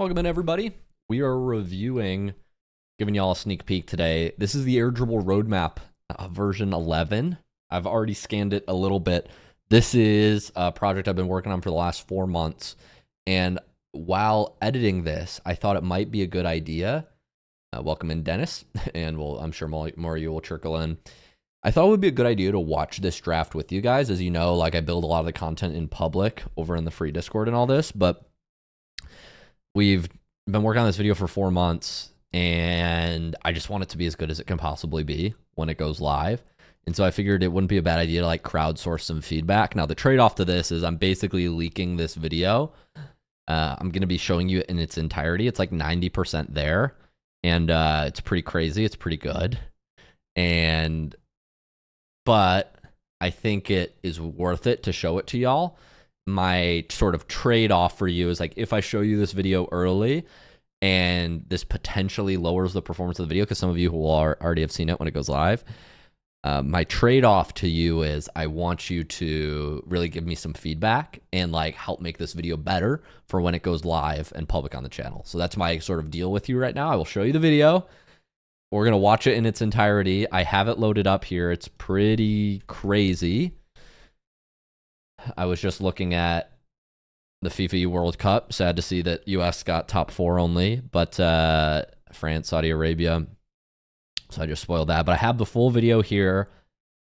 Welcome in, everybody. We are reviewing, giving y'all a sneak peek today. This is the Air Dribble Roadmap version 11. I've already scanned it a little bit. This is a project I've been working on for the last 4 months. And while editing this, I thought it might be a good idea. Welcome in, Dennis. And I'm sure more of you will trickle in. I thought it would be a good idea to watch this draft with you guys. As you know, like I build a lot of the content in public over in the free Discord and all this, but we've been working on this video for 4 months, and I just want it to be as good as it can possibly be when it goes live. And so I figured it wouldn't be a bad idea to like crowdsource some feedback. Now, the trade-off to this is I'm basically leaking this video. I'm going to be showing you it in its entirety. It's like 90% there, and it's pretty crazy. It's pretty good. But I think it is worth it to show it to y'all. My sort of trade-off for you is like, if I show you this video early and this potentially lowers the performance of the video, because some of you will already have seen it when it goes live, my trade-off to you is I want you to really give me some feedback and like help make this video better for when it goes live and public on the channel. So that's my sort of deal with you right now. I will show you the video. We're going to watch it in its entirety. I have it loaded up here. It's pretty crazy. I was just looking at the FIFA World Cup. Sad to see that US got top 4 only, but France, Saudi Arabia. So I just spoiled that. But I have the full video here,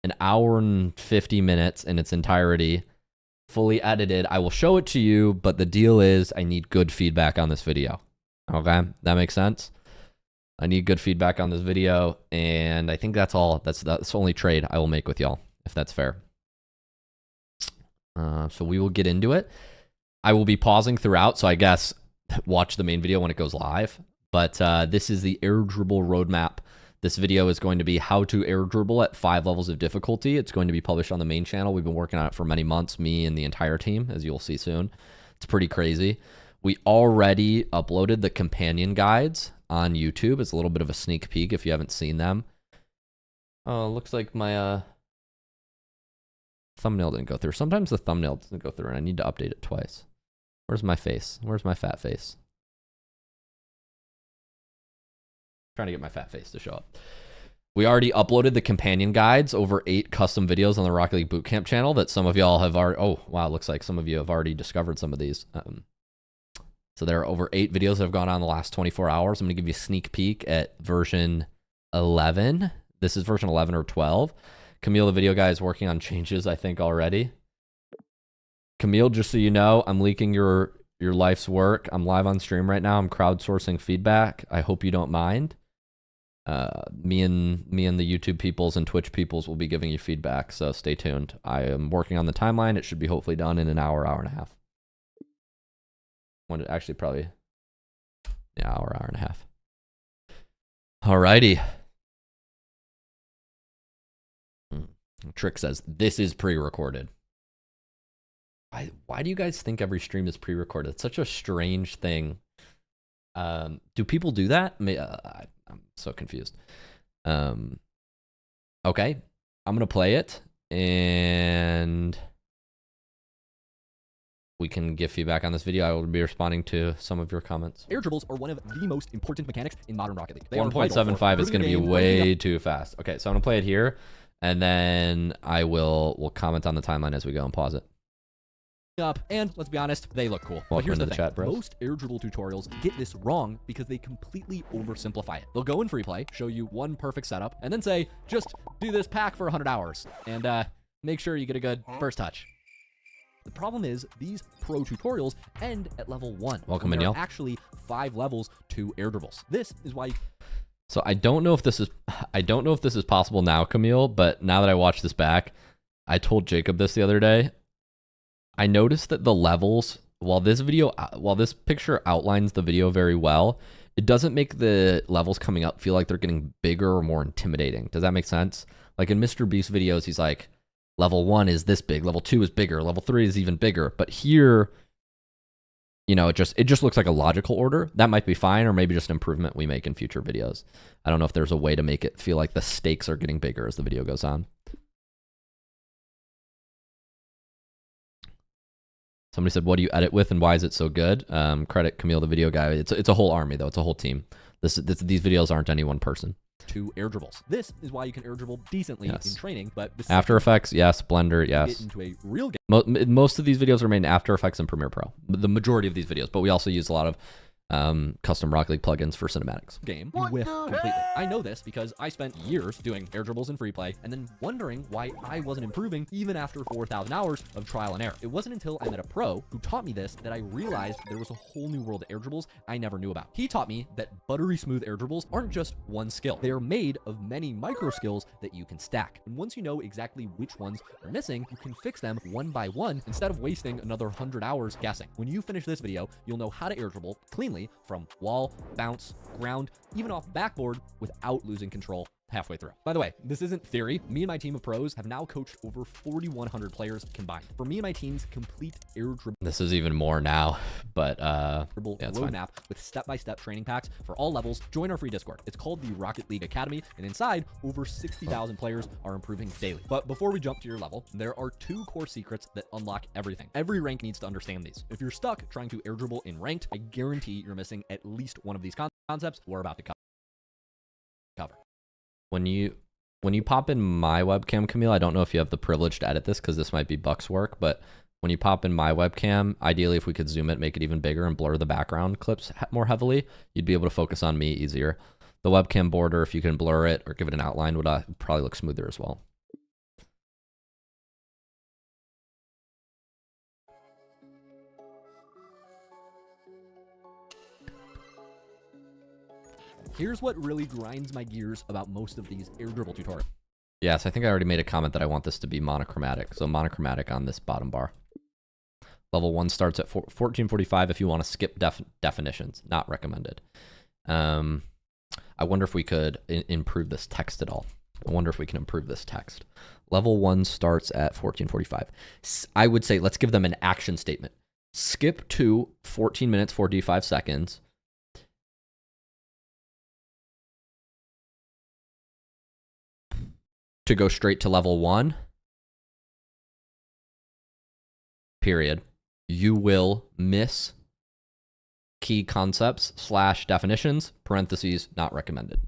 an hour and 50 minutes in its entirety, fully edited. I will show it to you, but the deal is I need good feedback on this video. Okay, that makes sense? I need good feedback on this video, and I think that's all. That's the only trade I will make with y'all, if that's fair. So we will get into it. I will be pausing throughout, so I guess watch the main video when it goes live. But this is the Air Dribble Roadmap. This video is going to be how to air dribble at 5 levels of difficulty. It's going to be published on the main channel. We've been working on it for many months, me and the entire team, as you'll see soon. It's pretty crazy. We already uploaded the companion guides on YouTube. It's a little bit of a sneak peek if you haven't seen them. Oh, looks like my thumbnail didn't go through. Sometimes the thumbnail doesn't go through and I need to update it twice. Where's my face? Where's my fat face? Trying to get my fat face to show up. We already uploaded the companion guides, over 8 custom videos on the Rocket League Bootcamp channel that some of y'all have already, oh wow, looks like some of you have already discovered some of these. So there are over 8 videos that have gone on in the last 24 hours. I'm going to give you a sneak peek at version 11. This is version 11 or 12. Camille, the video guy, is working on changes, I think, already. Camille, just so you know, I'm leaking your life's work. I'm live on stream right now. I'm crowdsourcing feedback. I hope you don't mind. Me and the YouTube peoples and Twitch peoples will be giving you feedback, so stay tuned. I am working on the timeline. It should be hopefully done in an hour, hour and a half. Actually, probably, yeah, hour and a half. Alrighty. Trick says, this is pre-recorded. Why do you guys think every stream is pre-recorded? It's such a strange thing. Do people do that? I'm so confused. Okay, I'm going to play it, and we can give feedback on this video. I will be responding to some of your comments. Air dribbles are one of the most important mechanics in modern Rocket League. 1.75 is going to be way too fast. Okay, so I'm going to play it here, and then we'll comment on the timeline as we go and pause it. And let's be honest, they look cool. But here's the thing. Chat, bros. Most air dribble tutorials get this wrong because they completely oversimplify it. They'll go in free play, show you one perfect setup, and then say, just do this pack for 100 hours, and make sure you get a good first touch. The problem is these pro tutorials end at level 1. Welcome, there Danielle. are actually 5 levels to air dribbles. This is why. So I don't know if this is possible now, Camille, but now that I watched this back, I told Jacob this the other day. I noticed that the levels, while this picture outlines the video very well, it doesn't make the levels coming up feel like they're getting bigger or more intimidating. Does that make sense? Like in Mr. Beast videos, he's like, level 1 is this big, level 2 is bigger, level 3 is even bigger. But here, you know, it just looks like a logical order. That might be fine, or maybe just an improvement we make in future videos. I don't know if there's a way to make it feel like the stakes are getting bigger as the video goes on. Somebody said, what do you edit with and why is it so good? Credit Camille, the video guy. It's a whole army, though. It's a whole team. These videos aren't any one person. To air dribbles. This is why you can air dribble decently in training, but After Effects, yes. Blender, yes. Get into a real game. Most of these videos are made in After Effects and Premiere Pro. The majority of these videos, but we also use a lot of custom Rocket League plugins for cinematics. Game with completely. I know this because I spent years doing air dribbles in free play and then wondering why I wasn't improving even after 4,000 hours of trial and error. It wasn't until I met a pro who taught me this that I realized there was a whole new world of air dribbles I never knew about. He taught me that buttery smooth air dribbles aren't just one skill. They are made of many micro skills that you can stack. And once you know exactly which ones are missing, you can fix them one by one instead of wasting another 100 hours guessing. When you finish this video, you'll know how to air dribble cleanly from wall, bounce, ground, even off backboard without losing control halfway through. By the way, this isn't theory. Me and my team of pros have now coached over 4,100 players combined. For me and my team's complete air dribble. This is even more now, but Dribble Roadmap with step-by-step training packs for all levels. Join our free Discord. It's called the Rocket League Academy, and inside, over 60,000 players are improving daily. But before we jump to your level, there are 2 core secrets that unlock everything. Every rank needs to understand these. If you're stuck trying to air dribble in ranked, I guarantee you're missing at least one of these concepts we're about to cover. When you pop in my webcam, Camille, I don't know if you have the privilege to edit this because this might be Buck's work, but when you pop in my webcam, ideally if we could zoom it, make it even bigger and blur the background clips more heavily, you'd be able to focus on me easier. The webcam border, if you can blur it or give it an outline, would probably look smoother as well. Here's what really grinds my gears about most of these air dribble tutorials. Yes, I think I already made a comment that I want this to be monochromatic. So monochromatic on this bottom bar. Level 1 starts at 1445 if you want to skip definitions. Not recommended. I wonder if we could improve this text at all. I wonder if we can improve this text. Level 1 starts at 1445. I would say let's give them an action statement. Skip to 14 minutes, 45 seconds. To go straight to level 1, period. You will miss key concepts / definitions, parentheses, not recommended.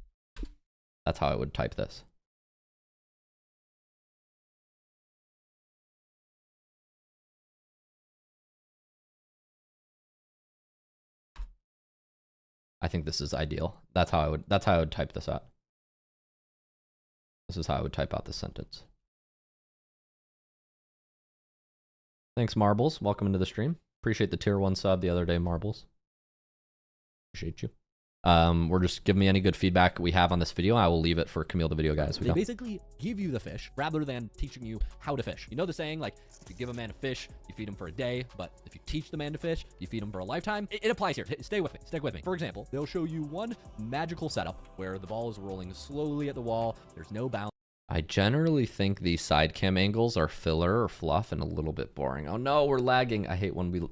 That's how I would type this. I think this is ideal. That's how I would type this out. This is how I would type out this sentence. Thanks, Marbles. Welcome into the stream. Appreciate the tier 1 sub the other day, Marbles. Appreciate you. We're just giving me any good feedback we have on this video. I will leave it for Camille, the video guy. They basically give you the fish rather than teaching you how to fish. You know the saying, like, if you give a man a fish, you feed him for a day, but if you teach the man to fish, you feed him for a lifetime. It applies here. Stay with me. Stick with me. For example, they'll show you one magical setup where the ball is rolling slowly at the wall. There's no bounce. I generally think these side cam angles are filler or fluff and a little bit boring. Oh no, we're lagging. I hate when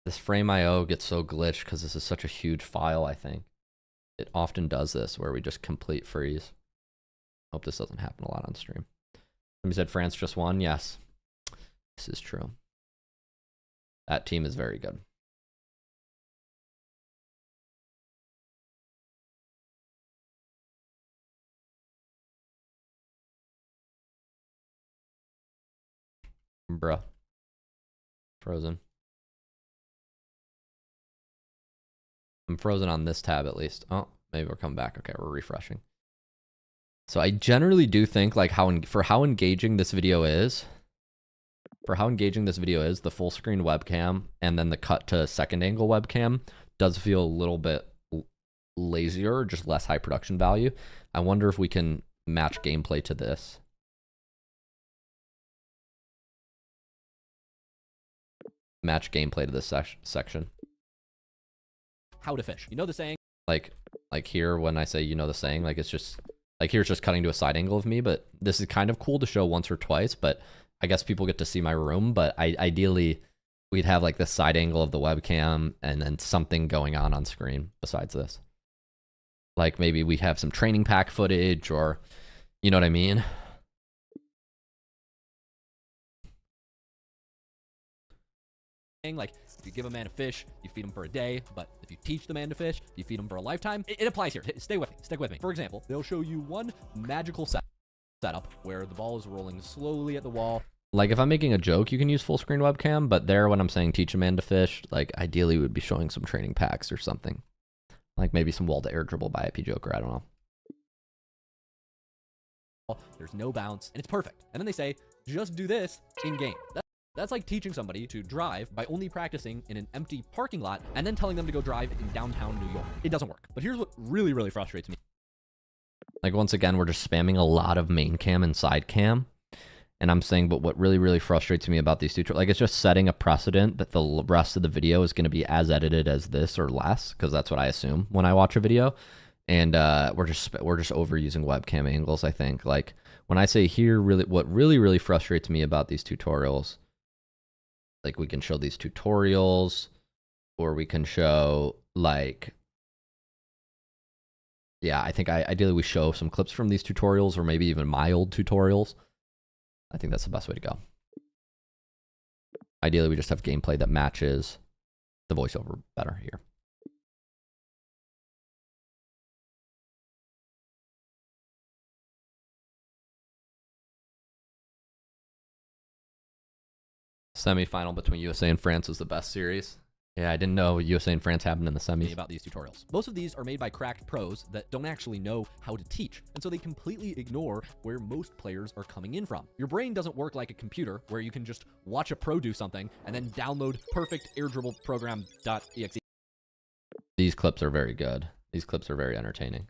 this frame.io gets so glitched because this is such a huge file, I think. It often does this where we just complete freeze. Hope this doesn't happen a lot on stream. Somebody said France just won. Yes, this is true. That team is very good. Bruh. Frozen. I'm frozen on this tab at least. Oh, maybe we're coming back. Okay, we're refreshing. So I generally do think like for how engaging this video is, the full screen webcam and then the cut to second angle webcam does feel a little bit lazier, just less high production value. I wonder if we can match gameplay to this. Match gameplay to this section. How to fish. You know the saying? Like here when I say you know the saying, like it's just like here's just cutting to a side angle of me, but this is kind of cool to show once or twice, but I guess people get to see my room, but ideally we'd have like the side angle of the webcam and then something going on screen besides this. Like maybe we have some training pack footage or you know what I mean? Like, if you give a man a fish, you feed him for a day, but if you teach the man to fish, you feed him for a lifetime. It applies here. Stay with me. Stick with me. For example, they'll show you one magical setup where the ball is rolling slowly at the wall. Like, if I'm making a joke, you can use full screen webcam, but there, when I'm saying teach a man to fish, like, ideally we would be showing some training packs or something. Like maybe some wall to air dribble by IP Joker, I don't know. There's no bounce, and it's perfect. And then they say, just do this in game. That's like teaching somebody to drive by only practicing in an empty parking lot and then telling them to go drive in downtown New York. It doesn't work. But here's what really, really frustrates me. Like, once again, we're just spamming a lot of main cam and side cam. And I'm saying, but what really, really frustrates me about these tutorials, like, it's just setting a precedent that the rest of the video is going to be as edited as this or less, because that's what I assume when I watch a video. And we're just overusing webcam angles, I think. Like, when I say here, what really frustrates me about these tutorials, like, we can show these tutorials, or we can show, like, yeah, I think ideally we show some clips from these tutorials, or maybe even my old tutorials. I think that's the best way to go. Ideally, we just have gameplay that matches the voiceover better here. Semi-final between USA and France was the best series. Yeah, I didn't know USA and France happened in the semis. About these tutorials. Most of these are made by cracked pros that don't actually know how to teach, and so they completely ignore where most players are coming in from. Your brain doesn't work like a computer where you can just watch a pro do something and then download perfect air dribble program.exe. These clips are very good. These clips are very entertaining.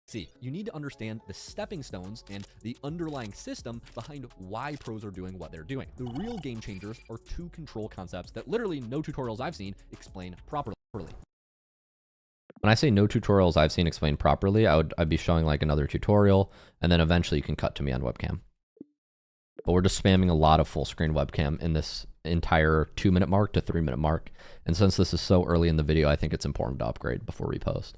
See, you need to understand the stepping stones and the underlying system behind why pros are doing what they're doing. The real game changers are two control concepts that literally no tutorials I've seen explain properly. When I say no tutorials I've seen explained properly, I'd be showing like another tutorial, and then eventually you can cut to me on webcam. But we're just spamming a lot of full screen webcam in this entire 2-minute mark to 3-minute mark. And since this is so early in the video, I think it's important to upgrade before we post.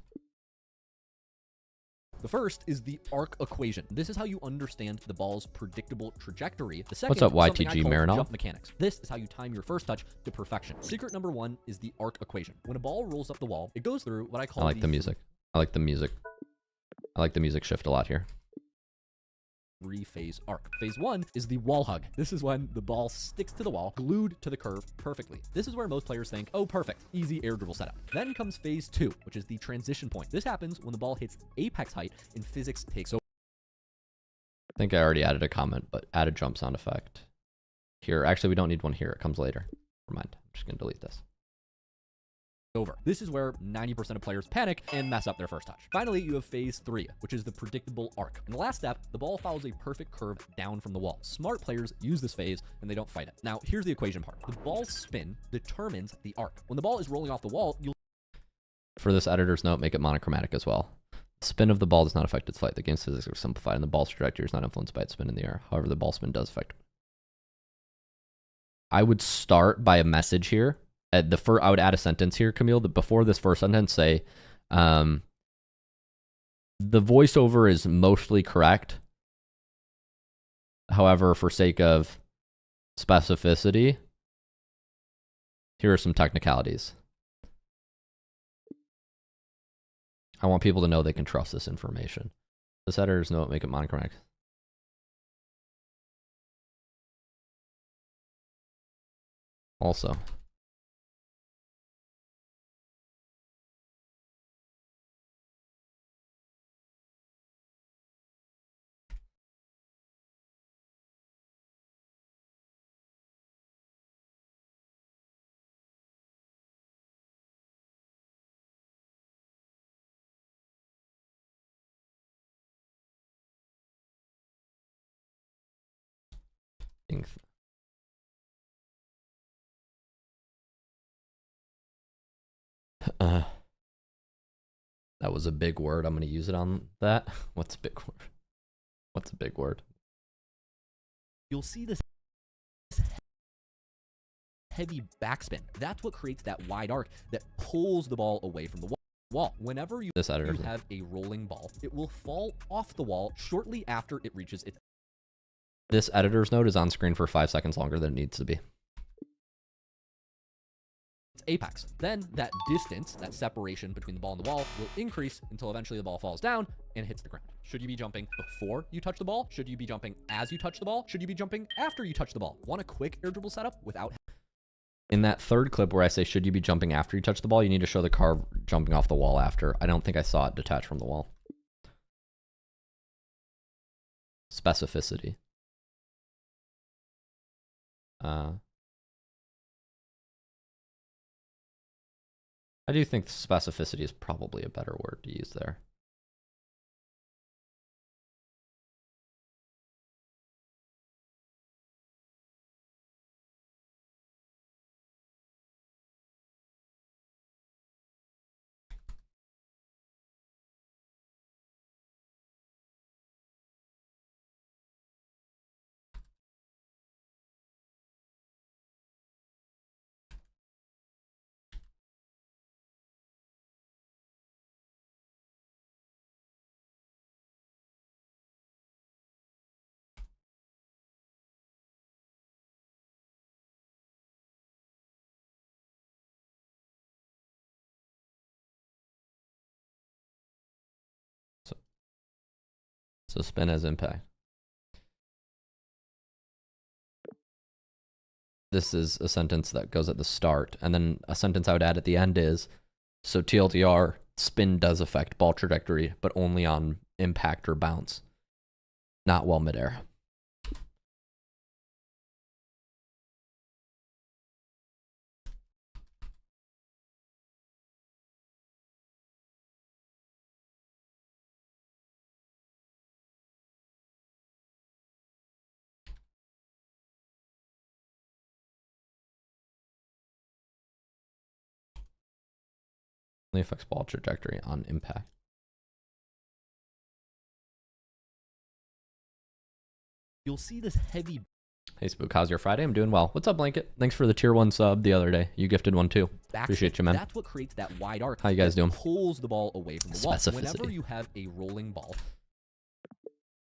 The first is the arc equation. This is how you understand the ball's predictable trajectory. The second, what's up, something YTG I call Marinov? jump mechanics. This is how you time your first touch to perfection. Secret number 1 is the arc equation. When a ball rolls up the wall, it goes through what I call I like the music. I like the music. I like the music shift a lot here. 3-phase arc. Phase 1 is the wall hug. This is when the ball sticks to the wall, glued to the curve perfectly. This is where most players think, oh, perfect, easy air dribble setup. Then comes phase 2, which is the transition point. This happens when the ball hits apex height and physics takes over. I think I already added a comment, but add a jump sound effect. Here, actually, we don't need one here. It comes later. Never mind. I'm just going to delete this. This is where 90% of players panic and mess up their first touch. Finally, you have phase 3, which is the predictable arc. In the last step, the ball follows a perfect curve down from the wall. Smart players use this phase and they don't fight it. Now, here's the equation part. The ball's spin determines the arc. When the ball is rolling off the wall, you'll... For this editor's note, make it monochromatic as well. The spin of the ball does not affect its flight. The game's physics are simplified and the ball's trajectory is not influenced by its spin in the air. However, the ball spin does affect it. I would start by a message here. I would add a sentence here, Camille, that before this first sentence say, the voiceover is mostly correct. However, for sake of specificity, here are some technicalities. I want people to know they can trust this information. This editor's note, make it monochromatic. Also, that was a big word. I'm going to use it on that. What's a big word? What's a big word? You'll see this heavy backspin. That's what creates that wide arc that pulls the ball away from the wall. Whenever you have a rolling ball, it will fall off the wall shortly after it reaches its This editor's note is on screen for 5 seconds longer than it needs to be. It's apex. Then that distance, that separation between the ball and the wall, will increase until eventually the ball falls down and hits the ground. Should you be jumping before you touch the ball? Should you be jumping as you touch the ball? Should you be jumping after you touch the ball? Want a quick air dribble setup without... In that third clip where I say, should you be jumping after you touch the ball, you need to show the car jumping off the wall after. I don't think I saw it detach from the wall. Specificity. I do think specificity is probably a better word to use there. So spin as impact. This is a sentence that goes at the start, and then a sentence I would add at the end is, so TLDR, spin does affect ball trajectory, but only on impact or bounce, not while midair. Only affects ball trajectory on impact. You'll see this heavy... Hey Spook, how's your Friday? I'm doing well. What's up, Blanket? Thanks for the tier 1 sub the other day. You gifted one too. Appreciate you, man. That's what creates that wide arc. How you guys doing? Pulls the ball away from the wall. Whenever you have a rolling ball.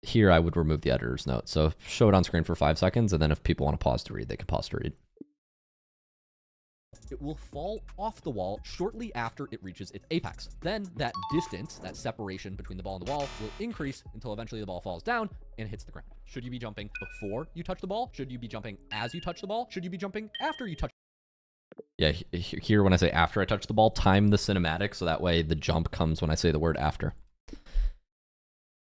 Here I would remove the editor's note. So show it on screen for 5 seconds, and then if people want to pause to read, they can pause to read. It will fall off the wall shortly after it reaches its apex. Then that distance, that separation between the ball and the wall, will increase until eventually the ball falls down and hits the ground. Should you be jumping before you touch the ball? Should you be jumping as you touch the ball? Should you be jumping after you touch? Yeah, here when I say after I touch the ball, time the cinematic so that way the jump comes when I say the word after.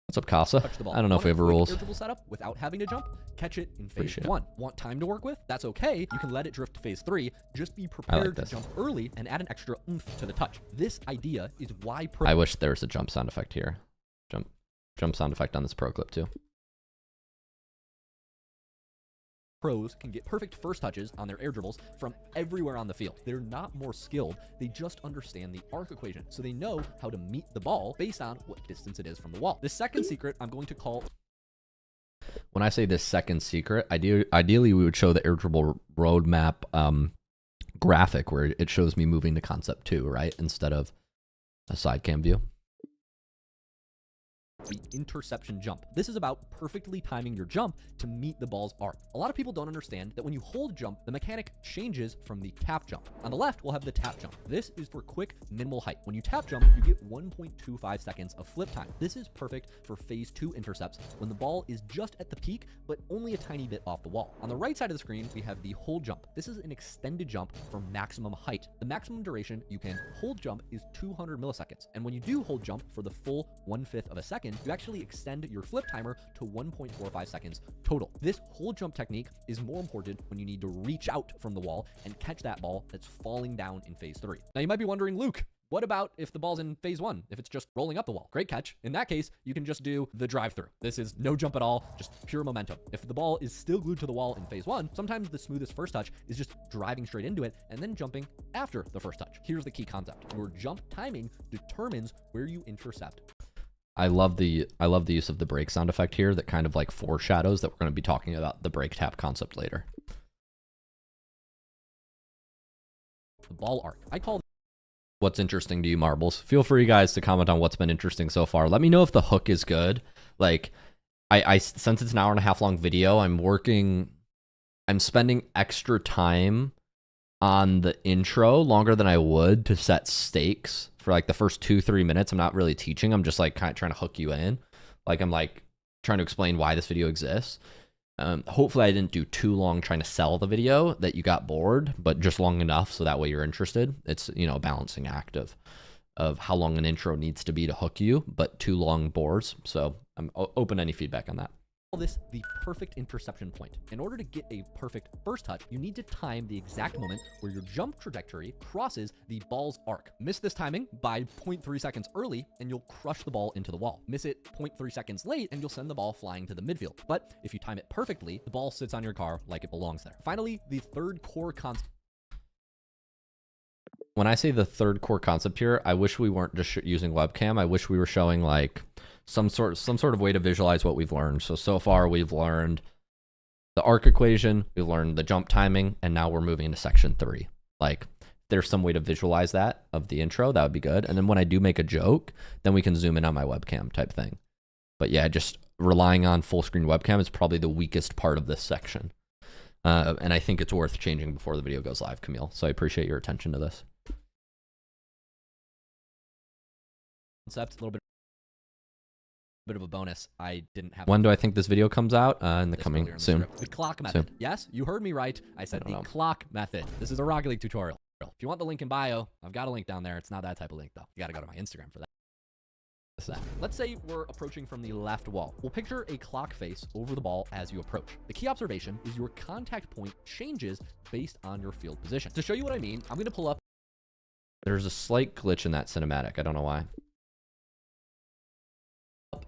What's up, Casa? I don't know if we have rules. Setup without having to jump, catch it in phase 1. Want time to work with? That's okay. You can let it drift to phase 3. Just be prepared to jump early and add an extra oomph to the touch. This idea is why I wish there was a jump sound effect here. Jump sound effect on this pro clip too. Pros can get perfect first touches on their air dribbles from everywhere on the field. They're not more skilled, they just understand the arc equation, so they know how to meet the ball based on what distance it is from the wall. The second secret I'm going to call... When I say this second secret, ideally we would show the air dribble roadmap graphic where it shows me moving to concept 2, right? Instead of a side cam view. The interception jump. This is about perfectly timing your jump to meet the ball's arc. A lot of people don't understand that when you hold jump, the mechanic changes from the tap jump. On the left, we'll have the tap jump. This is for quick, minimal height. When you tap jump, you get 1.25 seconds of flip time. This is perfect for phase 2 intercepts when the ball is just at the peak, but only a tiny bit off the wall. On the right side of the screen, we have the hold jump. This is an extended jump for maximum height. The maximum duration you can hold jump is 200 milliseconds. And when you do hold jump for the full 1/5 of a second, you actually extend your flip timer to 1.45 seconds total. This hold jump technique is more important when you need to reach out from the wall and catch that ball that's falling down in phase 3. Now you might be wondering, Luke, what about if the ball's in phase 1, if it's just rolling up the wall? Great catch. In that case, you can just do the drive through. This is no jump at all, just pure momentum. If the ball is still glued to the wall in phase 1, sometimes the smoothest first touch is just driving straight into it and then jumping after the first touch. Here's the key concept. Your jump timing determines where you intercept. I love the use of the break sound effect here that kind of like foreshadows that we're going to be talking about the break tap concept later. The ball arc. I call What's interesting to you, Marbles? Feel free, guys, to comment on what's been interesting so far. Let me know if the hook is good. Like, since it's an hour and a half long video, I'm spending extra time on the intro, longer than I would to set stakes for like the first 2-3 minutes. I'm not really teaching. I'm just like kind of trying to hook you in. Like I'm like trying to explain why this video exists. Hopefully I didn't do too long trying to sell the video that you got bored, but just long enough so that way you're interested. It's, you know, a balancing act of how long an intro needs to be to hook you, but too long bores. So I'm open to any feedback on that. Call this the perfect interception point. In order to get a perfect first touch, you need to time the exact moment where your jump trajectory crosses the ball's arc. Miss this timing by 0.3 seconds early and you'll crush the ball into the wall. Miss it 0.3 seconds late and you'll send the ball flying to the midfield. But if you time it perfectly, the ball sits on your car like it belongs there. Finally, the third core concept. When I say the third core concept here, I wish we weren't just using webcam. I wish we were showing like some sort of way to visualize what we've learned. So far we've learned the arc equation, we learned the jump timing, and now we're moving into section 3. Like there's some way to visualize that of the intro, that would be good. And then when I do make a joke, then we can zoom in on my webcam type thing. But yeah, just relying on full screen webcam is probably the weakest part of this section. And I think it's worth changing before the video goes live, Camille. So I appreciate your attention to this. Concept, a little bit of a bonus. I didn't have. When do I think this video comes out? In the coming soon. The clock method. Soon. Yes, you heard me right. I said the clock method. This is a Rocket League tutorial. If you want the link in bio, I've got a link down there. It's not that type of link though. You got to go to my Instagram for that. Let's say we're approaching from the left wall. We'll picture a clock face over the ball as you approach. The key observation is your contact point changes based on your field position. To show you what I mean, I'm going to pull up. There's a slight glitch in that cinematic. I don't know why.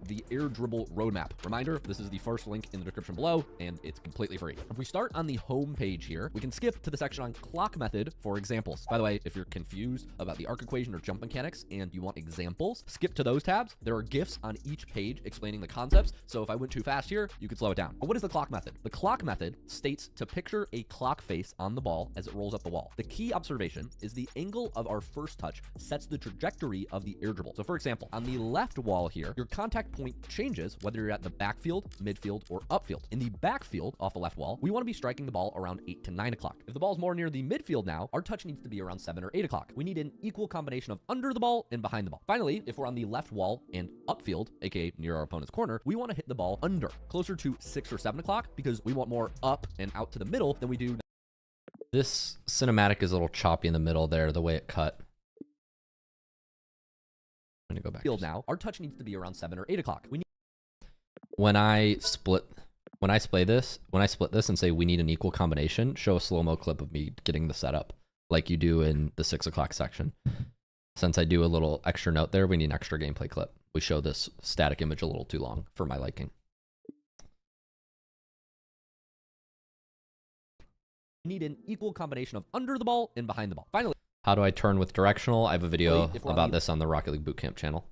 The Air Dribble Roadmap. Reminder, this is the first link in the description below, and it's completely free. If we start on the home page here, we can skip to the section on clock method for examples. By the way, if you're confused about the arc equation or jump mechanics and you want examples, skip to those tabs. There are GIFs on each page explaining the concepts, so if I went too fast here, you could slow it down. But what is the clock method? The clock method states to picture a clock face on the ball as it rolls up the wall. The key observation is the angle of our first touch sets the trajectory of the air dribble. So for example, on the left wall here, your contact point changes whether you're at the backfield, midfield, or upfield. In the backfield, off the left wall, we want to be striking the ball around 8 to 9 o'clock. If the ball's more near the midfield now, our touch needs to be around 7 or 8 o'clock. We need an equal combination of under the ball and behind the ball. Finally, if we're on the left wall and upfield, aka near our opponent's corner, we want to hit the ball under, closer to 6 or 7 o'clock, because we want more up and out to the middle than we do. This cinematic is a little choppy in the middle there, the way it cut. I'm gonna go back. Field now, our touch needs to be around 7 or 8 o'clock. When I split this and say we need an equal combination, show a slow-mo clip of me getting the setup like you do in the 6 o'clock section. Since I do a little extra note there, we need an extra gameplay clip. We show this static image a little too long for my liking. We need an equal combination of under the ball and behind the ball. Finally, how do I turn with directional? I have a video about this on the Rocket League Bootcamp channel.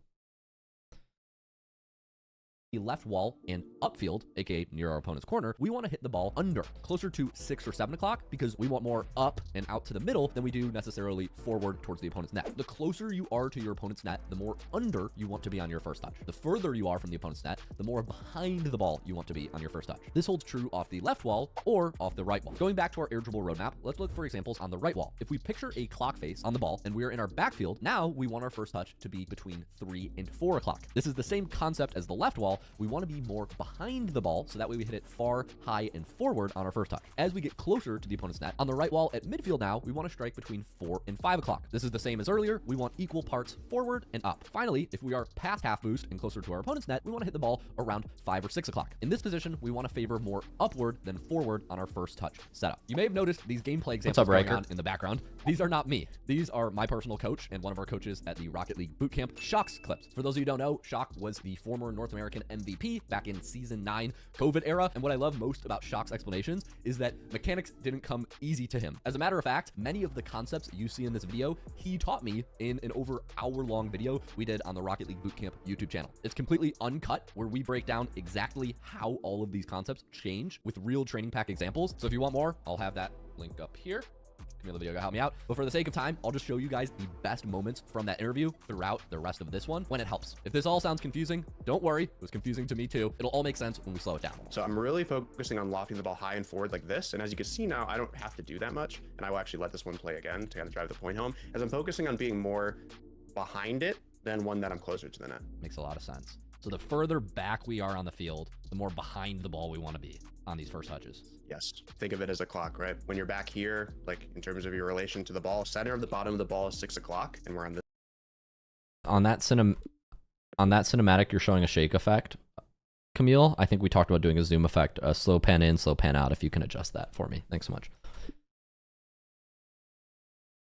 The left wall and upfield, aka near our opponent's corner, we want to hit the ball under, closer to 6 or 7 o'clock, because we want more up and out to the middle than we do necessarily forward towards the opponent's net. The closer you are to your opponent's net, the more under you want to be on your first touch. The further you are from the opponent's net, the more behind the ball you want to be on your first touch. This holds true off the left wall or off the right wall. Going back to our Air Dribble Roadmap, let's look for examples on the right wall. If we picture a clock face on the ball and we're in our backfield, now we want our first touch to be between 3 and 4 o'clock. This is the same concept as the left wall. We want to be more behind the ball, so that way we hit it far, high, and forward on our first touch. As we get closer to the opponent's net, on the right wall at midfield now, we want to strike between 4 and 5 o'clock. This is the same as earlier. We want equal parts forward and up. Finally, if we are past half boost and closer to our opponent's net, we want to hit the ball around 5 or 6 o'clock. In this position, we want to favor more upward than forward on our first touch setup. You may have noticed these gameplay examples going on in the background. These are not me. These are my personal coach and one of our coaches at the Rocket League Bootcamp, Shock's clips. For those of you who don't know, Shock was the former North American MVP back in Season 9 COVID era, and what I love most about Shock's explanations is that mechanics didn't come easy to him. As a matter of fact, many of the concepts you see in this video, he taught me in an over hour-long video we did on the Rocket League Bootcamp YouTube channel. It's completely uncut, where we break down exactly how all of these concepts change with real training pack examples. So if you want more, I'll have that link up here. Camille, the video guy, help me out. But for the sake of time, I'll just show you guys the best moments from that interview throughout the rest of this one when it helps. If this all sounds confusing, don't worry. It was confusing to me too. It'll all make sense when we slow it down. So I'm really focusing on lofting the ball high and forward like this. And as you can see now, I don't have to do that much. And I will actually let this one play again to kind of drive the point home, as I'm focusing on being more behind it than one that I'm closer to the net. Makes a lot of sense. So the further back we are on the field, the more behind the ball we want to be on these first touches. Yes, think of it as a clock, right? When you're back here, like in terms of your relation to the ball, center of the bottom of the ball is 6 o'clock, and we're on this. On that cinematic, you're showing a shake effect, Camille. I think we talked about doing a zoom effect, a slow pan in, slow pan out. If you can adjust that for me, thanks so much.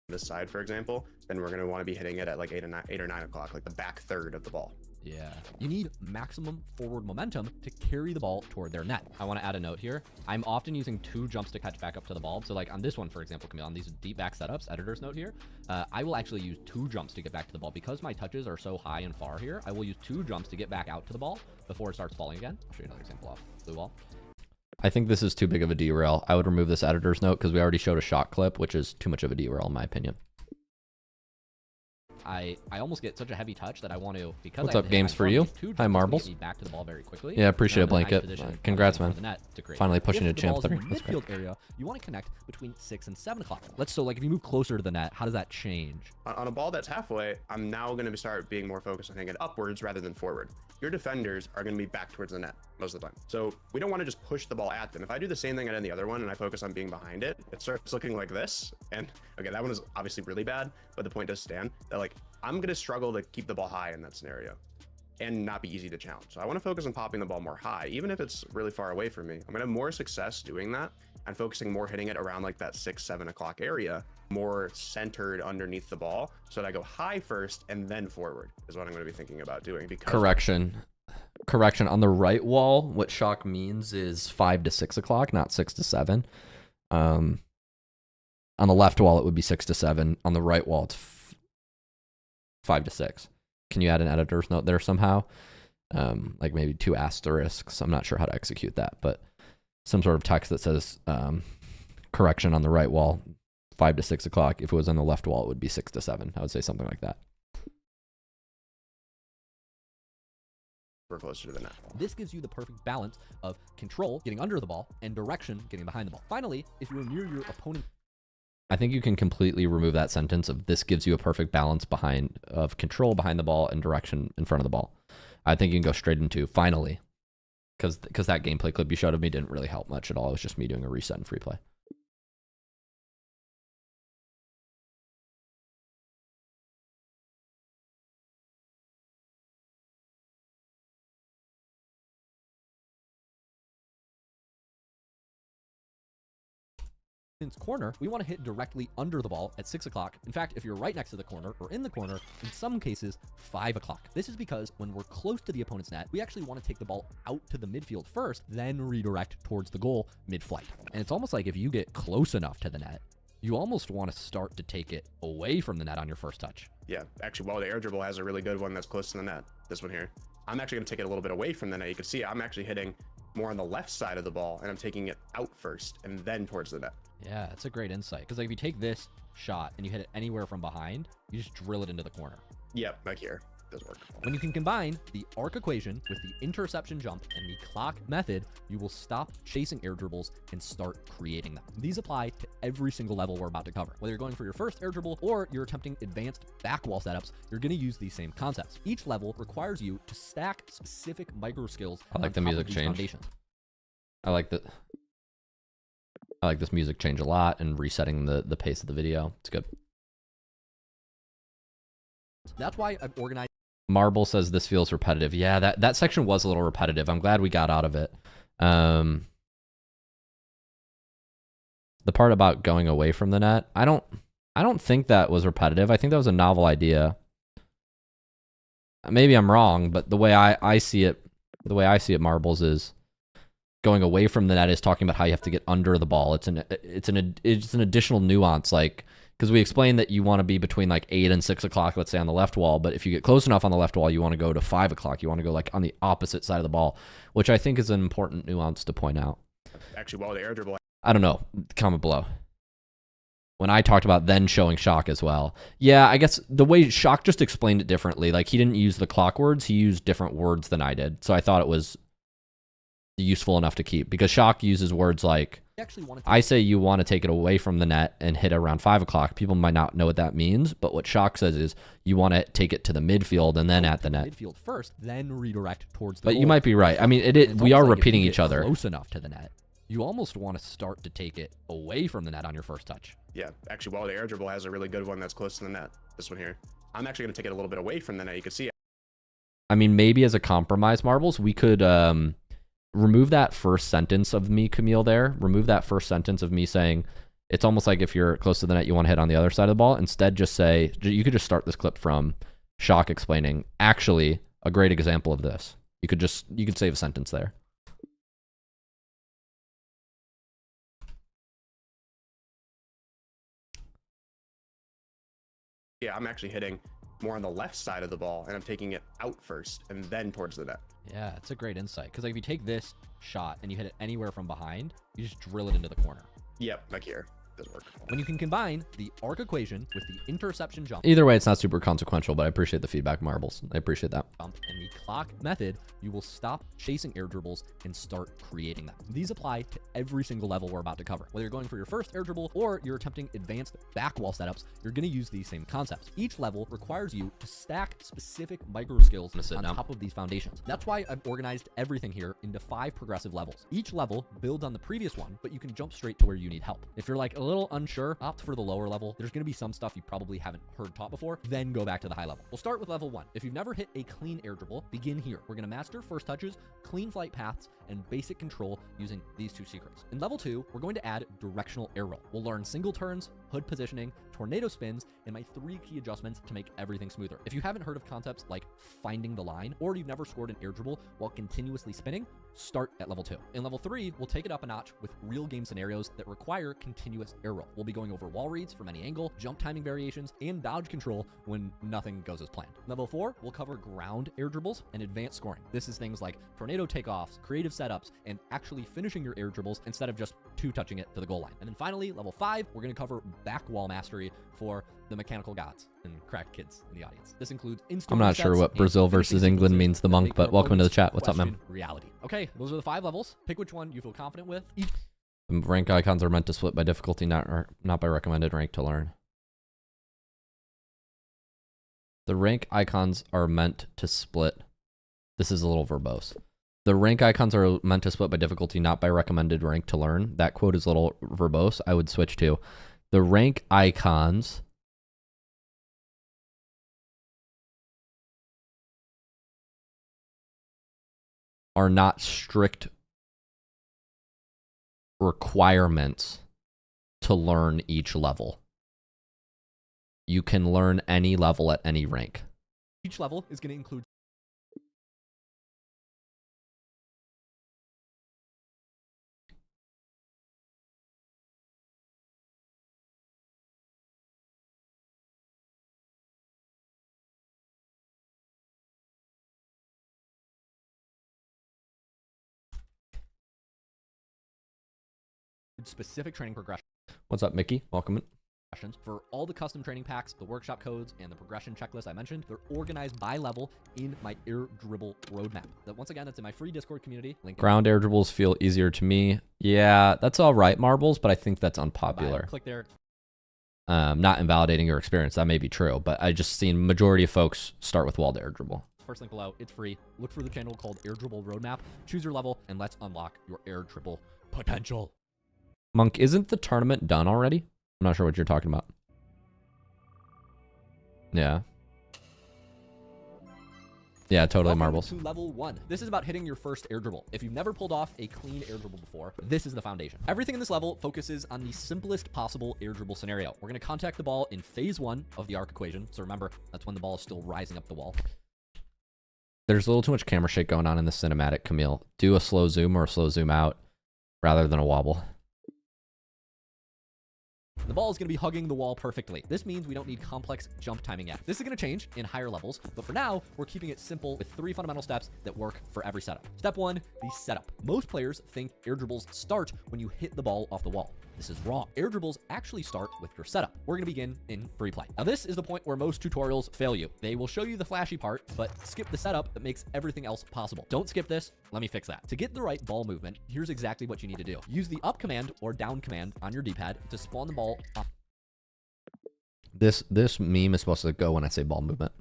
This side, for example, then we're going to want to be hitting it at like 8 or 9 o'clock, like the back third of the ball. Yeah. You need maximum forward momentum to carry the ball toward their net. I want to add a note here. I'm often using 2 jumps to catch back up to the ball. So like on this one, for example, Camille, on these deep back setups, editor's note here, I will actually use 2 jumps to get back to the ball. Because my touches are so high and far here, I will use 2 jumps to get back out to the ball before it starts falling again. I'll show you another example off blue wall. I think this is too big of a derail. I would remove this editor's note because we already showed a shot clip, which is too much of a derail in my opinion. I almost get such a heavy touch that I want to, because What's up, games for you? Hi, Marbles. Get me back to the ball very quickly. Yeah, appreciate it, Blanket. Congrats, man. Finally pushing to to champ 3. In the midfield area, you want to connect between 6 and 7 o'clock. So like if you move closer to the net, how does that change? On a ball that's halfway, I'm now going to start being more focused on hitting it upwards rather than forward. Your defenders are going to be back towards the net most of the time. So we don't want to just push the ball at them. If I do the same thing I did in the other one and I focus on being behind it, it starts looking like this. And okay, that one is obviously really bad, but the point does stand that like I'm going to struggle to keep the ball high in that scenario and not be easy to challenge. So I want to focus on popping the ball more high, even if it's really far away from me. I'm going to have more success doing that and focusing more hitting it around like that 6, 7 o'clock area, more centered underneath the ball, so that I go high first and then forward is what I'm going to be thinking about doing. Because Correction. On the right wall, what shock means is 5 to 6 o'clock, not 6 to 7. On the left wall, it would be 6 to 7. On the right wall, it's 5 to 6. Can you add an editor's note there somehow? Like maybe 2 asterisks. I'm not sure how to execute that, but some sort of text that says correction on the right wall, 5 to 6 o'clock. If it was on the left wall, it would be 6 to 7. I would say something like that. we're closer to the net. This gives you the perfect balance of control, getting under the ball, and direction, getting behind the ball. Finally, if you're near your opponent, I think you can completely remove that sentence of this gives you a perfect balance of control behind the ball and direction in front of the ball. I think you can go straight into finally, because that gameplay clip you showed of me didn't really help much at all. It was just me doing a reset and free play. corner, we want to hit directly under the ball at 6 o'clock. In fact, if you're right next to the corner or in the corner, in some cases, 5 o'clock. This is because when we're close to the opponent's net, we actually want to take the ball out to the midfield first, then redirect towards the goal mid-flight. And it's almost like if you get close enough to the net, you almost want to start to take it away from the net on your first touch. Yeah, actually, while the air dribble has a really good one that's close to the net, this one here, I'm actually going to take it a little bit away from the net. You can see I'm actually hitting more on the left side of the ball, and I'm taking it out first and then towards the net. Yeah, that's a great insight. Because like if you take this shot and you hit it anywhere from behind, you just drill it into the corner. Yep, back here. Does work. When you can combine the arc equation with the interception jump and the clock method, you will stop chasing air dribbles and start creating them. These apply to every single level we're about to cover. Whether you're going for your first air dribble or you're attempting advanced back wall setups, you're going to use these same concepts. Each level requires you to stack specific micro skills. I like the music change. I like this music change a lot and resetting the pace of the video. It's good. That's why I've organized. Marble says this feels repetitive. Yeah, that section was a little repetitive. I'm glad we got out of it. The part about going away from the net, I don't think that was repetitive. I think that was a novel idea. Maybe I'm wrong, but the way I see it, Marbles, is going away from the net is talking about how you have to get under the ball. It's an additional nuance, like, because we explained that you want to be between like 8 and 6 o'clock, let's say on the left wall, but if you get close enough on the left wall, you want to go to 5 o'clock. You want to go like on the opposite side of the ball, which I think is an important nuance to point out. Actually, while the air dribble, I don't know. Comment below. when I talked about then showing Shock as well. Yeah, I guess the way Shock just explained it differently, like he didn't use the clock words, he used different words than I did. So I thought it was useful enough to keep, because Shock uses words like, I say you want to take it away from the net and hit around 5 o'clock. People might not know what that means, but what Shock says is you want to take it to the midfield and then at the net. Midfield first, then redirect towards the But goal. you might be right. I mean, we are repeating each other. Close enough to the net, you almost want to start to take it away from the net on your first touch. Yeah, actually, while the air dribble has a really good one that's close to the net, this one here, I'm actually going to take it a little bit away from the net. You can see it. I mean, maybe as a compromise, Marbles, we could remove that first sentence of me, Camille, there. Remove that first sentence of me saying, it's almost like if you're close to the net, you want to hit on the other side of the ball. Instead, just say, you could just start this clip from Shock explaining, actually, a great example of this. You could save a sentence there. Yeah, I'm actually hitting more on the left side of the ball, and I'm taking it out first and then towards the net. Yeah, it's a great insight. Because like if you take this shot and you hit it anywhere from behind, you just drill it into the corner. Yep, like here. Doesn't work. When you can combine the arc equation with the interception jump. Either way, it's not super consequential, but I appreciate the feedback, Marbles. I appreciate that. And the clock method, you will stop chasing air dribbles and start creating them. These apply to every single level we're about to cover. Whether you're going for your first air dribble or you're attempting advanced back wall setups, you're going to use these same concepts. Each level requires you to stack specific micro skills on top of these foundations. That's why I've organized everything here into 5 progressive levels. Each level builds on the previous one, but you can jump straight to where you need help. If you're like a little unsure, opt for the lower level. There's going to be some stuff you probably haven't heard taught before, then go back to the high level. We'll start with level 1. If you've never hit a clean air dribble, begin here. We're going to master first touches, clean flight paths, and basic control using these 2 secrets. In level 2, we're going to add directional air roll. We'll learn single turns, hood positioning, tornado spins, and my 3 key adjustments to make everything smoother. If you haven't heard of concepts like finding the line, or you've never scored an air dribble while continuously spinning, start at level 2. In level 3, we'll take it up a notch with real game scenarios that require continuous air roll. We'll be going over wall reads from any angle, jump timing variations, and dodge control when nothing goes as planned. Level 4, we'll cover ground air dribbles and advanced scoring. This is things like tornado takeoffs, creative setups, and actually finishing your air dribbles instead of just 2-touching it to the goal line. And then finally, level 5, we're going to cover back wall mastery for the mechanical gods and cracked kids in the audience. This includes instant I'm not sure what Brazil versus England means the monk, but welcome to the chat. What's up, man? Reality. Okay, those are the 5 levels. Pick which one you feel confident with. Rank icons are meant to split by difficulty, not by recommended rank to learn. The rank icons are meant to split. This is a little verbose. The rank icons are meant to split by difficulty, not by recommended rank to learn. That quote is a little verbose. I would switch to the rank icons are not strict requirements to learn each level. You can learn any level at any rank. Each level is going to include specific training progressions What's up, Mickey? Welcome. for all the custom training packs, the workshop codes, and the progression checklist I mentioned. They're organized by level in my air dribble roadmap. Once again, that's in my free Discord community. Link Ground air dribbles feel easier to me. Yeah, that's all right, Marbles, but I think that's unpopular. Click there. Not invalidating your experience. That may be true, but I just seen majority of folks start with walled air dribble. First link below. It's free. Look for the channel called Air Dribble Roadmap. Choose your level, and let's unlock your air dribble potential. Monk, isn't the tournament done already? I'm not sure what you're talking about. Yeah. Yeah, totally. Welcome Marbles. to level 1. This is about hitting your first air dribble. If you've never pulled off a clean air dribble before, this is the foundation. Everything in this level focuses on the simplest possible air dribble scenario. We're going to contact the ball in phase 1 of the arc equation. So remember, that's when the ball is still rising up the wall. There's a little too much camera shake going on in the cinematic, Camille. Do a slow zoom or a slow zoom out rather than a wobble. The ball is going to be hugging the wall perfectly. This means we don't need complex jump timing yet. This is going to change in higher levels, but for now, we're keeping it simple with 3 fundamental steps that work for every setup. Step 1, the setup. Most players think air dribbles start when you hit the ball off the wall. This is wrong. Air dribbles actually start with your setup. We're going to begin in free play. Now, this is the point where most tutorials fail you. They will show you the flashy part, but skip the setup that makes everything else possible. Don't skip this. Let me fix that. To get the right ball movement, here's exactly what you need to do. Use the up command or down command on your D-pad to spawn the ball up. This meme is supposed to go when I say ball movement.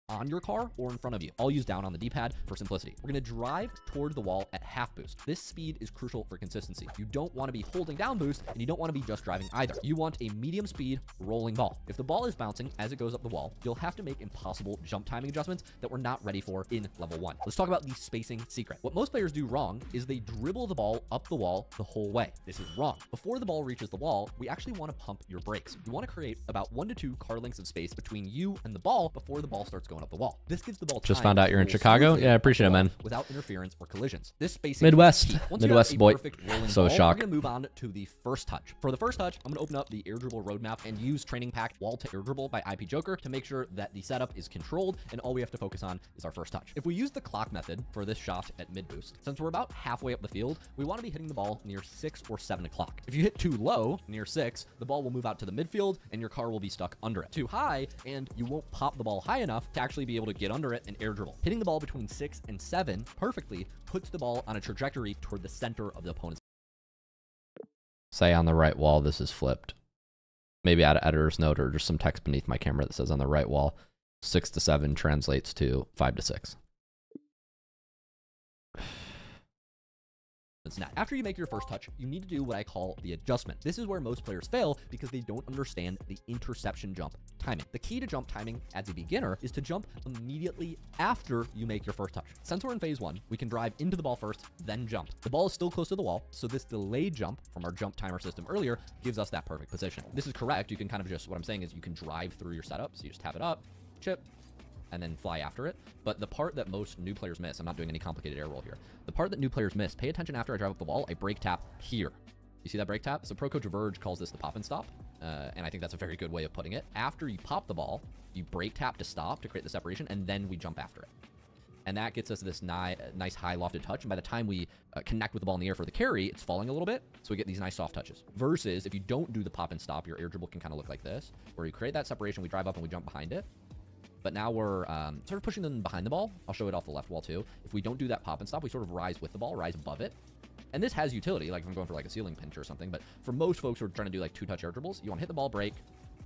On your car or in front of you. I'll use down on the D-pad for simplicity. We're going to drive toward the wall at half boost. This speed is crucial for consistency. You don't want to be holding down boost, and you don't want to be just driving either. You want a medium speed rolling ball. If the ball is bouncing as it goes up the wall, you'll have to make impossible jump timing adjustments that we're not ready for in level 1. Let's talk about the spacing secret. What most players do wrong is they dribble the ball up the wall the whole way. This is wrong. Before the ball reaches the wall, we actually want to pump your brakes. You want to create about 1 to 2 car lengths of space between you and the ball before the ball starts going up the wall. This gives the ball Just time found out you're in to roll Chicago. smoothly Yeah, I up appreciate the it, man. wall without interference or collisions. This spacing Midwest. is key. Once Midwest you have a boy. perfect rolling So ball, shocked. we're going to move on to the first touch. For the first touch, I'm going to open up the Air Dribble Roadmap and use Training Pack Wall to Air Dribble by IP Joker to make sure that the setup is controlled and all we have to focus on is our first touch. If we use the clock method for this shot at mid boost, since we're about halfway up the field, we want to be hitting the ball near 6 or 7 o'clock. If you hit too low, near 6, the ball will move out to the midfield and your car will be stuck under it. Too high, and you won't pop the ball high enough to actually be able to get under it and air dribble. Hitting the ball between 6 and 7 perfectly puts the ball on a trajectory toward the center of the opponent's. Say on the right wall, this is flipped. Maybe add an editor's note or just some text beneath my camera that says on the right wall, 6 to 7 translates to 5 to 6. It's not. After you make your first touch, you need to do what I call the adjustment. This is where most players fail because they don't understand the interception jump timing. The key to jump timing as a beginner is to jump immediately after you make your first touch. Since we're in phase 1, we can drive into the ball first, then jump. The ball is still close to the wall, so this delayed jump from our jump timer system earlier gives us that perfect position. This is correct. You can kind of just, what I'm saying is you can drive through your setup. So you just tap it up, chip, and then fly after it. But the part that most new players miss, I'm not doing any complicated air roll here. The part that new players miss, pay attention after I drive up the wall, I brake tap here. You see that brake tap? So Pro Coach Verge calls this the pop and stop. And I think that's a very good way of putting it. After you pop the ball, you brake tap to stop to create the separation, and then we jump after it. And that gets us this nice high lofted touch. And by the time we connect with the ball in the air for the carry, it's falling a little bit. So we get these nice soft touches. Versus if you don't do the pop and stop, your air dribble can kind of look like this, where you create that separation, we drive up and we jump behind it. But now we're sort of pushing them behind the ball. I'll show it off the left wall too. If we don't do that pop and stop, we sort of rise with the ball, rise above it. And this has utility, like if I'm going for like a ceiling pinch or something. But for most folks who are trying to do like 2-touch air dribbles, you want to hit the ball, break,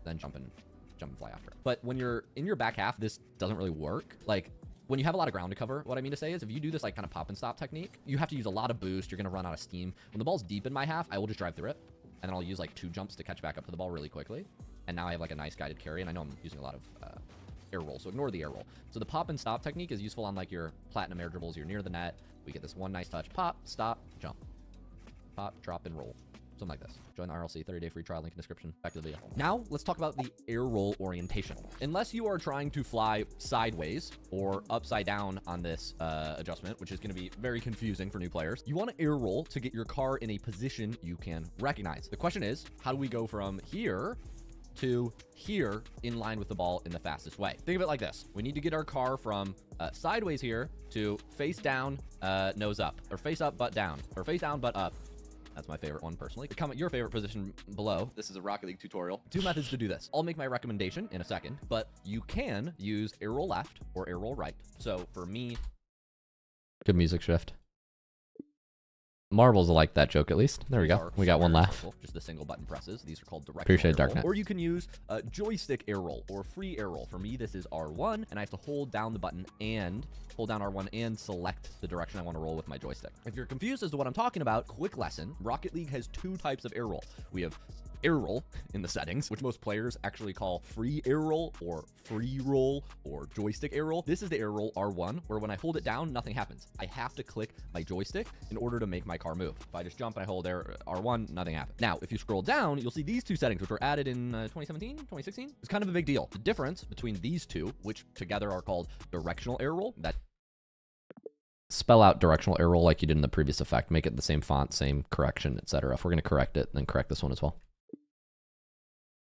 then jump and fly after it. But when you're in your back half, this doesn't really work. Like when you have a lot of ground to cover, what I mean to say is if you do this like kind of pop and stop technique, you have to use a lot of boost. You're going to run out of steam. When the ball's deep in my half, I will just drive through it. And then I'll use like 2 jumps to catch back up to the ball really quickly. And now I have like a nice guided carry. And I know I'm using a lot of air roll, so ignore the air roll. So the pop and stop technique is useful on like your platinum air dribbles. You're near the net. We get this one nice touch. Pop, stop, jump. Pop, drop, and roll. Something like this. Join the RLC 30-day free trial, link in description. Back to the video. Now, let's talk about the air roll orientation. Unless you are trying to fly sideways or upside down on this adjustment, which is going to be very confusing for new players, you want to air roll to get your car in a position you can recognize. The question is, how do we go from here to here in line with the ball in the fastest way? Think of it like this. We need to get our car from sideways here to face down, nose up, or face up, butt down, or face down, butt up. That's my favorite one personally. Comment your favorite position below. This is a Rocket League tutorial. 2 methods to do this. I'll make my recommendation in a second, but you can use air roll left or air roll right. So for me, Good music shift. Marbles will like that joke at least. There we go. We got one laugh. Just the single button presses. These are called directional Appreciate air roll. Darknet. Or you can use joystick air roll or free air roll. For me, this is R1, and I have to hold down the button and hold down R1 and select the direction I want to roll with my joystick. If you're confused as to what I'm talking about, quick lesson. Rocket League has 2 types of air roll. We have air roll in the settings, which most players actually call free air roll or free roll or joystick air roll. This is the air roll R1, where when I hold it down, nothing happens. I have to click my joystick in order to make my car move. If I just jump and I hold R1, nothing happens. Now, if you scroll down, you'll see these 2 settings, which were added in 2017, 2016. It's kind of a big deal. The difference between these 2, which together are called directional air roll, that Spell out directional air roll like you did in the previous effect. Make it the same font, same correction, etc. If we're going to correct it, then correct this one as well.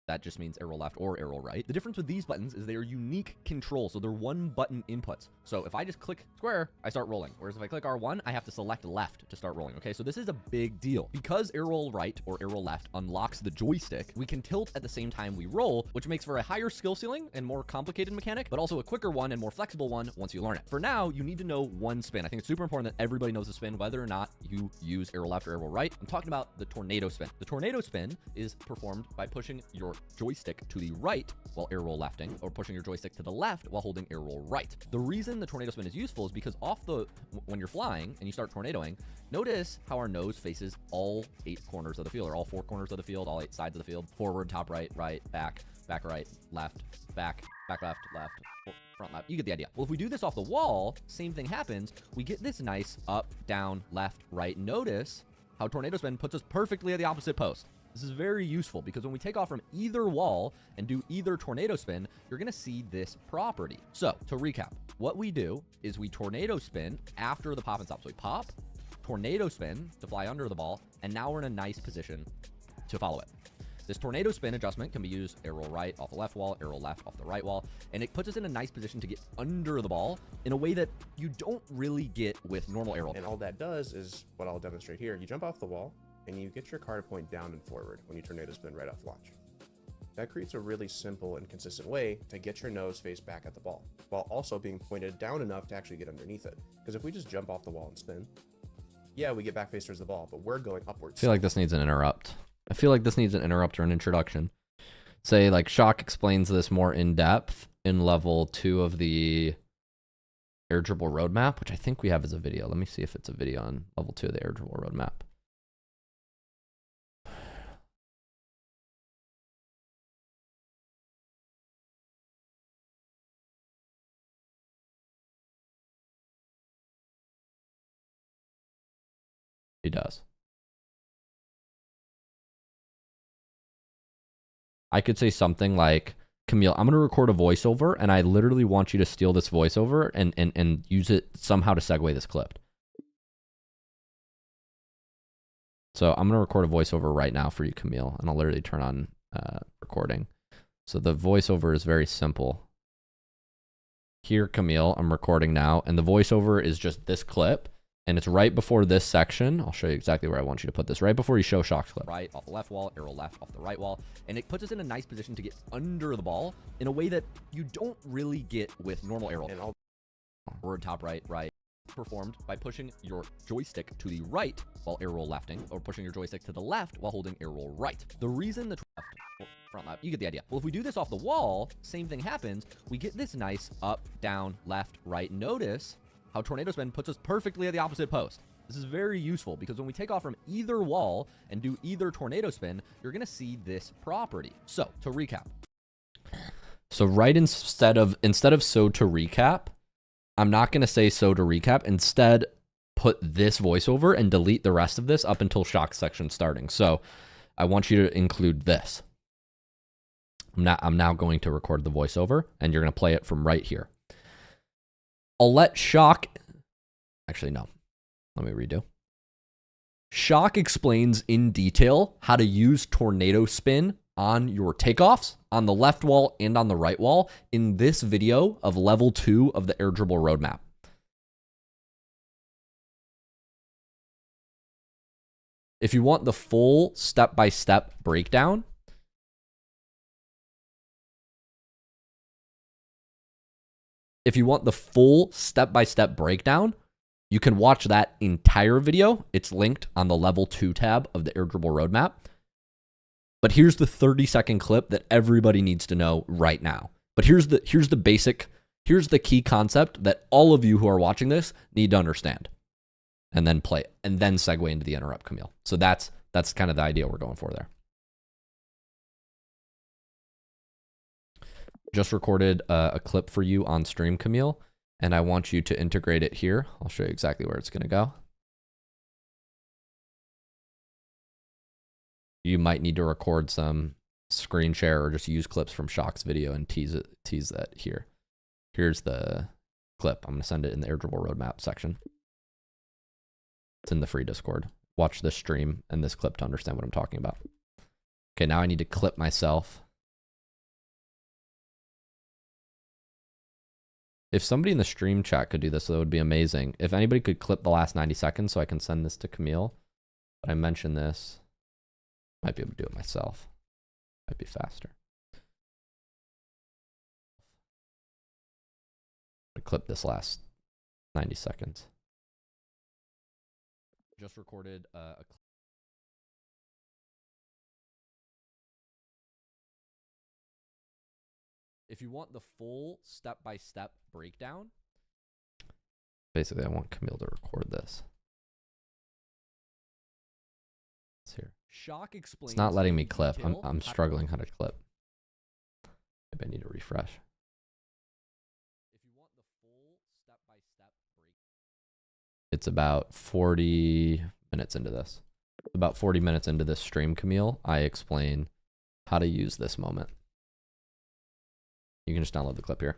That just means arrow left or arrow right. The difference with these buttons is they are unique controls, so they're one button inputs. So if I just click square, I start rolling. Whereas if I click R1, I have to select left to start rolling, okay? So this is a big deal. Because arrow right or arrow left unlocks the joystick, we can tilt at the same time we roll, which makes for a higher skill ceiling and more complicated mechanic, but also a quicker one and more flexible one once you learn it. For now, you need to know one spin. I think it's super important that everybody knows the spin, whether or not you use arrow left or arrow right. I'm talking about the tornado spin. The tornado spin is performed by pushing your joystick to the right while arrow lefting, or pushing your joystick to the left while holding arrow right. The reason the tornado spin is useful is because when you're flying and you start tornadoing, notice how our nose faces all 8 corners of the field, or all 4 corners of the field, all 8 sides of the field: forward, top right, right, back right, left, back left, front left. You get the idea. Well, if we do this off the wall, same thing happens. We get this nice up, down, left, right. Notice how tornado spin puts us perfectly at the opposite post. This is very useful because when we take off from either wall and do either tornado spin, you're going to see this property. So to recap, what we do is we tornado spin after the pop and stop. So we pop, tornado spin to fly under the ball, and now we're in a nice position to follow it. This tornado spin adjustment can be used arrow right off the left wall, arrow left off the right wall, and it puts us in a nice position to get under the ball in a way that you don't really get with normal arrow. And all that does is what I'll demonstrate here. You jump off the wall, and you get your card to point down and forward when you tornado spin right off launch. That creates a really simple and consistent way to get your nose face back at the ball, while also being pointed down enough to actually get underneath it. Because if we just jump off the wall and spin, yeah, we get back face towards the ball, but we're going upwards. I feel like this needs an interrupt. I feel like this needs an interrupt or an introduction. Say, like, Shock explains this more in depth in level 2 of the Air Dribble Roadmap, which I think we have as a video. Let me see if it's a video on level 2 of the Air Dribble Roadmap. He does. I could say something like, Camille, I'm going to record a voiceover, and I literally want you to steal this voiceover and use it somehow to segue this clip. So I'm going to record a voiceover right now for you, Camille, and I'll literally turn on recording. So the voiceover is very simple. Here, Camille, I'm recording now, and the voiceover is just this clip. And it's right before this section. I'll show you exactly where I want you to put this. Right before you show Shock's clip. Right off the left wall, arrow left off the right wall. And it puts us in a nice position to get under the ball in a way that you don't really get with normal arrow. And all forward, top right, right. Performed by pushing your joystick to the right while arrow lefting, or pushing your joystick to the left while holding arrow right. The reason the front left, you get the idea. Well, if we do this off the wall, same thing happens. We get this nice up, down, left, right. Notice how tornado spin puts us perfectly at the opposite post. This is very useful because when we take off from either wall and do either tornado spin, you're going to see this property. So to recap. So right instead of so to recap, I'm not going to say so to recap. Instead, put this voiceover and delete the rest of this up until Shock section starting. So I want you to include this. I'm now going to record the voiceover, and you're going to play it from right here. I'll let Shock, actually no, let me redo. Shock explains in detail how to use tornado spin on your takeoffs on the left wall and on the right wall in this video of level 2 of the Air Dribble Roadmap. If you want the full step-by-step breakdown, you can watch that entire video. It's linked on the level 2 tab of the Air Dribble Roadmap. But here's the 30-second clip that everybody needs to know right now. But here's the key concept that all of you who are watching this need to understand. And then play it, and then segue into the interrupt, Camille. So that's kind of the idea we're going for there. Just recorded a clip for you on stream, Camille, and I want you to integrate it here. I'll show you exactly where it's going to go. You might need to record some screen share or just use clips from Shock's video and tease that here. Here's the clip. I'm going to send it in the Air Dribble Roadmap section. It's in the free Discord. Watch this stream and this clip to understand what I'm talking about. Okay, now I need to clip myself If somebody in the stream chat could do this, that would be amazing. If anybody could clip the last 90 seconds so I can send this to Camille. But I mentioned this. Might be able to do it myself. Might be faster. Clip this last 90 seconds. Just recorded a If you want the full step-by-step breakdown, basically I want Camille to record this. It's here. Shock explains. It's not letting me in clip. detail I'm struggling how to clip. Maybe I need to refresh. If you want the full step-by-step break. It's about 40 minutes into this. About 40 minutes into this stream, Camille, I explain how to use this moment. You can just download the clip here.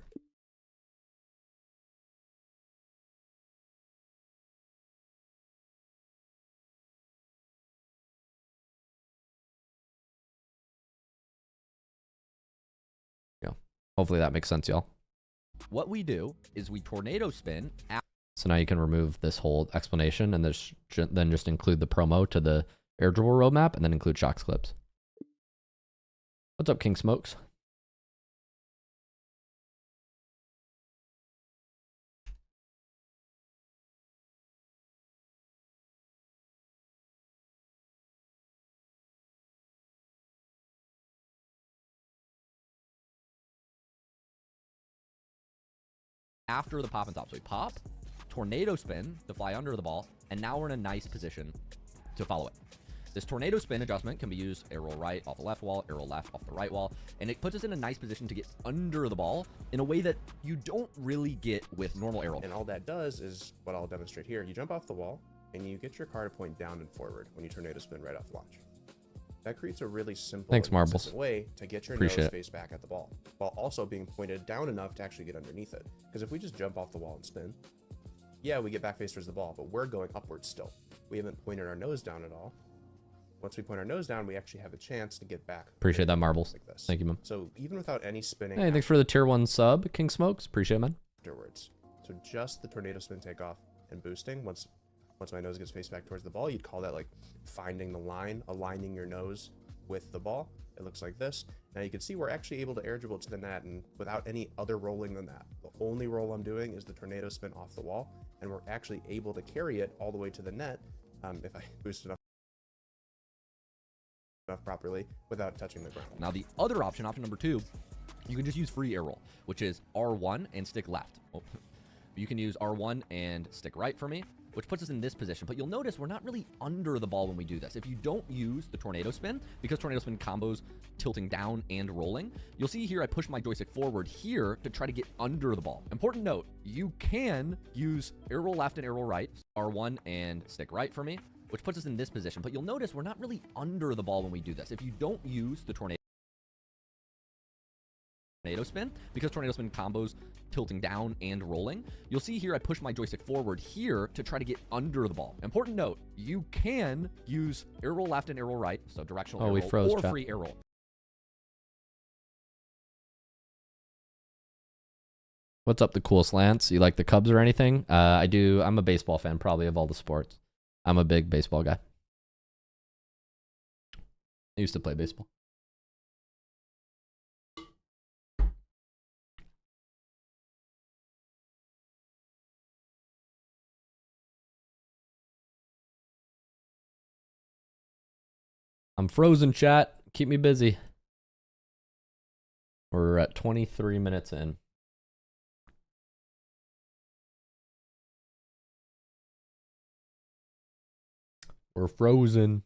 Hopefully that makes sense, y'all. What we do is we tornado spin. So now you can remove this whole explanation and then just include the promo to the air dribble roadmap and then include shocks clips. What's up, King Smokes? After the pop and top. So we pop, tornado spin to fly under the ball, and now we're in a nice position to follow it. This tornado spin adjustment can be used arrow right off the left wall, arrow left off the right wall, and it puts us in a nice position to get under the ball in a way that you don't really get with normal arrow. And all that does is what I'll demonstrate here. You jump off the wall and you get your car to point down and forward when you tornado spin right off launch. That creates a really simple and consistent way to get your nose face back at the ball, while also being pointed down enough to actually get underneath it. Because if we just jump off the wall and spin, yeah, we get back face towards the ball, but we're going upwards still. We haven't pointed our nose down at all. Once we point our nose down, we actually have a chance to get back. Appreciate that, Marbles. Like this. Thank you, man. So even without any spinning. Hey, thanks for the tier 1 sub, King Smokes. Appreciate it, man. Afterwards. So just the tornado spin takeoff and boosting. Once my nose gets face back towards the ball, you'd call that like finding the line, aligning your nose with the ball. It looks like this. Now you can see we're actually able to air dribble to the net and without any other rolling than that. The only roll I'm doing is the tornado spin off the wall, and we're actually able to carry it all the way to the net if I boost enough properly without touching the ground. Now the other option, option number 2, you can just use free air roll, which is R1 and stick left. Oh, you can use R1 and stick right for me, which puts us in this position. But you'll notice we're not really under the ball when we do this. If you don't use the tornado spin, because tornado spin combos tilting down and rolling, you'll see here I push my joystick forward here to try to get under the ball. Important note, you can use arrow left and arrow right, R1 and stick right for me, which puts us in this position. But you'll notice we're not really under the ball when we do this. If you don't use the tornado spin, because tornado spin combos tilting down and rolling, you'll see here I push my joystick forward here to try to get under the ball. Important note, you can use arrow left and arrow right, so directional arrow roll, or free arrow roll. What's up, the coolest Lance? You like the Cubs or anything? I do. I'm a baseball fan, probably of all the sports. I'm a big baseball guy. I used to play baseball. I'm frozen, chat. Keep me busy. We're at 23 minutes in. We're frozen.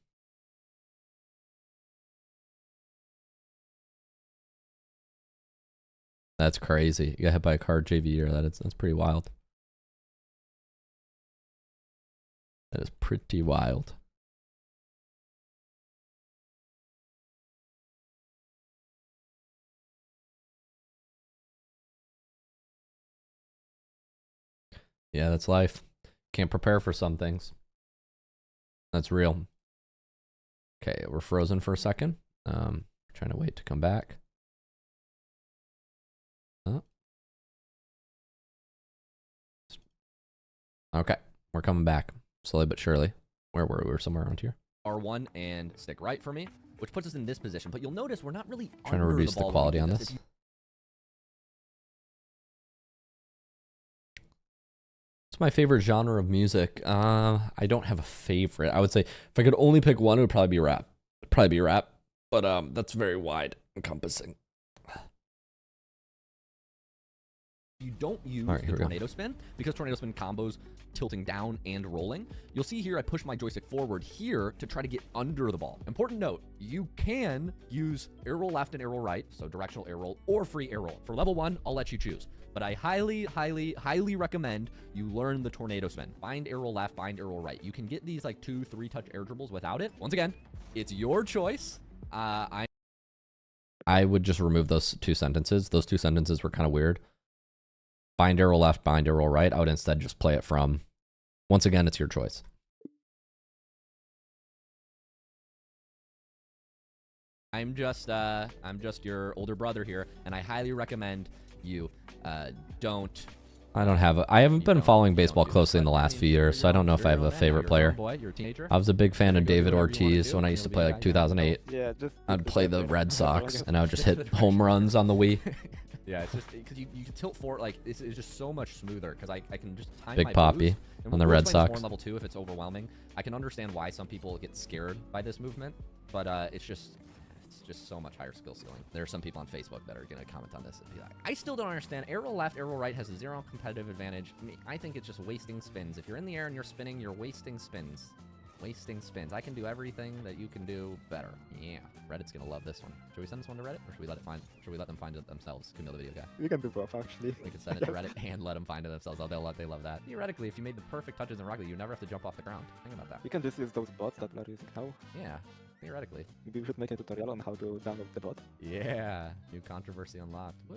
That's crazy. You got hit by a car, JV, or that's pretty wild. That is pretty wild. Yeah, that's life. Can't prepare for some things. That's real. Okay, we're frozen for a second. Trying to wait to come back. Okay, we're coming back slowly but surely. Where were we? We were somewhere around here. R1 and stick right for me, which puts us in this position. But you'll notice we're not really Trying to reduce the quality on this. What's my favorite genre of music? I don't have a favorite. I would say if I could only pick one, it would probably be rap. But that's very wide encompassing. You don't use the tornado spin because tornado spin combos tilting down and rolling. You'll see here I push my joystick forward here to try to get under the ball. Important note, you can use air roll left and air roll right, so directional air roll or free air roll. For level 1, I'll let you choose. But I highly recommend you learn the tornado spin. Find air roll left, find air roll right. You can get these like 2-3 touch air dribbles without it. Once again, it's your choice. I would just remove those 2 sentences. Those 2 sentences were kind of weird. Bind arrow left, bind arrow right. I would instead just play it from, once again, it's your choice. I'm just your older brother here, and I highly recommend you don't. I haven't been following baseball closely in the last few years, so I don't know if I have a favorite player. I was a big fan of David Ortiz when I used to play like 2008. Yeah, I'd play the Red Sox, and I would just hit home runs on the Wii. Yeah, it's just because you can tilt forward, like it's just so much smoother because I can just time Big my Poppy boost. on the Red Sox. More on level 2 if it's overwhelming. I can understand why some people get scared by this movement, but it's just so much higher skill ceiling. There are some people on Facebook that are going to comment on this and be like, I still don't understand. Arrow left, arrow right has a 0 competitive advantage. I think it's just wasting spins. If you're in the air and you're spinning, you're wasting spins. Wasting spins. I can do everything that you can do better. Yeah. Reddit's gonna love this one. Should we send this one to Reddit, or should we let them find it themselves? Camille the video guy. We can do both, actually. We can send it to Reddit and let them find it themselves. Oh, they love that. Theoretically, if you made the perfect touches in Rocket League, you never have to jump off the ground. Think about that. We can just use those bots that we are using now. Yeah. Theoretically. Maybe we should make a tutorial on how to download the bot. Yeah, new controversy unlocked. Woo.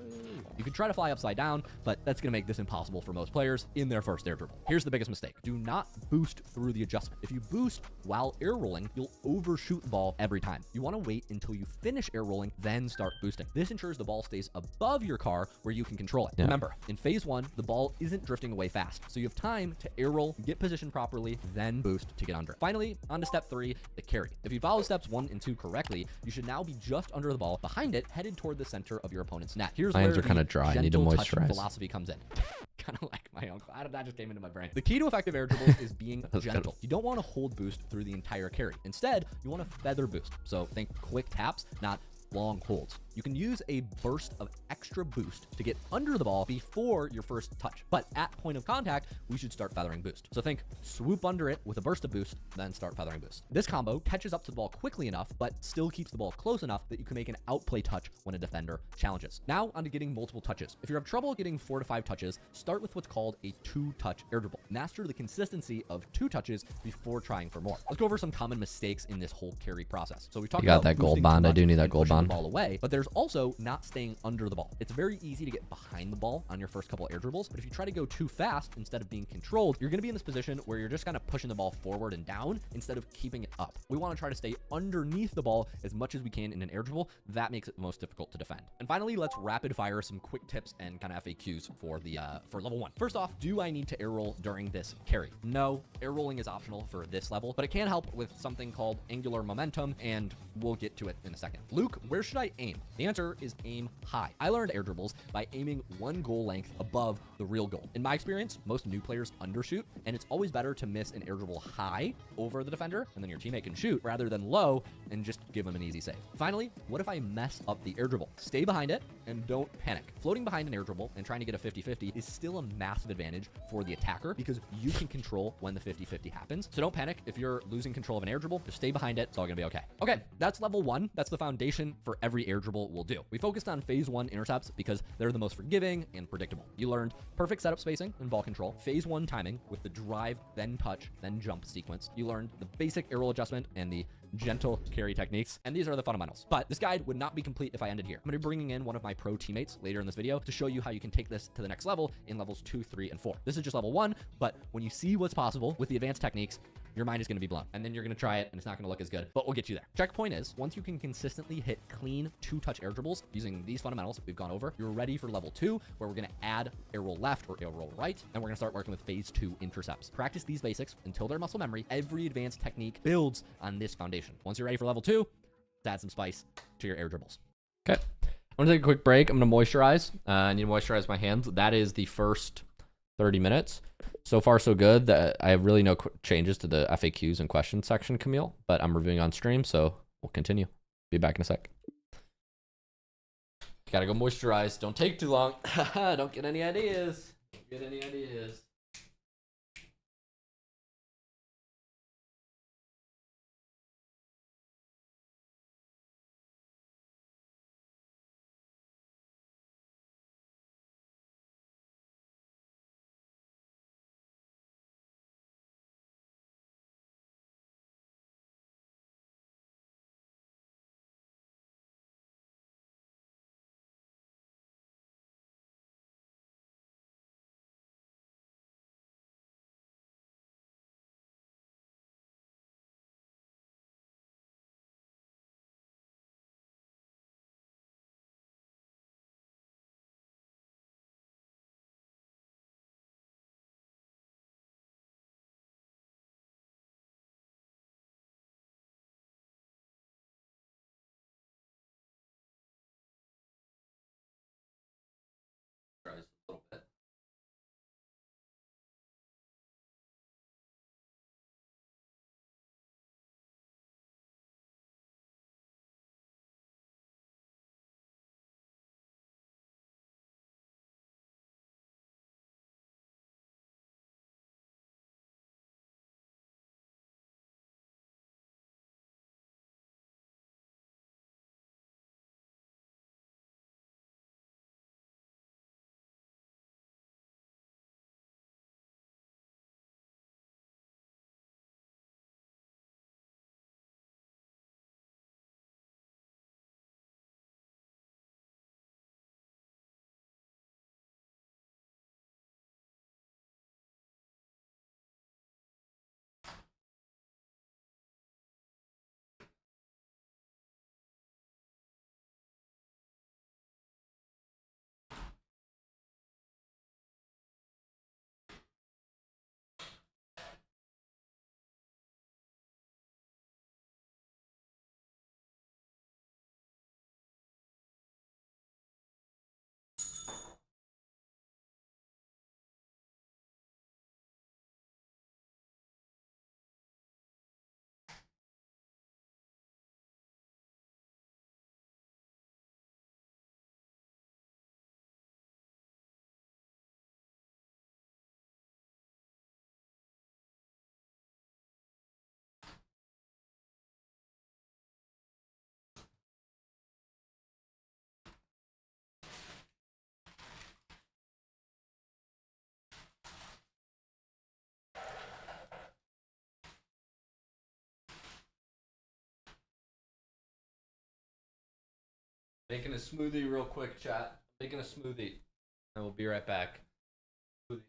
You can try to fly upside down, but that's going to make this impossible for most players in their first air dribble. Here's the biggest mistake. Do not boost through the adjustment. If you boost while air rolling, you'll overshoot the ball every time. You want to wait until you finish air rolling, then start boosting. This ensures the ball stays above your car where you can control it. Yeah. Remember, in phase 1, the ball isn't drifting away fast, so you have time to air roll, get positioned properly, then boost to get under it. Finally, on to step 3, the carry. If you follow steps 1 and 2 correctly, you should now be just under the ball, behind it, headed toward the center of your opponent's net. Here's where are kind of dry. I need to moisturize. Philosophy comes in. Kind of like my uncle. That just came into my brain. The key to effective air dribbles is being gentle. You don't want to hold boost through the entire carry. Instead, you want to feather boost. So think quick taps, not long holds. You can use a burst of extra boost to get under the ball before your first touch. But at point of contact, we should start feathering boost. So think swoop under it with a burst of boost, then start feathering boost. This combo catches up to the ball quickly enough, but still keeps the ball close enough that you can make an outplay touch when a defender challenges. Now onto getting multiple touches. If you have trouble getting 4 to 5 touches, start with what's called a 2-touch air dribble. Master the consistency of 2 touches before trying for more. Let's go over some common mistakes in this whole carry process. So we've talked about that gold bond. I do need that gold bond. Ball away, but there's also not staying under the ball. It's very easy to get behind the ball on your first couple air dribbles, but if you try to go too fast instead of being controlled, you're going to be in this position where you're just kind of pushing the ball forward and down instead of keeping it up. We want to try to stay underneath the ball as much as we can in an air dribble. That makes it most difficult to defend. And finally, let's rapid fire some quick tips and kind of FAQs for the for level 1. First off, do I need to air roll during this carry? No, air rolling is optional for this level, but it can help with something called angular momentum, and we'll get to it in a second. Luke, where should I aim? The answer is aim high. I learned air dribbles by aiming 1 goal length above the real goal. In my experience, most new players undershoot, and it's always better to miss an air dribble high over the defender, and then your teammate can shoot, rather than low and just give them an easy save. Finally, what if I mess up the air dribble? Stay behind it and don't panic. Floating behind an air dribble and trying to get a 50-50 is still a massive advantage for the attacker because you can control when the 50-50 happens. So don't panic. If you're losing control of an air dribble, just stay behind it. It's all gonna be okay. Okay, that's level 1. That's the foundation for every air dribble we'll do. We focused on phase 1 intercepts because they're the most forgiving and predictable. You learned perfect setup spacing and ball control, phase 1 timing with the drive, then touch, then jump sequence. You learned the basic air roll adjustment and the gentle carry techniques. And these are the fundamentals. But this guide would not be complete if I ended here. I'm going to be bringing in one of my pro teammates later in this video to show you how you can take this to the next level in levels 2, 3, and 4. This is just level 1, but when you see what's possible with the advanced techniques, your mind is going to be blown. And then you're going to try it, and it's not going to look as good, but we'll get you there. Checkpoint is, once you can consistently hit clean 2-touch air dribbles using these fundamentals that we've gone over, you're ready for level 2, where we're going to add air roll left or air roll right, and we're going to start working with phase 2 intercepts. Practice these basics until they're muscle memory. Every advanced technique builds on this foundation. Once you're ready for level 2, let's add some spice to your air dribbles. Okay. I'm going to take a quick break. I'm going to moisturize. I need to moisturize my hands. That is the first 30 minutes. So far, so good. That I have really no changes to the FAQs and questions section, Camille, but I'm reviewing on stream, so we'll continue. Be back in a sec. Gotta go moisturize. Don't take too long. Don't get any ideas. Don't get any ideas. A little bit. Making a smoothie real quick, chat. Making a smoothie. And we'll be right back. Smoothie.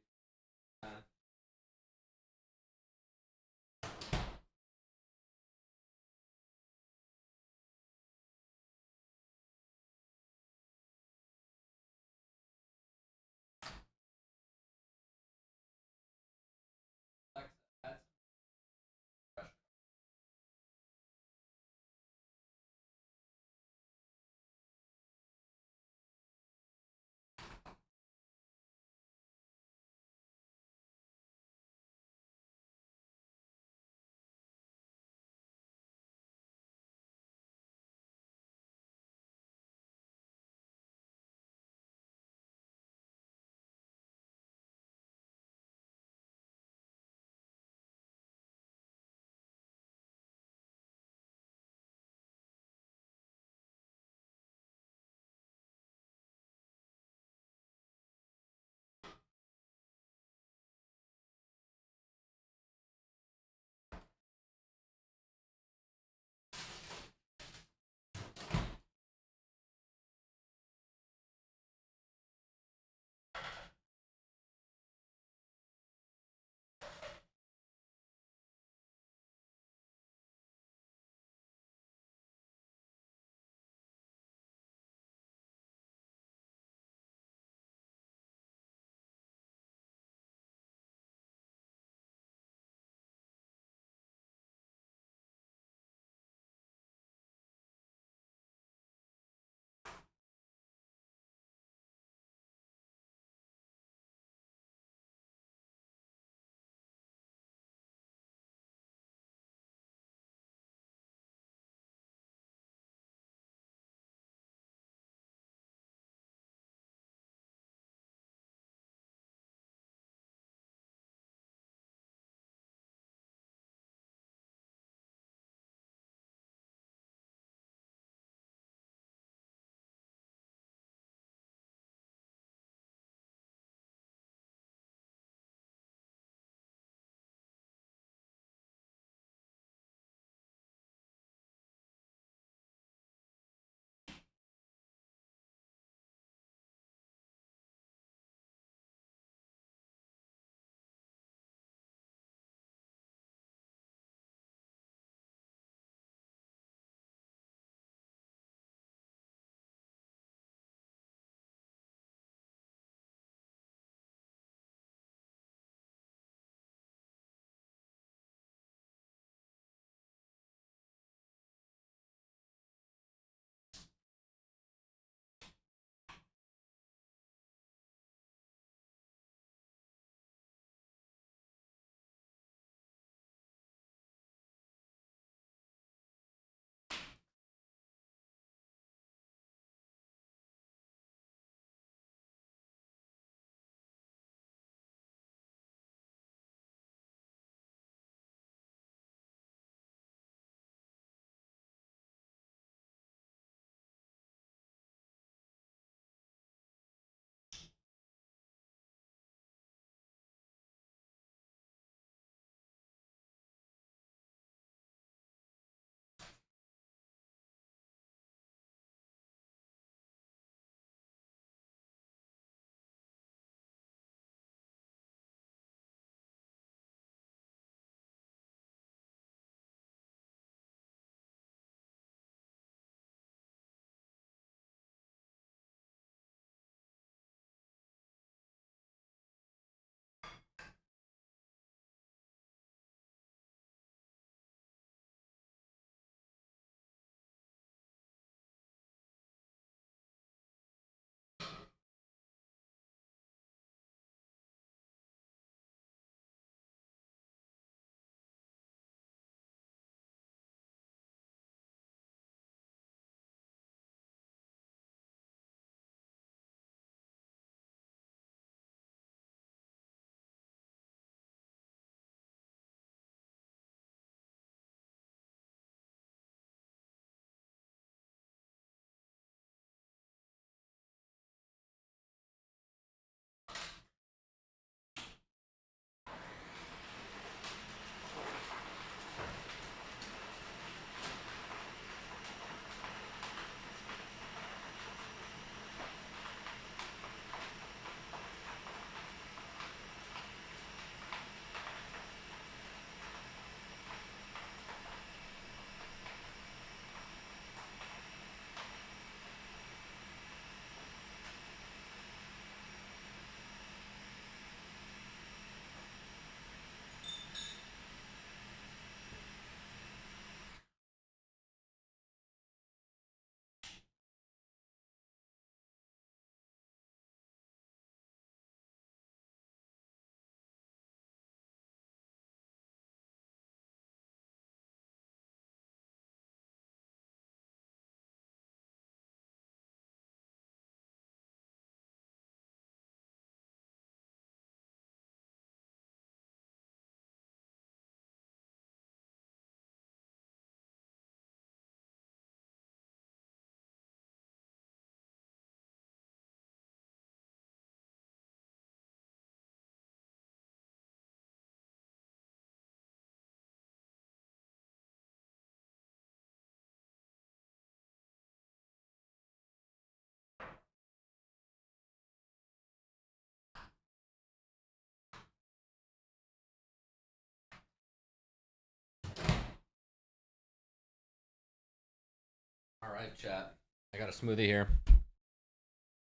right, chat. I got a smoothie here.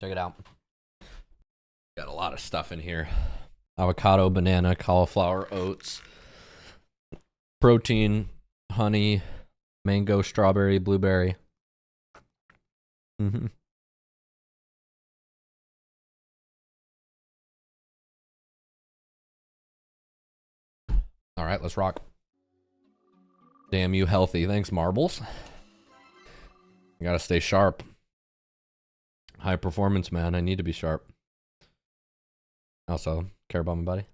Check it out. Got a lot of stuff in here. Avocado, banana, cauliflower, oats, protein, honey, mango, strawberry, blueberry. Mm-hmm. All right, let's rock. Damn you healthy. Thanks, Marbles. I gotta stay sharp. High performance, man. I need to be sharp. Also, care about my body.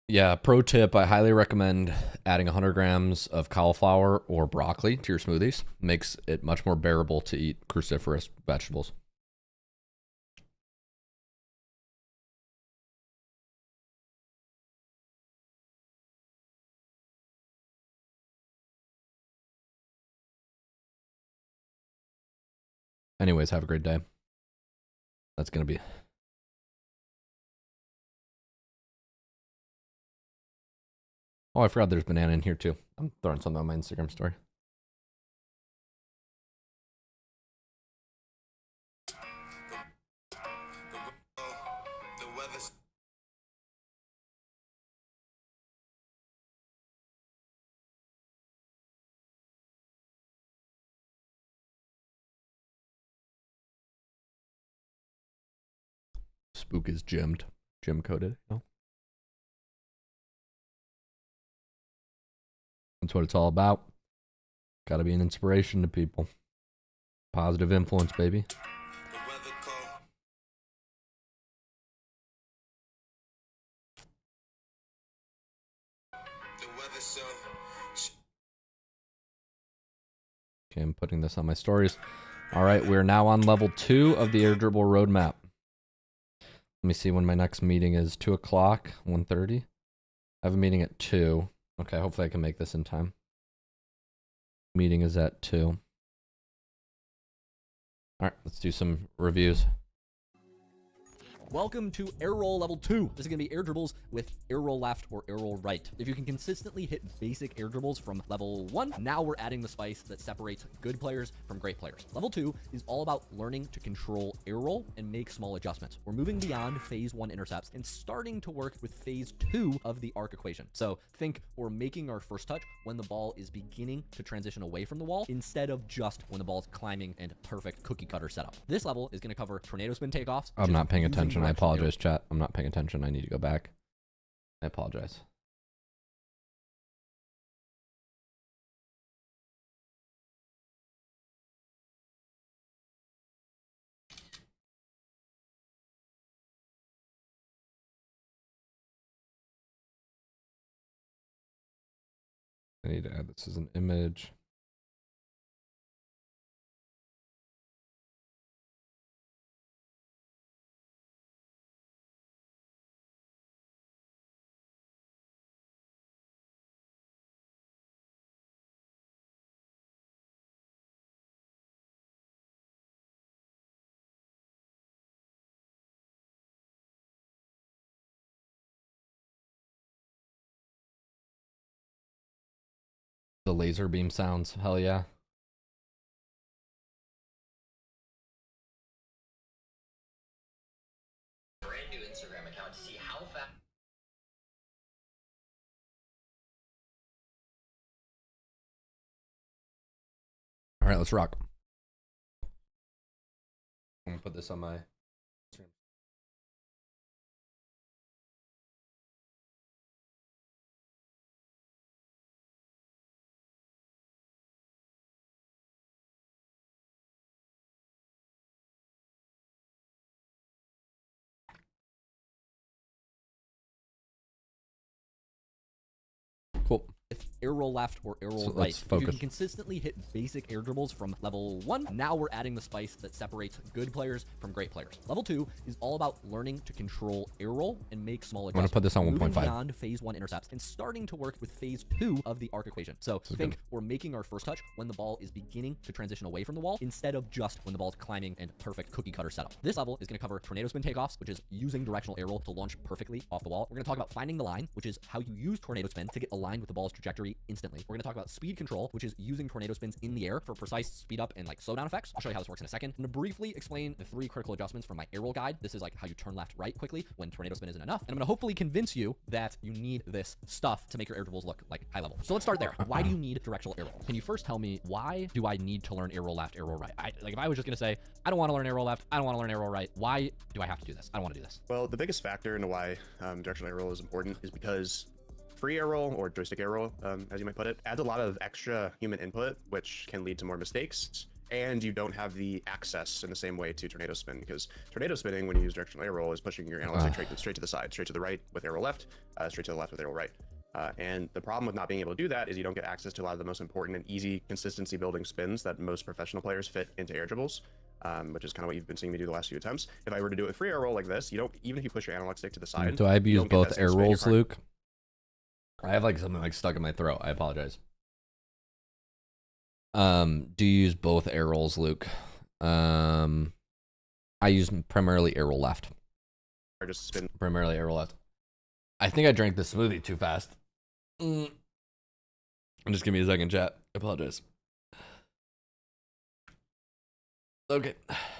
Yeah, pro tip, I highly recommend adding 100 grams of cauliflower or broccoli to your smoothies. Makes it much more bearable to eat cruciferous vegetables. Anyways, have a great day. That's going to be... Oh, I forgot there's banana in here too. I'm throwing something on my Instagram story. Spook is gemmed. Gem coded. No. That's what it's all about. Got to be an inspiration to people. Positive influence, baby. Okay, I'm putting this on my stories. All right, we're now on level 2 of the Air Dribble Roadmap. Let me see when my next meeting is. 2 o'clock, 1:30. I have a meeting at 2. Okay, hopefully I can make this in time. Meeting is at 2. All right, let's do some reviews. Welcome to Air Roll Level 2. This is going to be air dribbles with air roll left or air roll right. If you can consistently hit basic air dribbles from level 1, now we're adding the spice that separates good players from great players. Level 2 is all about learning to control air roll and make small adjustments. We're moving beyond phase 1 intercepts and starting to work with phase 2 of the arc equation. So think we're making our first touch when the ball is beginning to transition away from the wall instead of just when the ball is climbing and perfect cookie cutter setup. This level is going to cover tornado spin takeoffs. I'm not paying attention. I apologize, chat. I'm not paying attention. I need to go back. I apologize. I need to add this as an image. The laser beam sounds. Hell yeah. Brand new Instagram account to see how fast. All right, let's rock. I'm gonna put this on my Instagram. Cool. air roll left or air roll So right. let's If you focus. can consistently hit basic air dribbles from level 1, now we're adding the spice that separates good players from great players. Level 2 is all about learning to control air roll and make small I'm gonna adjustments. put this on Moving 1.5. beyond phase 1 intercepts and starting to work with phase 2 of the arc equation. So think we're making our first touch when the ball is beginning to transition away from the wall instead of just when the ball is climbing and perfect cookie cutter setup. This level is going to cover tornado spin takeoffs, which is using directional air roll to launch perfectly off the wall. We're going to talk about finding the line, which is how you use tornado spin to get aligned with the ball's trajectory instantly. We're going to talk about speed control, which is using tornado spins in the air for precise speed up and like slowdown effects. I'll show you how this works in a second. I'm going to briefly explain the 3 critical adjustments from my air roll guide. This is like how you turn left, right quickly when tornado spin isn't enough. And I'm going to hopefully convince you that you need this stuff to make your air dribbles look like high level. So let's start there. Why do you need directional air roll? Can you first tell me why do I need to learn air roll left, air roll right? Like if I was just going to say, I don't want to learn air roll left, I don't want to learn air roll right. Why do I have to do this? I don't want to do this. Well, the biggest factor into why directional air roll is important is because free air roll, or joystick air roll, as you might put it, adds a lot of extra human input, which can lead to more mistakes. And you don't have the access in the same way to tornado spin, because tornado spinning, when you use directional air roll, is pushing your analog stick straight to the side, straight to the right with arrow left, straight to the left with arrow right. And the problem with not being able to do that is you don't get access to a lot of the most important and easy consistency building spins that most professional players fit into air dribbles, which is kind of what you've been seeing me do the last few attempts. If I were to do it with free air roll like this, you don't, even if you push your analog stick to the side. Do I you use don't get both that same air spin in your rolls, car. Luke? I have like something like stuck in my throat. I apologize. Do you use both air rolls, Luke? I use primarily air roll left. Or just spin. Primarily air roll left. I think I drank the smoothie too fast. Just give me a second, chat. I apologize. Okay,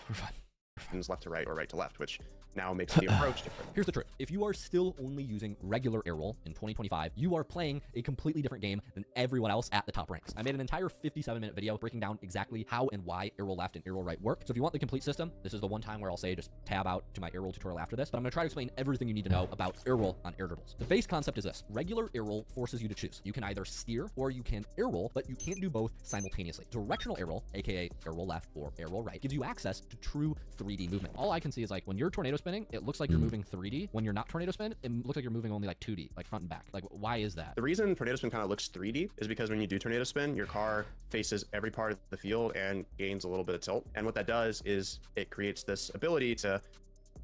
we're fine. Spins left to right or right to left, which now makes the approach different. Here's the truth. If you are still only using regular air roll in 2025, you are playing a completely different game than everyone else at the top ranks. I made an entire 57-minute video breaking down exactly how and why air roll left and air roll right work. So if you want the complete system, this is the one time where I'll say just tab out to my air roll tutorial after this, but I'm gonna try to explain everything you need to know about air roll on air dribbles. The base concept is this. Regular air roll forces you to choose. You can either steer or you can air roll, but you can't do both simultaneously. Directional air roll, aka air roll left or air roll right, gives you access to true 3D movement. All I can see is like when you're tornado spinning, it looks like you're moving 3D. When you're not tornado spin, it looks like you're moving only like 2D, like front and back. Like why is that? The reason tornado spin kind of looks 3D is because when you do tornado spin, your car faces every part of the field and gains a little bit of tilt. And what that does is it creates this ability to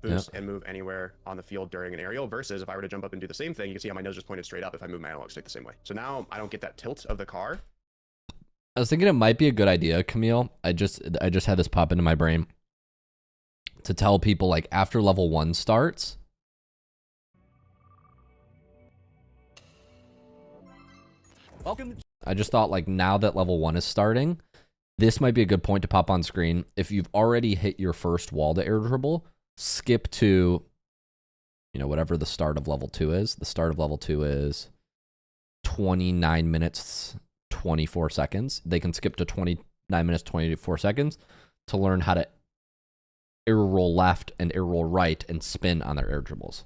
boost and move anywhere on the field during an aerial, versus if I were to jump up and do the same thing, you can see how my nose just pointed straight up if I move my analog stick the same way. So now I don't get that tilt of the car. I was thinking it might be a good idea, Camille. I just had this pop into my brain to tell people like after level 1 starts. Welcome. I just thought like now that level 1 is starting, this might be a good point to pop on screen. If you've already hit your first wall to air dribble, skip to, you know, whatever the start of level 2 is. The start of level 2 is 29 minutes, 24 seconds. They can skip to 29 minutes, 24 seconds to learn how to air roll left and air roll right and spin on their air dribbles.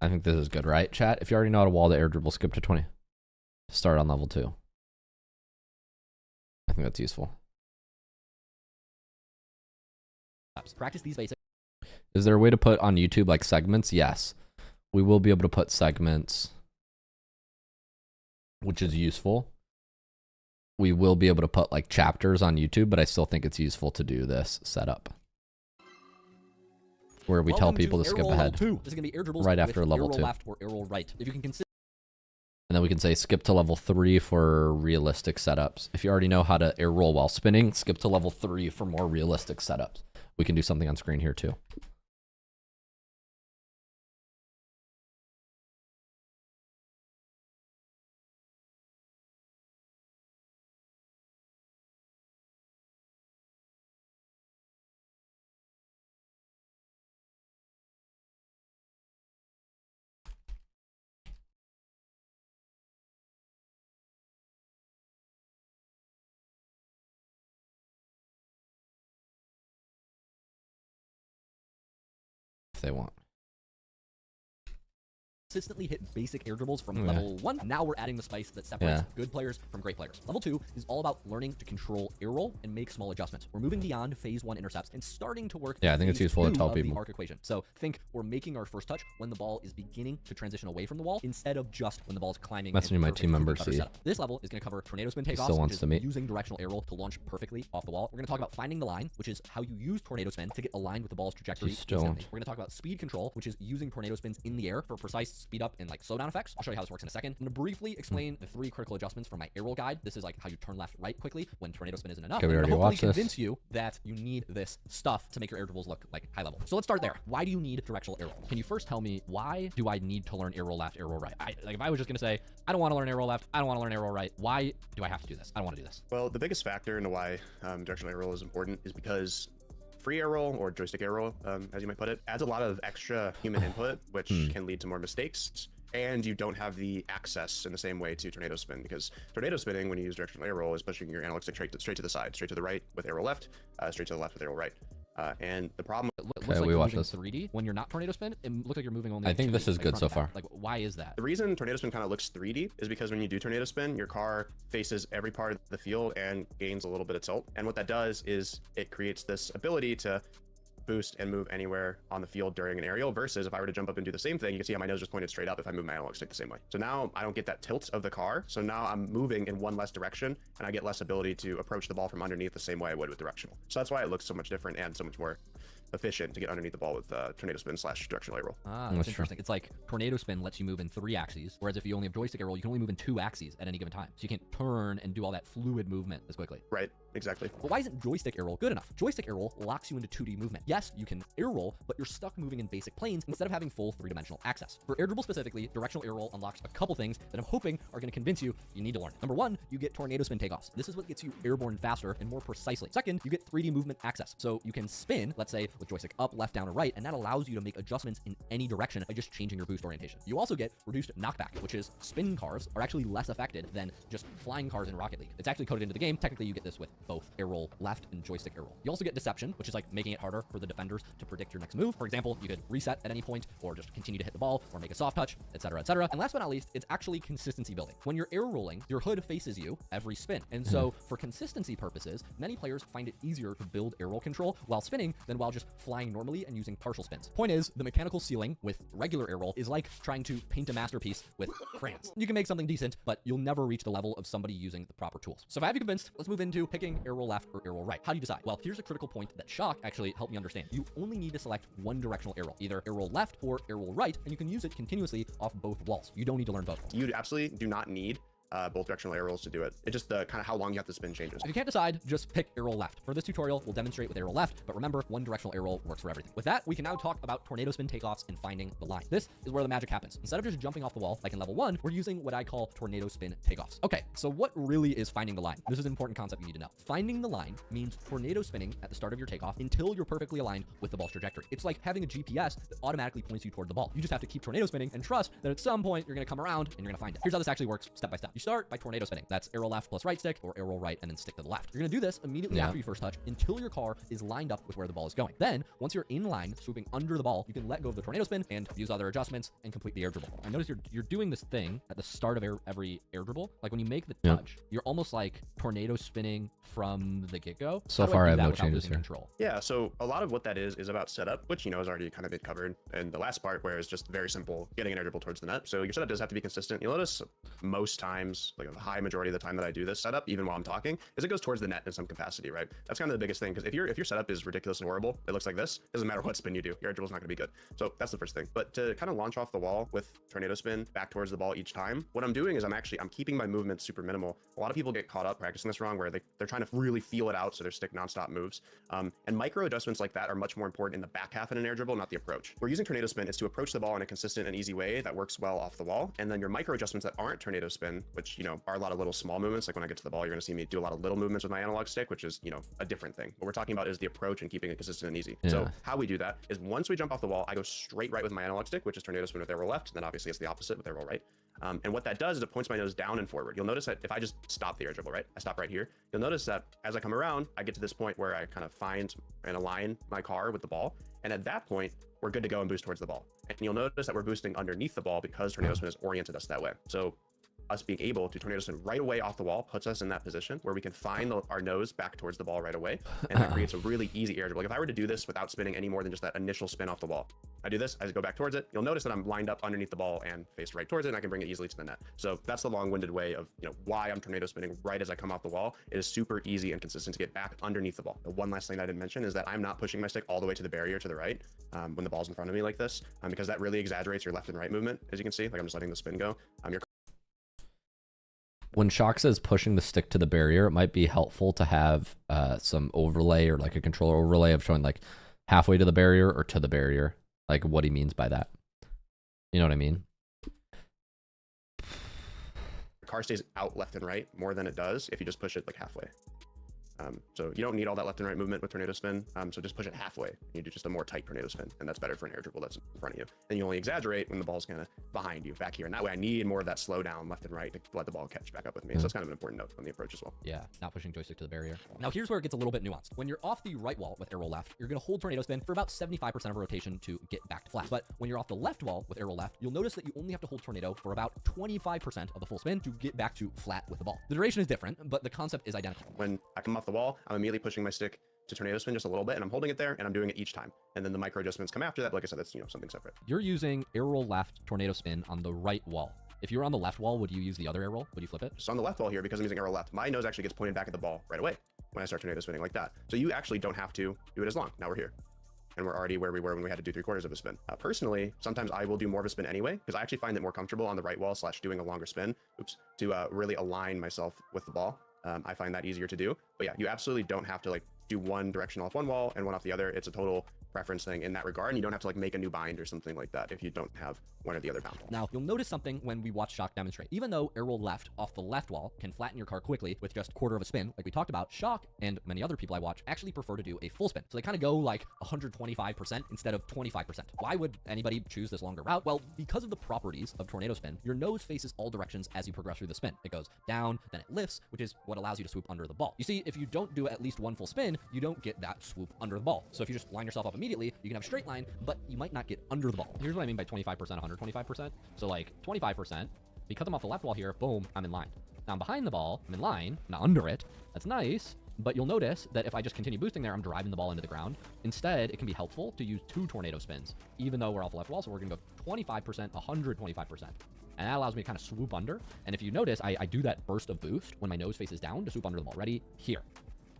I think this is good, right, chat? If you already know how to wall to air dribble, skip to 20. Start on level 2. I think that's useful. Practice these basics. Is there a way to put on YouTube like segments? Yes. We will be able to put segments, which is useful. We will be able to put like chapters on YouTube, but I still think it's useful to do this setup, where we tell people to skip ahead This is going to be air dribbles right after with level air roll 2. left or air roll right. If you can consider And then then we can say skip to level 3 for realistic setups. If you already know how to air roll while spinning, skip to level 3 for more realistic setups. We can do something on screen here too. If they want. Consistently hit basic air dribbles from level 1. Now we're adding the spice that separates good players from great players. Level 2 is all about learning to control air roll and make small adjustments. We're moving beyond phase 1 intercepts and starting to work I think it's useful to tell people. The arc equation. So think we're making our first touch when the ball is beginning to transition away from the wall instead of just when the ball is climbing. Messaging my team member, see. This level is going to cover tornado spin takeoffs, still wants to meet. using directional air roll to launch perfectly off the wall. We're going to talk about finding the line, which is how you use tornado spin to get aligned with the ball's trajectory. We're going to talk about speed control, which is using tornado spins in the air for precise speed up and like slowdown effects. I'll show you how this works in a second. I'm going to briefly explain the 3 critical adjustments from my air roll guide. This is like how you turn left, right quickly when tornado spin isn't enough. Okay, we already watched this. Convince you that you need this stuff to make your air dribbles look like high level. So let's start there. Why do you need directional air roll? Can you first tell me why do I need to learn air roll left, air roll right? Like if I was just going to say, I don't want to learn air roll left, I don't want to learn air roll right, why do I have to do this? I don't want to do this. Well, the biggest factor into why directional air roll is important is because free air roll, or joystick air roll, as you might put it, adds a lot of extra human input, which can lead to more mistakes. And you don't have the access in the same way to tornado spin, because tornado spinning, when you use directional air roll, is pushing your analog stick straight to the side, straight to the right with air roll left, straight to the left with air roll right. And the problem looks like we you're watch moving this. 3D when you're not tornado spin. It looks like you're moving only. I think this is good so far. Like, why is that? The reason tornado spin kind of looks 3D is because when you do tornado spin, your car faces every part of the field and gains a little bit of tilt. And what that does is it creates this ability to boost and move anywhere on the field during an aerial, versus if I were to jump up and do the same thing, you can see how my nose just pointed straight up if I move my analog stick the same way. So now I don't get that tilt of the car. So now I'm moving in one less direction and I get less ability to approach the ball from underneath the same way I would with directional. So that's why it looks so much different and so much more efficient to get underneath the ball with tornado spin / directional air roll. That's interesting. It's like tornado spin lets you move in 3 axes, whereas if you only have joystick air roll, you can only move in 2 axes at any given time. So you can't turn and do all that fluid movement as quickly. Right, exactly. But why isn't joystick air roll good enough? Joystick air roll locks you into 2D movement. Yes, you can air roll, but you're stuck moving in basic planes instead of having full 3-dimensional access. For air dribble specifically, directional air roll unlocks a couple things that I'm hoping are going to convince you need to learn. Number 1, you get tornado spin takeoffs. This is what gets you airborne faster and more precisely. Second, you get 3D movement access. So you can spin, let's say, with joystick up, left, down, or right, and that allows you to make adjustments in any direction by just changing your boost orientation. You also get reduced knockback, which is spin cars are actually less affected than just flying cars in Rocket League. It's actually coded into the game. Technically, you get this with both air roll left and joystick air roll. You also get deception, which is like making it harder for the defenders to predict your next move. For example, you could reset at any point or just continue to hit the ball or make a soft touch, etc., etc. And last but not least, it's actually consistency building. When you're air rolling, your hood faces you every spin. And so for consistency purposes, many players find it easier to build air roll control while spinning than while just flying normally and using partial spins. Point is, the mechanical ceiling with regular air roll is like trying to paint a masterpiece with crayons. You can make something decent, but you'll never reach the level of somebody using the proper tools. So if I have you convinced, let's move into picking air roll left or air roll right. How do you decide? Well, here's a critical point that Shock actually helped me understand. You only need to select one directional air roll, either air roll left or air roll right, and you can use it continuously off both walls. You don't need to learn both. You absolutely do not need both directional air rolls to do it. It's just the kind of how long you have to spin changes. If you can't decide, just pick air roll left. For this tutorial, we'll demonstrate with air roll left, but remember, one directional air roll works for everything. With that, we can now talk about tornado spin takeoffs and finding the line. This is where the magic happens. Instead of just jumping off the wall, like in level 1, we're using what I call tornado spin takeoffs. Okay, so what really is finding the line? This is an important concept you need to know. Finding the line means tornado spinning at the start of your takeoff until you're perfectly aligned with the ball's trajectory. It's like having a GPS that automatically points you toward the ball. You just have to keep tornado spinning and trust that at some point you're going to come around and you're going to find it. Here's how this actually works step by step. You start by tornado spinning. That's arrow left plus right stick, or arrow right and then stick to the left. You're going to do this immediately after you first touch until your car is lined up with where the ball is going. Then, once you're in line, swooping under the ball, you can let go of the tornado spin and use other adjustments and complete the air dribble. I notice you're doing this thing at the start of every air dribble. Like when you make the touch, you're almost like tornado spinning from the get-go. So far, I have no changes here. Control? Yeah, so a lot of what that is about setup, which has already kind of been covered in the last part, where it's just very simple, getting an air dribble towards the net. So your setup does have to be consistent. You'll notice most times times, like a high majority of the time that I do this setup, even while I'm talking, is it goes towards the net in some capacity, right? That's kind of the biggest thing, because if your setup is ridiculous and horrible, it looks like this, doesn't matter what spin you do, your air dribble's not going to be good. So that's the first thing. But to kind of launch off the wall with tornado spin back towards the ball each time, what I'm doing is I'm keeping my movement super minimal. A lot of people get caught up practicing this wrong, where they're trying to really feel it out, so their stick nonstop moves. And micro adjustments like that are much more important in the back half in an air dribble, not the approach. We're using tornado spin is to approach the ball in a consistent and easy way that works well off the wall. And then your micro adjustments that aren't tornado spin, which, you know, are a lot of little small movements. Like when I get to the ball, you're going to see me do a lot of little movements with my analog stick, which is, you know, a different thing. What we're talking about is the approach and keeping it consistent and easy. Yeah. So how we do that is once we jump off the wall, I go straight right with my analog stick, which is tornado spin with arrow left. And then obviously it's the opposite with arrow right. And what that does is it points my nose down and forward. You'll notice that if I just stop the air dribble, right? I stop right here. You'll notice that as I come around, I get to this point where I kind of find and align my car with the ball. And at that point, we're good to go and boost towards the ball. And you'll notice that we're boosting underneath the ball because tornado spin has oriented us that way. So us being able to tornado spin right away off the wall puts us in that position where we can find our nose back towards the ball right away. And that creates a really easy air dribble. Like if I were to do this without spinning any more than just that initial spin off the wall, I do this, I just go back towards it. You'll notice that I'm lined up underneath the ball and faced right towards it, and I can bring it easily to the net. So that's the long-winded way of, you know, why I'm tornado spinning right as I come off the wall. It is super easy and consistent to get back underneath the ball. The one last thing I didn't mention is that I'm not pushing my stick all the way to the barrier to the right when the ball's in front of me like this, because that really exaggerates your left and right movement, as you can see. Like I'm just letting the spin go. When Shock says pushing the stick to the barrier, it might be helpful to have some overlay or like a controller overlay of showing like halfway to the barrier or to the barrier, like what he means by that. You know what I mean? The car stays out left and right more than it does if you just push it like halfway. So you don't need all that left and right movement with tornado spin. So just push it halfway. You do just a more tight tornado spin, and that's better for an air dribble that's in front of you. And you only exaggerate when the ball's kind of behind you back here. And that way I need more of that slow down left and right to let the ball catch back up with me. So it's kind of an important note on the approach as well. Yeah, not pushing joystick to the barrier. Now here's where it gets a little bit nuanced. When you're off the right wall with arrow left, you're going to hold tornado spin for about 75% of a rotation to get back to flat. But when you're off the left wall with arrow left, you'll notice that you only have to hold tornado for about 25% of the full spin to get back to flat with the ball. The duration is different, but the concept is identical. When I come off the wall, I'm immediately pushing my stick to tornado spin just a little bit, and I'm holding it there, and I'm doing it each time. And then the micro adjustments come after that. But like I said, that's, you know, something separate. You're using arrow left tornado spin on the right wall. If you're on the left wall, would you use the other arrow? Would you flip it? So on the left wall here, because I'm using arrow left, my nose actually gets pointed back at the ball right away when I start tornado spinning like that. So you actually don't have to do it as long. Now we're here. And we're already where we were when we had to do 3/4 of a spin. Personally, sometimes I will do more of a spin anyway, because I actually find it more comfortable on the right wall / doing a longer spin, to really align myself with the ball. I find that easier to do. But yeah, you absolutely don't have to like do one direction off one wall and one off the other. It's a total preference thing in that regard, and you don't have to like make a new bind or something like that if you don't have one or the other bound. Now, you'll notice something when we watch Shock demonstrate. Even though arrow left off the left wall can flatten your car quickly with just 1/4 of a spin, like we talked about, Shock and many other people I watch actually prefer to do a full spin. So they kind of go like 125% instead of 25%. Why would anybody choose this longer route? Well, because of the properties of tornado spin, your nose faces all directions as you progress through the spin. It goes down, then it lifts, which is what allows you to swoop under the ball. You see, if you don't do at least one full spin, you don't get that swoop under the ball. So if you just line yourself up immediately, you can have a straight line, but you might not get under the ball. Here's what I mean by 25%, 125%. So like 25%, because I'm off the left wall here, boom, I'm in line. Now I'm behind the ball, I'm in line, not under it. That's nice, but you'll notice that if I just continue boosting there, I'm driving the ball into the ground. Instead, it can be helpful to use 2 tornado spins, even though we're off the left wall, so we're gonna go 25%, 125%. And that allows me to kind of swoop under. And if you notice, I do that burst of boost when my nose faces down to swoop under the ball. Ready? Here.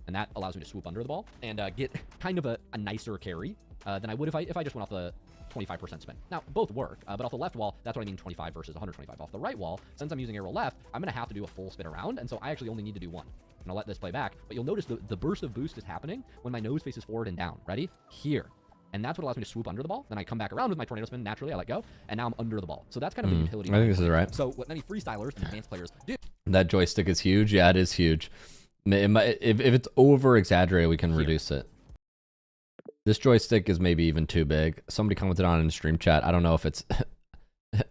And that allows me to swoop under the ball and get kind of a nicer carry than I would if I just went off the 25% spin. Now, both work, but off the left wall, that's what I mean 25 versus 125. Off the right wall, since I'm using arrow left, I'm going to have to do a full spin around, and so I actually only need to do one. And I'll let this play back, but you'll notice the burst of boost is happening when my nose faces forward and down. Ready? Here. And that's what allows me to swoop under the ball. Then I come back around with my tornado spin. Naturally, I let go, and now I'm under the ball. So that's kind of the utility. I think this is right. So what many freestylers and advanced players do. That joystick is huge. Yeah, it is huge. If it's over exaggerated, we can reduce it. This joystick is maybe even too big. Somebody commented on it in the stream chat. I don't know if it's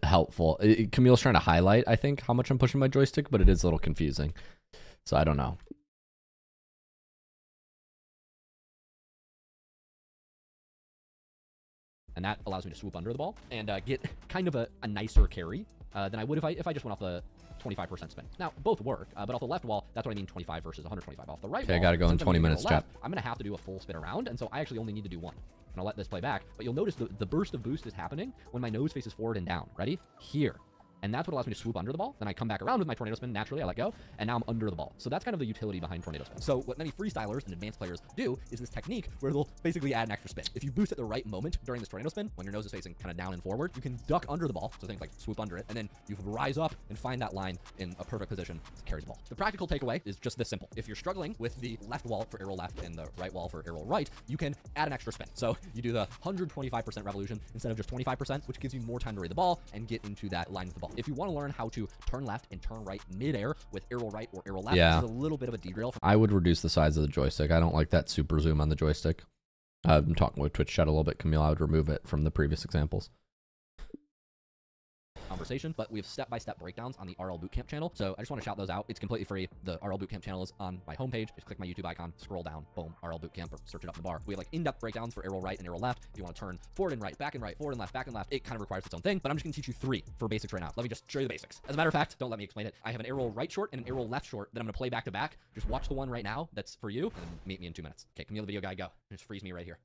helpful. Camille's trying to highlight, I think, how much I'm pushing my joystick, but it is a little confusing. So I don't know. And that allows me to swoop under the ball and get kind of a nicer carry than I would if I just went off the 25% spin. Now, both work, but off the left wall, that's what I mean 25 versus 125. Off the right wall, I gotta go in 20 minutes, chat. I'm going to have to do a full spin around, and so I actually only need to do one. And I'll let this play back, but you'll notice the burst of boost is happening when my nose faces forward and down. Ready? Here. And that's what allows me to swoop under the ball. Then I come back around with my tornado spin naturally, I let go, and now I'm under the ball. So that's kind of the utility behind tornado spin. So what many freestylers and advanced players do is this technique where they'll basically add an extra spin. If you boost at the right moment during this tornado spin, when your nose is facing kind of down and forward, you can duck under the ball, so things like swoop under it, and then you rise up and find that line in a perfect position to carry the ball. The practical takeaway is just this simple. If you're struggling with the left wall for arrow left and the right wall for arrow right, you can add an extra spin. So you do the 125% revolution instead of just 25%, which gives you more time to read the ball and get into that line with the ball. If you want to learn how to turn left and turn right midair with arrow right or arrow left, this is a little bit of a derail. I would reduce the size of the joystick. I don't like that super zoom on the joystick. I'm talking with Twitch chat a little bit, Camille. I would remove it from the previous examples. Conversation, but we have step-by-step breakdowns on the RL Bootcamp channel. So I just want to shout those out. It's completely free. The RL Bootcamp channel is on my homepage. Just click my YouTube icon, scroll down, boom, RL Bootcamp, or search it up in the bar. We have like in-depth breakdowns for arrow right and arrow left. If you want to turn forward and right, forward and left, back and left, it kind of requires its own thing, but I'm just going to teach you 3 for basics right now. Let me just show you the basics. As a matter of fact, don't let me explain it. I have an arrow right short and an arrow left short that I'm going to play back to back. Just watch the one right now that's for you, and then meet me in 2 minutes. Okay, Camille, the video guy, go. Just freeze me right here.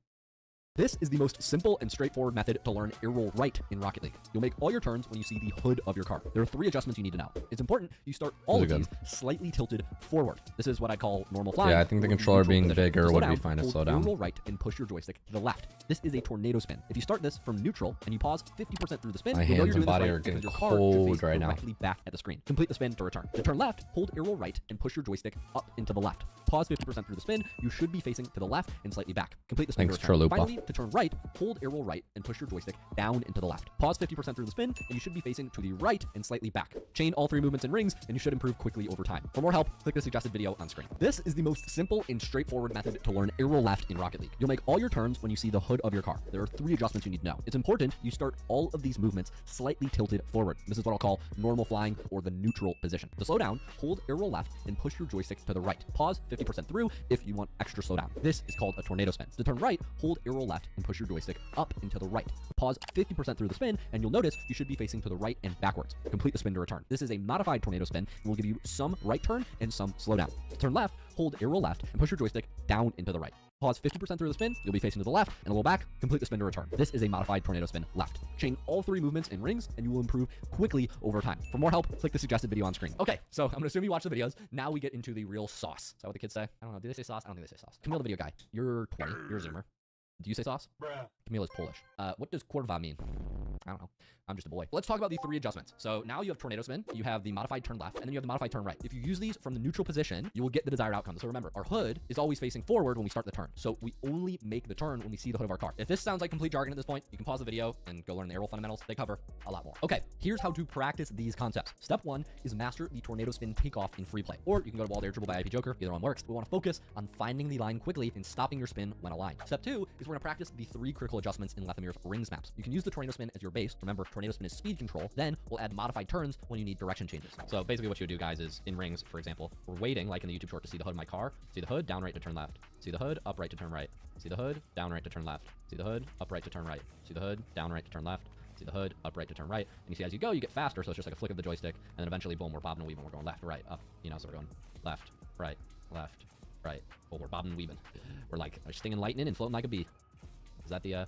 This is the most simple and straightforward method to learn arrow right in Rocket League. You'll make all your turns when you see the hood of your car. There are 3 adjustments you need to know. It's important you start all of these slightly tilted forward. This is what I call normal flying. Yeah, I think the controller being bigger would be fine to slow down. Arrow right and push your joystick to the left. This is a tornado spin. If you start this from neutral and you pause 50% through the spin, my you know hands you're and doing body this are right getting because your car cold should face right now. directly back at the screen. Complete the spin to return. To turn left, hold arrow right and push your joystick up into the left. Pause 50% through the spin. You should be facing to the left and slightly back. Complete the spin to return. Finally, to turn right, hold arrow right and push your joystick down into the left. Pause 50% through the spin, and you should be facing to the right and slightly back. Chain all 3 movements in rings, and you should improve quickly over time. For more help, click the suggested video on screen. This is the most simple and straightforward method to learn arrow left in Rocket League. You'll make all your turns when you see the hood of your car. There are 3 adjustments you need to know. It's important you start all of these movements slightly tilted forward. This is what I'll call normal flying or the neutral position. To slow down, hold arrow left and push your joystick to the right. Pause 50% through if you want extra slowdown. This is called a tornado spin. To turn right, hold arrow left and push your joystick up into the right. Pause 50% through the spin, and you'll notice you should be facing to the right and backwards. Complete the spin to return. This is a modified tornado spin and will give you some right turn and some slowdown. To turn left, hold arrow left and push your joystick down into the right. Pause 50% through the spin, you'll be facing to the left and a little back. Complete the spin to return. This is a modified tornado spin left. Chain all 3 movements in rings, and you will improve quickly over time. For more help, click the suggested video on screen. Okay, so I'm gonna assume you watch the videos. Now we get into the real sauce. Is that what the kids say? I don't know. Do they say sauce? I don't think they say sauce. Camille, the video guy. You're 20. You're a Zoomer. Do you say sauce? Bruh. Camille is Polish. What does kurwa mean? I don't know. I'm just a boy. Let's talk about the 3 adjustments. So now you have tornado spin, you have the modified turn left, and then you have the modified turn right. If you use these from the neutral position, you will get the desired outcome. So remember, our hood is always facing forward when we start the turn. So we only make the turn when we see the hood of our car. If this sounds like complete jargon at this point, you can pause the video and go learn the arrow fundamentals. They cover a lot more. Okay, here's how to practice these concepts. Step 1 is master the tornado spin takeoff in free play. Or you can go to Wall Dare Dribble by IP Joker. Either one works. We want to focus on finding the line quickly and stopping your spin when aligned. Step 2 is we're going to practice the 3 critical adjustments in Lethamir's rings maps. You can use the tornado spin as your base. Remember, tornado spin is speed control. Then we'll add modified turns when you need direction changes. So basically what you do, guys, is in rings, for example, we're waiting, like in the YouTube short, to see the hood of my car. See the hood, down right to turn left. See the hood, up right to turn right. See the hood, down right to turn left. See the hood, up right to turn right. See the hood, down right to turn left. See the hood, up right to turn right. And you see as you go, you get faster, so it's just like a flick of the joystick. And then eventually, boom, we're bobbing and weaving. We're going left, right, up. You know, so we're going left, right, left, right. Oh, we're bobbing and weaving. We're like stinging lightning and floating like a bee. Is that the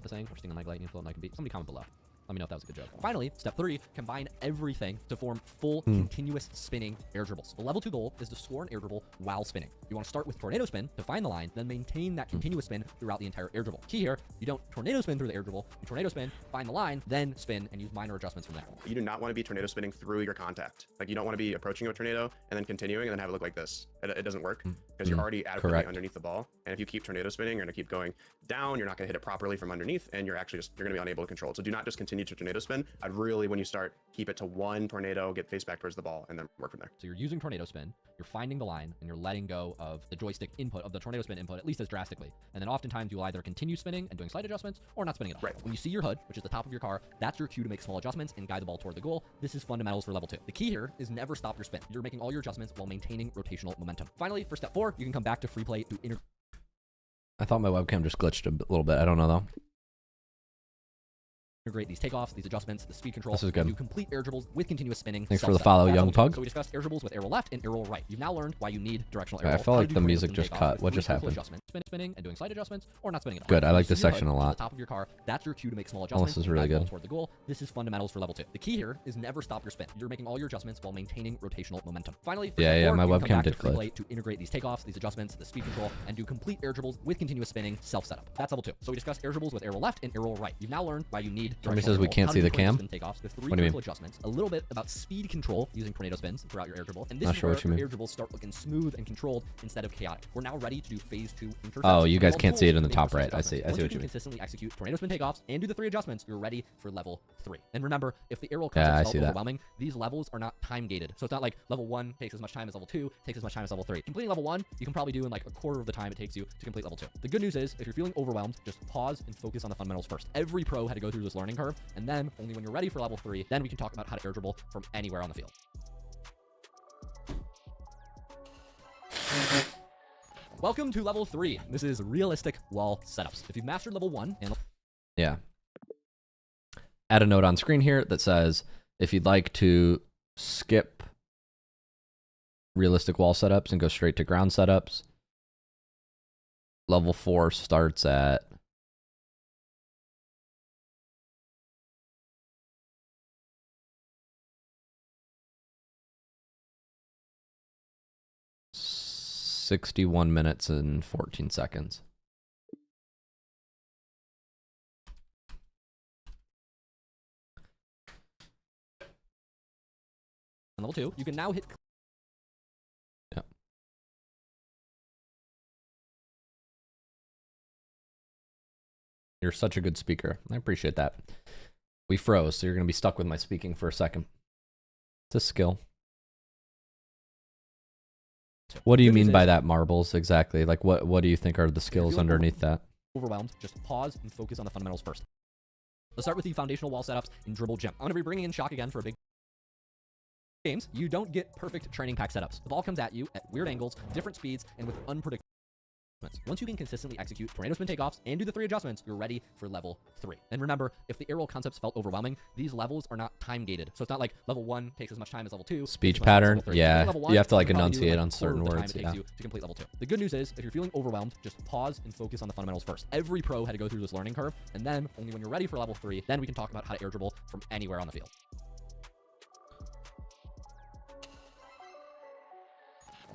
saying? We're stinging like lightning, floating like a bee. Somebody comment below. Let me know if that was a good joke. Finally, step 3, combine everything to form full continuous spinning air dribbles. The level 2 goal is to score an air dribble while spinning. You want to start with tornado spin to find the line, then maintain that continuous spin throughout the entire air dribble. Key here, you don't tornado spin through the air dribble, you tornado spin, find the line, then spin, and use minor adjustments from there. You do not want to be tornado spinning through your contact. Like, you don't want to be approaching a tornado and then continuing and then have it look like this. It doesn't work because you're already adequately underneath the ball. And if you keep tornado spinning, you're going to keep going down. You're not going to hit it properly from underneath, and you're going to be unable to control it. So do not just continue to tornado spin. I'd really, when you start, keep it to 1 tornado, get face back towards the ball, and then work from there. So you're using tornado spin, you're finding the line, and you're letting go of the joystick input of the tornado spin input, at least as drastically. And then oftentimes you'll either continue spinning and doing slight adjustments, or not spinning at all. Right. When you see your hood, which is the top of your car, that's your cue to make small adjustments and guide the ball toward the goal. This is fundamentals for level 2. The key here is never stop your spin. You're making all your adjustments while maintaining rotational momentum. Finally, for step 4, you can come back to free play to I thought my webcam just glitched a little bit. I don't know though. integrate these takeoffs, these adjustments, the speed control, This is good. and do complete air dribbles with continuous spinning. Thanks for the self-setup. follow, That's young level 2. pug. So we discussed air dribbles with arrow left and arrow right. You've now learned why you need directional I air felt like the music just cut. What just happened? Spinning and doing slight adjustments or not spinning at all. Good. I like this Use your section hood a to lot. the top of your car. That's your cue to make small Oh, adjustments. this is really guide the ball good. toward the goal. This is fundamentals for level 2. The key here is never stop your spin. You're making all your adjustments while maintaining rotational momentum. Finally, for Yeah, step 4, my you come webcam back did to free glitch. play to integrate these takeoffs, these adjustments, the speed control, and do complete air dribbles with continuous spinning self-setup. That's level 2. So we discussed air dribbles with arrow left and arrow right. You've now learned why you need Somebody directional says we air can't dribble, see how to the do cam. spin takeoffs with 3 What do you mean? critical adjustments, a little bit about speed control using tornado spins throughout your air dribble, and this Not is sure where what you mean. air dribbles start looking smooth and controlled instead of chaotic. We're now ready to do phase 2 interception. Oh, you guys All can't see it in the tools top make right. precise I see. I adjustments. see what Once you can mean. consistently execute tornado spin takeoffs and do the 3 adjustments, you're ready for level 3. And remember, if the arrow Yeah, I concepts see felt that. overwhelming, these levels are not time gated. So it's not like level 1 takes as much time as level 2, takes as much time as level 3. Completing level 1, you can probably do in like a quarter of the time it takes you to complete level 2. The good news is, if you're feeling overwhelmed, just pause and focus on the fundamentals first. Every pro had to go through this learning curve, and then only when you're ready for level 3, then we can talk about how to air dribble from anywhere on the field. Welcome to level 3. This is realistic wall setups. If you've mastered level 1 and Yeah. Add a note on screen here that says if you'd like to skip realistic wall setups and go straight to ground setups, level 4 starts at (61 minutes and 14 seconds). on level 2, you can now hit Yeah. You're such a good speaker. I appreciate that. We froze, so you're going to be stuck with my speaking for a second. It's a skill. What do you Good news mean by is- that, Marbles, exactly? Like, what do you think are the skills feeling underneath that? overwhelmed, just pause and focus on the fundamentals first. Let's start with the foundational wall setups in Dribble Gym. I'm going to be bringing in Shock again for a big games. You don't get perfect training pack setups. The ball comes at you at weird angles, different speeds, and with unpredictable adjustments. Once you can consistently execute tornado spin takeoffs and do the 3 adjustments, you're ready for level 3. And remember, if the aerial concepts felt overwhelming, these levels are not time gated. So it's not like level 1 takes as much time as level 2. Speech takes as much time as pattern, level 3. yeah. Level 1, You have to, like, can probably do, enunciate like, on a quarter certain of the time words, it takes yeah. you to complete level 2. The good news is, if you're feeling overwhelmed, just pause and focus on the fundamentals first. Every pro had to go through this learning curve, and then only when you're ready for level 3, then we can talk about how to air dribble from anywhere on the field.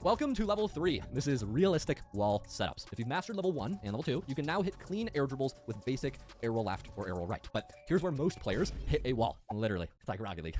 Welcome to level 3. This is realistic wall setups. If you've mastered level 1 and level 2, you can now hit clean air dribbles with basic arrow left or arrow right. But here's where most players hit a wall. Literally. It's like Rocket League.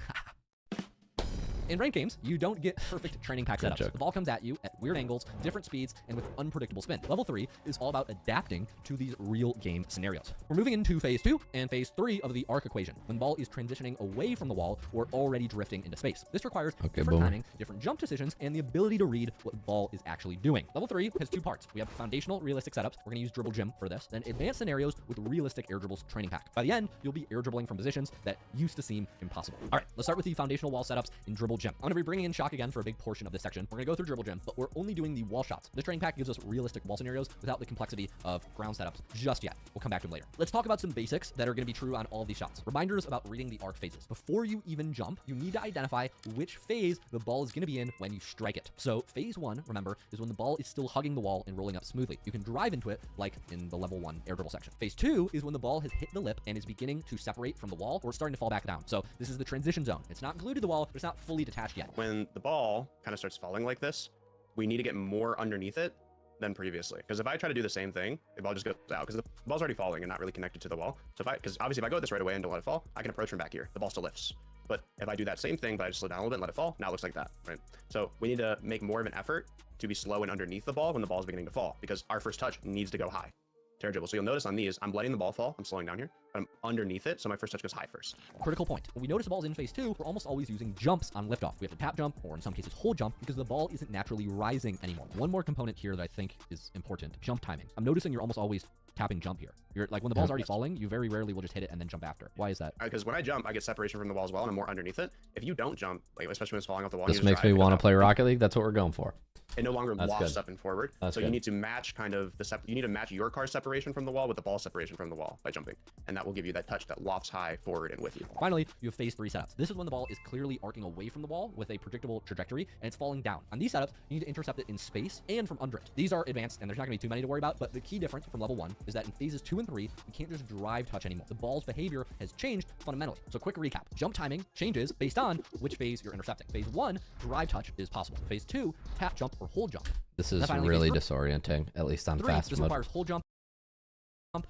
In ranked games, you don't get perfect training pack Good setups. joke. The ball comes at you at weird angles, different speeds, and with unpredictable spin. Level 3 is all about adapting to these real game scenarios. We're moving into phase 2 and phase 3 of the arc equation, when the ball is transitioning away from the wall or already drifting into space. This requires different boomer. timing, different jump decisions, and the ability to read what the ball is actually doing. Level 3 has 2 parts. We have foundational realistic setups. We're going to use Dribble Gym for this. Then advanced scenarios with realistic air dribbles training pack. By the end, you'll be air dribbling from positions that used to seem impossible. All right, let's start with the foundational wall setups in Dribble Gym. I'm going to be bringing in Shock again for a big portion of this section. We're going to go through Dribble Gym, but we're only doing the wall shots. This training pack gives us realistic wall scenarios without the complexity of ground setups just yet. We'll come back to them later. Let's talk about some basics that are going to be true on all of these shots. Reminders about reading the arc phases. Before you even jump, you need to identify which phase the ball is going to be in when you strike it. So phase 1, remember, is when the ball is still hugging the wall and rolling up smoothly. You can drive into it like in the level 1 air dribble section. Phase 2 is when the ball has hit the lip and is beginning to separate from the wall or starting to fall back down. So this is the transition zone. It's not glued to the wall, but it's not fully detached yet. When the ball kind of starts falling like this, we need to get more underneath it than previously. Because if I try to do the same thing, the ball just goes out because the ball's already falling and not really connected to the wall. So because obviously if I go this right away and don't let it fall, I can approach from back here. The ball still lifts. But if I do that same thing, but I just slow down a little bit and let it fall, now it looks like that, right? So we need to make more of an effort to be slow and underneath the ball when the ball is beginning to fall, because our first touch needs to go high. Terra dribble. So you'll notice on these, I'm letting the ball fall. I'm slowing down here, but I'm underneath it. So my first touch goes high first. Critical point. When we notice the ball's in phase 2, we're almost always using jumps on liftoff. We have to tap jump, or in some cases hold jump, because the ball isn't naturally rising anymore. One more component here that I think is important, jump timing. I'm noticing you're almost always tapping jump here. You're like, when the ball's already falling, you very rarely will just hit it and then jump after. Why is that? Because when I jump, I get separation from the wall as well, and I'm more underneath it. If you don't jump, like especially when it's falling off the wall, This makes me want to play Rocket League. That's what we're going for. It no longer That's lofts good. up and forward. That's so good. you need to match kind of you need to match your car's separation from the wall with the ball separation from the wall by jumping, and that will give you that touch that lofts high forward and with you. Finally, you have phase 3 setups. This is when the ball is clearly arcing away from the wall with a predictable trajectory, and it's falling down. On these setups, you need to intercept it in space and from under it. These are advanced, and there's not going to be too many to worry about, but the key difference from level 1 is that in phases 2 and 3, you can't just drive touch anymore. The ball's behavior has changed fundamentally. So quick recap. Jump timing changes based on which phase you're intercepting. Phase 1, drive touch is possible. Phase 2, tap jump or hold jump. This is really disorienting, at least on 3 fast just mode. requires hold jump,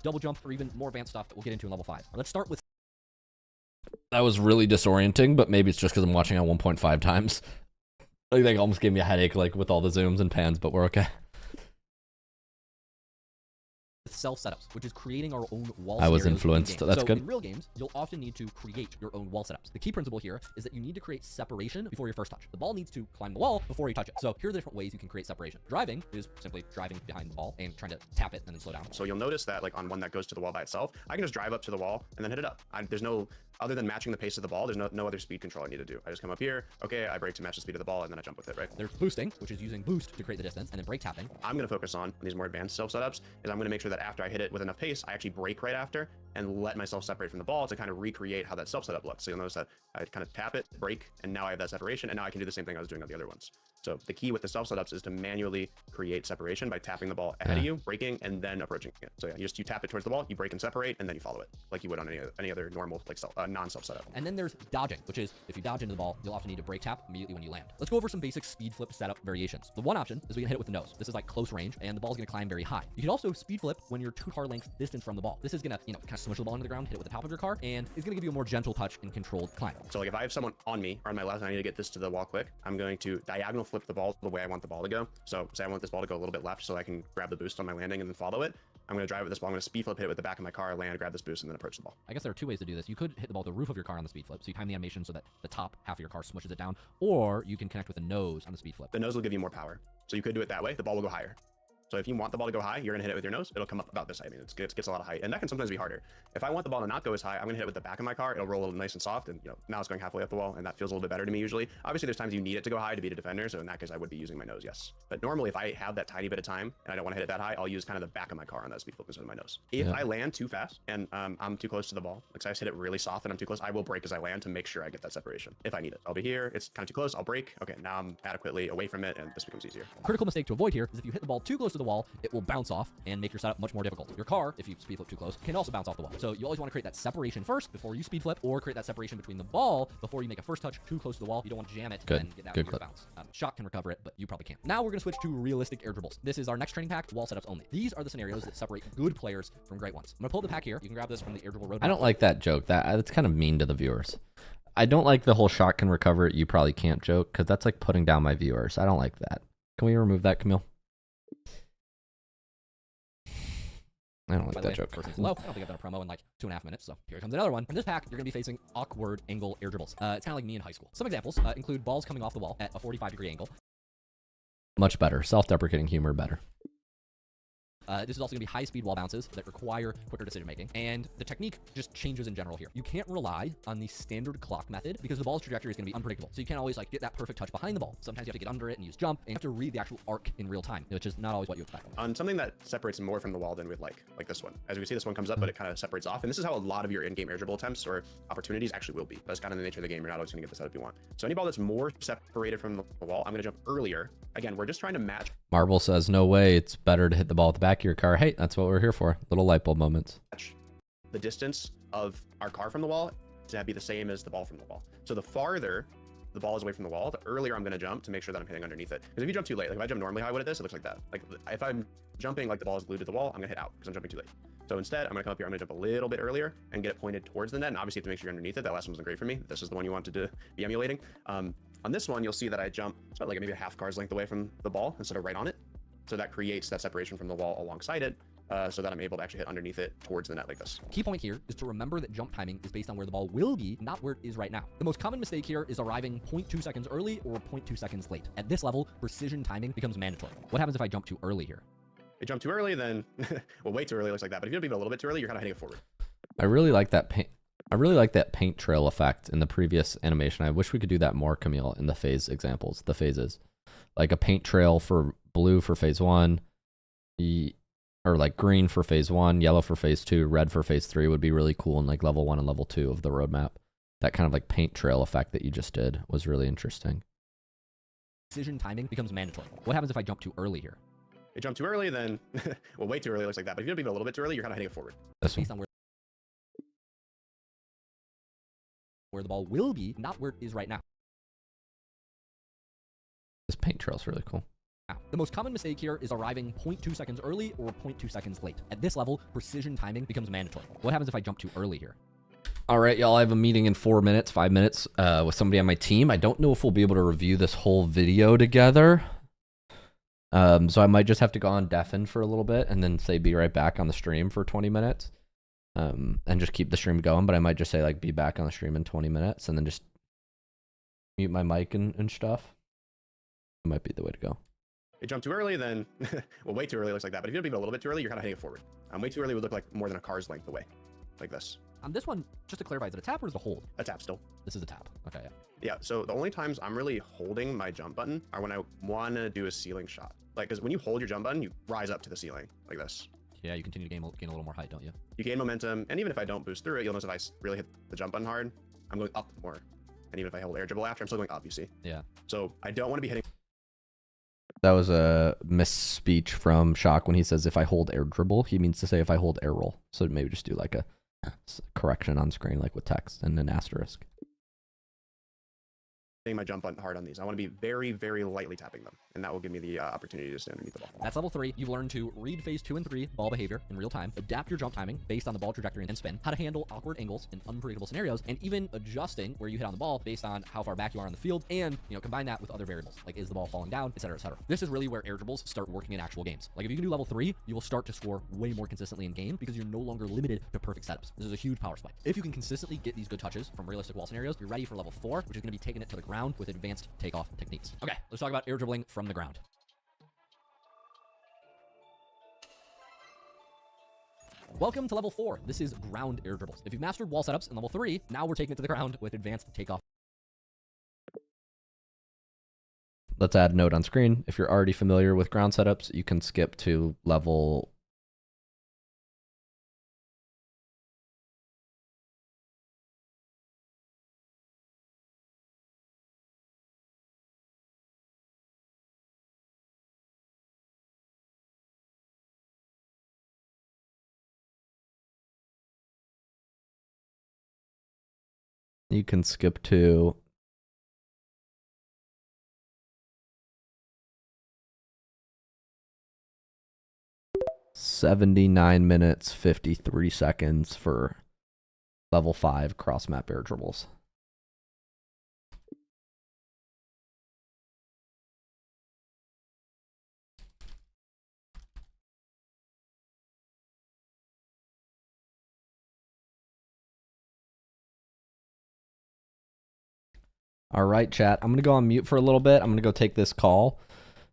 double jump, or even more advanced stuff that we'll get into in level 5. Let's start with That was really disorienting, but maybe it's just because I'm watching on 1.5 times. Like, they almost gave me a headache, like with all the zooms and pans, but we're okay. self setups, which is creating our own wall I was scenarios in influenced. games. That's so good. in real games, you'll often need to create your own wall setups. The key principle here is that you need to create separation before your first touch. The ball needs to climb the wall before you touch it. So here are the different ways you can create separation. Driving is simply driving behind the ball and trying to tap it and then slow down. So you'll notice that like on one that goes to the wall by itself, I can just drive up to the wall and then hit it up. There's no, other than matching the pace of the ball, there's no other speed control I need to do. I just come up here, okay, I brake to match the speed of the ball, and then I jump with it, right? There's boosting, which is using boost to create the distance, and then brake tapping. I'm going to focus on these more advanced self setups is I'm going to make sure that after I hit it with enough pace, I actually brake right after and let myself separate from the ball to kind of recreate how that self setup looks. So you'll notice that I kind of tap it, brake, and now I have that separation, and now I can do the same thing I was doing on the other ones. So the key with the self setups is to manually create separation by tapping the ball ahead of you, braking, and then approaching it. So yeah, you tap it towards the ball, you brake and separate, and then you follow it like you would on any other normal like non-self setup. And then there's dodging, which is if you dodge into the ball, you'll often need to brake tap immediately when you land. Let's go over some basic speed flip setup variations. The one option is we can hit it with the nose. This is like close range, and the ball's gonna climb very high. You can also speed flip when you're 2 car lengths distance from the ball. This is gonna, kind of smush the ball into the ground, hit it with the top of your car, and it's gonna give you a more gentle touch and controlled climb. So like if I have someone on me or on my left and I need to get this to the wall quick, I'm going to diagonal flip the ball the way I want the ball to go. So say I want this ball to go a little bit left so I can grab the boost on my landing and then follow it. I'm going to drive with this ball. I'm going to speed flip, hit it with the back of my car, land, grab this boost, and then approach the ball. I guess there are 2 ways to do this. You could hit the ball with the roof of your car on the speed flip, so you time the animation so that the top half of your car smushes it down, or you can connect with the nose on the speed flip. The nose will give you more power. So you could do it that way. The ball will go higher. So if you want the ball to go high, you're going to hit it with your nose. It'll come up about this height. I mean, it gets a lot of height, and that can sometimes be harder. If I want the ball to not go as high, I'm going to hit it with the back of my car. It'll roll a little nice and soft, and now it's going halfway up the wall, and that feels a little bit better to me usually. Obviously, there's times you need it to go high to beat a defender, so in that case, I would be using my nose, yes. But normally, if I have that tiny bit of time and I don't want to hit it that high, I'll use kind of the back of my car on that speed flip instead of my nose. If I land too fast and I'm too close to the ball, like I just hit it really soft and I'm too close, I will brake as I land to make sure I get that separation. If I need it, I'll be here. It's kind of too close. I'll brake. Okay, now I'm adequately away from it, and this becomes easier. Critical mistake to avoid here is if you hit the ball too close to the wall, it will bounce off and make your setup much more difficult. Your car, if you speed flip too close, can also bounce off the wall. So you always want to create that separation first before you speed flip, or create that separation between the ball before you make a first touch too close to the wall. You don't want to jam it and get that weird bounce. Shot can recover it, but you probably can't. Now we're going to switch to realistic air dribbles. This is our next training pack, wall setups only. These are the scenarios that separate good players from great ones. I'm going to pull up the pack here. You can grab this from the Air Dribble Roadmap. I don't like that joke. That's kind of mean to the viewers. I don't like the whole shot can recover it, you probably can't joke, because that's like putting down my viewers. I don't like that. Can we remove that, Camille? I don't like that joke. Low. I don't think I've done a promo in like 2.5 minutes, so here comes another one. In this pack, you're going to be facing awkward angle air dribbles. It's kind of like me in high school. Some examples include balls coming off the wall at a 45-degree angle. Much better. Self-deprecating humor better. This is also going to be high-speed wall bounces that require quicker decision-making, and the technique just changes in general here. You can't rely on the standard clock method because the ball's trajectory is going to be unpredictable. So you can't always like get that perfect touch behind the ball. Sometimes you have to get under it and use jump, and you have to read the actual arc in real time, which is not always what you expect. On something that separates more from the wall than with like this one. As we see, this one comes up, but it kind of separates off, and this is how a lot of your in-game air dribble attempts or opportunities actually will be. That's kind of the nature of the game. You're not always going to get the setup you want. So any ball that's more separated from the wall, I'm going to jump earlier. Again, we're just trying to match. Marble says, no way, it's better to hit the ball at the back of your car. Hey, that's what we're here for. Little light bulb moments. The distance of our car from the wall to be the same as the ball from the wall. So the farther the ball is away from the wall, the earlier I'm going to jump to make sure that I'm hitting underneath it. Because if you jump too late, like if I jump normally how I would at this, it looks like that. Like if I'm jumping like the ball is glued to the wall, I'm going to hit out because I'm jumping too late. So instead, I'm going to come up here, I'm going to jump a little bit earlier and get it pointed towards the net. And obviously you have to make sure you're underneath it. That last one wasn't great for me. This is the one you wanted to be emulating. On this one, you'll see that I jump about like maybe a half car's length away from the ball instead of right on it. So that creates that separation from the wall alongside it, so that I'm able to actually hit underneath it towards the net like this. Key point here is to remember that jump timing is based on where the ball will be, not where it is right now. The most common mistake here is arriving 0.2 seconds early or 0.2 seconds late. At this level, precision timing becomes mandatory. What happens if I jump too early here? you jump too early, then well, way too early looks like that. But if you jump even a little bit too early, you're kind of hitting it forward. I really like that paint. I really like that paint trail effect in the previous animation. I wish we could do that more, Camille, in the phase examples, the phases. Like a paint trail for blue for phase 1, or like green for phase 1, yellow for phase 2, red for phase 3 would be really cool in like level 1 and level 2 of the roadmap. That kind of like paint trail effect that you just did was really interesting. Precision timing becomes mandatory. What happens if I jump too early here? You jump too early, then well, way too early looks like that. But if you jump even a little bit too early, you're kind of hitting it forward. This one. Based on where the ball will be, not where it is right now. This paint trail is really cool. Now, the most common mistake here is arriving 0.2 seconds early or 0.2 seconds late. At this level, precision timing becomes mandatory. What happens if I jump too early here? All right, y'all, I have a meeting in 4 minutes, 5 minutes with somebody on my team. I don't know if we'll be able to review this whole video together. So I might just have to go on deafen for a little bit and then say be right back on the stream for 20 minutes. And just keep the stream going, but I might just say like be back on the stream in 20 minutes and then just mute my mic and stuff. It might be the way to go. You jump too early, then well, way too early looks like that. But if you jump even a little bit too early, you're kind of hitting it forward. Way too early would look like more than a car's length away, like this. On this one, just to clarify, is it a tap or is it a hold? A tap still. This is a tap. Okay, yeah. Yeah, so the only times I'm really holding my jump button are when I want to do a ceiling shot. Like, because when you hold your jump button, you rise up to the ceiling, like this. Yeah, you continue to gain a little more height, don't you? You gain momentum, and even if I don't boost through it, you'll notice if I really hit the jump button hard, I'm going up more. And even if I hold air dribble after, I'm still going up, you see? Yeah. So I don't want to be hitting... That was a misspeech from Shock when he says if I hold air dribble, he means to say if I hold air roll. So maybe just do like a correction on screen, like with text and an asterisk. My jump button hard on these. I want to be very, very lightly tapping them, and that will give me the opportunity to stay underneath the ball. That's level 3. You've learned to read phase 2 and 3 ball behavior in real time, adapt your jump timing based on the ball trajectory and spin, how to handle awkward angles in unpredictable scenarios, and even adjusting where you hit on the ball based on how far back you are on the field, and combine that with other variables like is the ball falling down, etc., etc. This is really where air dribbles start working in actual games. Like if you can do level 3, you will start to score way more consistently in game because you're no longer limited to perfect setups. This is a huge power spike. If you can consistently get these good touches from realistic wall scenarios, you're ready for level 4, which is going to be taking it to the ground with advanced takeoff techniques. Okay, let's talk about air dribbling from the ground. Welcome to level 4. This is ground air dribbles. If you've mastered wall setups in level 3, now we're taking it to the ground with advanced takeoff. Let's add a note on screen. If you're already familiar with ground setups, you can skip to level... You can skip to 79 minutes, 53 seconds for level 5 cross map air dribbles. All right, chat. I'm going to go on mute for a little bit. I'm going to go take this call.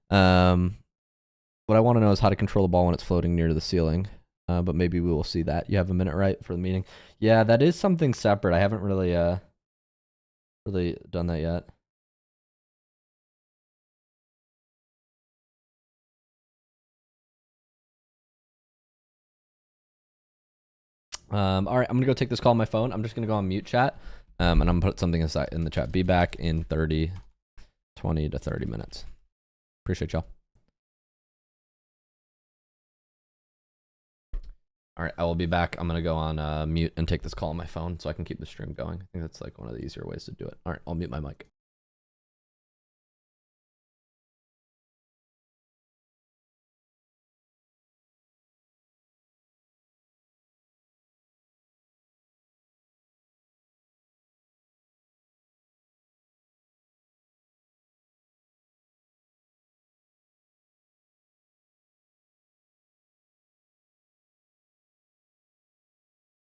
What I want to know is how to control the ball when it's floating near to the ceiling. But maybe we will see that. You have a minute, right, for the meeting? Yeah, that is something separate. I haven't really done that yet. All right, I'm going to go take this call on my phone. I'm just going to go on mute, chat. And I'm going to put something in the chat. Be back in 20 to 30 minutes. Appreciate y'all. All right, I will be back. I'm going to go on mute and take this call on my phone so I can keep the stream going. I think that's like one of the easier ways to do it. All right, I'll mute my mic.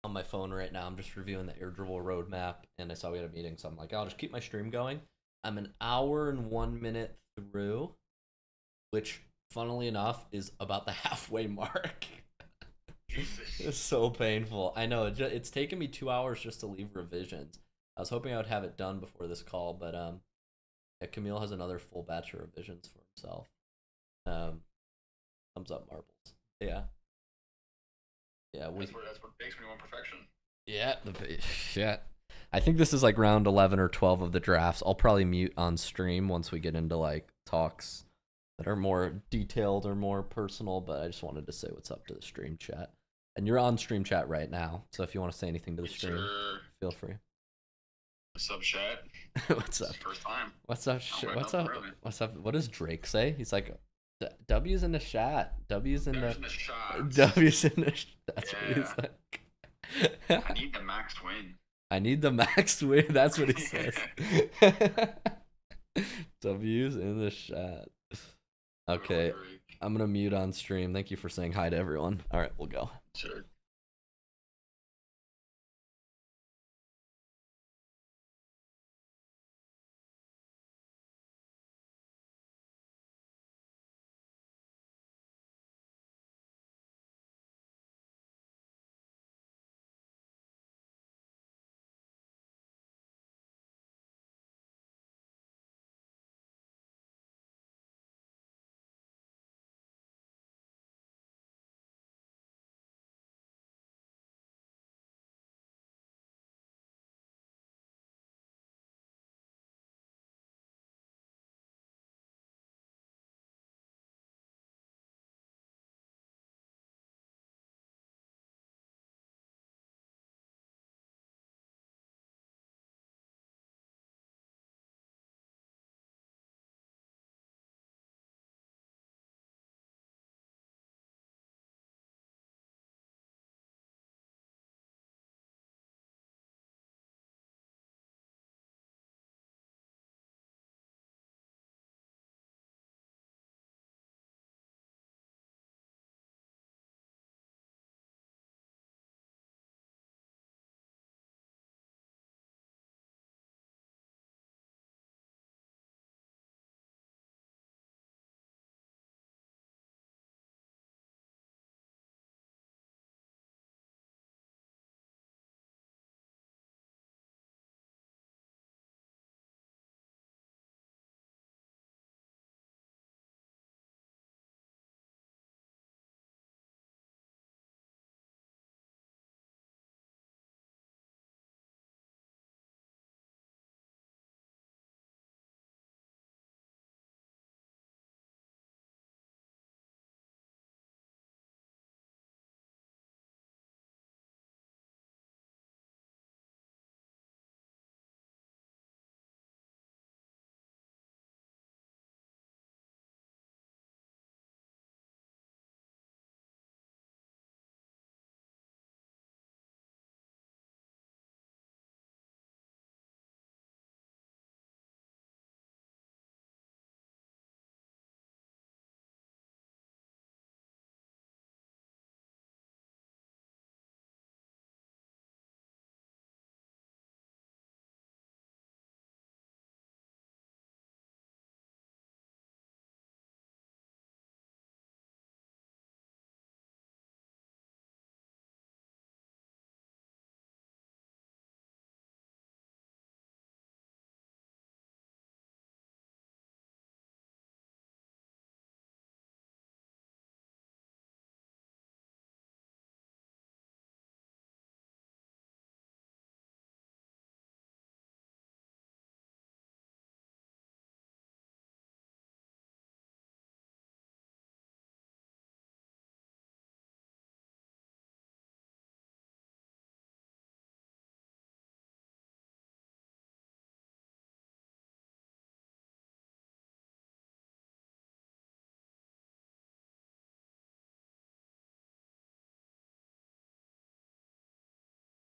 On my phone right now, I'm just reviewing the Dribble Roadmap, and I saw we had a meeting, so I'm like, I'll just keep my stream going. I'm an hour and 1 minute through, which funnily enough, is about the halfway mark. Jesus. It's so painful. I know, it's taken me 2 hours just to leave revisions. I was hoping I would have it done before this call, but yeah, Camille has another full batch of revisions for himself. Thumbs up, Marbles. Yeah. Yeah, That's what makes me want perfection. Yeah, yeah. I think this is like round 11 or 12 of the drafts. I'll probably mute on stream once we get into like talks that are more detailed or more personal, but I just wanted to say what's up to the stream chat. And you're on stream chat right now, so if you want to say anything to the stream, feel free. What's up, chat? What's up? First time. What's up? Okay, What's no, up? really. What's up? What does Drake say? He's like, W's in the chat. W's in There's the. the shots. W's in the. That's what he's Yeah. like. I need the max win. I need the max win. That's what he says. W's in the chat. Okay, I'm gonna mute on stream. Thank you for saying hi to everyone. All right, we'll go. Sure.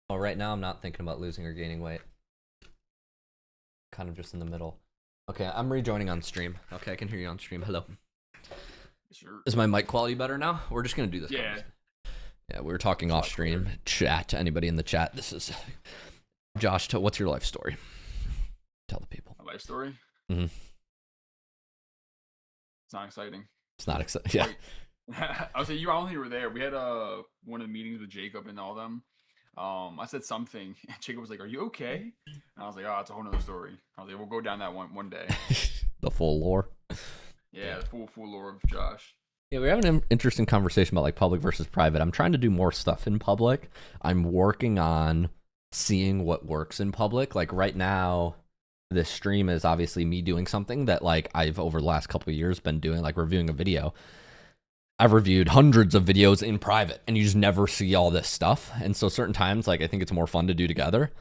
Oh, right now I'm not thinking about losing or gaining weight. Kind of just in the middle. Okay, I'm rejoining on stream. Okay, I can hear you on stream. Hello. Sure. Is my mic quality better now? We're just gonna do this. Yeah. Yeah, we were talking off stream. Chat. Anybody in the chat? This is Josh. What's your life story? Tell the people. My life story? Mhm. It's not exciting. It's not exciting. Yeah. I was like, I don't think you were there. We had one of the meetings with Jacob and all them. I said something, and Jacob was like, "Are you okay?" And I was like, "Oh, it's a whole nother story." I was like, "We'll go down that one day." The full lore. Yeah, the full lore of Josh. Yeah, we're having an interesting conversation about like public versus private. I'm trying to do more stuff in public. I'm working on seeing what works in public. Like right now, this stream is obviously me doing something that like I've over the last couple of years been doing, like reviewing a video. I've reviewed hundreds of videos in private, and you just never see all this stuff. And so certain times, like I think it's more fun to do together.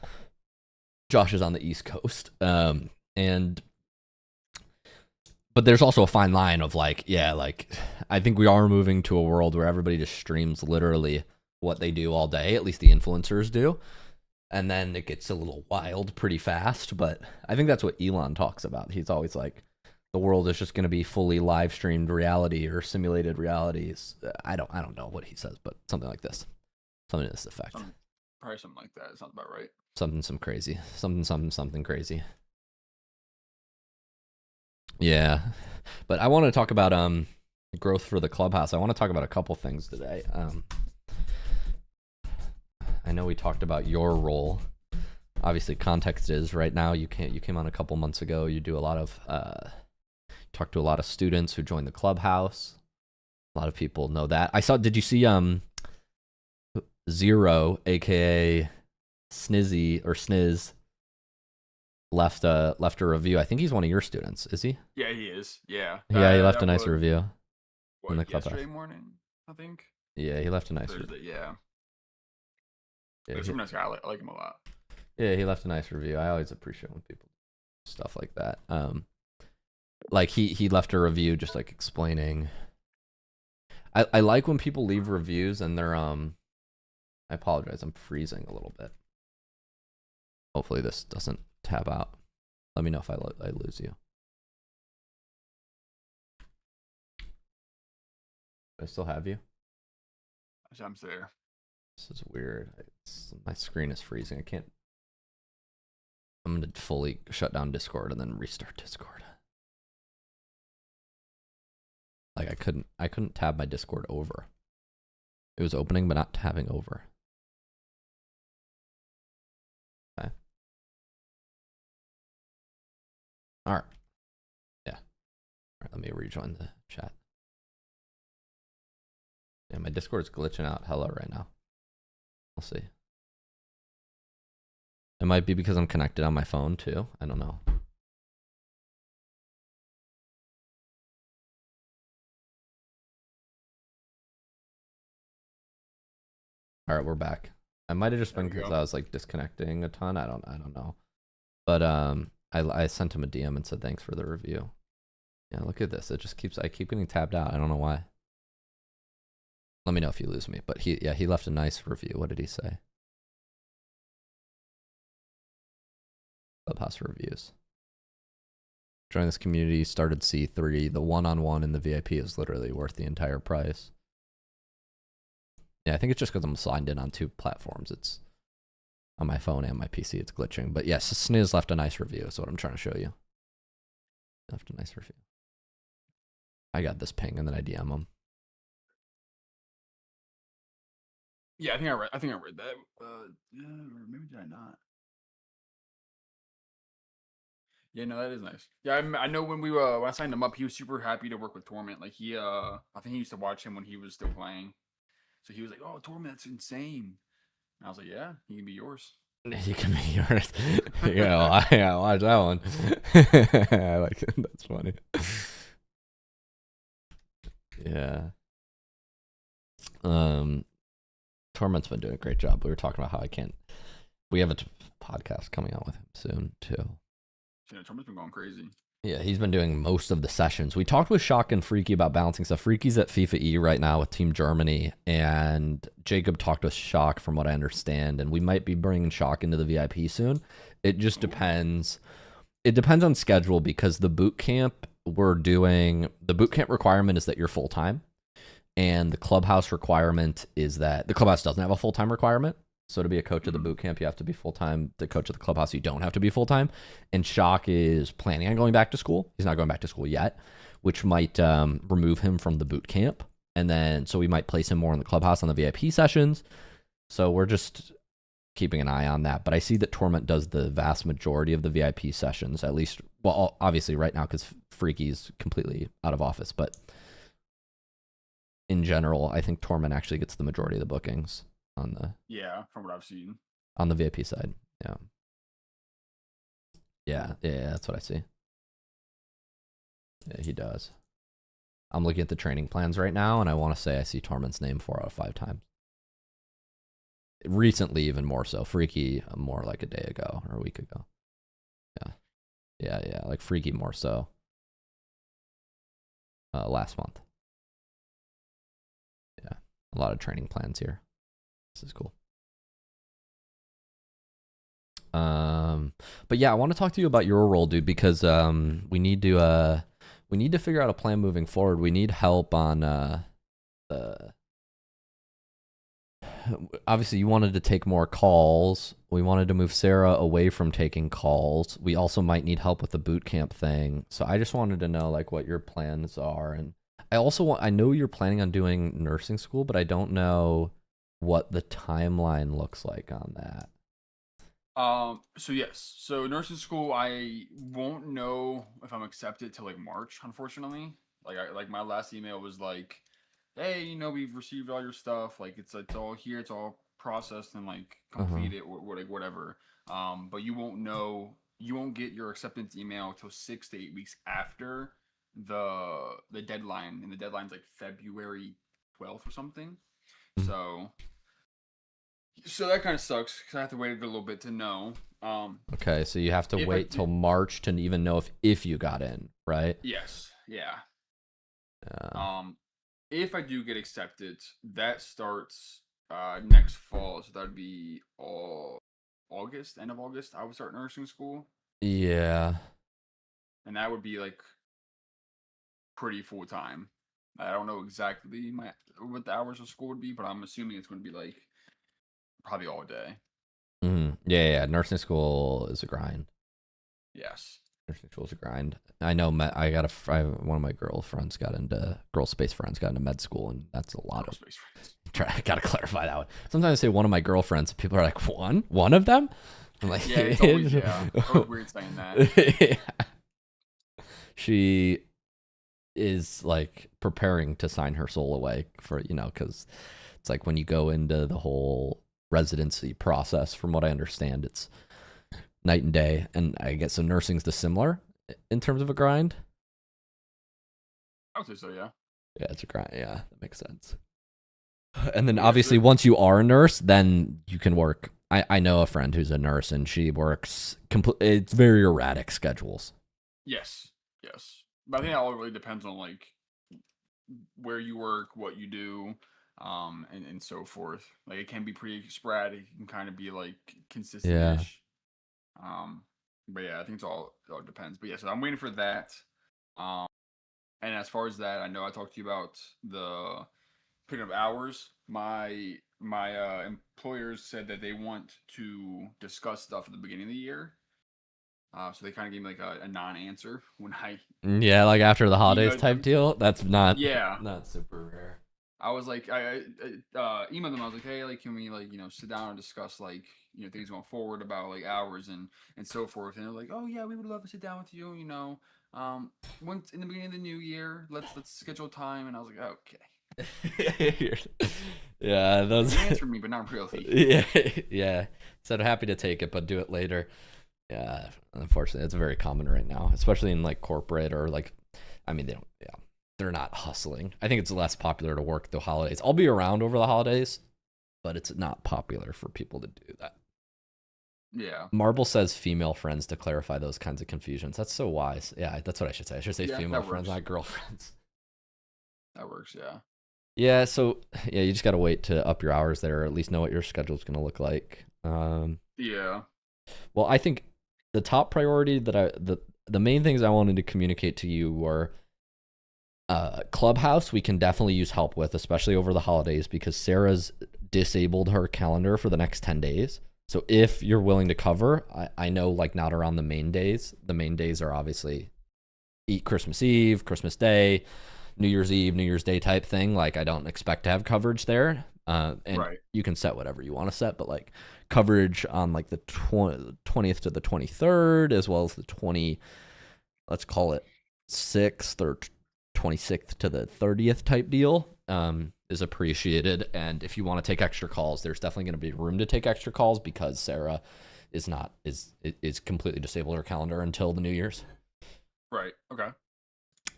Josh is on the East Coast, but there's also a fine line of like, yeah, like I think we are moving to a world where everybody just streams literally what they do all day. At least the influencers do. And then it gets a little wild pretty fast. But I think that's what Elon talks about. He's always like, the world is just going to be fully live streamed reality or simulated realities. I don't know what he says, but something like this. Something to this effect. Probably something like that. Sounds about right. Something crazy. Something crazy. Yeah. But I want to talk about growth for the clubhouse. I want to talk about a couple things today. I know we talked about your role. Obviously, context is right now you came on a couple months ago. You do a lot of talk to a lot of students who joined the clubhouse. A lot of people know that. Did you see Zero, aka Snizzy or Sniz, left a review. I think he's one of your students, is he? Yeah, he is. Yeah. Yeah, he left a nice review in the clubhouse. Yesterday morning, I think. Yeah, he left a nice review. Yeah. Yeah, he's a nice guy. I like him a lot. Yeah, he left a nice review. I always appreciate when people do stuff like that. Like he left a review just like explaining. I like when people leave reviews and they're I apologize, I'm freezing a little bit. Hopefully this doesn't tab out. Let me know if I lose you. Do I still have you? I'm there. This is weird. My screen is freezing. I can't. I'm gonna fully shut down Discord and then restart Discord. Like I couldn't tab my Discord over. It was opening but not tabbing over. Okay. All right. Yeah. All right, let me rejoin the chat. Yeah, my Discord's glitching out hella right now. We'll see. It might be because I'm connected on my phone too. I don't know. All right, we're back. I might have just been because I was like disconnecting a ton. I don't know. But I sent him a DM and said thanks for the review. Yeah, look at this. It just I keep getting tabbed out. I don't know why. Let me know if you lose me. But he left a nice review. What did he say? Clubhouse reviews. Join this community, started C3. The one-on-one in the VIP is literally worth the entire price. Yeah, I think it's just because I'm signed in on two platforms. It's on my phone and my PC. It's glitching. But yes, Sniz left a nice review. Is what I'm trying to show you. Left a nice review. I got this ping and then I DM him. Yeah, I think I read that. Yeah, or maybe did I not? Yeah, no, that is nice. Yeah, I know when when I signed him up, he was super happy to work with Torment. Like I think he used to watch him when he was still playing. So he was like, "Oh, Torment, that's insane." And I was like, "Yeah, he can be yours." He can be yours. Yeah, I gotta watch that one. I like it. That's funny. Yeah. Torment's been doing a great job. We were talking about how we have a podcast coming out with him soon too. Yeah, Torment's been going crazy. Yeah, he's been doing most of the sessions. We talked with Shock and Freaky about balancing stuff. Freaky's at FIFA E right now with Team Germany, and Jacob talked with Shock from what I understand, and we might be bringing Shock into the VIP soon. It just depends. It depends on schedule because the boot camp requirement is that you're full-time, and the clubhouse requirement is that the clubhouse doesn't have a full-time requirement. So to be a coach of the boot camp, you have to be full-time. The coach of the clubhouse, you don't have to be full-time. And Shock is planning on going back to school. He's not going back to school yet, which might remove him from the boot camp. And then, so we might place him more in the clubhouse on the VIP sessions. So we're just keeping an eye on that. But I see that Torment does the vast majority of the VIP sessions, at least, well, obviously right now because Freaky's completely out of office. But in general, I think Torment actually gets the majority of the bookings on the from what I've seen on the VIP side. Yeah, that's what I see. Yeah, he does. I'm looking at the training plans right now, and I want to say I see Torment's name 4 out of 5 times. Recently, even more so. Freaky, more like a day ago or a week ago. Yeah, like Freaky more so. Last month. Yeah, a lot of training plans here. This is cool. But yeah, I want to talk to you about your role, dude, because we need to figure out a plan moving forward. We need help on obviously you wanted to take more calls. We wanted to move Sarah away from taking calls. We also might need help with the boot camp thing. So I just wanted to know like what your plans are. And I know you're planning on doing nursing school, but I don't know what the timeline looks like on that. So yes, so nursing school, I won't know if I'm accepted till like March, unfortunately. Like my last email was like, hey, we've received all your stuff, like it's all here, it's all processed and like completed or like whatever. But you won't get your acceptance email till 6 to 8 weeks after the deadline, and the deadline's like February 12th or something. So that kind of sucks because I have to wait a little bit to know. Okay, so you have to wait till March to even know if you got in, right? Yes. Yeah. If I do get accepted, that starts next fall, so that'd be August, end of August. I would start nursing school. Yeah. And that would be like pretty full time. I don't know exactly what the hours of school would be, but I'm assuming it's going to be like probably all day. Yeah. Nursing school is a grind. Yes. Nursing school is a grind. I know. One of my girl space friends got into med school, and that's a lot of space friends. I gotta clarify that one. Sometimes I say one of my girlfriends, people are like, one of them. I'm like, yeah, it's always always weird saying that. Yeah. She is like preparing to sign her soul away for because it's like when you go into the whole residency process, from what I understand, it's night and day. And I guess so nursing's the similar in terms of a grind. I would say so, yeah. Yeah, it's a grind. Yeah, that makes sense. And then obviously once you are a nurse, then you can work. I know a friend who's a nurse, and she works it's very erratic schedules. Yes. But I think that all really depends on like where you work, what you do, and so forth. Like it can be pretty sporadic. It can kind of be like consistent-ish. But yeah, I think it all depends. But yeah, so I'm waiting for that. And as far as that, I know I talked to you about the picking up hours. My employers said that they want to discuss stuff at the beginning of the year. So they kind of gave me like a non-answer when I like after the holidays type deal. That's not super rare. I was like, I emailed them. I was like, hey, like, can we like sit down and discuss like things going forward about like hours and so forth. And they're like, oh yeah, we would love to sit down with you. Once in the beginning of the new year, let's schedule time. And I was like, okay. Yeah, those answer me, but not really. Yeah. Said happy to take it, but do it later. Yeah, unfortunately, it's very common right now, especially in like corporate or like, I mean, they're not hustling. I think it's less popular to work the holidays. I'll be around over the holidays, but it's not popular for people to do that. Yeah. Marble says female friends to clarify those kinds of confusions. That's so wise. Yeah, that's what I should say. I should say female friends, not girlfriends. That works, yeah. Yeah, so you just got to wait to up your hours there, or at least know what your schedule is going to look like. Yeah. Well, I think the top priority that the main things I wanted to communicate to you were Clubhouse we can definitely use help with, especially over the holidays, because Sarah's disabled her calendar for the next 10 days. So if you're willing to cover, I know like not around the main days. The main days are obviously Christmas Eve, Christmas Day, New Year's Eve, New Year's Day type thing. Like I don't expect to have coverage there. And you can set whatever you want to set, but like coverage on like the 20th to the 23rd, as well as the let's call it 6th or 26th to the 30th type deal, is appreciated. And if you want to take extra calls, there's definitely going to be room to take extra calls because Sarah is completely disabled her calendar until the New Year's. Right. Okay.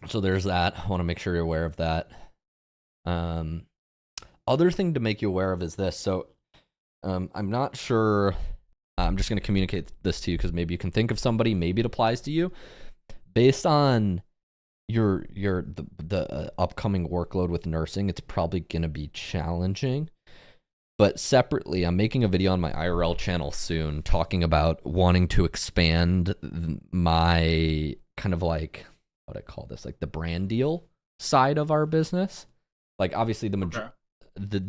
So there's that. I want to make sure you're aware of that. Other thing to make you aware of is this. So I'm not sure. I'm just going to communicate this to you because maybe you can think of somebody. Maybe it applies to you based on the upcoming workload with nursing. It's probably going to be challenging. But separately, I'm making a video on my IRL channel soon talking about wanting to expand my kind of like, what I call this, like the brand deal side of our business. Like obviously the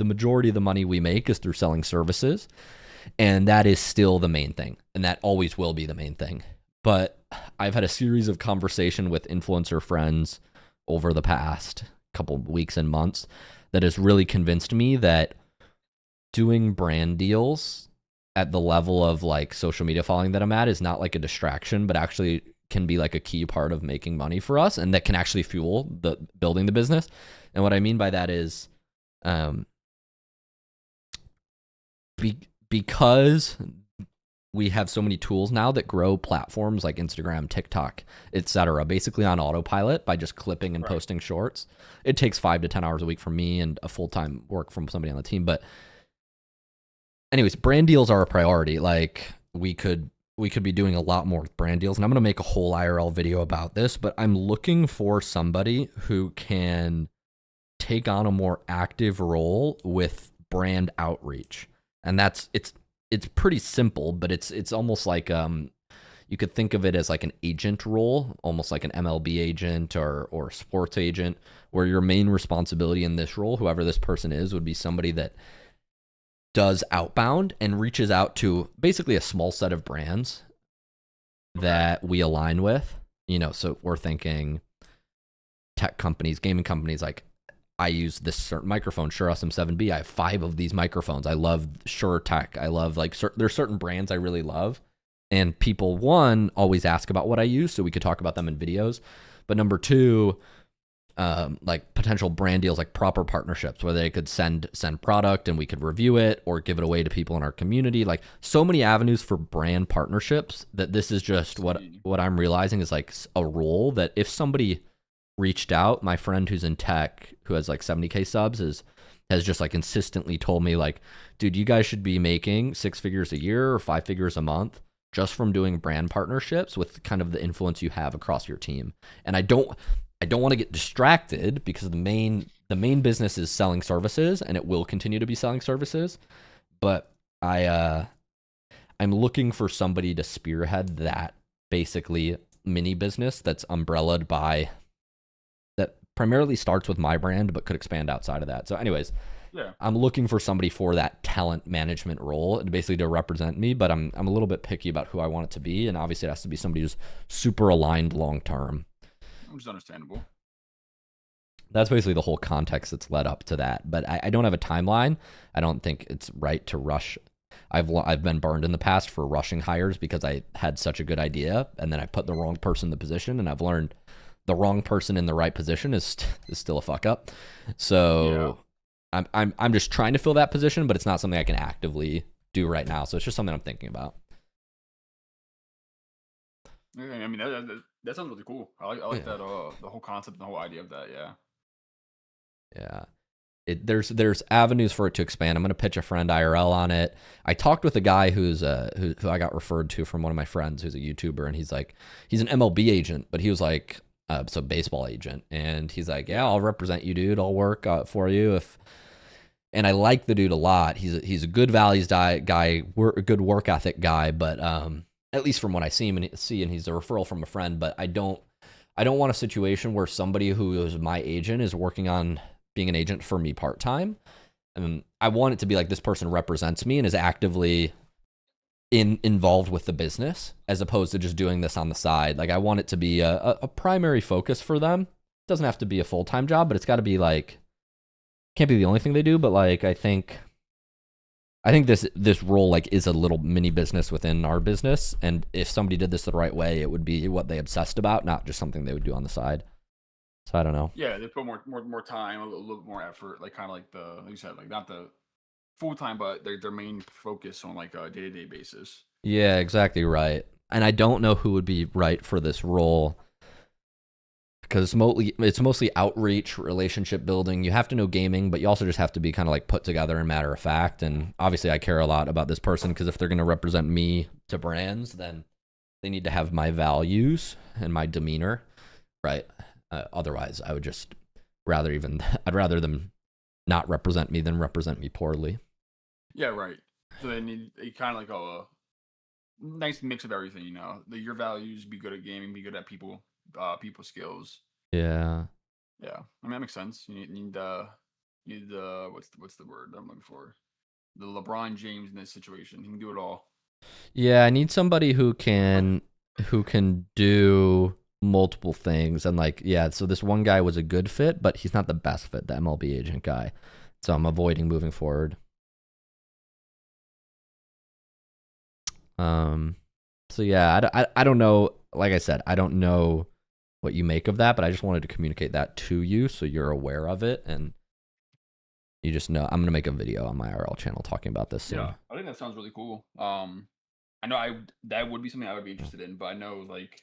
majority of the money we make is through selling services, and that is still the main thing, and that always will be the main thing. But I've had a series of conversation with influencer friends over the past couple of weeks and months that has really convinced me that doing brand deals at the level of like social media following that I'm at is not like a distraction, but actually can be like a key part of making money for us, and that can actually fuel the building the business. And what I mean by that is because we have so many tools now that grow platforms like Instagram, TikTok, etc., basically on autopilot by just clipping and posting shorts. It takes 5 to 10 hours a week from me and a full-time work from somebody on the team. But anyways, brand deals are a priority. Like we could be doing a lot more with brand deals, and I'm going to make a whole IRL video about this, but I'm looking for somebody who can take on a more active role with brand outreach. And it's pretty simple, but it's almost like you could think of it as like an agent role, almost like an MLB agent or sports agent, where your main responsibility in this role, whoever this person is, would be somebody that does outbound and reaches out to basically a small set of brands that we align with. So we're thinking tech companies, gaming companies. Like I use this certain microphone, Shure SM7B. I have 5 of these microphones. I love Shure Tech. I love there's certain brands I really love, and people, one, always ask about what I use, so we could talk about them in videos. But number 2, like potential brand deals, like proper partnerships where they could send product and we could review it or give it away to people in our community. Like so many avenues for brand partnerships that this is just what I'm realizing is like a role that if somebody reached out, my friend who's in tech who has like 70K subs has just like consistently told me like, dude, you guys should be making 6 figures a year or 5 figures a month just from doing brand partnerships with kind of the influence you have across your team. And I don't want to get distracted because the main business is selling services, and it will continue to be selling services. But I'm looking for somebody to spearhead that basically mini business that's umbrellaed by, that primarily starts with my brand but could expand outside of that. So anyways, yeah, I'm looking for somebody for that talent management role, basically to represent me, but I'm a little bit picky about who I want it to be, and obviously it has to be somebody who's super aligned long term. Which is understandable. That's basically the whole context that's led up to that. But I don't have a timeline. I don't think it's right to rush. I've been burned in the past for rushing hires because I had such a good idea and then I put the wrong person in the position, and I've learned the wrong person in the right position is still a fuck up. So yeah. I'm just trying to fill that position, but it's not something I can actively do right now. So it's just something I'm thinking about. Okay, I mean that sounds really cool. I like that the whole concept and the whole idea of that. Yeah. There's avenues for it to expand. I'm going to pitch a friend IRL on it. I talked with a guy who I got referred to from one of my friends who's a YouTuber, and he's an MLB agent, but he was like, so baseball agent. And he's like, yeah, I'll represent you, dude. I'll work for you. And I like the dude a lot. He's a good values guy, a good work ethic guy, but, at least from what I see, and he's a referral from a friend, but I don't want a situation where somebody who is my agent is working on being an agent for me part-time. I want it to be like this person represents me and is actively involved with the business, as opposed to just doing this on the side. Like I want it to be a primary focus for them. It doesn't have to be a full-time job, but it's got to be like, can't be the only thing they do, but like I think this role like is a little mini business within our business, and if somebody did this the right way, it would be what they obsessed about, not just something they would do on the side. So I don't know. Yeah, they put more time, a little bit more effort, like kind of like like you said, like not the full time, but their main focus on like a day-to-day basis. Yeah, exactly right. And I don't know who would be right for this role, because it's mostly outreach, relationship building. You have to know gaming, but you also just have to be kind of like put together and matter of fact. And obviously I care a lot about this person, because if they're going to represent me to brands, then they need to have my values and my demeanor, right? Otherwise I would just I'd rather them not represent me than represent me poorly. Yeah, right. So they need kind of like a nice mix of everything, your values, be good at gaming, be good at people skills. Yeah. Yeah. I mean, that makes sense. You need what's the word I'm looking for? The LeBron James in this situation. He can do it all. Yeah, I need somebody who can do multiple things, and like, yeah, so this one guy was a good fit, but he's not the best fit, the MLB agent guy. So I'm avoiding moving forward. So yeah, I don't know. Like I said, I don't know what you make of that, but I just wanted to communicate that to you so you're aware of it, and you just know I'm gonna make a video on my IRL channel talking about this soon. Yeah, I think that sounds really cool. I know that would be something I would be interested in, but I know like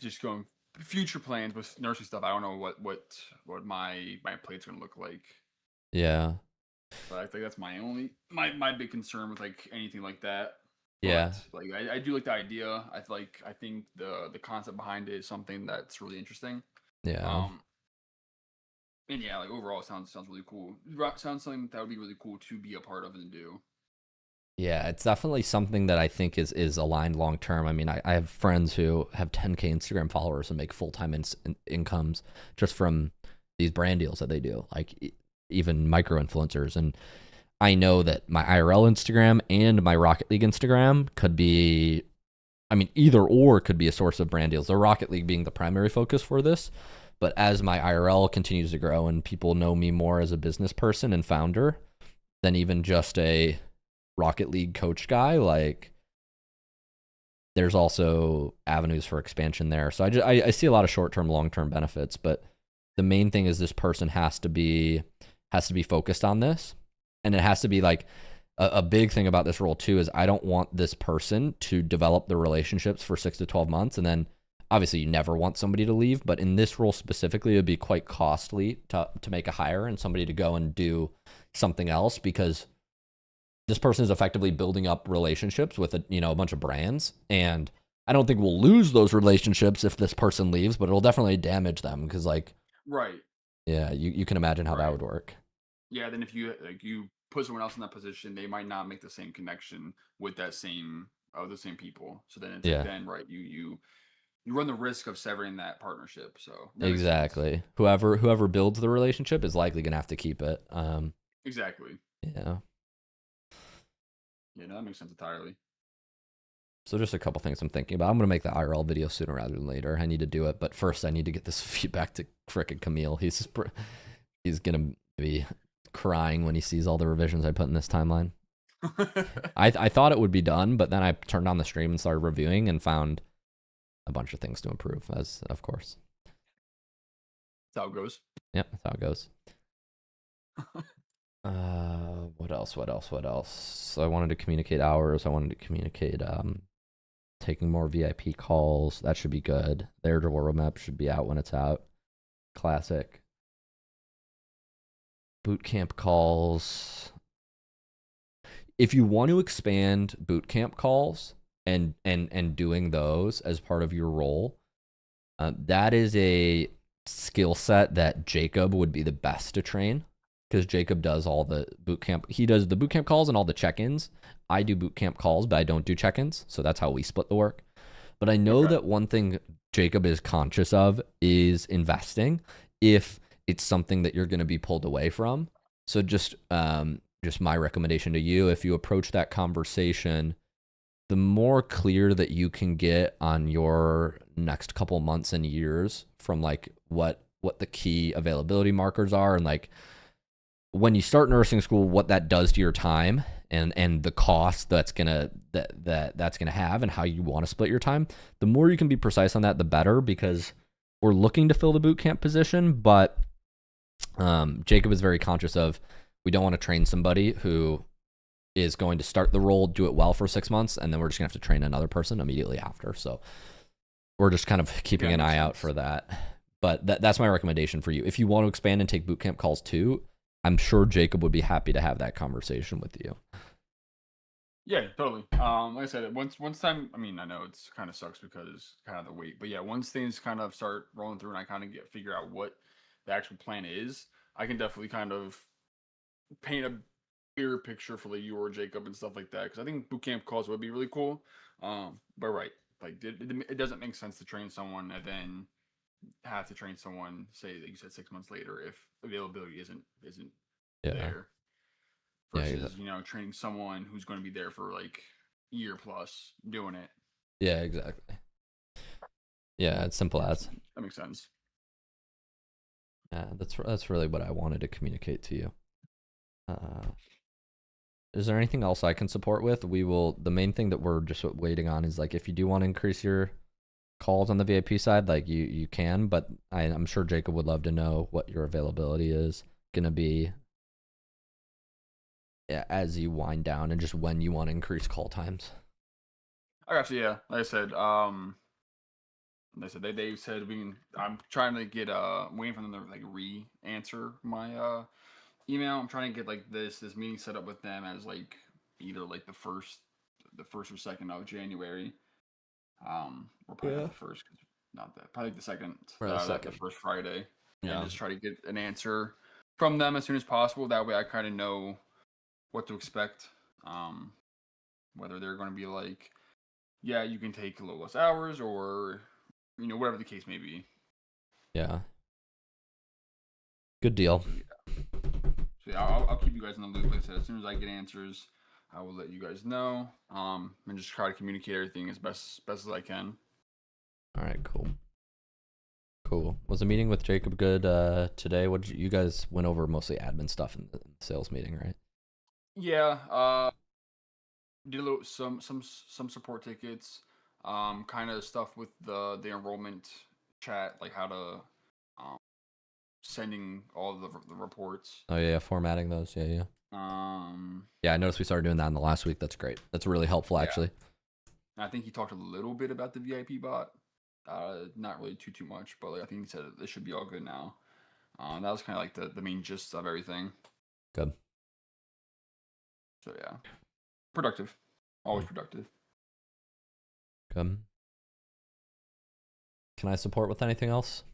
just going future plans with nursing stuff, I don't know what my plate's gonna look like. Yeah. But I think that's my big concern with like anything like that. Yeah. But, like I do like the idea. I think the concept behind it is something that's really interesting. Yeah. And yeah, like overall, it sounds really cool. Sounds something that would be really cool to be a part of and do. Yeah, it's definitely something that I think is aligned long term. I mean, I have friends who have 10K Instagram followers and make full-time incomes just from these brand deals that they do, like even micro influencers. And I know that my IRL Instagram and my Rocket League Instagram could be, I mean, either or could be a source of brand deals. The Rocket League being the primary focus for this. But as my IRL continues to grow and people know me more as a business person and founder than even just a Rocket League coach guy, like there's also avenues for expansion there. So I see a lot of short-term, long-term benefits, but the main thing is this person has to be focused on this. And it has to be like a big thing about this role too is I don't want this person to develop the relationships for 6 to 12 months. And then obviously you never want somebody to leave, but in this role specifically, it would be quite costly to make a hire and somebody to go and do something else, because this person is effectively building up relationships with a bunch of brands. And I don't think we'll lose those relationships if this person leaves, but it'll definitely damage them, because like, right. Yeah, you can imagine how that would work. Yeah, then if you put someone else in that position, they might not make the same connection with the same people. So then it's then right, you run the risk of severing that partnership. So exactly, whoever builds the relationship is likely gonna have to keep it. Exactly. Yeah. Yeah, no, that makes sense entirely. So just a couple things I'm thinking about. I'm gonna make the IRL video sooner rather than later. I need to do it, but first I need to get this feedback to frickin' Camille. He's gonna be crying when he sees all the revisions I put in this timeline. I thought it would be done, but then I turned on the stream and started reviewing and found a bunch of things to improve, as of course. That's how it goes. Yep, that's how it goes. What else? So I wanted to communicate hours. I wanted to communicate taking more VIP calls. That should be good. Their Dribble Roadmap should be out when it's out. Classic. Bootcamp calls. If you want to expand bootcamp calls and doing those as part of your role, that is a skill set that Jacob would be the best to train, because Jacob does all the bootcamp. He does the bootcamp calls and all the check-ins. I do bootcamp calls, but I don't do check-ins, so that's how we split the work. But I know that one thing Jacob is conscious of is investing if it's something that you're going to be pulled away from. So just my recommendation to you, if you approach that conversation, the more clear that you can get on your next couple months and years from like what the key availability markers are, and like when you start nursing school, what that does to your time and the cost that's gonna have and how you want to split your time, the more you can be precise on that, the better, because we're looking to fill the boot camp position, but Jacob is very conscious of, we don't want to train somebody who is going to start the role, do it well for 6 months, and then we're just gonna have to train another person immediately after. So we're just kind of keeping an eye out for that. But that's my recommendation for you. If you want to expand and take bootcamp calls too, I'm sure Jacob would be happy to have that conversation with you. Yeah, totally. Like I said, once time, I mean, I know it's kind of sucks because kind of the wait, but yeah, once things kind of start rolling through and I kind of figure out what the actual plan is, I can definitely kind of paint a clearer picture for like you or Jacob and stuff like that. Because I think bootcamp calls would be really cool. But right, like it doesn't make sense to train someone and then have to train someone, say that you said 6 months later, if availability isn't there. Versus, training someone who's going to be there for like a year plus doing it. Yeah, exactly. Yeah, it's simple as. That makes sense. Yeah, that's really what I wanted to communicate to you. Is there anything else I can support with? The main thing that we're just waiting on is like, if you do want to increase your calls on the VIP side, like you can, but I'm sure Jacob would love to know what your availability is going to be as you wind down, and just when you want to increase call times. I got you. Yeah, like I said, they said I'm trying to get waiting for them to like re-answer my email. I'm trying to get like this meeting set up with them as like either like the first or second of January. We're probably not the first, not that, probably like the second, the first Friday. Yeah. And just try to get an answer from them as soon as possible. That way I kind of know what to expect. Whether they're going to be like, yeah, you can take a little less hours, or whatever the case may be. Yeah. Good deal. So yeah, I'll keep you guys in the loop. Like I said, as soon as I get answers, I will let you guys know. And just try to communicate everything as best as I can. All right, cool. Was the meeting with Jacob good today? What you guys went over mostly admin stuff in the sales meeting, right? Yeah. Did a little some support tickets. Kind of stuff with the enrollment chat, like how to sending all of the reports. Oh yeah, formatting those. Yeah. Yeah, I noticed we started doing that in the last week. That's great. That's really helpful, actually. I think he talked a little bit about the VIP bot. Not really too much, but like, I think he said this should be all good now. That was kind of like the main gist of everything. Good. So yeah, productive. Always productive. Good. Can I support with anything else?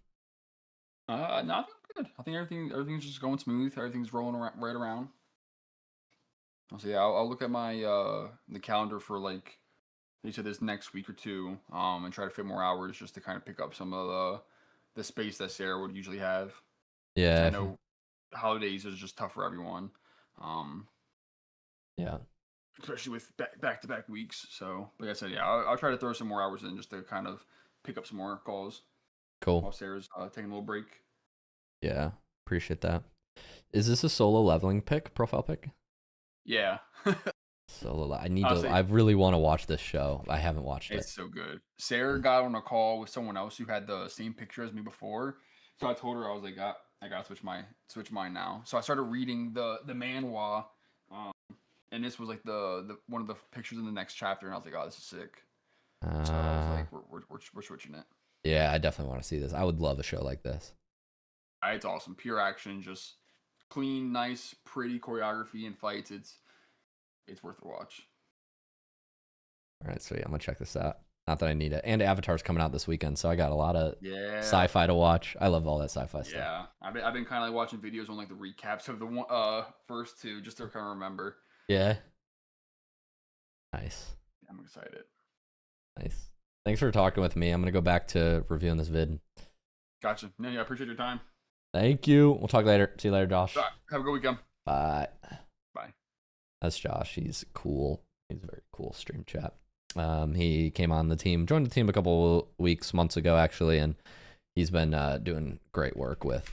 No, I think good. I think everything's just going smooth. Everything's rolling right around. So yeah, I'll look at my the calendar for like you said this next week or two, and try to fit more hours just to kind of pick up some of the space that Sarah would usually have. Yeah. I know holidays is just tough for everyone. Yeah. Especially with back-to-back weeks. So, like I said, yeah, I'll try to throw some more hours in just to kind of pick up some more calls. Cool. While Sarah's taking a little break. Yeah, appreciate that. Is this a solo leveling profile pick? Yeah. I really want to watch this show. I haven't watched it. It's so good. Sarah got on a call with someone else who had the same picture as me before. So I told her, I was like, I gotta switch mine now. So I started reading the manhwa, and this was like the one of the pictures in the next chapter, and I was like, oh, this is sick. So I was like, we're switching it. Yeah, I definitely want to see this. I would love a show like this. It's awesome. Pure action, just clean, nice, pretty choreography and fights. It's worth a watch. All right, so yeah, I'm gonna check this out. Not that I need it. And Avatar's coming out this weekend, so I got a lot of sci-fi to watch. I love all that sci-fi stuff. Yeah, I've been kind of like watching videos on like the recaps of the first two, just to kind of remember. Yeah. Nice. I'm excited. Nice. Thanks for talking with me. I'm gonna go back to reviewing this vid. Gotcha. No, yeah, I appreciate your time. Thank you. We'll talk later. See you later, Josh. All right, have a good weekend. Bye. Bye. That's Josh. He's cool. He's a very cool stream chat. He came on the team, joined the team a couple months ago, actually, and he's been doing great work with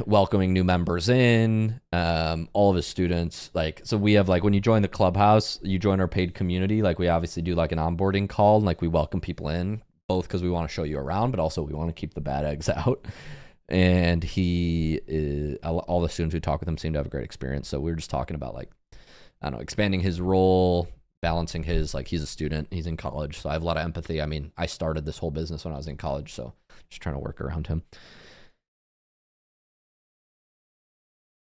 welcoming new members in, all of his students. Like, so we have, like, when you join the clubhouse, you join our paid community. Like, we obviously do like an onboarding call, and like we welcome people in, both because we want to show you around, but also we want to keep the bad eggs out. And he is, all the students who talk with him seem to have a great experience. So we were just talking about, like, I don't know, expanding his role, balancing his, like, he's a student, he's in college, so I have a lot of empathy. I mean, I started this whole business when I was in college, so just trying to work around him.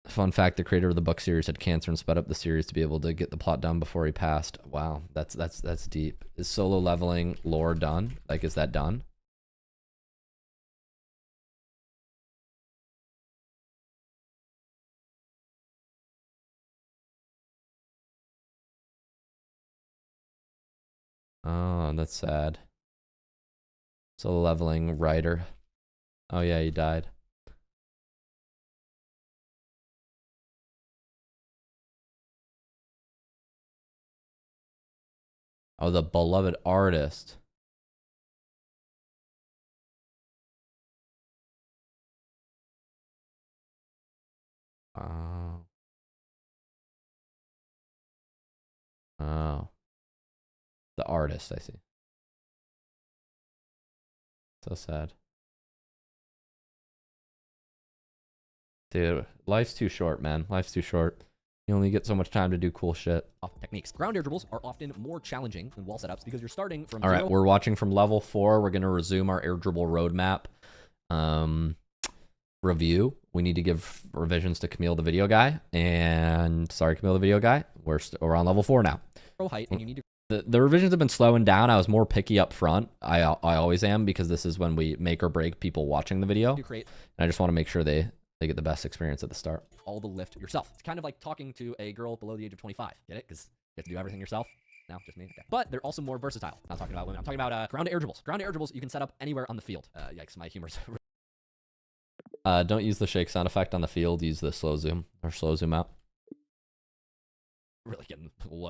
Fun fact, the creator of the book series had cancer and sped up the series to be able to get the plot done before he passed. Wow, that's deep. Is solo leveling lore done? Like, is that done? Oh, that's sad. Solo leveling writer. Oh yeah, he died. Oh, the beloved artist. Oh. Oh. The artist, I see. So sad. Dude, life's too short, man. Life's too short. You only get so much time to do cool shit. Techniques. Ground air dribbles are often more challenging than wall setups because you're starting from All right, zero. we're watching from level 4. We're going to resume our air dribble roadmap review. We need to give revisions to Camille the video guy. And sorry, Camille the video guy. We're on level 4 now. Height, and you need to The revisions have been slowing down. I was more picky up front. I always am, because this is when we make or break people watching the video. create And I just want to make sure they get the best experience at the start. all the lift yourself. It's kind of like talking to a girl below the age of 25. Get it? Because you have to do everything yourself. No, just me. Okay. But they're also more versatile. I'm not talking about women. I'm talking about ground to air dribbles. Ground to air dribbles you can set up anywhere on the field. Yikes, my humor's. Don't use the shake sound effect on the field. Use the slow zoom or slow zoom out. Really getting low.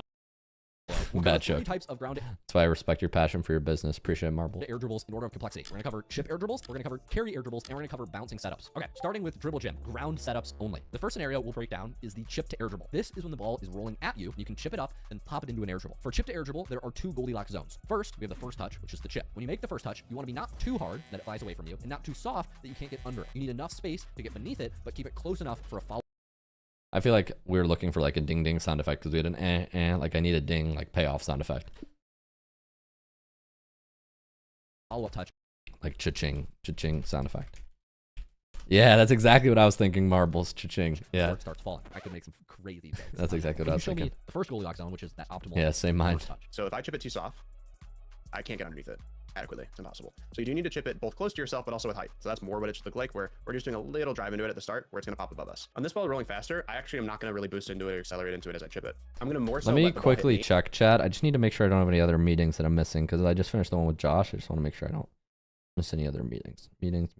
Bad joke. 3 types of ground That's why I respect your passion for your business. Appreciate Marble. air dribbles in order of complexity. We're going to cover chip air dribbles, we're going to cover carry air dribbles, and we're going to cover bouncing setups. Okay, starting with dribble gym, ground setups only. The first scenario we'll break down is the chip to air dribble. This is when the ball is rolling at you, and you can chip it up and pop it into an air dribble. For chip to air dribble, there are 2 Goldilocks zones. First, we have the first touch, which is the chip. When you make the first touch, you want to be not too hard that it flies away from you, and not too soft that you can't get under it. You need enough space to get beneath it, but keep it close enough for a follow. I feel like we were looking for like a ding ding sound effect because we had an like I need a ding like payoff sound effect. Follow-up touch. Like cha-ching sound effect. Yeah, that's exactly what I was thinking, Marbles. Cha-ching. Yeah. Before it starts falling. I could make some crazy things. That's exactly what I was Show me thinking. the first Goldilocks zone, which is that optimal. Yeah, same mind. first touch. So if I chip it too soft, I can't get underneath it adequately. It's impossible. So you do need to chip it both close to yourself, but also with height. So that's more what it should look like, where we're just doing a little drive into it at the start, where it's going to pop above us. On this ball rolling faster, I actually am not going to really boost into it or accelerate into it as I chip it. I'm going to more so Let me let the ball hit quickly me. check chat. I just need to make sure I don't have any other meetings that I'm missing because I just finished the one with Josh. I just want to make sure I don't miss any other meetings. Meetings.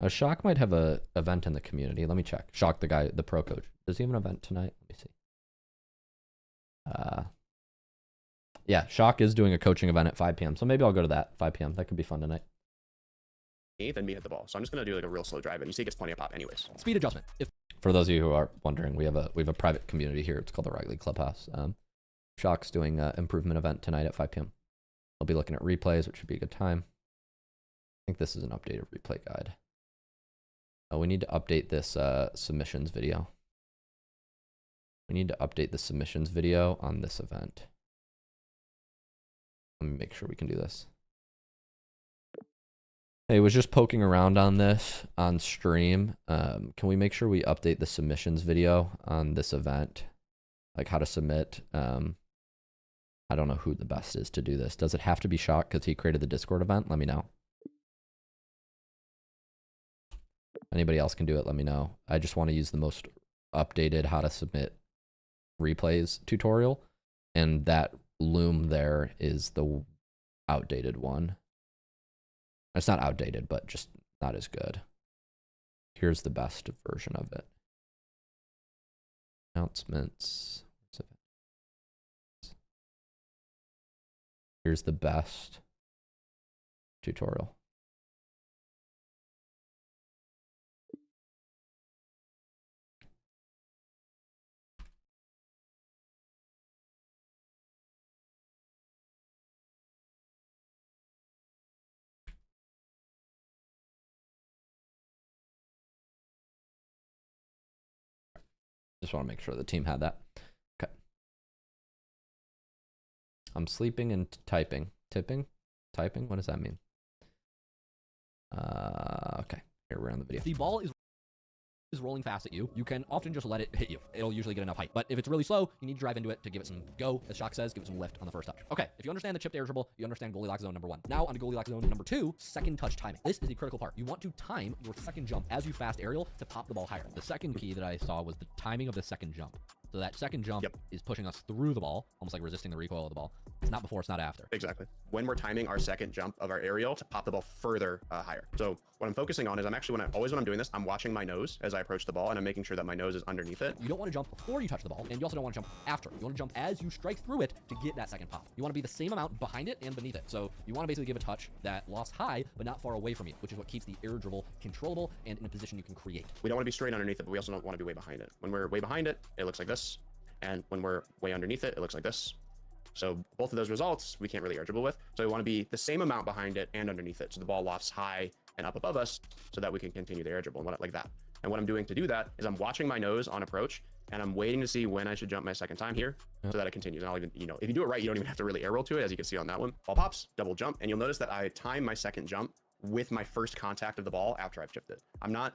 Shock might have a event in the community. Let me check. Shock, the guy, the pro coach. Does he have an event tonight? Let me see. Yeah, Shock is doing a coaching event at 5 p.m. So maybe I'll go to that 5 p.m. That could be fun tonight. Then me hit the ball. So I'm just going to do like a real slow drive, and you see it gets plenty of pop anyways. Speed adjustment. If For those of you who are wondering, we have a private community here. It's called the League Clubhouse. Shock's doing an improvement event tonight at 5 p.m. I'll be looking at replays, which should be a good time. I think this is an updated replay guide. Oh, we need to update this submissions video. We need to update the submissions video on this event. Let me make sure we can do this. Hey, was just poking around on this on stream. Can we make sure we update the submissions video on this event? Like how to submit. I don't know who the best is to do this. Does it have to be Shock because he created the Discord event? Let me know. Anybody else can do it, let me know. I just want to use the most updated how to submit replays tutorial. And that loom there is the outdated one. It's not outdated, but just not as good. Here's the best version of it. Announcements. Here's the best tutorial. Just want to make sure the team had that. Okay. I'm sleeping and typing. Tipping? Typing? What does that mean? Okay. Here, we're on the video. If the ball is rolling fast at you, you can often just let it hit you. It'll usually get enough height. But if it's really slow, you need to drive into it to give it some go, as Shock says, give it some lift on the first touch. Okay, if you understand the chipped air dribble, you understand Goldilocks zone number 1. Now on to Goldilocks zone number 2, second touch timing. This is the critical part. You want to time your second jump as you fast aerial to pop the ball higher. The second key that I saw was the timing of the second jump. So that second jump is pushing us through the ball, almost like resisting the recoil of the ball. It's not before, it's not after. Exactly. When we're timing our second jump of our aerial to pop the ball further higher. So what I'm focusing on is I'm actually, when I'm doing this, I'm watching my nose as I approach the ball, and I'm making sure that my nose is underneath it. You don't want to jump before you touch the ball, and you also don't want to jump after. You want to jump as you strike through it to get that second pop. You want to be the same amount behind it and beneath it. So you want to basically give a touch that lofts high, but not far away from you, which is what keeps the air dribble controllable and in a position you can create. We don't want to be straight underneath it, but we also don't want to be way behind it. When we're way behind it, it looks like this. And when we're way underneath it, it looks like this. So both of those results, we can't really air dribble with. So we want to be the same amount behind it and underneath it. So the ball lofts high and up above us so that we can continue the air dribble and like that. And what I'm doing to do that is I'm watching my nose on approach, and I'm waiting to see when I should jump my second time here so that it continues. And I'll even, if you do it right, you don't even have to really air roll to it, as you can see on that one. Ball pops, double jump, and you'll notice that I time my second jump with my first contact of the ball after I've chipped it. I'm not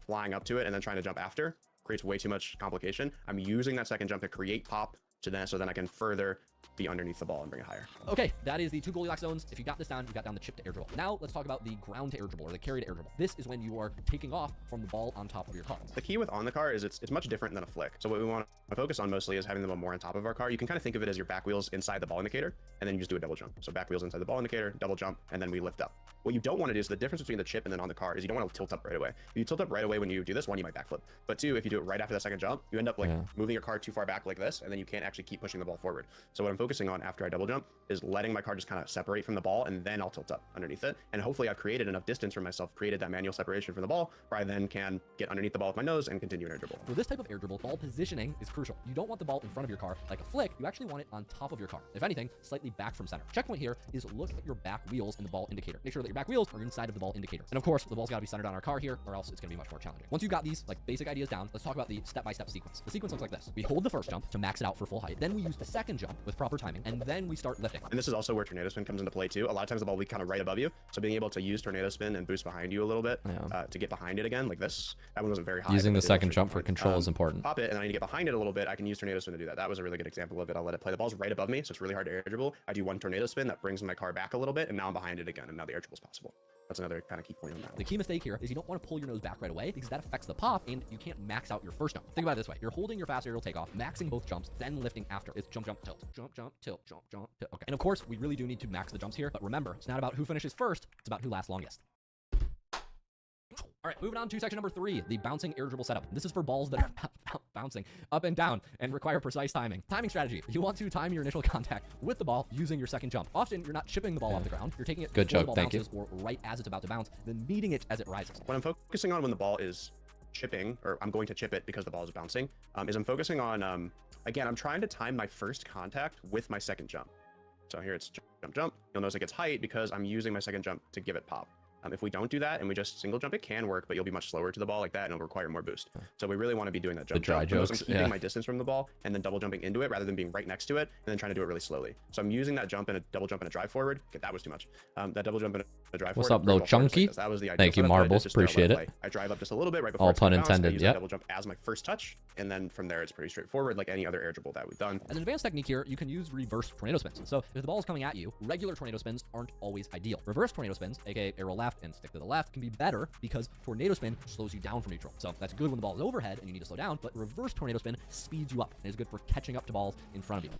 flying up to it and then trying to jump after. Creates way too much complication. I'm using that second jump to create pop to then, so then I can further be underneath the ball and bring it higher. Okay, that is the 2 Goldilocks zones. If you got this down, you got down the chip to air dribble. Now let's talk about the ground to air dribble, or the carry to air dribble. This is when you are taking off from the ball on top of your car. The key with on the car is it's much different than a flick. So what we want to focus on mostly is having the ball more on top of our car. You can kind of think of it as your back wheels inside the ball indicator, and then you just do a double jump. So back wheels inside the ball indicator, double jump, and then we lift up. What you don't want to do is the difference between the chip and then on the car is you don't want to tilt up right away. If you tilt up right away when you do this, one, you might backflip. But two, if you do it right after the second jump, you end up like moving your car too far back like this, and then you can't actually keep pushing the ball forward. So what I'm focusing on after I double jump is letting my car just kind of separate from the ball, and then I'll tilt up underneath it. And hopefully I've created enough distance for myself, created that manual separation from the ball, where I then can get underneath the ball with my nose and continue an air dribble. For this type of air dribble, ball positioning is crucial. You don't want the ball in front of your car like a flick. You actually want it on top of your car. If anything, slightly back from center. Checkpoint here is look at your back wheels in the ball indicator. Make sure that your back wheels are inside of the ball indicator. And of course, the ball's got to be centered on our car here, or else it's going to be much more challenging. Once you've got these like basic ideas down, let's talk about the step-by-step sequence. The sequence looks like this. We hold the first jump to max it out for full height. Then we use the second jump with proper timing, and then we start lifting. And this is also where tornado spin comes into play too. A lot of times the ball will be kind of right above you. So being able to use tornado spin and boost behind you a little bit to get behind it again, like this. That one wasn't very high. Using the second jump for control is important. Pop it, and then I need to get behind it a little bit. I can use tornado spin to do that. That was a really good example of it. I'll let it play. The ball's right above me, so it's really hard to air dribble. I do one tornado spin that brings my car back a little bit, and now I'm behind it again, and now the air dribble is possible. That's another kind of key point on that. The key mistake here is you don't want to pull your nose back right away, because that affects the pop, and you can't max out your first jump. Think about it this way. You're holding your fast aerial takeoff, maxing both jumps, then lifting after. It's jump, jump, tilt, jump, jump, tilt, jump, jump, tilt. Okay. And of course, we really do need to max the jumps here, but remember, it's not about who finishes first, it's about who lasts longest. All right, moving on to section number 3, the bouncing air dribble setup. This is for balls that are bouncing up and down and require precise timing. Timing strategy. You want to time your initial contact with the ball using your second jump. Often, you're not chipping the ball off the ground. You're taking it before the ball bounces or right as it's about to bounce, then meeting it as it rises. What I'm focusing on when the ball is chipping, or I'm going to chip it because the ball is bouncing, is I'm focusing on, again, I'm trying to time my first contact with my second jump. So here it's jump, jump. You'll notice it gets height because I'm using my second jump to give it pop. If we don't do that and we just single jump, it can work, but you'll be much slower to the ball like that, and it'll require more boost. So we really want to be doing that jump. The dry jokes, I'm keeping my distance from the ball and then double jumping into it rather than being right next to it and then trying to do it really slowly. So I'm using that jump and a double jump and a drive forward. Okay, that was too much. That double jump and a drive What's forward. up, little chunky? That was the idea. Thank you, Marbles. Appreciate it. I drive up just a little bit right before all it's pun gonna bounce. intended. I use Yep. double jump as my first touch, and then from there it's pretty straightforward, like any other air dribble that we've done. As an advanced technique here, you can use reverse tornado spins. So if the ball is coming at you, regular tornado spins aren't always ideal. Reverse tornado spins, aka arrow left and stick to the left, can be better because tornado spin slows you down from neutral. So that's good when the ball is overhead and you need to slow down, but reverse tornado spin speeds you up and is good for catching up to balls in front of you.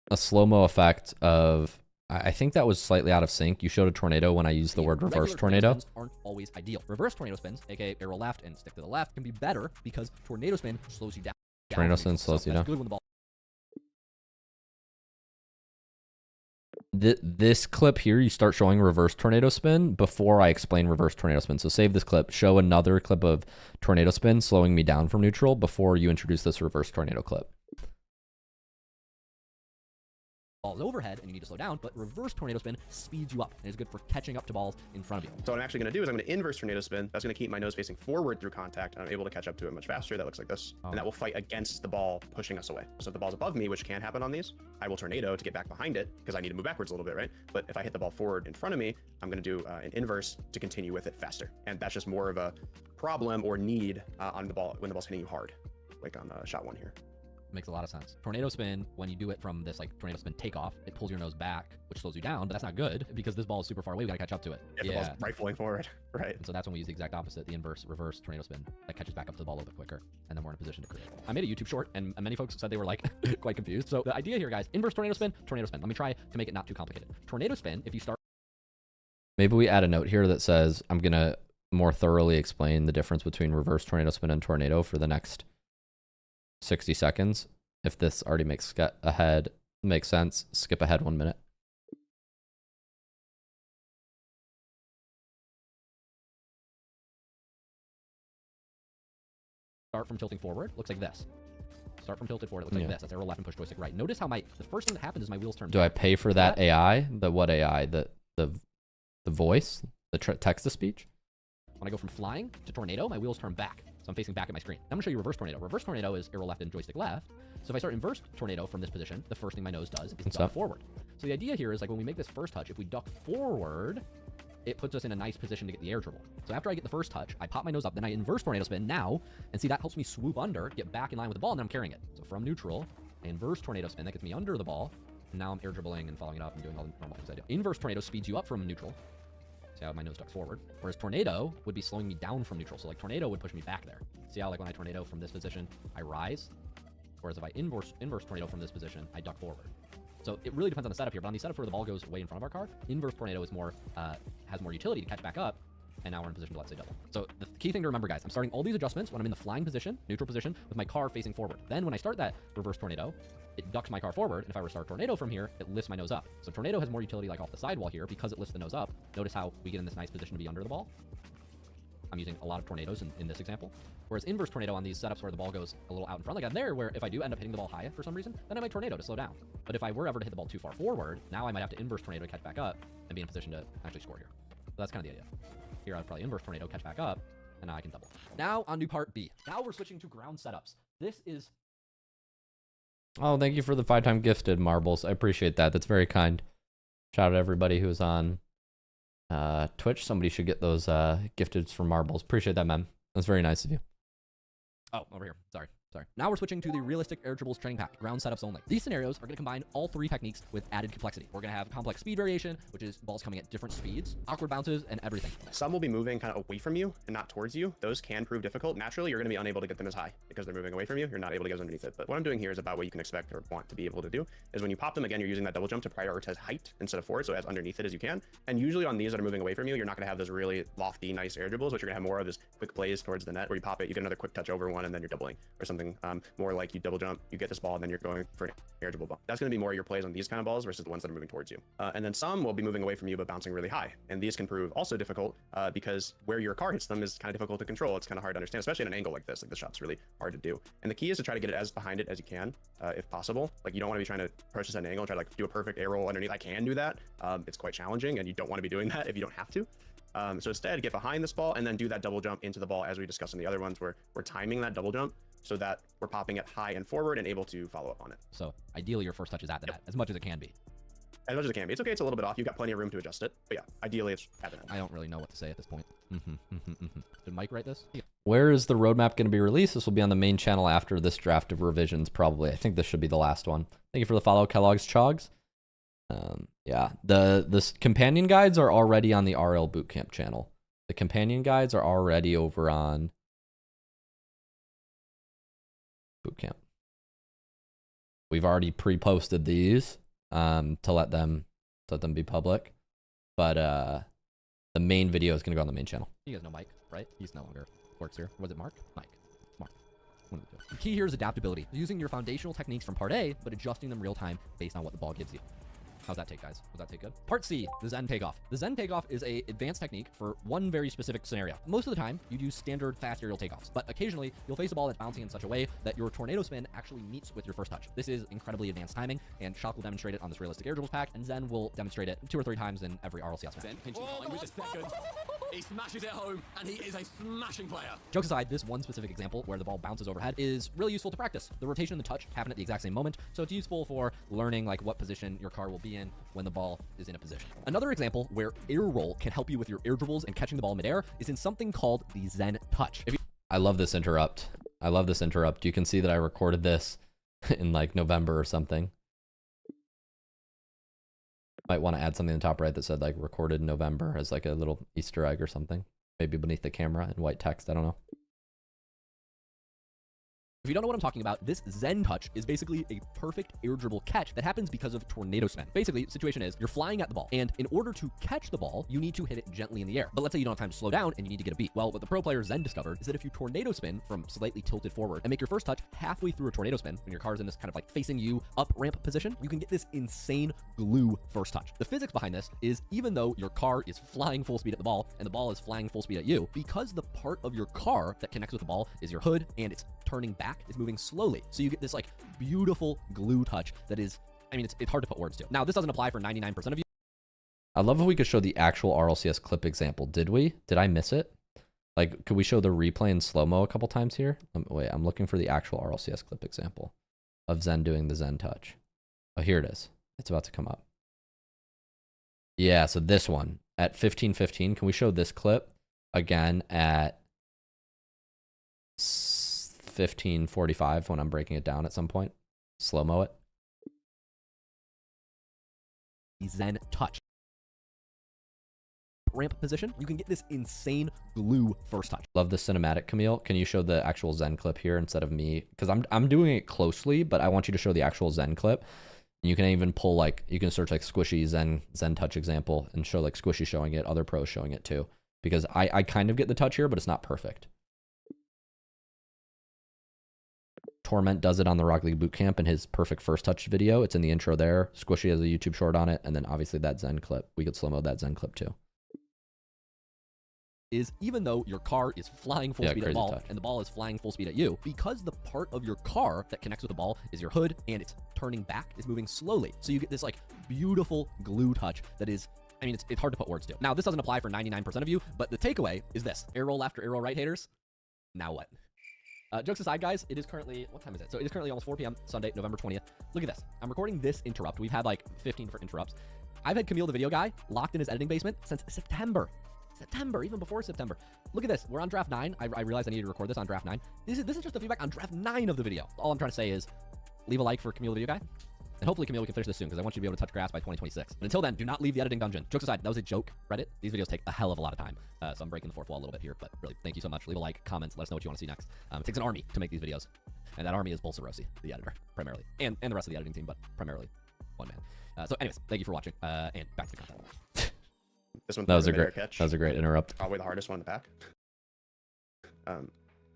A slow-mo effect of I think that was slightly out of sync. You showed a tornado when I used the word reverse tornado. Spins aren't always ideal. Reverse tornado spins, aka arrow left and stick to the left, can be better because tornado spin slows you down. Tornado spin slows you down. Good when the ball. This clip here, you start showing reverse tornado spin before I explain reverse tornado spin. So save this clip, show another clip of tornado spin slowing me down from neutral before you introduce this reverse tornado clip. Ball's overhead and you need to slow down, but reverse tornado spin speeds you up and is good for catching up to balls in front of you. So what I'm actually going to do is I'm going to inverse tornado spin. That's going to keep my nose facing forward through contact, and I'm able to catch up to it much faster. That looks like this. And that will fight against the ball pushing us away. So if the ball's above me, which can happen on these, I will tornado to get back behind it because I need to move backwards a little bit, right? But if I hit the ball forward in front of me, I'm going to do an inverse to continue with it faster. And that's just more of a problem or need on the ball when the ball's hitting you hard, like on shot 1 here. Makes a lot of sense. Tornado spin, when you do it from this like tornado spin takeoff, it pulls your nose back, which slows you down, but that's not good because this ball is super far away. We gotta catch up to it. If the ball's rifling forward, right? And so that's when we use the exact opposite, the inverse, reverse tornado spin that catches back up to the ball a little bit quicker, and then we're in a position to create. I made a YouTube short, and many folks said they were like quite confused. So the idea here, guys, inverse tornado spin, tornado spin. Let me try to make it not too complicated. Tornado spin, if you start. Maybe we add a note here that says, I'm gonna more thoroughly explain the difference between reverse tornado spin and tornado for the next 60 seconds. If this already makes sense, skip ahead 1 minute. Start from tilting forward, looks like this. Start from tilted forward, it looks like this. That's arrow left and push joystick right. Notice how the first thing that happens is my wheels turn. Do I pay for that AI? What AI? The voice? The text to speech? When I go from flying to tornado, my wheels turn back. So I'm facing back at my screen. I'm gonna show you reverse tornado. Reverse tornado is arrow left and joystick left. So if I start inverse tornado from this position, the first thing my nose does is duck forward. So the idea here is like when we make this first touch, if we duck forward, it puts us in a nice position to get the air dribble. So after I get the first touch, I pop my nose up, then I inverse tornado spin now, and see that helps me swoop under, get back in line with the ball, and then I'm carrying it. So from neutral, I inverse tornado spin, that gets me under the ball, and now I'm air dribbling and following it up and doing all the normal things I do. Inverse tornado speeds you up from neutral. See how my nose ducks forward. Whereas tornado would be slowing me down from neutral. So like tornado would push me back there. See how like when I tornado from this position, I rise? Whereas if I inverse tornado from this position, I duck forward. So it really depends on the setup here. But on the setup where the ball goes way in front of our car, inverse tornado is more has more utility to catch back up. And now we're in position to, let's say, double. So the key thing to remember, guys, I'm starting all these adjustments when I'm in the flying position, neutral position, with my car facing forward. Then when I start that reverse tornado, it ducks my car forward. And if I were to start tornado from here, it lifts my nose up. So tornado has more utility like off the sidewall here because it lifts the nose up. Notice how we get in this nice position to be under the ball. I'm using a lot of tornadoes in this example. Whereas inverse tornado on these setups where the ball goes a little out in front, like I'm there, where if I do end up hitting the ball high for some reason, then I might tornado to slow down. But if I were ever to hit the ball too far forward, now I might have to inverse tornado to catch back up and be in a position to actually score here. So that's kind of the idea. Here I'd probably inverse tornado, catch back up, and now I can double. Now on to part B. Now we're switching to ground setups. This is... Oh, thank you for the 5-time gifted marbles. I appreciate that. That's very kind. Shout out to everybody who's on Twitch. Somebody should get those gifteds for marbles. Appreciate that, man. That's very nice of you. Oh, over here. Sorry. Now we're switching to the realistic air dribbles training pack, ground setups only. These scenarios are going to combine all 3 techniques with added complexity. We're going to have complex speed variation, which is balls coming at different speeds, awkward bounces, and everything. Some will be moving kind of away from you and not towards you. Those can prove difficult. Naturally, you're going to be unable to get them as high because they're moving away from you. You're not able to get underneath it. But what I'm doing here is about what you can expect or want to be able to do is when you pop them again, you're using that double jump to prioritize height instead of forward, so as underneath it as you can. And usually on these that are moving away from you, you're not going to have those really lofty, nice air dribbles. What you're going to have more of is quick plays towards the net where you pop it, you get another quick touch over one, and then you're doubling or something more like you double jump, you get this ball, and then you're going for an air dribble ball. That's going to be more your plays on these kind of balls versus the ones that are moving towards you. And then some will be moving away from you but bouncing really high. And these can prove also difficult because where your car hits them is kind of difficult to control. It's kind of hard to understand, especially at an angle like this. Like the shot's really hard to do. And the key is to try to get it as behind it as you can, if possible. Like you don't want to be trying to approach this at an angle and try to like do a perfect air roll underneath. I can do that. It's quite challenging, and you don't want to be doing that if you don't have to. So instead, get behind this ball and then do that double jump into the ball as we discussed in the other ones where we're timing that double jump so that we're popping it high and forward and able to follow up on it. So ideally your first touch is at the net, as much as it can be. As much as it can be. It's okay, it's a little bit off. You've got plenty of room to adjust it. But yeah, ideally it's at the net. I don't really know what to say at this point. Did Mike write this? Yeah. Where is the roadmap going to be released? This will be on the main channel after this draft of revisions, probably. I think this should be the last one. Thank you for the follow, Kellogg's Chogs. Yeah, the companion guides are already on the RL Bootcamp channel. The companion guides are already over on Bootcamp. We've already pre-posted these to let them let them be public. But the main video is going to go on the main channel. You guys know Mike, right? He's no longer works here. Was it Mark? Mike. Mark. One of the two. The key here is adaptability. Using your foundational techniques from part A, but adjusting them real time based on what the ball gives you. How's that take, guys? Was that take good? Part C, the Zen takeoff. The Zen takeoff is a advanced technique for one very specific scenario. Most of the time, you'd use standard fast aerial takeoffs, but occasionally you'll face a ball that's bouncing in such a way that your tornado spin actually meets with your first touch. This is incredibly advanced timing, and Shock will demonstrate it on this realistic air dribbles pack, and Zen will demonstrate it 2 or 3 times in every RLCS match. Zen pinching time with the second. He smashes it home, and he is a smashing player. Jokes aside, this one specific example where the ball bounces overhead is really useful to practice. The rotation and the touch happen at the exact same moment, so it's useful for learning like what position your car will be in when the ball is in a position. Another example where air roll can help you with your air dribbles and catching the ball midair is in something called the Zen touch. I love this interrupt. I love this interrupt. You can see that I recorded this in like November or something. Might want to add something in the top right that said like recorded in November as like a little Easter egg or something. Maybe beneath the camera in white text. I don't know. If you don't know what I'm talking about, this Zen touch is basically a perfect air dribble catch that happens because of tornado spin. Basically, the situation is you're flying at the ball, and in order to catch the ball, you need to hit it gently in the air. But let's say you don't have time to slow down and you need to get a beat. Well, what the pro player Zen discovered is that if you tornado spin from slightly tilted forward and make your first touch halfway through a tornado spin, when your car's in this kind of like facing you up ramp position, you can get this insane glue first touch. The physics behind this is even though your car is flying full speed at the ball and the ball is flying full speed at you, because the part of your car that connects with the ball is your hood and it's turning back, it's moving slowly. So you get this like beautiful glue touch that is, I mean, it's hard to put words to. Now, this doesn't apply for 99% of you. I love if we could show the actual RLCS clip example. Did we? Did I miss it? Like, could we show the replay in slow-mo a couple times here? Wait, I'm looking for the actual RLCS clip example of Zen doing the Zen touch. Oh, here it is. It's about to come up. Yeah, so this one at 15:15. Can we show this clip again at 15:45 when I'm breaking it down at some point? Slow-mo it. Zen touch. Ramp position, you can get this insane glue first touch. Love the cinematic, Camille. Can you show the actual Zen clip here instead of me? Because I'm doing it closely, but I want you to show the actual Zen clip. You can even pull like, you can search like Squishy Zen touch example and show like Squishy showing it, other pros showing it too. Because I kind of get the touch here, but it's not perfect. Torment does it on the Rock League Bootcamp in his perfect first touch video. It's in the intro there. Squishy has a YouTube short on it. And then obviously that Zen clip. We could slow-mo that Zen clip too. Is even though your car is flying full speed at the ball touch. and the ball is flying full speed at you, because the part of your car that connects with the ball is your hood and it's turning back, it's moving slowly. So you get this like beautiful glue touch that is, I mean, it's hard to put words to. Now, this doesn't apply for 99% of you, but the takeaway is this. Air roll after air roll right, haters. Now what? Jokes aside, guys, it is currently, what time is it? So it is currently almost 4 p.m. Sunday, November 20th. Look at this. I'm recording this interrupt. We've had like 15 different interrupts. I've had Camille, the video guy, locked in his editing basement since September, even before September. Look at this. We're on draft 9. I realized I needed to record this on draft 9. This is just the feedback on draft 9 of the video. All I'm trying to say is leave a like for Camille, the video guy. And hopefully, Camille, we can finish this soon because I want you to be able to touch grass by 2026. But until then, do not leave the editing dungeon. Jokes aside, that was a joke, Reddit. These videos take a hell of a lot of time. So I'm breaking the fourth wall a little bit here. But really, thank you so much. Leave a like, comments, let us know what you want to see next. It takes an army to make these videos. And that army is Bolsarosi, the editor, primarily. And the rest of the editing team, but primarily one man. So anyways, thank you for watching. And back to the content. This one That was a midair great catch. That was a great interrupt. Probably the hardest one in the pack.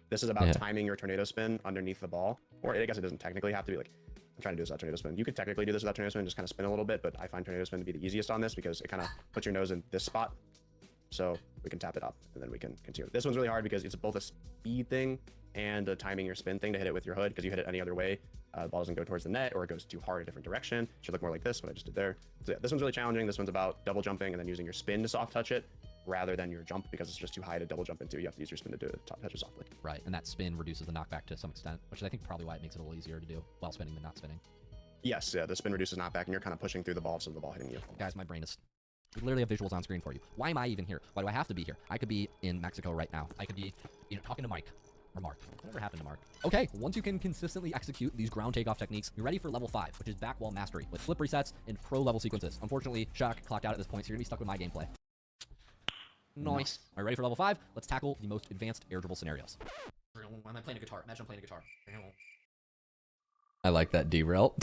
This is about timing your tornado spin underneath the ball. Or I guess it doesn't technically have to be like, I'm trying to do this without tornado spin. You could technically do this without tornado spin, just kind of spin a little bit, but I find tornado spin to be the easiest on this because it kind of puts your nose in this spot. So we can tap it up and then we can continue. This one's really hard because it's both a speed thing and a timing your spin thing to hit it with your hood, because you hit it any other way, the ball doesn't go towards the net or it goes too hard a different direction. It should look more like this, what I just did there. So yeah, this one's really challenging. This one's about double jumping and then using your spin to soft touch it rather than your jump, because it's just too high to double jump into. You have to use your spin to do it, touch it softly. Right, and that spin reduces the knockback to some extent, which is I think probably why it makes it a little easier to do while spinning than not spinning. Yes, yeah, the spin reduces knockback and you're kind of pushing through the ball, so the ball hitting you. Guys, my brain is... We literally have visuals on screen for you. Why am I even here? Why do I have to be here? I could be in Mexico right now. I could be, talking to Mike. Or Mark. Whatever happened to Mark? Okay, once you can consistently execute these ground takeoff techniques, you're ready for level 5, which is back wall mastery, with flip resets and pro level sequences. Unfortunately, Shock clocked out at this point, so you're gonna be stuck with my gameplay. Nice. Are you ready for level 5? Let's tackle the most advanced air dribble scenarios. When I'm playing a guitar, imagine I'm playing a guitar. I like that derail.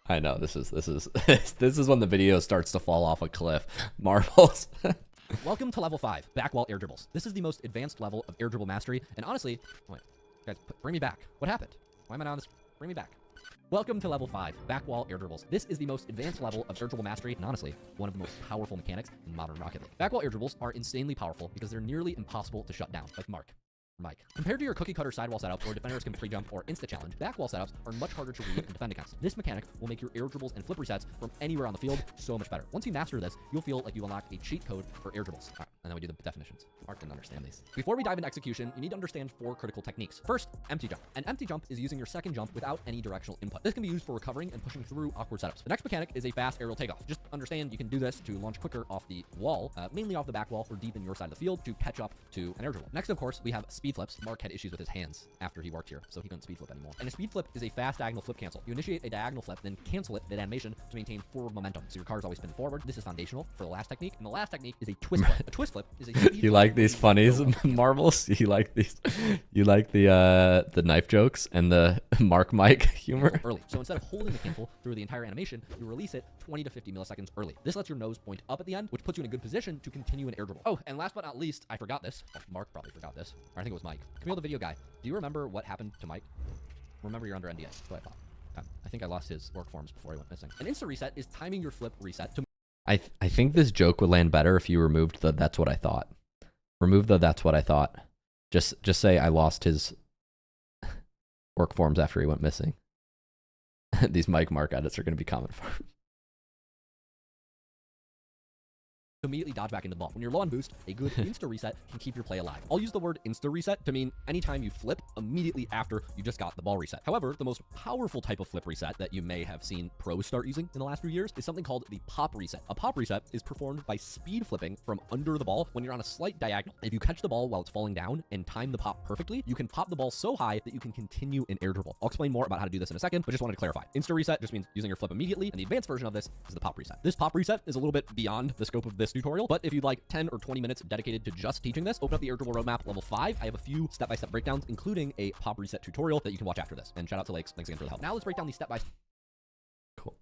I know this is this is when the video starts to fall off a cliff. Marbles. Welcome to level 5, back wall air dribbles. This is the most advanced level of air dribble mastery, and honestly, wait, guys, bring me back. What happened? Why am I not on this? Bring me back. Welcome to level 5, back wall air dribbles. This is the most advanced level of air dribble mastery, and honestly, one of the most powerful mechanics in modern Rocket League. Back wall air dribbles are insanely powerful because they're nearly impossible to shut down, like Mike. Compared to your cookie cutter sidewall setup where defenders can pre-jump or insta-challenge, back wall setups are much harder to read and defend against. This mechanic will make your air dribbles and flip resets from anywhere on the field so much better. Once you master this, you'll feel like you unlock a cheat code for air dribbles. All right, and then we do the definitions. Mark didn't understand these. Before we dive into execution, you need to understand 4 critical techniques. First, empty jump. An empty jump is using your second jump without any directional input. This can be used for recovering and pushing through awkward setups. The next mechanic is a fast aerial takeoff. Just understand you can do this to launch quicker off the wall, mainly off the back wall or deep in your side of the field to catch up to an air dribble. Next, of course, we have speed flips. Mark had issues with his hands after he worked here, so he couldn't speed flip anymore. And a speed flip is a fast diagonal flip cancel. You initiate a diagonal flip, then cancel it with animation to maintain forward momentum, so your car's always spin forward. This is foundational for the last technique, and the last technique is a twist flip. A twist flip is a speed You like these funnies, Marbles? You like these? You like the knife jokes and the Mark Mike humor? early. So instead of holding the cancel through the entire animation, you release it 20 to 50 milliseconds early. This lets your nose point up at the end, which puts you in a good position to continue an air dribble. Oh, and last but not least, I forgot this. Well, Mark probably forgot this. Or I think it was Mike. Camille, the video guy. Do you remember what happened to Mike? Remember you're under NDA. So I thought. I think I lost his work forms before he went missing. An insta reset is timing your flip reset to. I think this joke would land better if you removed the "that's what I thought." Remove the "that's what I thought." Just say I lost his work forms after he went missing. These Mike Mark edits are going to be common for. Immediately dodge back into the ball. When you're low on boost, a good insta reset can keep your play alive. I'll use the word insta reset to mean anytime you flip immediately after you just got the ball reset. However, the most powerful type of flip reset that you may have seen pros start using in the last few years is something called the pop reset. A pop reset is performed by speed flipping from under the ball when you're on a slight diagonal. If you catch the ball while it's falling down and time the pop perfectly, you can pop the ball so high that you can continue an air dribble. I'll explain more about how to do this in a second, but just wanted to clarify. Insta reset just means using your flip immediately, and the advanced version of this is the pop reset. This pop reset is a little bit beyond the scope of this tutorial, but if you'd like 10 or 20 minutes dedicated to just teaching this, open up the Dribble Roadmap level 5. I have a few step-by-step breakdowns, including a pop reset tutorial that you can watch after this. And shout out to Lakes. Thanks again for the help. Now let's break down the step-by-step. Cool.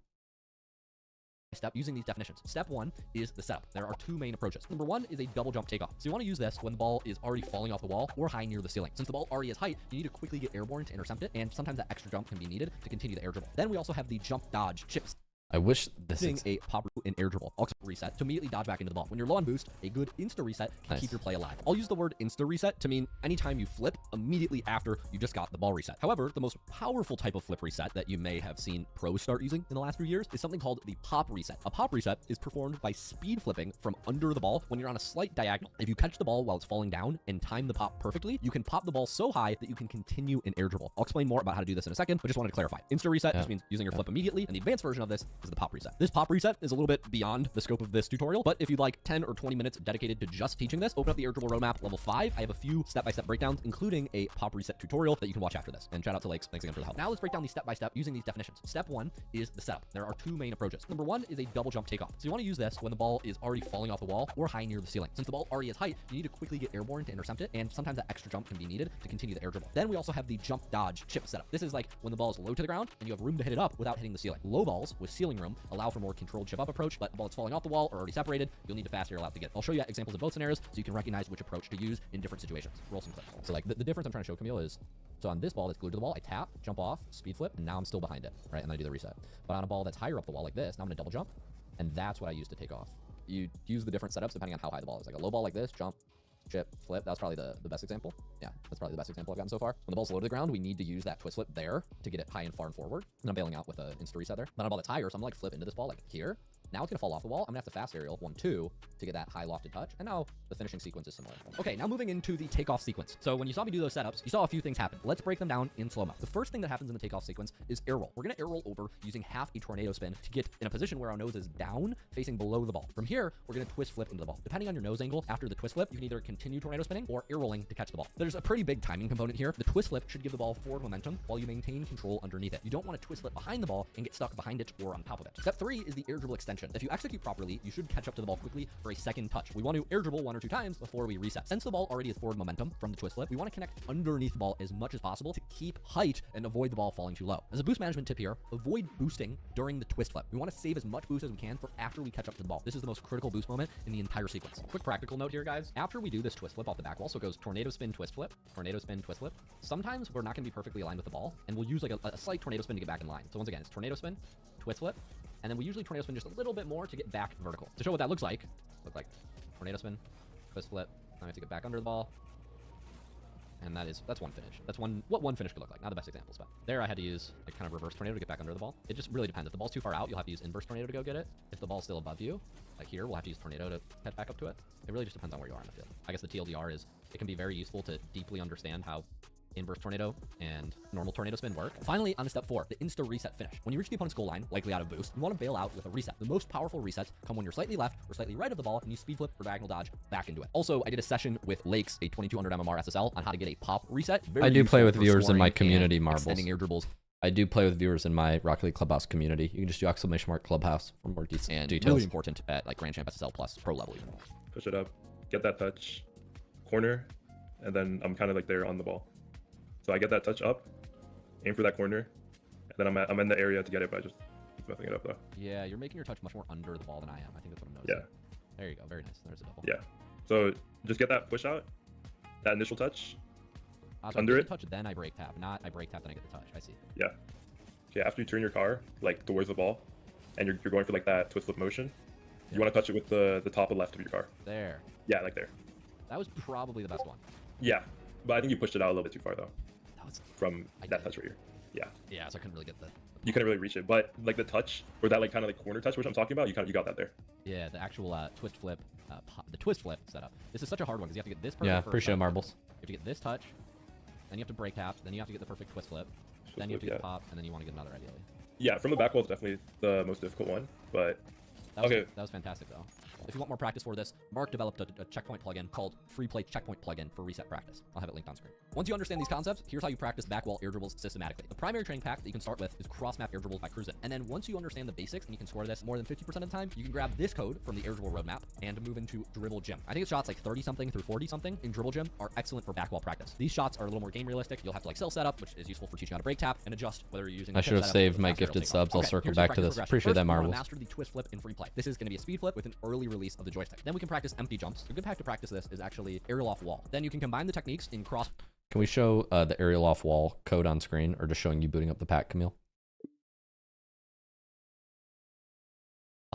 Step using these definitions. Step 1 is the setup. There are 2 main approaches. Number 1 is a double jump takeoff. So you want to use this when the ball is already falling off the wall or high near the ceiling. Since the ball already has height, you need to quickly get airborne to intercept it, and sometimes that extra jump can be needed to continue the air dribble. Then we also have the jump dodge chips. I wish this Using a pop and air dribble. I'll reset to immediately dodge back into the ball. When you're low on boost, a good insta reset can keep your play alive. I'll use the word insta reset to mean anytime you flip immediately after you just got the ball reset. However, the most powerful type of flip reset that you may have seen pros start using in the last few years is something called the pop reset. A pop reset is performed by speed flipping from under the ball when you're on a slight diagonal. If you catch the ball while it's falling down and time the pop perfectly, you can pop the ball so high that you can continue an air dribble. I'll explain more about how to do this in a second, but just wanted to clarify. Insta reset just means using your flip immediately, and the advanced version of this is the pop reset. This pop reset is a little bit beyond the scope of this tutorial, but if you'd like 10 or 20 minutes dedicated to just teaching this, open up the Dribble Roadmap level 5. I have a few step-by-step breakdowns, including a pop reset tutorial that you can watch after this. And shout out to Lakes. Thanks again for the help. Now let's break down the step-by-step using these definitions. Step 1 is the setup. There are 2 main approaches. Number 1 is a double jump takeoff. So you want to use this when the ball is already falling off the wall or high near the ceiling. Since the ball already has height, you need to quickly get airborne to intercept it, and sometimes that extra jump can be needed to continue the air dribble. Then we also have the jump dodge chip setup. This is like when the ball is low to the ground and you have room to hit it up without hitting the ceiling. Low balls with ceiling room allow for more controlled chip up approach, but the ball that's falling off the wall or already separated, you'll need to fast aerial out to get. I'll show you examples of both scenarios so you can recognize which approach to use in different situations. Roll some clips. So like the difference I'm trying to show Camille is, so on this ball that's glued to the wall, I tap, jump off, speed flip, and now I'm still behind it, right? And then I do the reset. But on a ball that's higher up the wall like this, now I'm gonna double jump, and that's what I use to take off. You use the different setups depending on how high the ball is. Like a low ball like this, jump, chip, flip. That's probably the best example. Yeah, that's probably the best example I've gotten so far. When the ball's low to the ground, we need to use that twist flip there to get it high and far and forward. And I'm bailing out with an insta reset there. But on a ball that's higher, so I'm like flip into this ball like here. Now it's gonna fall off the wall. I'm gonna have to fast aerial 1-2 to get that high lofted touch. And now the finishing sequence is similar. Okay, now moving into the takeoff sequence. So when you saw me do those setups, you saw a few things happen. Let's break them down in slow-mo. The first thing that happens in the takeoff sequence is air roll. We're gonna air roll over using half a tornado spin to get in a position where our nose is down, facing below the ball. From here, we're gonna twist flip into the ball. Depending on your nose angle after the twist flip, you can either continue tornado spinning or air rolling to catch the ball. There's a pretty big timing component here. The twist flip should give the ball forward momentum while you maintain control underneath it. You don't want to twist flip behind the ball and get stuck behind it or on top of it. Step 3 is the air dribble extension. interception. If you execute properly, you should catch up to the ball quickly for a second touch. We want to air dribble 1 or 2 times before we reset. Since the ball already has forward momentum from the twist flip, we want to connect underneath the ball as much as possible to keep height and avoid the ball falling too low. As a boost management tip here, avoid boosting during the twist flip. We want to save as much boost as we can for after we catch up to the ball. This is the most critical boost moment in the entire sequence. Quick practical note here, guys. After we do this twist flip off the back wall, so it goes tornado spin, twist flip, tornado spin, twist flip. Sometimes we're not going to be perfectly aligned with the ball, and we'll use like a slight tornado spin to get back in line. So once again, it's tornado spin, twist flip, and then we usually tornado spin just a little bit more to get back vertical. To show what that looks like tornado spin, twist flip. Now we have to get back under the ball. And that's one finish. That's what one finish could look like. Not the best examples, but there I had to use like kind of reverse tornado to get back under the ball. It just really depends. If the ball's too far out, you'll have to use inverse tornado to go get it. If the ball's still above you, like here, we'll have to use tornado to head back up to it. It really just depends on where you are in the field. I guess the TLDR is it can be very useful to deeply understand how inverse tornado and normal tornado spin work. Finally, on to step 4, the insta reset finish. When you reach the opponent's goal line, likely out of boost, you want to bail out with a reset. The most powerful resets come when you're slightly left or slightly right of the ball and you speed flip or diagonal dodge back into it. Also, I did a session with Lakes, a 2200 MMR SSL, on how to get a pop reset. I do play with viewers in my community, Marbles. Extending air dribbles. I do play with viewers in my Rocket League Clubhouse community. You can just do ! Clubhouse for more details. Really important at like Grand Champ SSL plus pro level even. Push it up, get that touch, corner, and then I'm kind of like there on the ball. So I get that touch up, aim for that corner, and then I'm in the area to get it, but I just keep messing it up though. Yeah, you're making your touch much more under the ball than I am. I think that's what I'm noticing. Yeah. There you go. Very nice. There's a double. Yeah. So just get that push out, that initial touch, So under I it. Touch, then I break tap. Not I break tap, then I get the touch. I see. Yeah. Okay, after you turn your car like towards the ball, and you're going for like that twist flip motion, you want to touch it with the top of left of your car. There. Yeah, like there. That was probably the best one. Yeah, but I think you pushed it out a little bit too far though. That was From that touch right here. Yeah. Yeah, so I couldn't really get the. You couldn't really reach it, but like the touch or that like kind of like corner touch, which I'm talking about, you got that there. Yeah, the actual twist flip, the twist flip setup. This is such a hard one because you have to get this perfect. Yeah, first appreciate touch. Marbles. You have to get this touch, then you have to break tap, then you have to get the perfect twist flip, then you have to get the pop, and then you want to get another ideally. Yeah, from the back wall is definitely the most difficult one, but That was fantastic though. If you want more practice for this, Mark developed a checkpoint plugin called Free Play Checkpoint Plugin for reset practice. I'll have it linked on screen. Once you understand these concepts, here's how you practice back wall air dribbles systematically. The primary training pack that you can start with is cross map air dribbles by Cruisin'. And then once you understand the basics and you can score this more than 50% of the time, you can grab this code from the air dribble roadmap and move into Dribble Gym. I think it's shots like 30 something through 40 something in Dribble Gym are excellent for back wall practice. These shots are a little more game realistic. You'll have to like cell setup, which is useful for teaching how to break tap and adjust whether you're using. I should have saved my gifted subs. I'll circle back to this. Appreciate that, Marbles. Master the twist flip in free play. This is going to be a speed flip with an early release of the joystick. Then we can practice empty jumps. A good pack to practice this is actually aerial off wall. Then you can combine the techniques in cross. Can we show the aerial off wall code on screen, or just showing you booting up the pack, Camille?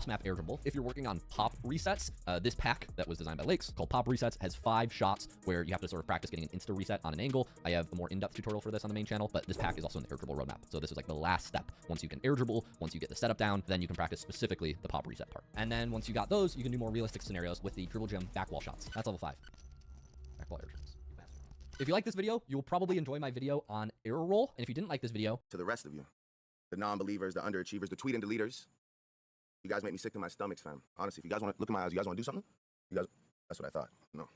Map air dribble. If you're working on pop resets, this pack that was designed by Lakes called Pop Resets has 5 shots where you have to sort of practice getting an insta reset on an angle. I have a more in-depth tutorial for this on the main channel, but this pack is also in the air dribble roadmap. So this is like the last step. Once you can air dribble, once you get the setup down, then you can practice specifically the pop reset part. And then once you got those, you can do more realistic scenarios with the Dribble Gym back wall shots. That's level 5. Back wall air dribbles. If you like this video, you will probably enjoy my video on error roll. And if you didn't like this video, to the rest of you, the non-believers, the underachievers, the tweet and deleters, you guys make me sick to my stomach, fam. Honestly, if you guys want to look in my eyes, you guys want to do something? You guys, that's what I thought. No.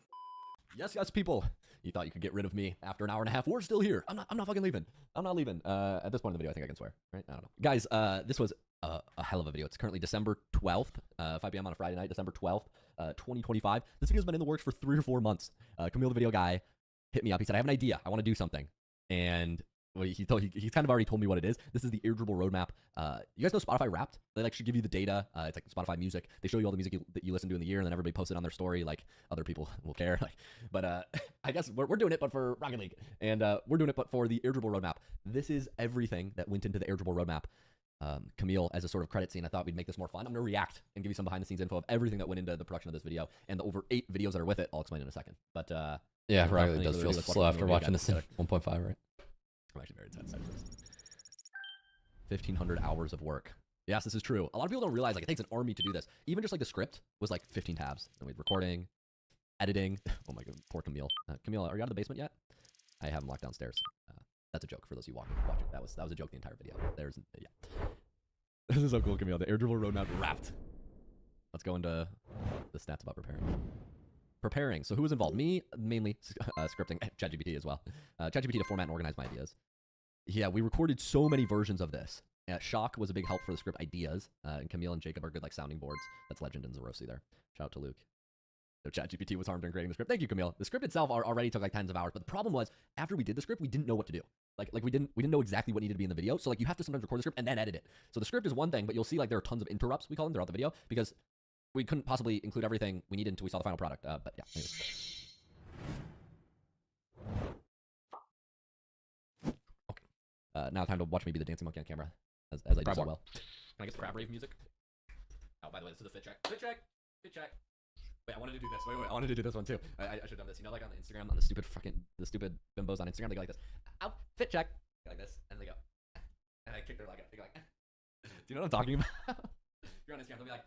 yes, people. You thought you could get rid of me after an hour and a half. We're still here. I'm not fucking leaving. I'm not leaving. At this point in the video, I think I can swear, right? I don't know. Guys, this was a hell of a video. It's currently December 12th, 5 p.m. on a Friday night, December 12th, 2025. This video's been in the works for 3 or 4 months. Camille, the video guy, hit me up. He said, I have an idea. I want to do something. And he's kind of already told me what it is. This is the air dribble roadmap. You guys know Spotify Wrapped? They like should give you the data. It's like Spotify music. They show you all the music that you listen to in the year, and then everybody posts it on their story. Like other people will care. But I guess we're doing it, but for Rocket League, and we're doing it, but for the air dribble roadmap. This is everything that went into the air dribble roadmap. Camille, as a sort of credit scene, I thought we'd make this more fun. I'm gonna react and give you some behind the scenes info of everything that went into the production of this video and the over 8 videos that are with it. I'll explain in a second. But yeah, Rocket League does feel slow after watching this in 1.5, right? I'm actually very tense. 1,500 hours of work. Yes, this is true. A lot of people don't realize like it takes an army to do this. Even just like the script was like 15 tabs. Then we had recording, editing. Oh my god, poor Camille. Camille, are you out of the basement yet? I have him locked downstairs. That's a joke for those of you watching. That was a joke the entire video. Yeah. This is so cool, Camille. The air dribble roadmap wrapped. Let's go into the stats about preparing. So who was involved? Me, mainly scripting, ChatGPT as well. ChatGPT to format and organize my ideas. Yeah, we recorded so many versions of this. Shock was a big help for the script ideas, and Camille and Jacob are good like sounding boards. That's Legend and Zerosi there. Shout out to Luke. So ChatGPT was harmed during creating the script. Thank you, Camille. The script itself already took like tens of hours, but the problem was after we did the script, we didn't know what to do. Like we didn't know exactly what needed to be in the video. So like you have to sometimes record the script and then edit it. So the script is one thing, but you'll see like there are tons of interrupts, we call them, throughout the video, because we couldn't possibly include everything we needed until we saw the final product. But yeah, anyways. Okay. Now time to watch me be the dancing monkey on camera, as I do so well. Can I get the crab rave music? Oh, by the way, this is a fit check. Fit check. Fit check. Wait, I wanted to do this. Wait, I wanted to do this one too. I should have done this. You know, like on the Instagram, on the stupid bimbos on Instagram, they go like this. Ow, fit check. Like this, and they go. And I kick their leg up. They go like. Do you know what I'm talking about? If you're on Instagram, they'll be like.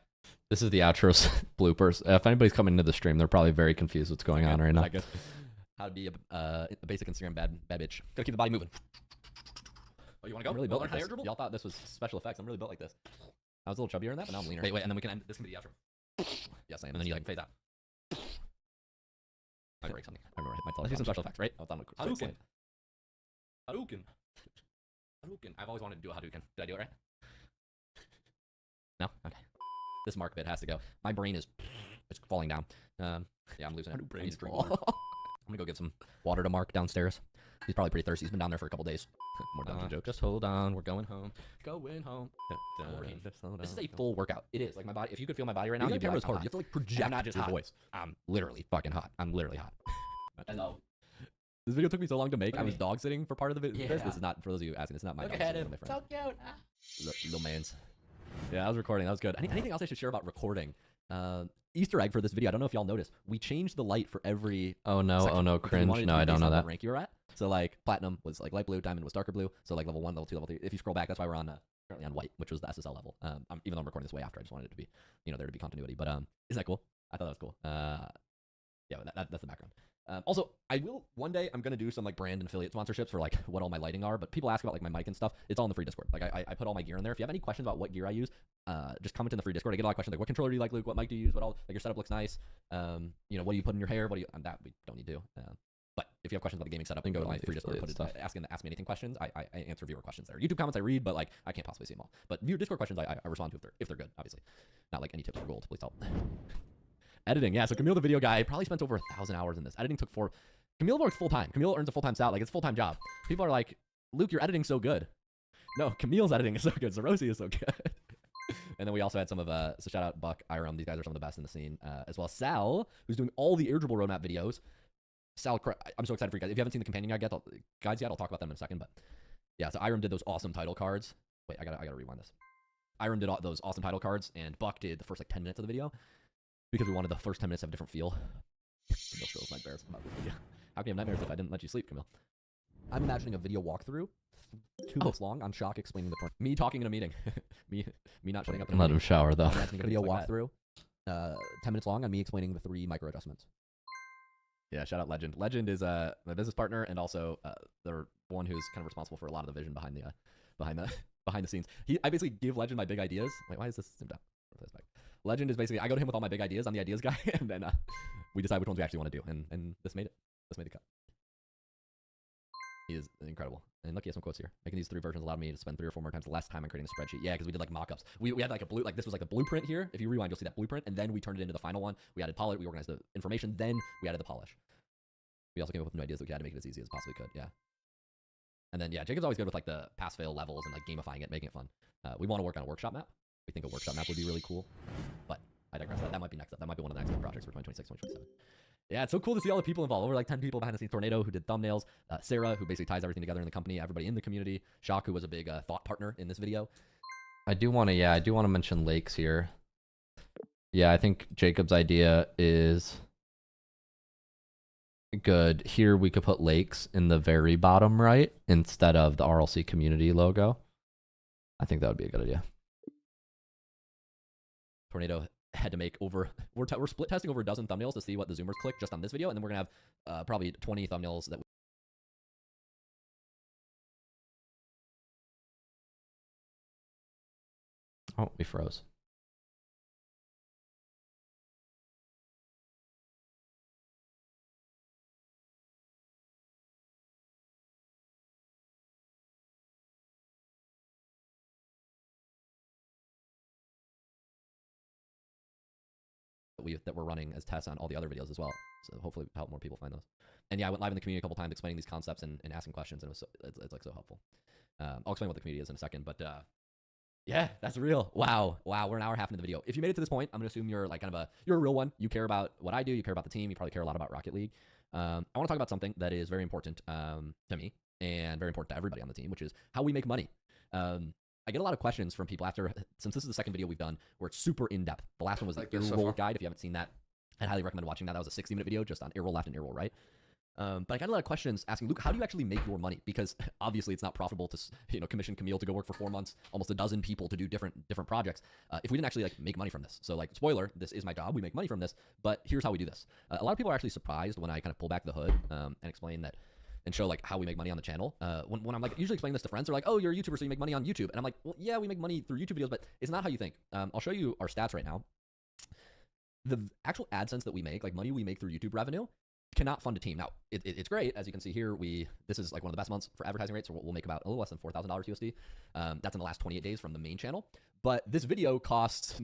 This is the outro bloopers. If anybody's coming into the stream, they're probably very confused what's going on right now. How to be a basic Instagram bad bitch. Gotta keep the body moving. Oh, you want to go? I'm really built like this. Y'all thought this was special effects. I'm really built like this. I was a little chubbier in that, but now I'm leaner. Wait, and then we can end. This can be the outro. Yes, I am. And then you like phase out. I break something. I remember my Let's do some special effects, right? Hadouken. Hadouken. Hadouken. I've always wanted to do a Hadouken. Did I do it right? No? Okay. This mark bit has to go. My brain is it's falling down. Yeah, I'm losing it. Brain's fall. I'm gonna go get some water to Mark downstairs. He's probably pretty thirsty. He's been down there for a couple days. More dungeon joke. Just hold on. We're going home. Going home. This is a full workout. It is. Like my body. If you could feel my body right now, you'd be like, hard. You have to like project I'm not just your hot. voice. I'm literally fucking hot. I'm literally hot. This video took me so long to make. I was dog sitting for part of the video. This is not, for those of you asking, it's not my dog sitting. So cute. Little mans. Yeah, I was recording. That was good. Anything else I should share about recording? Easter egg for this video. I don't know if y'all noticed. We changed the light for every. Oh no! section. Oh no! Cringe. No, I don't know that. What rank you were at. So like platinum was like light blue, diamond was darker blue. So like level 1, level 2, level 3. If you scroll back, that's why we're on currently on white, which was the SSL level. Even though I'm recording this way after, I just wanted it to be, there to be continuity. But isn't that cool? I thought that was cool. Yeah, that's the background. Also, I will one day. I'm gonna do some like brand and affiliate sponsorships for like what all my lighting are. But people ask about like my mic and stuff. It's all in the free Discord. Like I put all my gear in there. If you have any questions about what gear I use, just comment in the free Discord. I get a lot of questions like, what controller do you like, Luke? What mic do you use? What all? Like your setup looks nice. What do you put in your hair? What do you? That we don't need to. But if you have questions about the gaming setup, then go to my free Discord. Ask me anything questions. I answer viewer questions there. YouTube comments I read, but like I can't possibly see them all. But viewer Discord questions I respond to if they're good. Obviously, not like any tips for gold. Please help. Editing, yeah. So Camille, the video guy, probably spent over 1,000 hours in this. Editing took 4. Camille works full time. Camille earns a full time salary. Like it's a full time job. People are like, Luke, your editing's so good. No, Camille's editing is so good. Zerosi is so good. And then we also had some of so shout out Buck, Iram. These guys are some of the best in the scene, as well as Sal, who's doing all the Dribble Roadmap videos. Sal, I'm so excited for you guys. If you haven't seen the companion guides yet, I'll talk about them in a second. But yeah, so Iram did those awesome title cards. Wait, I gotta rewind this. Iram did all those awesome title cards, and Buck did the first like 10 minutes of the video because we wanted the first 10 minutes to have a different feel. Camille still has nightmares about this video. How can you have nightmares if I didn't let you sleep, Camille? I'm imagining a video walkthrough, 2 minutes long, on Shock explaining the tournament. Me talking in a meeting. me not shutting up. Let him shower though. I'm imagining a video walkthrough, 10 minutes long, on me explaining the 3 micro adjustments. Yeah, shout out Legend. Legend is my business partner and also the one who's kind of responsible for a lot of the vision behind the scenes. I basically give Legend my big ideas. Wait, why is this zoomed out? Legend is basically I go to him with all my big ideas. I'm the ideas guy, and then we decide which ones we actually want to do. And this made it. This made the cut. He is incredible. And look, he has some quotes here. Making these 3 versions allowed me to spend 3 or 4 more times less time on creating a spreadsheet. Yeah, because we did like mock-ups. We had like this was like the blueprint here. If you rewind, you'll see that blueprint, and then we turned it into the final one. We added polish. We organized the information. Then we added the polish. We also came up with new ideas that we had to make it as easy as possibly could. Yeah. And then yeah, Jacob's always good with like the pass-fail levels and like gamifying it, making it fun. We want to work on a workshop map. We think a workshop map would be really cool, but I digress. That might be next up. That might be one of the next projects for 2026, 2027. Yeah, it's so cool to see all the people involved. Over like 10 people behind the scenes. Tornado, who did thumbnails. Sarah, who basically ties everything together in the company. Everybody in the community. Shock, who was a big thought partner in this video. I do want to mention lakes here. Yeah, I think Jacob's idea is good. Here we could put lakes in the very bottom right instead of the RLC community logo. I think that would be a good idea. Tornado had to make over we're split testing over a dozen thumbnails to see what the zoomers click just on this video, and then we're gonna have probably 20 thumbnails that oh, we froze. we're running as tests on all the other videos as well. So hopefully help more people find those. And yeah, I went live in the community a couple times explaining these concepts and asking questions, and it's like so helpful. I'll explain what the community is in a second, but yeah, that's real. Wow, we're an hour and a half into the video. If you made it to this point, I'm gonna assume you're like you're a real one. You care about what I do. You care about the team. You probably care a lot about Rocket League. I want to talk about something that is very important to me and very important to everybody on the team, which is how we make money. I get a lot of questions from people since this is the second video we've done where it's super in depth. The last one was the ear roll guide. If you haven't seen that, I'd highly recommend watching that. That was a 60-minute video just on ear roll left and ear roll right. But I got a lot of questions asking, Luke, how do you actually make your money? Because obviously it's not profitable to commission Camille to go work for 4 months, almost a dozen people to do different projects. If we didn't actually like make money from this. So like, spoiler, this is my job. We make money from this, but here's how we do this. A lot of people are actually surprised when I kind of pull back the hood and explain that and show like how we make money on the channel. When I'm like usually explaining this to friends, they're like, oh, you're a YouTuber, so you make money on YouTube. And I'm like, well, yeah, we make money through YouTube videos, but it's not how you think. I'll show you our stats right now. The actual AdSense that we make, like money we make through YouTube revenue, cannot fund a team. Now, it's great. As you can see here, this is like one of the best months for advertising rates. So we'll make about a little less than $4,000 USD. That's in the last 28 days from the main channel. But this video costs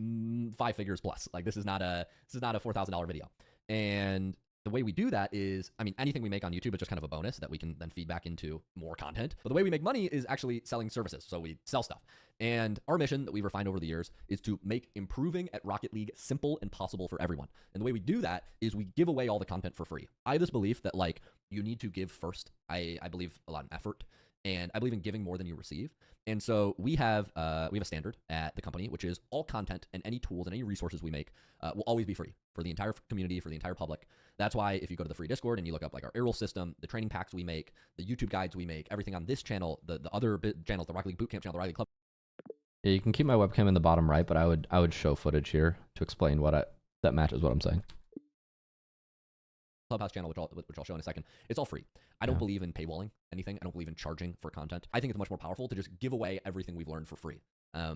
5 figures plus. Like this is not a $4,000 video. And the way we do that is, I mean, anything we make on YouTube is just kind of a bonus that we can then feed back into more content. But the way we make money is actually selling services. So we sell stuff. And our mission that we've refined over the years is to make improving at Rocket League simple and possible for everyone. And the way we do that is we give away all the content for free. I have this belief that like you need to give first. I believe a lot in effort. And I believe in giving more than you receive. And so we have a standard at the company, which is all content and any tools and any resources we make will always be free for the entire community, for the entire public. That's why if you go to the free Discord and you look up like our aerial system, the training packs we make, the YouTube guides we make, everything on this channel, the other channels, the Rocket League Bootcamp channel, the Rocket League Club. Yeah, you can keep my webcam in the bottom right, but I would show footage here to explain that matches what I'm saying. Clubhouse channel, which I'll show in a second. It's all free. I don't believe in paywalling anything. I don't believe in charging for content. I think it's much more powerful to just give away everything we've learned for free.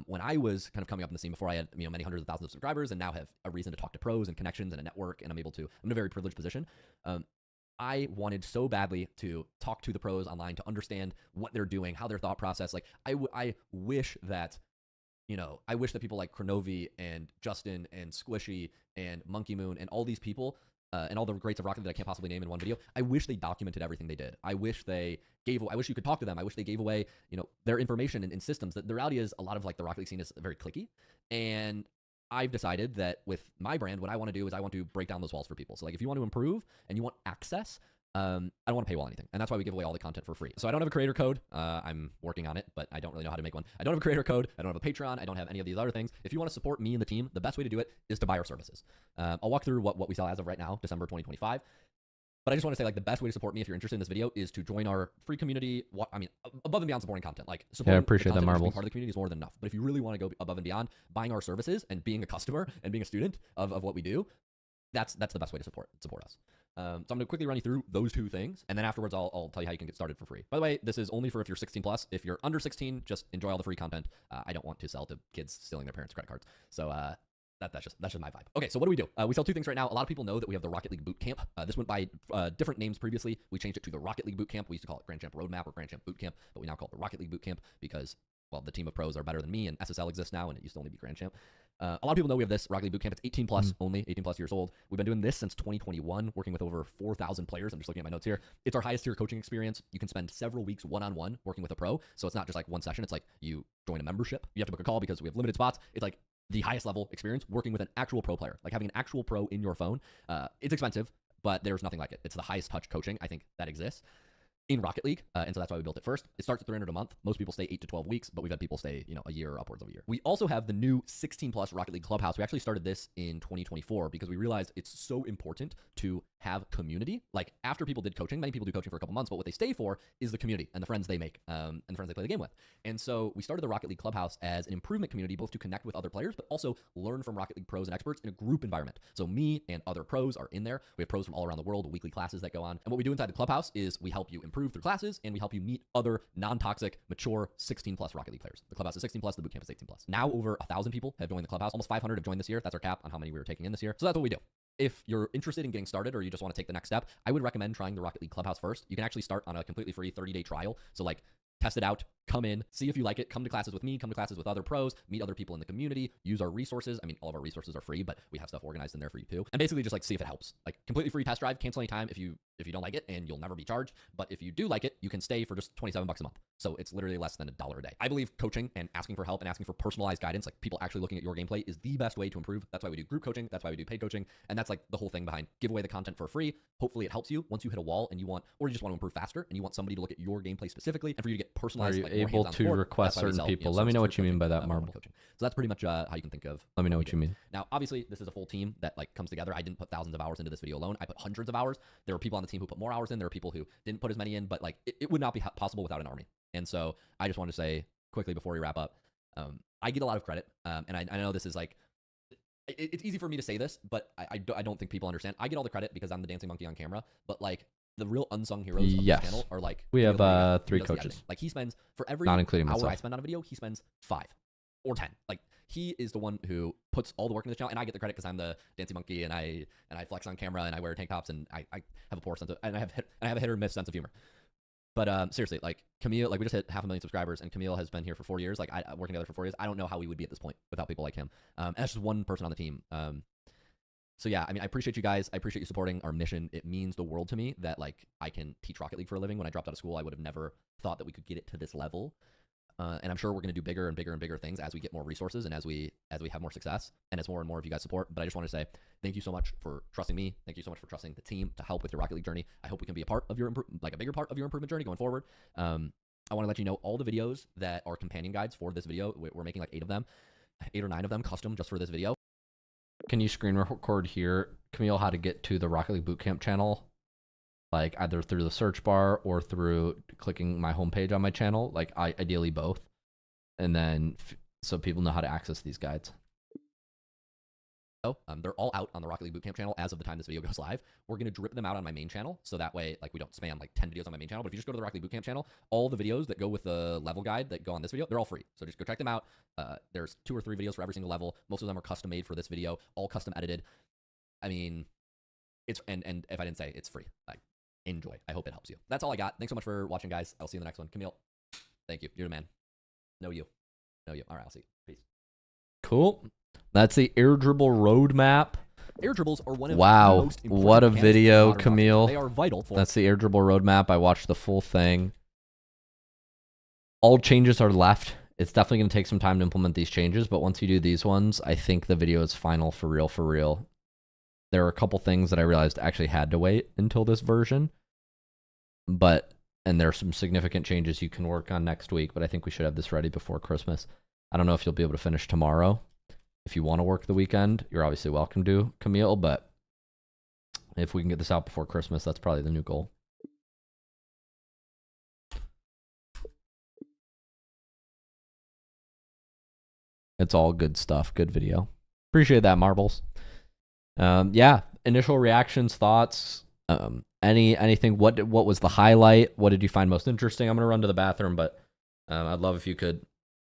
When I was kind of coming up in the scene before, I had many hundreds of thousands of subscribers, and now have a reason to talk to pros and connections and a network, and I'm in a very privileged position. I wanted so badly to talk to the pros online to understand what they're doing, how their thought process. Like I wish that people like Kronovi and Justin and Squishy and Monkey Moon and all these people. And all the greats of Rocket that I can't possibly name in one video. I wish they documented everything they did. I wish you could talk to them. I wish they gave away, their information in systems. The reality is a lot of like the Rocket League scene is very cliquey. And I've decided that with my brand, what I want to do is I want to break down those walls for people. So like if you want to improve and you want access, I don't want to paywall anything. And that's why we give away all the content for free. So I don't have a creator code. I'm working on it, but I don't really know how to make one. I don't have a creator code. I don't have a Patreon. I don't have any of these other things. If you want to support me and the team, the best way to do it is to buy our services. I'll walk through what we sell as of right now, December 2025. But I just want to say like the best way to support me if you're interested in this video is to join our free community. Above and beyond supporting content, like supporting I appreciate that, Marvel. Part of the community is more than enough. But if you really want to go above and beyond, buying our services and being a customer and being a student of what we do, that's the best way to support us. So I'm going to quickly run you through those two things, and then afterwards I'll tell you how you can get started for free. By the way, this is only for if you're 16 plus. If you're under 16, just enjoy all the free content. I don't want to sell to kids stealing their parents' credit cards. So that's just my vibe. Okay, so what do? We sell two things right now. A lot of people know that we have the Rocket League Bootcamp. This went by different names previously. We changed it to the Rocket League Bootcamp. We used to call it Grand Champ Roadmap or Grand Champ Bootcamp, but we now call it the Rocket League Bootcamp because, well, the team of pros are better than me, and SSL exists now, and it used to only be Grand Champ. A lot of people know we have this Rocket League Bootcamp. It's 18 plus only, 18 plus years old. We've been doing this since 2021, working with over 4,000 players. I'm just looking at my notes here. It's our highest tier coaching experience. You can spend several weeks one-on-one working with a pro. So it's not just like one session. It's like you join a membership. You have to book a call because we have limited spots. It's like the highest level experience working with an actual pro player, like having an actual pro in your phone. It's expensive, but there's nothing like it. It's the highest touch coaching I think that exists in Rocket League, and so that's why we built it first. It starts at $300 a month. Most people stay 8 to 12 weeks, but we've had people stay, a year or upwards of a year. We also have the new 16 plus Rocket League Clubhouse. We actually started this in 2024 because we realized it's so important to have community. Like after people did coaching, many people do coaching for a couple months, but what they stay for is the community and the friends they make, and the friends they play the game with. And so we started the Rocket League Clubhouse as an improvement community, both to connect with other players, but also learn from Rocket League pros and experts in a group environment. So me and other pros are in there. We have pros from all around the world, weekly classes that go on. And what we do inside the Clubhouse is we help you improve through classes, and we help you meet other non-toxic, mature 16 plus Rocket League players. The Clubhouse is 16 plus, the Bootcamp is 18 plus. Now over 1,000 people have joined the Clubhouse. Almost 500 have joined this year. That's our cap on how many we were taking in this year. So that's what we do. If you're interested in getting started or you just want to take the next step, I would recommend trying the Rocket League Clubhouse first. You can actually start on a completely free 30-day trial. So like test it out, come in, see if you like it, come to classes with me, come to classes with other pros, meet other people in the community, use our resources. I mean, all of our resources are free, but we have stuff organized in there for you too. And basically just like see if it helps. Like completely free test drive, cancel anytime if you don't like it, and you'll never be charged. But if you do like it, you can stay for just $27 a month. So it's literally less than $1 a day. I believe coaching and asking for help and asking for personalized guidance, like people actually looking at your gameplay, is the best way to improve. That's why we do group coaching. That's why we do paid coaching. And that's like the whole thing behind give away the content for free. Hopefully it helps you once you hit a wall and you want, or you just want to improve faster and you want somebody to look at your gameplay specifically and for you to get personalized. Are you able to request certain people? Let me know what you mean by that, Marble. Coaching. So that's pretty much how you can think of. Let me know what you mean. Now, obviously, this is a full team that like comes together. I didn't put thousands of hours into this video alone. I put hundreds of hours. There were people on the team who put more hours in. There were people who didn't put as many in, but like it would not be possible without an army. And so I just want to say quickly before we wrap up, I get a lot of credit, and I know this is like it's easy for me to say this, but I don't think people understand. I get all the credit because I'm the dancing monkey on camera, but like the real unsung heroes of this channel are like we have 3 coaches. Like he spends for every not including hour myself. I spend on a video, he spends 5 or 10. Like he is the one who puts all the work in this channel, and I get the credit because I'm the dancing monkey and I flex on camera and I wear tank tops and I have a poor sense of, and I have a hit or miss sense of humor. But seriously, like Camille, like we just hit 500,000 subscribers, and Camille has been here for 4 years. Like working together for 4 years. I don't know how we would be at this point without people like him. And that's just one person on the team. So yeah, I mean, I appreciate you guys. I appreciate you supporting our mission. It means the world to me that like I can teach Rocket League for a living. When I dropped out of school, I would have never thought that we could get it to this level. And I'm sure we're going to do bigger and bigger and bigger things as we get more resources and as we have more success and as more and more of you guys support. But I just want to say thank you so much for trusting me. Thank you so much for trusting the team to help with your Rocket League journey. I hope we can be a part of your like a bigger part of your improvement journey going forward. I want to let you know all the videos that are companion guides for this video. We're making like 8 of them, 8 or 9 of them custom just for this video. Can you screen record here, Camille, how to get to the Rocket League Bootcamp channel? Like either through the search bar or through clicking my homepage on my channel, like ideally both. And then so people know how to access these guides. They're all out on the Rocket League Bootcamp channel as of the time this video goes live. We're going to drip them out on my main channel, so that way like we don't spam like 10 videos on my main channel. But if you just go to the Rocket League Bootcamp channel, all the videos that go with the level guide that go on this video, they're all free. So just go check them out. There's 2 or 3 videos for every single level. Most of them are custom made for this video, all custom edited. I mean, it's and if I didn't say, it's free. Like, enjoy. I hope it helps you. That's all I got. Thanks so much for watching, guys. I'll see you in the next one. Camille, thank you. You're the man. Know you. All right, I'll see you. Peace. Cool. That's the air dribble roadmap. Air dribbles are one of the most important what a mechanics video, of Camille. They are vital for That's the air dribble roadmap. I watched the full thing. All changes are left. It's definitely going to take some time to implement these changes, but once you do these ones, I think the video is final for real, for real. There are a couple things that I realized actually had to wait until this version, and there are some significant changes you can work on next week, but I think we should have this ready before Christmas. I don't know if you'll be able to finish tomorrow. If you want to work the weekend, you're obviously welcome to, Camille, but if we can get this out before Christmas, that's probably the new goal. It's all good stuff. Good video. Appreciate that, Marbles. Yeah, initial reactions, thoughts, anything. What was the highlight? What did you find most interesting? I'm going to run to the bathroom, but I'd love if you could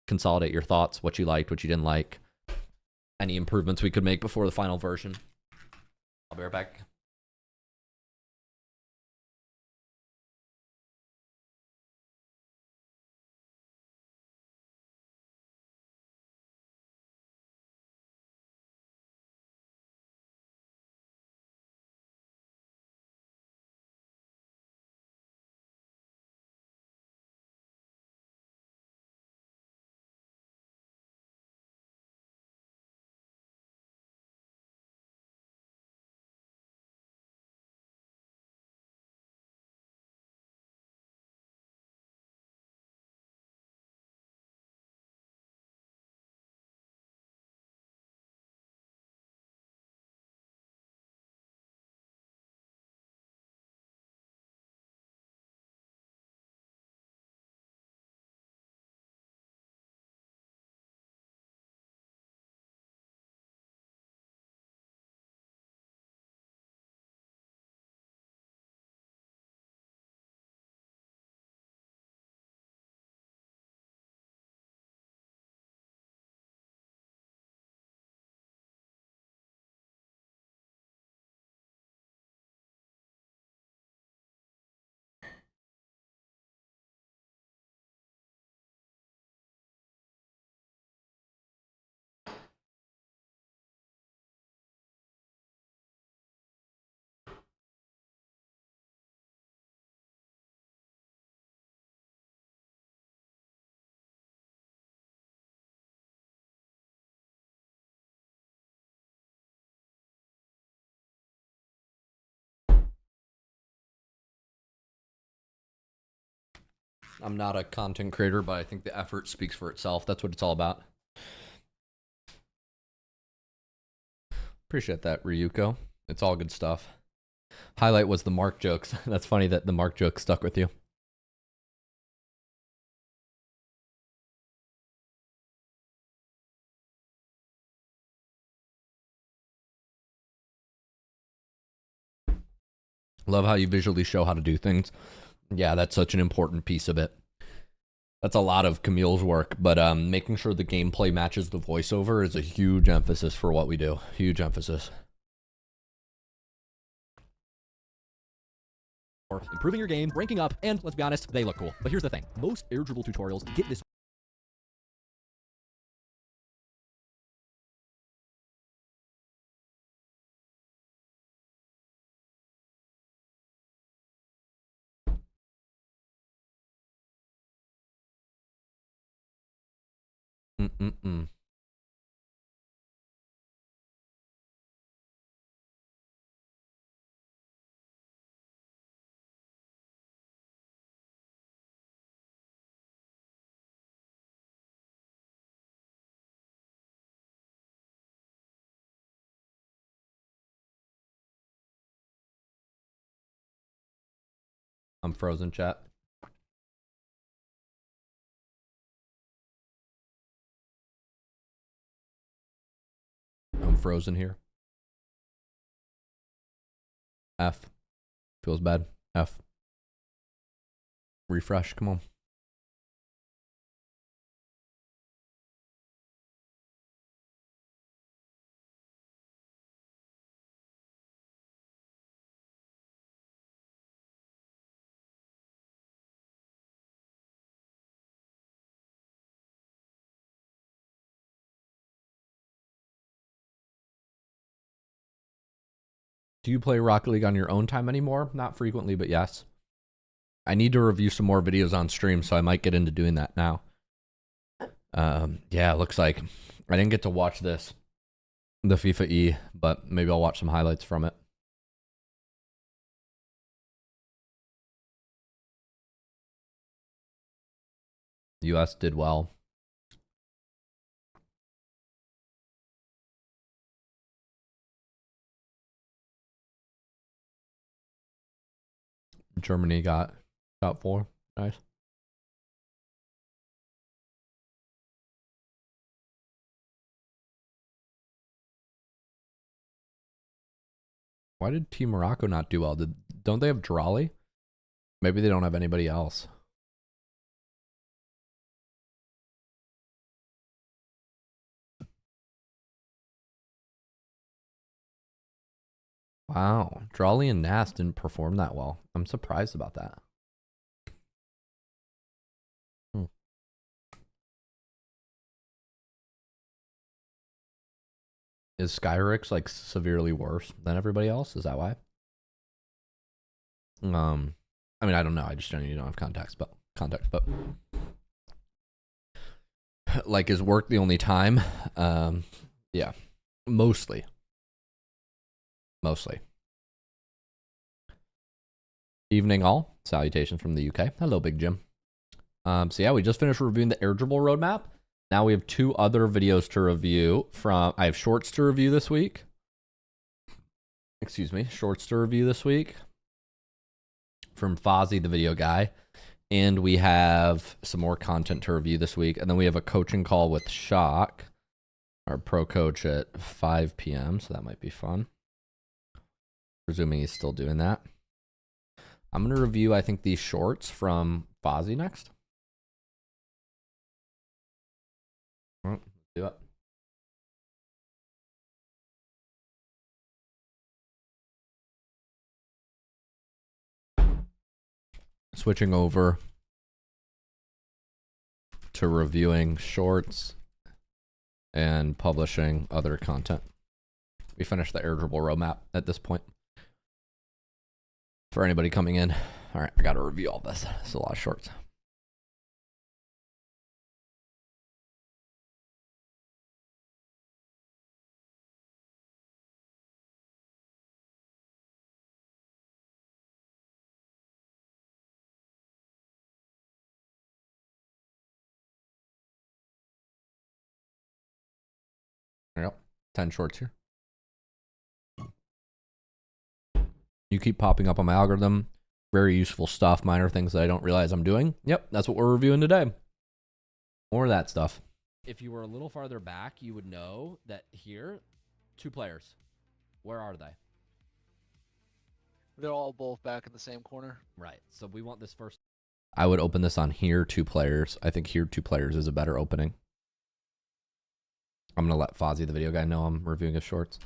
consolidate your thoughts, what you liked, what you didn't like, any improvements we could make before the final version. I'll be right back. I'm not a content creator, but I think the effort speaks for itself. That's what it's all about. Appreciate that, Ryuko. It's all good stuff. Highlight was the Mark jokes. That's funny that the Mark joke stuck with you. Love how you visually show how to do things. Yeah, that's such an important piece of it. That's a lot of Camille's work, but making sure the gameplay matches the voiceover is a huge emphasis for what we do. Huge emphasis. Or improving your game, ranking up, and let's be honest, they look cool. But here's the thing. Most air dribble tutorials get this I'm frozen, chat. I'm frozen here. F. Feels bad. F. Refresh, come on. Do you play Rocket League on your own time anymore? Not frequently, but yes. I need to review some more videos on stream, so I might get into doing that now. Yeah, looks like I didn't get to watch this, the FIFA E, but maybe I'll watch some highlights from it. US did well. Germany got top 4. Nice. Why did Team Morocco not do well? Don't they have Drawley? Maybe they don't have anybody else. Wow, Drawley and Nas didn't perform that well. I'm surprised about that. Is Skyrix like severely worse than everybody else? Is that why? I mean, I don't know. I just generally don't have context, but like, is work the only time? Yeah, mostly. Evening all. Salutations from the UK. Hello, Big Jim. So yeah, we just finished reviewing the Air Dribble Roadmap. Now we have 2 other videos to review from... I have shorts to review this week. Excuse me. Shorts to review this week. From Fozzie, the video guy. And we have some more content to review this week. And then we have a coaching call with Shock, our pro coach, at 5 p.m. So that might be fun. Presuming he's still doing that. I'm going to review, I think, these shorts from Fozzie next. All right, let's do it. Switching over to reviewing shorts and publishing other content. We finished the Air Dribble Roadmap at this point. For anybody coming in, all right, I got to review all this. It's a lot of shorts. Yep. 10 shorts here. You keep popping up on my algorithm. Very useful stuff. Minor things that I don't realize I'm doing. Yep, that's what we're reviewing today. More of that stuff. If you were a little farther back, you would know that here, 2 players. Where are they? They're all both back in the same corner. Right. So we want this first. I would open this on here 2 players. I think here 2 players is a better opening. I'm going to let Fozzie, the video guy, know I'm reviewing his shorts.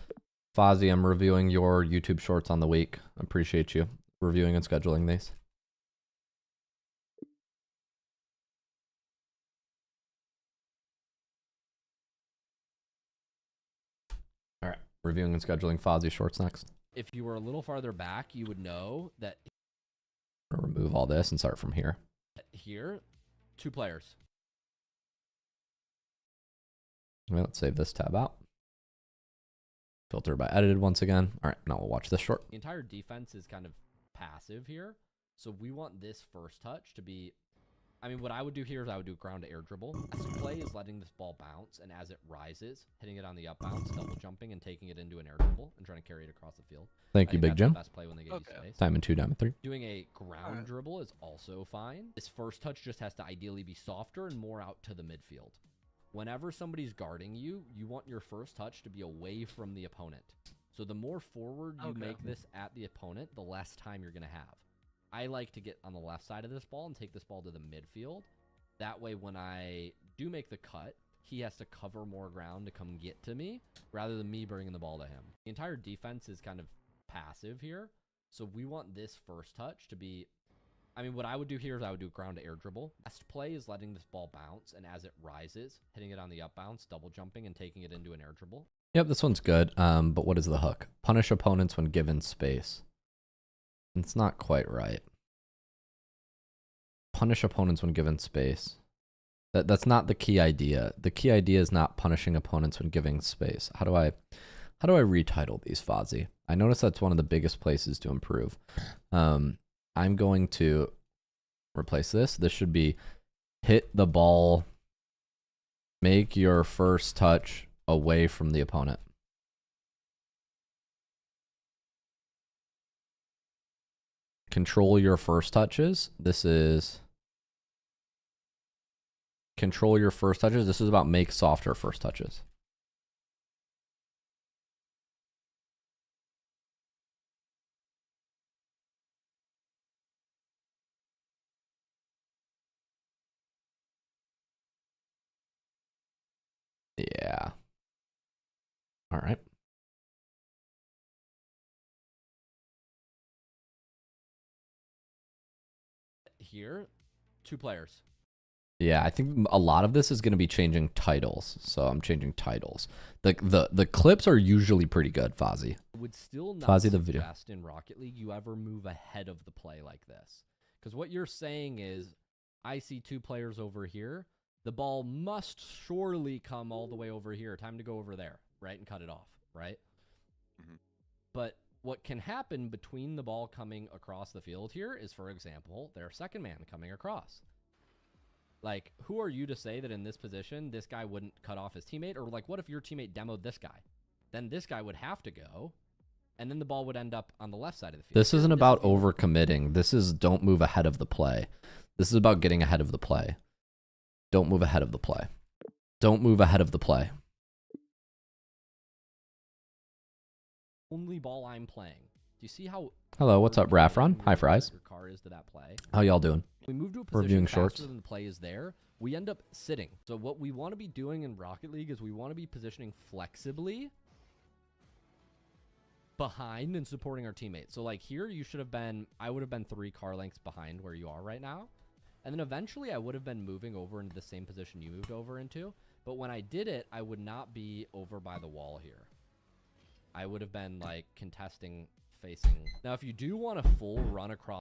Fozzie, I'm reviewing your YouTube shorts on the week. I appreciate you reviewing and scheduling these. All right, reviewing and scheduling Fozzie shorts next. If you were a little farther back, you would know that I'll remove all this and start from here. here, 2 players. Well, let's save this tab out. Filter by edited once again. All right, now we'll watch this short. The entire defense is kind of passive here. So we want this first touch to be, I mean, what I would do here is I would do ground to air dribble. As play is letting this ball bounce, and as it rises, hitting it on the up bounce, double jumping, and taking it into an air dribble and trying to carry it across the field. Thank you, Big Jim. Best play when they give you space. Diamond 2, Diamond 3. Doing a ground dribble is also fine. This first touch just has to ideally be softer and more out to the midfield. Whenever somebody's guarding you, you want your first touch to be away from the opponent. So the more forward you make this at the opponent, the less time you're going to have. I like to get on the left side of this ball and take this ball to the midfield. That way, when I do make the cut, he has to cover more ground to come get to me rather than me bringing the ball to him. The entire defense is kind of passive here. So we want this first touch to be, I mean, what I would do here is I would do ground to air dribble. Best play is letting this ball bounce, and as it rises, hitting it on the up bounce, double jumping, and taking it into an air dribble. Yep, this one's good. But what is the hook? Punish opponents when given space. It's not quite right. Punish opponents when given space. That's not the key idea. The key idea is not punishing opponents when giving space. How do I retitle these, Fozzie? I notice that's one of the biggest places to improve. I'm going to replace this. This should be hit the ball, make your first touch away from the opponent. Control your first touches. This is control your first touches. This is about make softer first touches. Yeah. All right. Here, 2 players. Yeah, I think a lot of this is going to be changing titles. So I'm changing titles. The clips are usually pretty good, Fozzie. Would still not Fozzie, the video. suggest in Rocket League you ever move ahead of the play like this. Because what you're saying is, I see 2 players over here. The ball must surely come all the way over here. Time to go over there, right? And cut it off, right? Mm-hmm. But what can happen between the ball coming across the field here is, for example, their second man coming across. Like, who are you to say that in this position, this guy wouldn't cut off his teammate? Or, like, what if your teammate demoed this guy? Then this guy would have to go, and then the ball would end up on the left side of the field. This isn't about overcommitting. This is don't move ahead of the play. This is about getting ahead of the play. Don't move ahead of the play. Don't move ahead of the play. Only ball I'm playing. Do you see how... Hello, what's up, Raffron? Hi, Fries. Your car is to that play. How y'all doing? We move to a position Reviewing faster shorts. than the play is there. We end up sitting. So what we want to be doing in Rocket League is we want to be positioning flexibly behind and supporting our teammates. So like here, you should have been, I would have been 3 car lengths behind where you are right now. And then eventually I would have been moving over into the same position you moved over into. But when I did it, I would not be over by the wall here. I would have been like contesting facing. Now, if you do want a full run across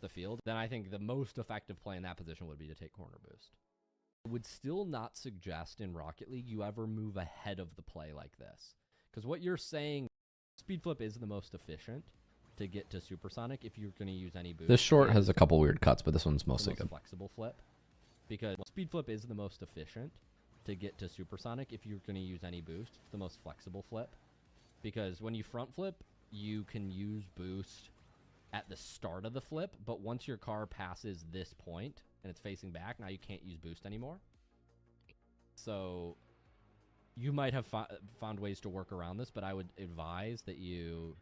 the field, then I think the most effective play in that position would be to take corner boost. I would still not suggest in Rocket League you ever move ahead of the play like this. Because what you're saying, speed flip is the most efficient to get to supersonic if you're going to use any boost. This short has a couple weird cuts, but this one's mostly good. Flexible flip. Because speed flip is the most efficient to get to supersonic if you're going to use any boost. It's the most flexible flip. Because when you front flip, you can use boost at the start of the flip, but once your car passes this point and it's facing back, now you can't use boost anymore. So you might have found ways to work around this, but I would advise that you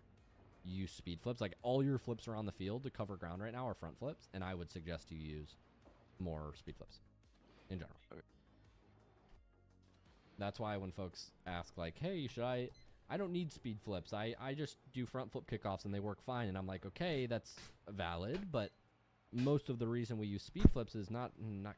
use speed flips. Like, all your flips around the field to cover ground right now are front flips, and I would suggest you use more speed flips in general. Okay. That's why when folks ask, like, hey, should I don't need speed flips. I just do front flip kickoffs and they work fine. And I'm like, okay, that's valid, but most of the reason we use speed flips is not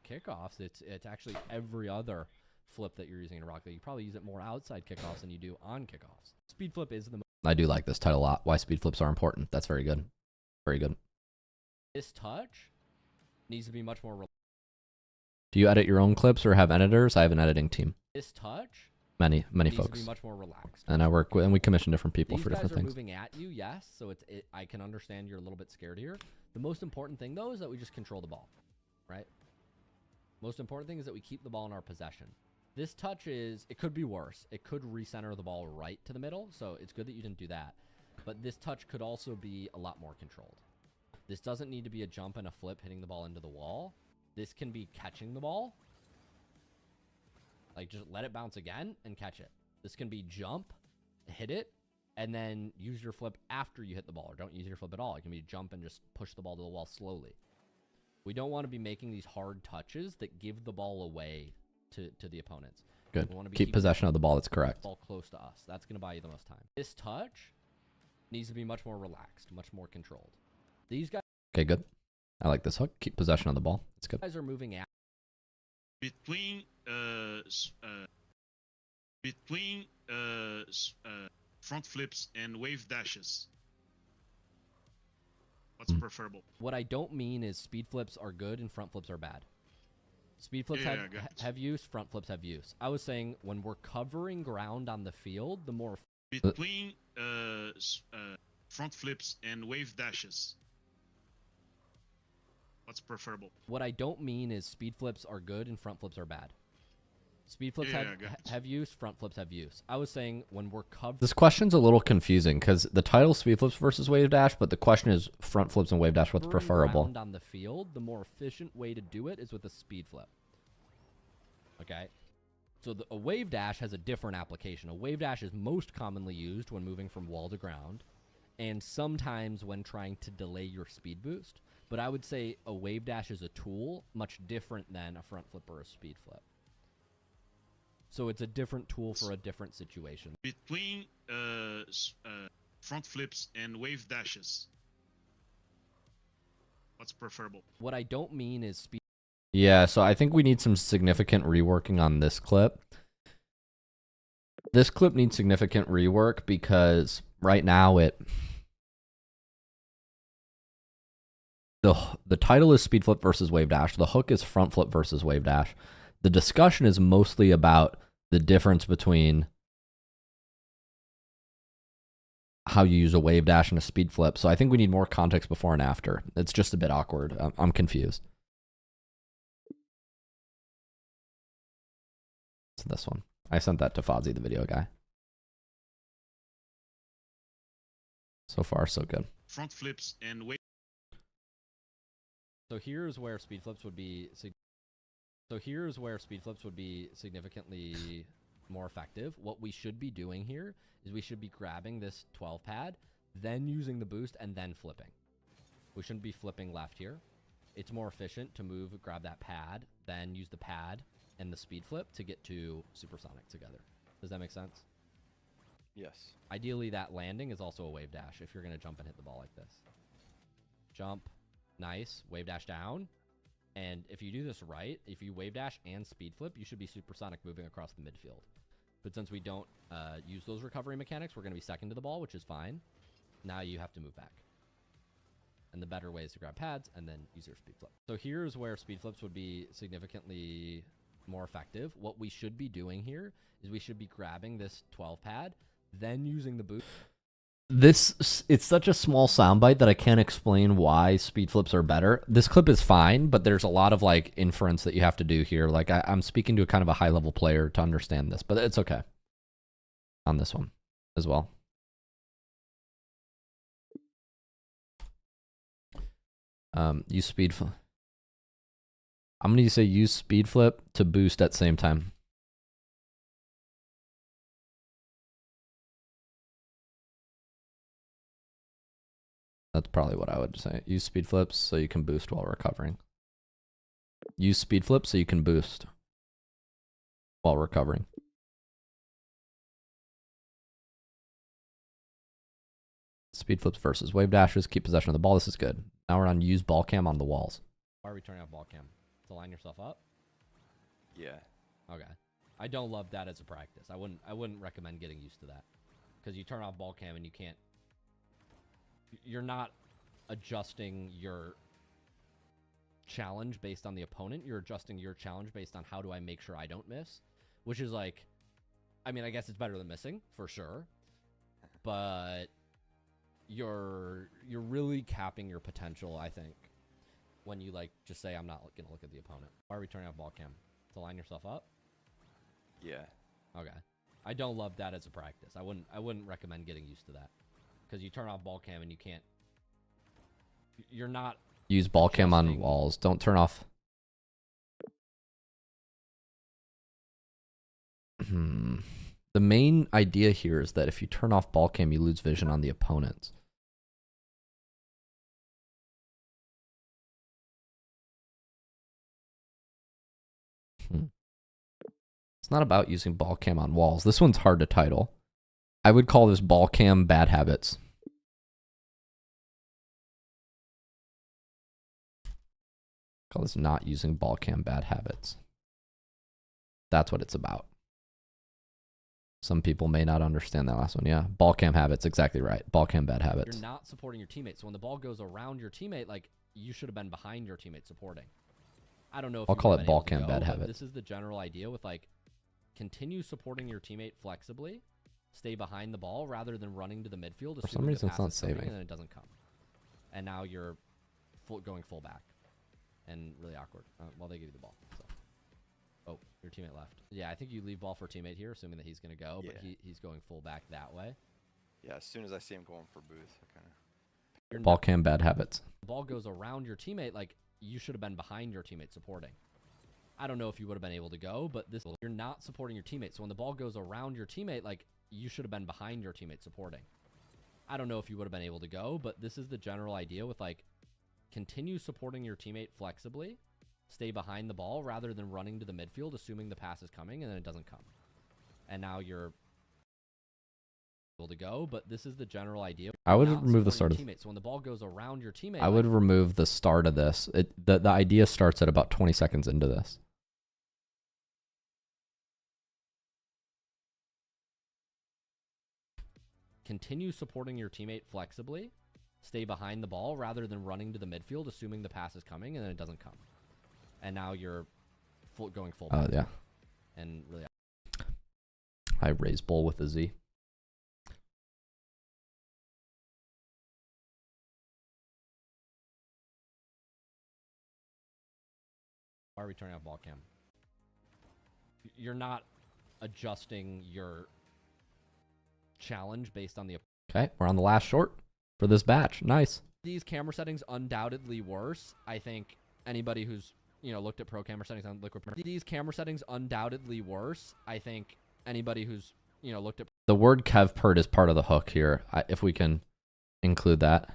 kickoffs. It's actually every other flip that you're using in Rocket League. You probably use it more outside kickoffs than you do on kickoffs. Speed flip is the I do like this title a lot. Why speed flips are important. That's very good. Very good. This touch needs to be much more Do you edit your own clips or have editors? I have an editing team. This touch many folks. To be much more relaxed. And I work with, and we commission different people for different things. These guys are moving at you, yes. So I can understand you're a little bit scared here. The most important thing though is that we just control the ball, right? Most important thing is that we keep the ball in our possession. This touch it could be worse. It could recenter the ball right to the middle, so it's good that you didn't do that. But this touch could also be a lot more controlled. This doesn't need to be a jump and a flip hitting the ball into the wall. This can be catching the ball. Like, just let it bounce again and catch it. This can be jump, hit it, and then use your flip after you hit the ball. Or don't use your flip at all. It can be jump and just push the ball to the wall slowly. We don't want to be making these hard touches that give the ball away to the opponents. Good. We want to be keep possession of the ball. That's correct. Ball close to us. That's going to buy you the most time. This touch needs to be much more relaxed, much more controlled. These guys. Okay, good. I like this hook. Keep possession of the ball. It's good. Guys are moving at between front flips and wave dashes. What's preferable? What I don't mean is speed flips are good and front flips are bad. Speed flips have use, front flips have use. I was saying when we're covering ground on the field, the more between front flips and wave dashes. What's preferable? What I don't mean is speed flips are good and front flips are bad. Speed flips have use, front flips have use. I was saying when we're covering... This question's a little confusing because the title speed flips versus wave dash, but the question is front flips and wave dash, what's preferable? On the field, the more efficient way to do it is with a speed flip. Okay? So a wave dash has a different application. A wave dash is most commonly used when moving from wall to ground and sometimes when trying to delay your speed boost. But I would say a wave dash is a tool much different than a front flip or a speed flip. So it's a different tool for a different situation. Between front flips and wave dashes. What's preferable? What I don't mean is speed. Yeah, so I think we need some significant reworking on this clip. This clip needs significant rework because right now the title is speed flip versus wave dash. The hook is front flip versus wave dash. The discussion is mostly about the difference between how you use a wave dash and a speed flip. So I think we need more context before and after. It's just a bit awkward. I'm confused. It's this one. I sent that to Fozzie, the video guy. So far, so good. Front flips and wave. So here's where speed flips would be. So here's where speed flips would be significantly more effective. What we should be doing here is we should be grabbing this 12 pad, then using the boost, and then flipping. We shouldn't be flipping left here. It's more efficient to move, grab that pad, then use the pad and the speed flip to get to supersonic together. Does that make sense? Yes. Ideally, that landing is also a wave dash if you're going to jump and hit the ball like this. Jump, nice, wave dash down. And if you do this right, if you wave dash and speed flip, you should be supersonic moving across the midfield. But since we don't use those recovery mechanics, we're going to be second to the ball, which is fine. Now you have to move back. And the better way is to grab pads and then use your speed flip. So here's where speed flips would be significantly more effective. What we should be doing here is we should be grabbing this 12 pad, then using the boost. It's such a small soundbite that I can't explain why speed flips are better. This clip is fine, but there's a lot of like inference that you have to do here. Like I'm speaking to a kind of a high level player to understand this, but it's okay on this one as well. Use speed flip. I'm going to say use speed flip to boost at same time. That's probably what I would say. Use speed flips so you can boost while recovering. Use speed flips so you can boost while recovering. Speed flips versus wave dashes. Keep possession of the ball. This is good. Now we're on use ball cam on the walls. Why are we turning off ball cam? To line yourself up? Yeah. Okay. I don't love that as a practice. I wouldn't recommend getting used to that. Because you turn off ball cam and you can't. You're not adjusting your challenge based on the opponent. You're adjusting your challenge based on how do I make sure I don't miss. Which is like, I mean, I guess it's better than missing, for sure. But you're really capping your potential, I think, when you like just say I'm not gonna look at the opponent. Why are we turning off ball cam? To line yourself up? Yeah. Okay. I don't love that as a practice. I wouldn't recommend getting used to that. Because you turn off ball cam and you can't. You're not. Use ball cam on walls. Don't turn off. The main idea here is that if you turn off ball cam, you lose vision on the opponents. It's not about using ball cam on walls. This one's hard to title. I would call this ball cam bad habits. Call this not using ball cam bad habits. That's what it's about. Some people may not understand that last one. Yeah, ball cam habits, exactly right. Ball cam bad habits. You're not supporting your teammates. So when the ball goes around your teammate, like you should have been behind your teammate supporting. I don't know if I'll call it ball cam bad habits. This is the general idea with like continue supporting your teammate flexibly, stay behind the ball rather than running to the midfield. For some reason, it's not saving, and then it doesn't come. And now you're going full back, and really awkward. Well, they give you the ball. So. Oh, your teammate left. Yeah, I think you leave ball for teammate here, assuming that he's going to go, but he's going full back that way. Yeah, as soon as I see him going for booth, I kind of. Ball cam bad habits. The ball goes around your teammate, like you should have been behind your teammate supporting. I don't know if you would have been able to go, but this you're not supporting your teammate. So when the ball goes around your teammate, like you should have been behind your teammate supporting. I don't know if you would have been able to go, but this is the general idea with like continue supporting your teammate flexibly, stay behind the ball rather than running to the midfield, assuming the pass is coming and then it doesn't come. And now you're able to go, but this is the general idea. I would remove the start of teammate. So when the ball goes around your teammate, I would remove the start of this. The idea starts at about 20 seconds into this. Continue supporting your teammate flexibly, stay behind the ball rather than running to the midfield, assuming the pass is coming and then it doesn't come. And now you're going full back. Yeah. And really. I raise bull with a Z. Why are we turning off ball cam? You're not adjusting your challenge based on the. Okay, we're on the last short for this batch. Nice. These camera settings undoubtedly worse. I think anybody who's looked at pro camera settings on Liquid. These camera settings undoubtedly worse. I think anybody who's looked at. The word kevpert is part of the hook here. If we can include that.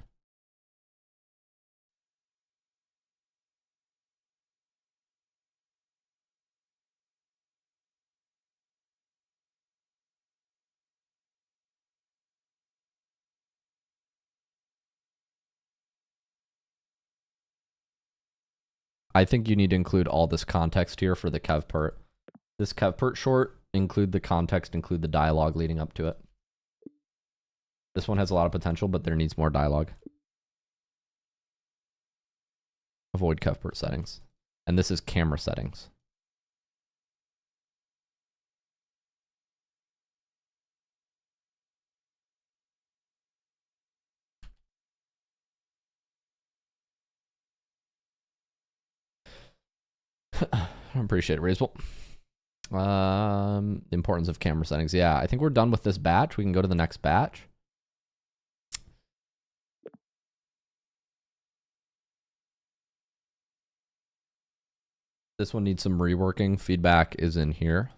I think you need to include all this context here for the kevpert. This kevpert short, include the context, include the dialogue leading up to it. This one has a lot of potential, but there needs more dialogue. Avoid kevpert settings. And this is camera settings. I appreciate it, Raisable. The importance of camera settings. Yeah, I think we're done with this batch. We can go to the next batch. This one needs some reworking. Feedback is in here.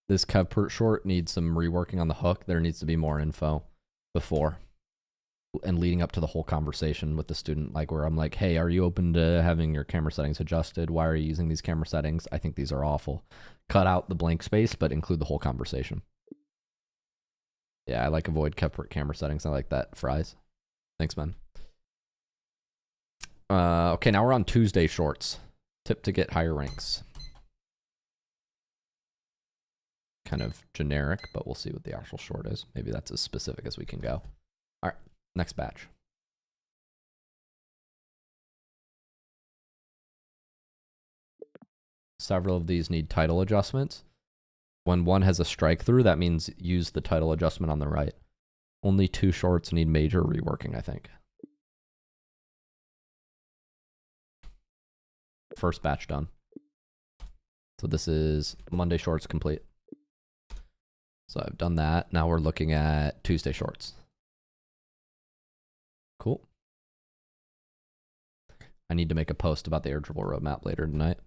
This Kevpert short needs some reworking on the hook. There needs to be more info before and leading up to the whole conversation with the student, like where I'm like, hey, are you open to having your camera settings adjusted? Why are you using these camera settings? I think these are awful. Cut out the blank space, but include the whole conversation. Yeah, I like avoid Kevpert camera settings. I like that, Fries. Thanks, man. Okay, now we're on Tuesday shorts. Tip to get higher ranks. Kind of generic, but we'll see what the actual short is. Maybe that's as specific as we can go. All right, next batch. Several of these need title adjustments. When one has a strike through, that means use the title adjustment on the right. Only 2 shorts need major reworking, I think. First batch done. So this is Monday shorts complete. So I've done that. Now we're looking at Tuesday shorts. Cool. I need to make a post about the air dribble roadmap later tonight.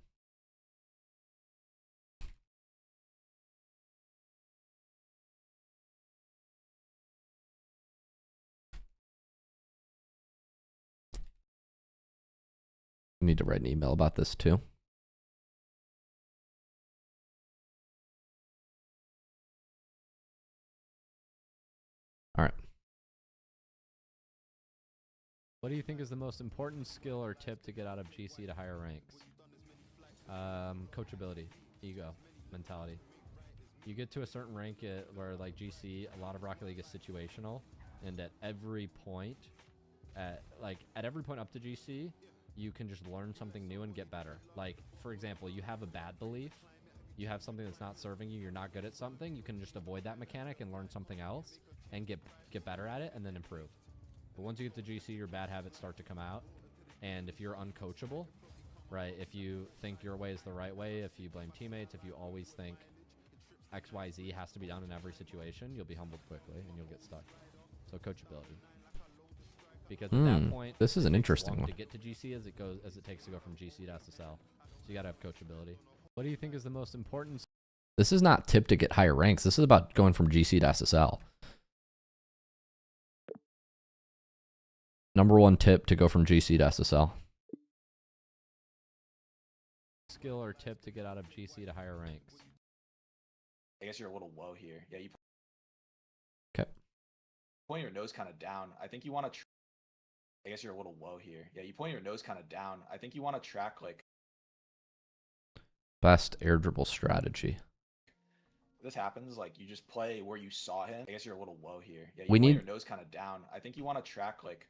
I need to write an email about this too. All right. What do you think is the most important skill or tip to get out of GC to higher ranks? Coachability, ego, mentality. You get to a certain rank where like GC, a lot of Rocket League is situational, and at every point, at every point up to GC, you can just learn something new and get better. Like, for example, you have a bad belief, you have something that's not serving you, you're not good at something, you can just avoid that mechanic and learn something else and get better at it and then improve. But once you get to GC, your bad habits start to come out, and if you're uncoachable, right, if you think your way is the right way, if you blame teammates, if you always think XYZ has to be done in every situation, you'll be humbled quickly and you'll get stuck. So coachability. Because at that point, this is an interesting one. To get to GC as it takes to go from GC to SSL. So you gotta have coachability. What do you think is the most important? This is not tip to get higher ranks. This is about going from GC to SSL. Number 1 tip to go from GC to SSL. Skill or tip to get out of GC to higher ranks. I guess you're a little low here. Yeah, you point your nose kind of down. I think you want to. I guess you're a little low here. Yeah, you point your nose kind of down. I think you want to track like. Best air dribble strategy. This happens like you just play where you saw him. I guess you're a little low here. Yeah, you point your nose kind of down. I think you want to track like.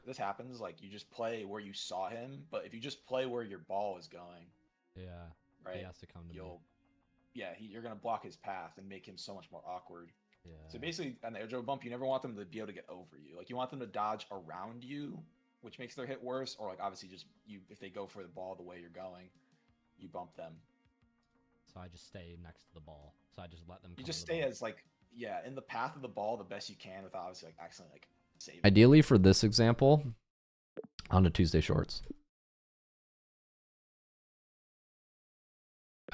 This happens like you just play where you saw him, but if you just play where your ball is going. Yeah. Right. He has to come to me. Yeah, you're gonna block his path and make him so much more awkward. Yeah. So basically, on the air dribble bump, you never want them to be able to get over you. Like you want them to dodge around you, which makes their hit worse. Or like obviously just if they go for the ball the way you're going, you bump them. So I just stay next to the ball. So I just let them. You just stay as like in the path of the ball the best you can without obviously like accidentally like saving. Ideally for this example, on to Tuesday shorts.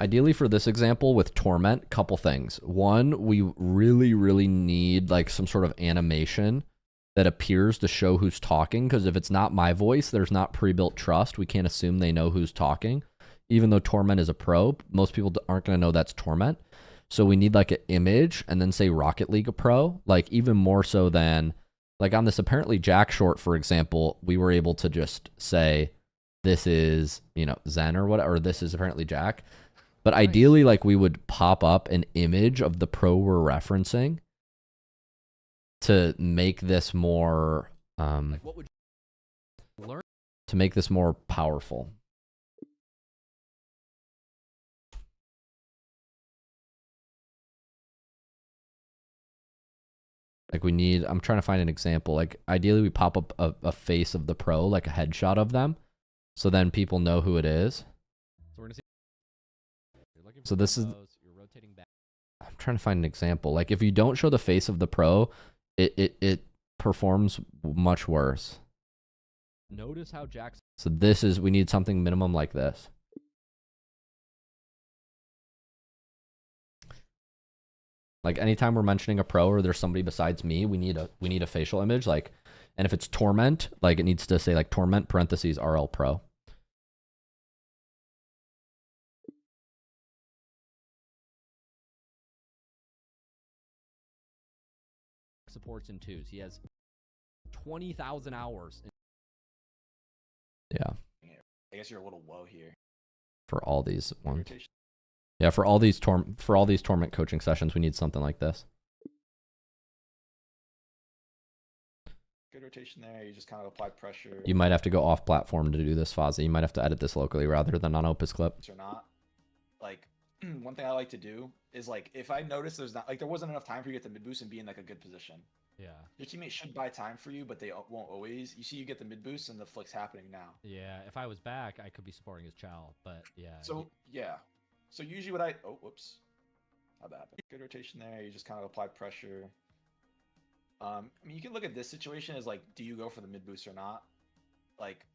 Ideally for this example with Torment, couple things. One, we really need like some sort of animation that appears to show who's talking, because if it's not my voice, there's not pre-built trust. We can't assume they know who's talking. Even though Torment is a pro, most people aren't going to know that's Torment. So we need like an image and then say Rocket League a pro, like even more so than like on this apparently Jack short, for example, we were able to just say this is, Zen or whatever, or this is apparently Jack. But ideally, like we would pop up an image of the pro we're referencing to make this more, to to make this more powerful. Like we need, I'm trying to find an example. Like ideally we pop up a face of the pro, like a headshot of them. So then people know who it is. So we're gonna see. So this is, You're rotating back. I'm trying to find an example. Like if you don't show the face of the pro, it performs much worse. Notice how Jackson. So this is, we need something minimum like this. Like anytime we're mentioning a pro or there's somebody besides me, we need a facial image. Like, and if it's Torment, like it needs to say like Torment parentheses RL Pro. Supports in 2s. He has 20,000 hours. Yeah. I guess you're a little low here. For all these ones. Rotation. Yeah, for all these Torment coaching sessions, we need something like this. Good rotation there. You just kind of apply pressure. You might have to go off platform to do this, Fozzy. You might have to edit this locally rather than on Opus Clip. Or not. Like one thing I like to do is like if I notice there's not like there wasn't enough time for you to get the mid boost and be in like a good position. Yeah. Your teammate should buy time for you, but they won't always. You see, you get the mid boost and the flick's happening now. Yeah. If I was back, I could be supporting his Chow, but yeah. So yeah. So usually what I whoops, how'd that happen? Good rotation there. You just kind of apply pressure. I mean, you can look at this situation as like, do you go for the mid boost or not? Like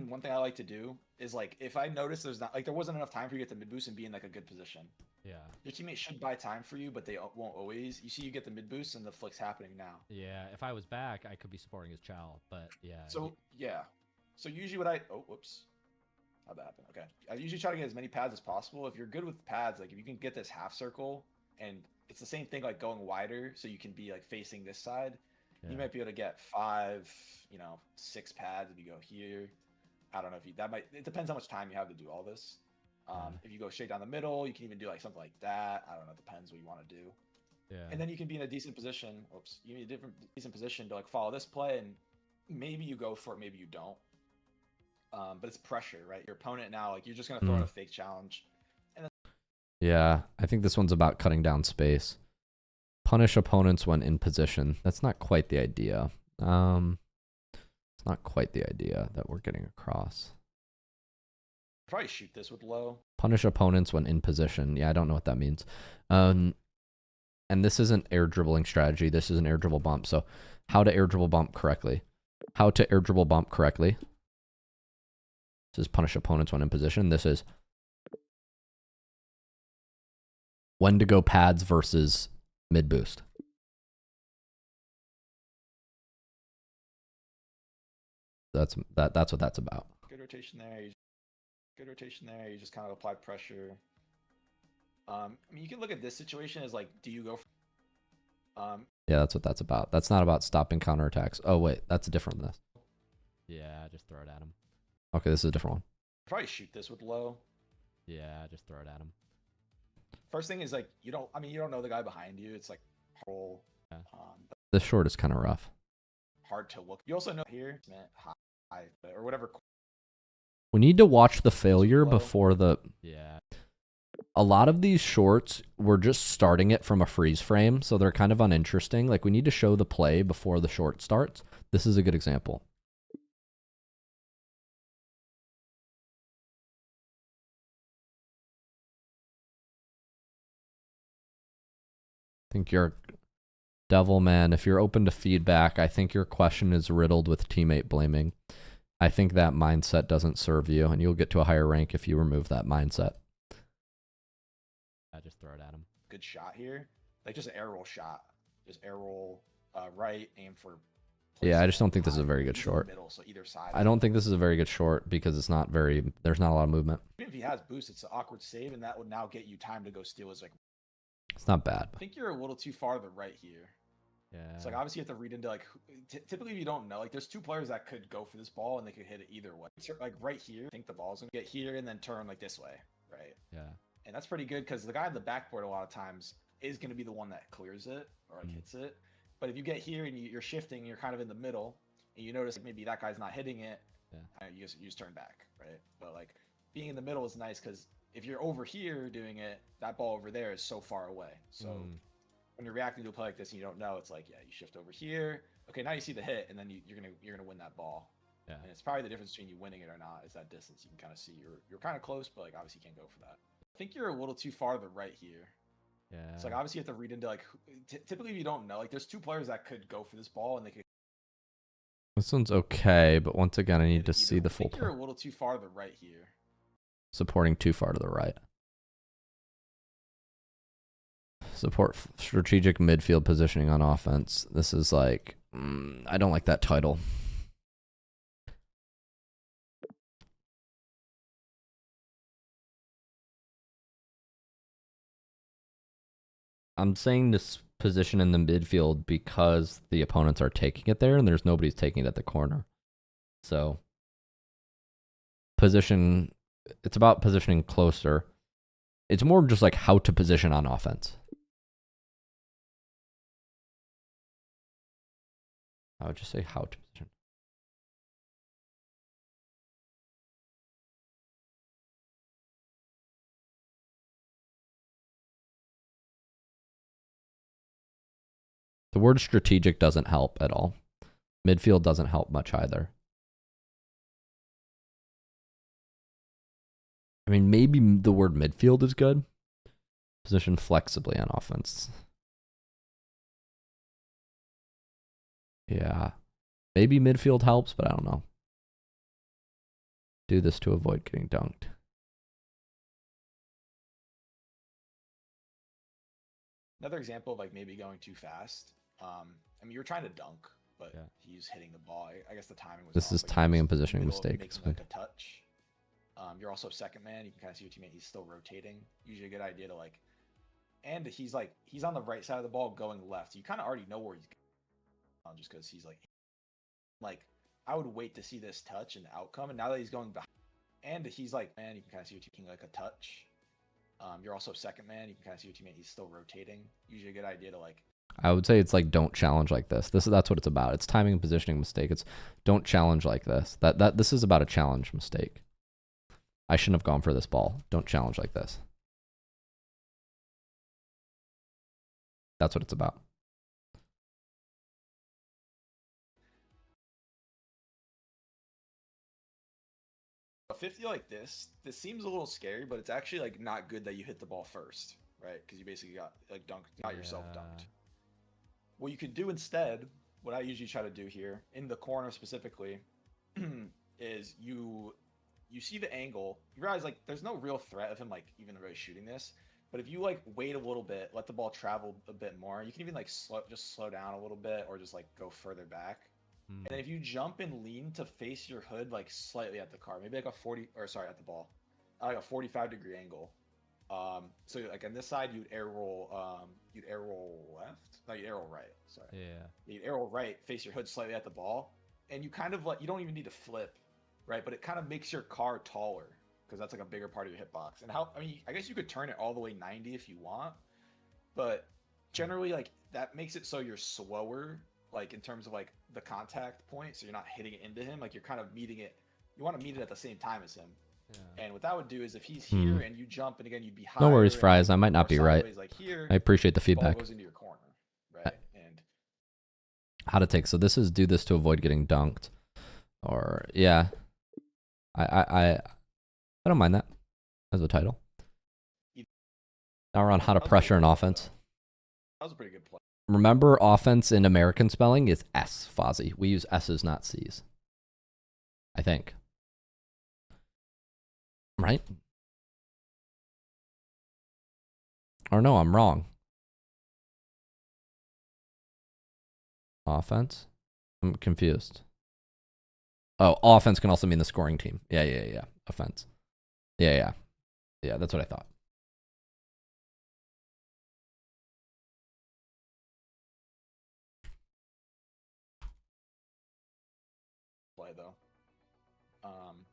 one thing I like to do is like if I notice there's not like there wasn't enough time for you to get the mid boost and be in like a good position. Yeah. Your teammate should buy time for you, but they won't always. You see, you get the mid boost and the flick's happening now. Yeah. If I was back, I could be supporting his Chow, but yeah. So yeah. So usually what I whoops. How'd that happen? Okay. I usually try to get as many pads as possible. If you're good with pads, like if you can get this half circle, and it's the same thing like going wider, so you can be like facing this side. Yeah. You might be able to get 5, 6 pads if you go here. I don't know if it depends how much time you have to do all this. If you go straight down the middle, you can even do like something like that. I don't know. It depends what you want to do. Yeah. And then you can be in a decent position. Oops. You need a decent position to like follow this play, and maybe you go for it, maybe you don't. But it's pressure, right? Your opponent now, like you're just gonna throw in a fake challenge. And then Yeah, I think this one's about cutting down space. Punish opponents when in position. That's not quite the idea. It's not quite the idea that we're getting across. probably shoot this with low. Punish opponents when in position. Yeah, I don't know what that means. And this isn't air dribbling strategy. This is an air dribble bump. So how to air dribble bump correctly. How to air dribble bump correctly. This is punish opponents when in position. This is when to go pads versus mid boost. That's what that's about. Good rotation there. Good rotation there. You just kind of apply pressure. I mean, you can look at this situation as like, do you go for, Yeah, that's what that's about. That's not about stopping counterattacks. Oh wait, that's different than this. Yeah, just throw it at him. Okay, this is a different one. probably shoot this with low. Yeah, just throw it at him. First thing is like, you don't know the guy behind you. It's like whole, This short is kind of rough. hard to look. You also know here, high or whatever. We need to watch the failure before the... Yeah. A lot of these shorts, we're just starting it from a freeze frame, so they're kind of uninteresting. Like, we need to show the play before the short starts. This is a good example. I think you're... Devil man, if you're open to feedback, I think your question is riddled with teammate blaming. I think that mindset doesn't serve you, and you'll get to a higher rank if you remove that mindset. I just throw it at him. Good shot here. Like just an air roll shot. Just air roll right, aim for. Yeah, I just don't think this is a very good short. Middle, so either side. I don't think this is a very good short because it's not very, there's not a lot of movement. Even if he has boost, it's an awkward save, and that would now get you time to go steal his like. It's not bad. I think you're a little too far to the right here. Yeah. It's like obviously you have to read into like typically if you don't know, like there's two players that could go for this ball and they could hit it either way. So, like right here, I think the ball's gonna get here and then turn like this way, right? Yeah. And that's pretty good because the guy on the backboard a lot of times is gonna be the one that clears it or like hits it. But if you get here and you're shifting, you're kind of in the middle, and you notice like, maybe that guy's not hitting it, Yeah. You just turn back, right? But like being in the middle is nice because if you're over here doing it, that ball over there is so far away. So when you're reacting to a play like this and you don't know, it's like, yeah, you shift over here. Okay, now you see the hit, and then you're gonna win that ball. Yeah. And it's probably the difference between you winning it or not is that distance. You can kind of see you're kind of close, but like obviously you can't go for that. I think you're a little too far to the right here. Yeah. So like obviously you have to read into like typically if you don't know, like there's two players that could go for this ball and they could. This one's okay, but once again, I need to see the full I think you're play. a little too far to the right here. Supporting too far to the right. Support strategic midfield positioning on offense. This is like, I don't like that title. I'm saying this position in the midfield because the opponents are taking it there and there's nobody's taking it at the corner. So position, it's about positioning closer. It's more just like how to position on offense. I would just say how to position. The word strategic doesn't help at all. Midfield doesn't help much either. I mean, maybe the word midfield is good. Position flexibly on offense. Yeah. Maybe midfield helps, but I don't know. Do this to avoid getting dunked. Another example of like maybe going too fast. I mean, you're trying to dunk, but he's hitting the ball. I guess the timing was. This is timing and positioning mistake. Like a touch. You're also second man. You can kind of see your teammate. He's still rotating. Usually a good idea to like. And he's on the right side of the ball going left. So you kind of already know where he's going, just because he's like I would wait to see this touch and outcome. And now that he's going behind, and he's like, man, you can kind of see your teammate like a touch. You're also second man. You can kind of see your teammate. He's still rotating. Usually a good idea to like. I would say it's like don't challenge like this. That's what it's about. It's timing and positioning mistake. It's don't challenge like this. This is about a challenge mistake. I shouldn't have gone for this ball. Don't challenge like this. That's what it's about. A 50 like this seems a little scary, but it's actually like not good that you hit the ball first, right? Because you basically got like got yourself dunked. What you could do instead, what I usually try to do here in the corner specifically, is you see the angle. You realize like there's no real threat of him like even really shooting this. But if you like wait a little bit, let the ball travel a bit more, you can even like slow down a little bit or just like go further back. And then if you jump and lean to face your hood like slightly at the car, maybe like at the ball, like a 45-degree angle. So like on this side you'd air roll left. No, you'd air roll right. Sorry. Yeah. You'd air roll right, face your hood slightly at the ball, and you kind of like you don't even need to flip, right? But it kind of makes your car taller because that's like a bigger part of your hitbox. And I guess you could turn it all the way 90 if you want, but generally like that makes it so you're slower, like in terms of like the contact point, so you're not hitting it into him. Like you're kind of meeting it. You want to meet it at the same time as him. Yeah. And what that would do is if he's here and you jump, and again you'd be higher. No worries, Fries. I might not be right. Like here, I appreciate the feedback. Ball goes into your corner, right? And how to take. So this is do this to avoid getting dunked, or yeah. I don't mind that as a title. Now we're on how to pressure an offense. That was a pretty good play. Remember, offense in American spelling is S, Fozzie. We use S's, not C's. I think. Right? Or no, I'm wrong. Offense? I'm confused. Oh, offense can also mean the scoring team. Yeah. Offense. Yeah, that's what I thought. Play though.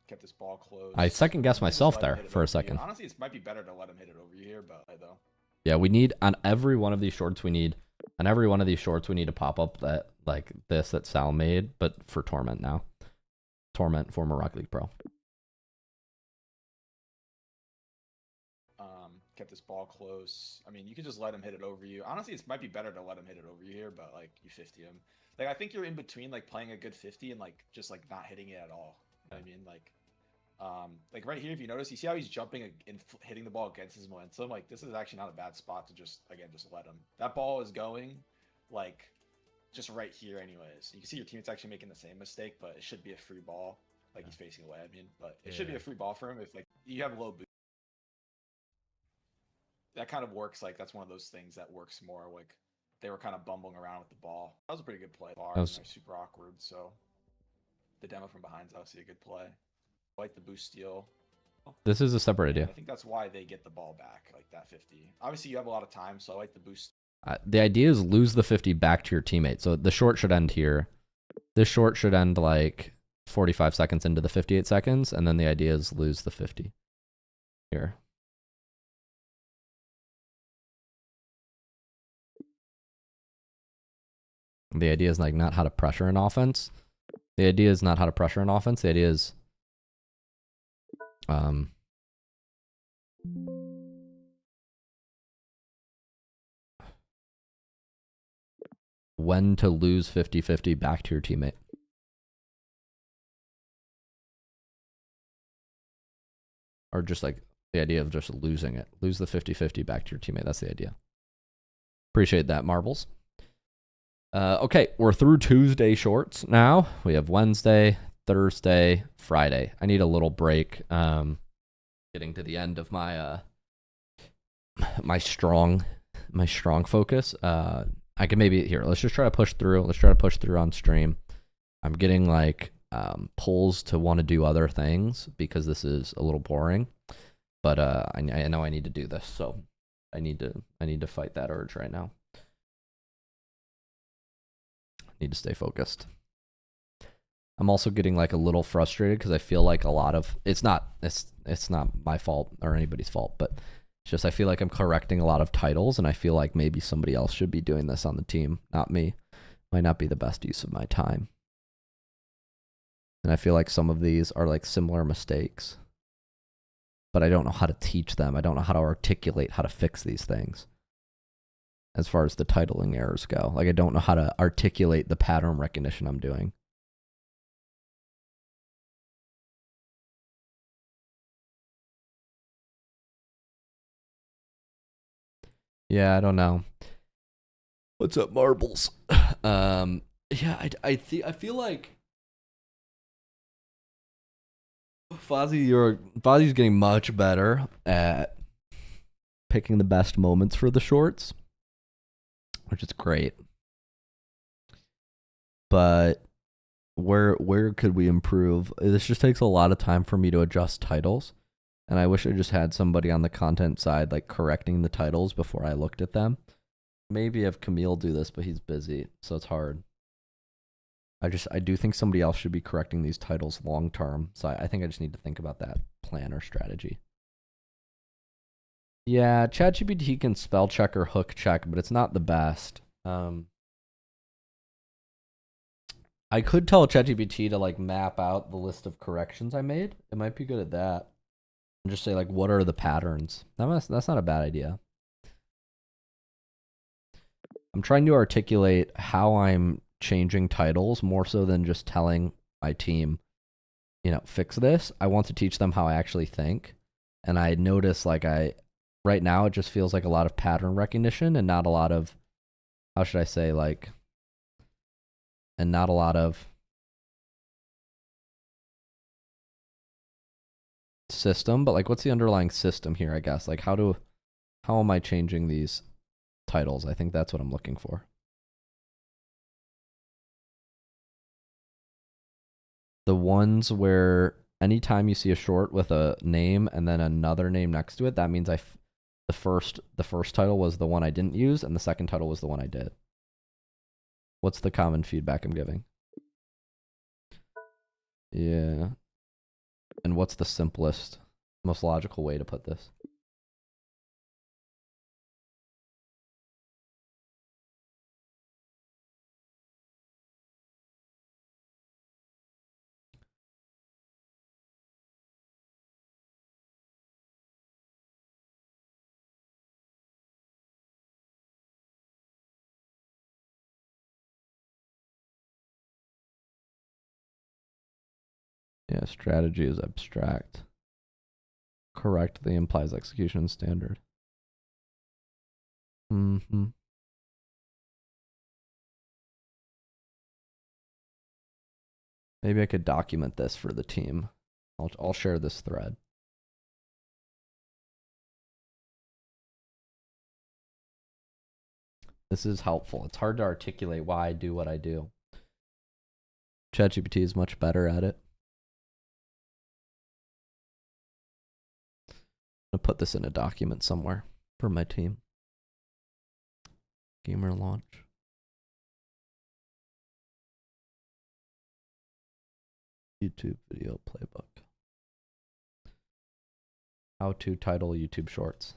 Kept this ball close. I second guessed myself there for a second. Honestly, it might be better to let him hit it over here, but though. Yeah, we need on every one of these shorts we need to pop up that like this that Sal made, but for Torment now. Torment, former Rocket League pro. Kept this ball close. I mean, you could just let him hit it over you. Honestly, it might be better to let him hit it over you here, but like you 50 him. Like I think you're in between like playing a good 50 and like just like not hitting it at all. You know what I mean? Like right here, if you notice, you see how he's jumping and hitting the ball against his momentum. Like this is actually not a bad spot to just let him. That ball is going like just right here anyways. You can see your teammate's actually making the same mistake, but it should be a free ball. Like he's facing away. I mean, but it should be a free ball for him if like you have low boost. That kind of works. Like that's one of those things that works more. Like they were kind of bumbling around with the ball. That was a pretty good play. They're super awkward. So the demo from behind is obviously a good play. I like the boost steal. This is a separate idea. I think that's why they get the ball back, like that 50. Obviously, you have a lot of time, so I like the boost. The idea is lose the 50 back to your teammate. So the short should end here. This short should end like 45 seconds into the 58 seconds, and then the idea is lose the 50 here. The idea is like not how to pressure an offense. The idea is not how to pressure an offense. The idea is when to lose 50-50 back to your teammate. Or just like the idea of just losing it. Lose the 50-50 back to your teammate. That's the idea. Appreciate that, Marbles. Okay, we're through Tuesday shorts now. We have Wednesday, Thursday, Friday. I need a little break. Getting to the end of my my strong focus. I can maybe here. Let's just try to push through. Let's try to push through on stream. I'm getting like pulls to want to do other things because this is a little boring. But I know I need to do this, so I need to fight that urge right now. Need to stay focused. I'm also getting like a little frustrated because I feel like a lot of it's not my fault or anybody's fault, but it's just I feel like I'm correcting a lot of titles and I feel like maybe somebody else should be doing this on the team, not me. Might not be the best use of my time. And I feel like some of these are like similar mistakes, but I don't know how to teach them. I don't know how to articulate how to fix these things. As far as the titling errors go. Like I don't know how to articulate the pattern recognition I'm doing. Yeah, I don't know. What's up, Marbles? Yeah, I feel like Fozzy's getting much better at picking the best moments for the shorts, which is great. But where could we improve? This just takes a lot of time for me to adjust titles. And I wish I just had somebody on the content side like correcting the titles before I looked at them. Maybe have Camille do this, but he's busy, so it's hard. I do think somebody else should be correcting these titles long term. So I think I just need to think about that plan or strategy. Yeah, ChatGPT can spell check or hook check, but it's not the best. I could tell ChatGPT to like map out the list of corrections I made. It might be good at that. And just say like, what are the patterns? That's not a bad idea. I'm trying to articulate how I'm changing titles more so than just telling my team, you know, fix this. I want to teach them how I actually think. And I notice like right now it just feels like a lot of pattern recognition and not a lot of, how should I say, like, and not a lot of system, but like what's the underlying system here, I guess? Like how am I changing these titles? I think that's what I'm looking for. The ones where anytime you see a short with a name and then another name next to it, that means the first title was the one I didn't use and the second title was the one I did. What's the common feedback I'm giving? Yeah. And what's the simplest, most logical way to put this? strategy is abstract. Correctly implies execution standard. Mm-hmm. Maybe I could document this for the team. I'll share this thread. This is helpful. It's hard to articulate why I do what I do. ChatGPT is much better at it. I'm gonna put this in a document somewhere for my team. Gamer launch. YouTube video playbook. How to title YouTube shorts.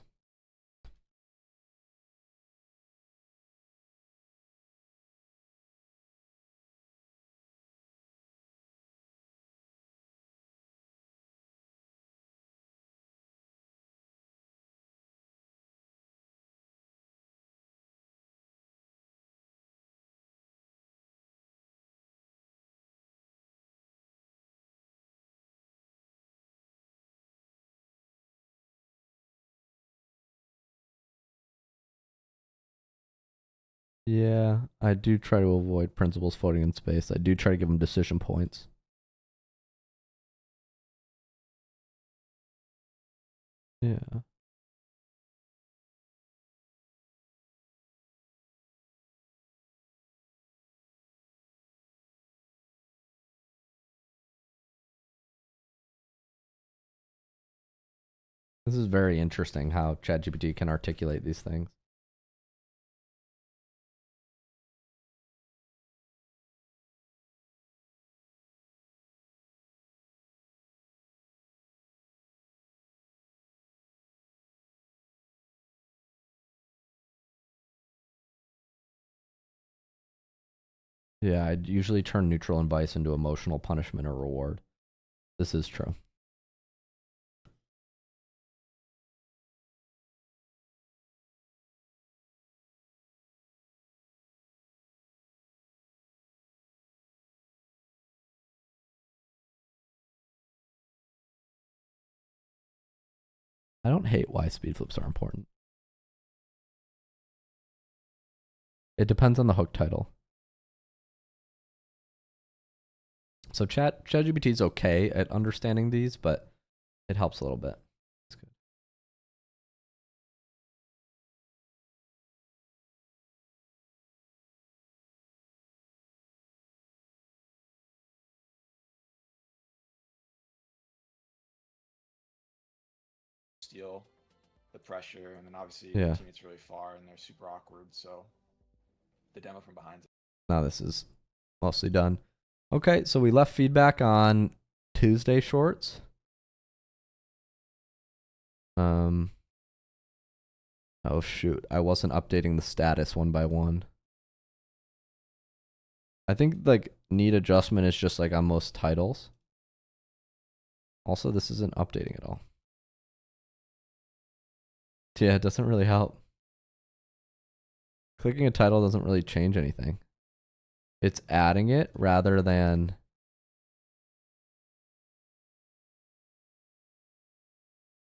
Yeah, I do try to avoid principals floating in space. I do try to give them decision points. Yeah. This is very interesting how ChatGPT can articulate these things. Yeah, I'd usually turn neutral and vice into emotional punishment or reward. This is true. I don't hate why speed flips are important. It depends on the hook title. So ChatGPT is okay at understanding these, but it helps a little bit. It's good. Steal the pressure, and then obviously Yeah. your teammate's really far and they're super awkward, so the demo from behind. Now this is mostly done. Okay, so we left feedback on Tuesday shorts. Oh shoot, I wasn't updating the status one by one. I think like need adjustment is just like on most titles. Also, this isn't updating at all. Yeah, it doesn't really help. Clicking a title doesn't really change anything. It's adding it rather than...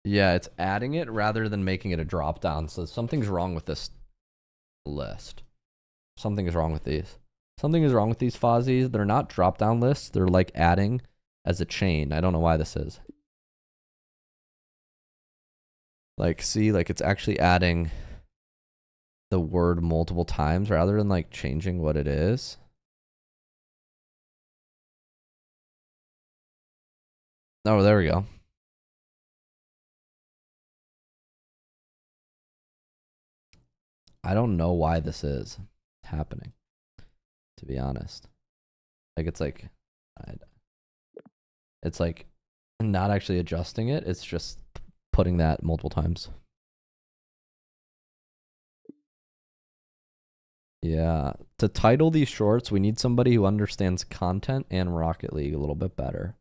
Yeah, it's adding it rather than making it a drop down. So something's wrong with this list. Something is wrong with these. Something is wrong with these fuzzies. They're not drop down lists. They're like adding as a chain. I don't know why this is. Like, see, like it's actually adding the word multiple times rather than like changing what it is. Oh, there we go. I don't know why this is happening, to be honest. Like, it's like not actually adjusting it. It's just putting that multiple times. Yeah. To title these shorts, we need somebody who understands content and Rocket League a little bit better.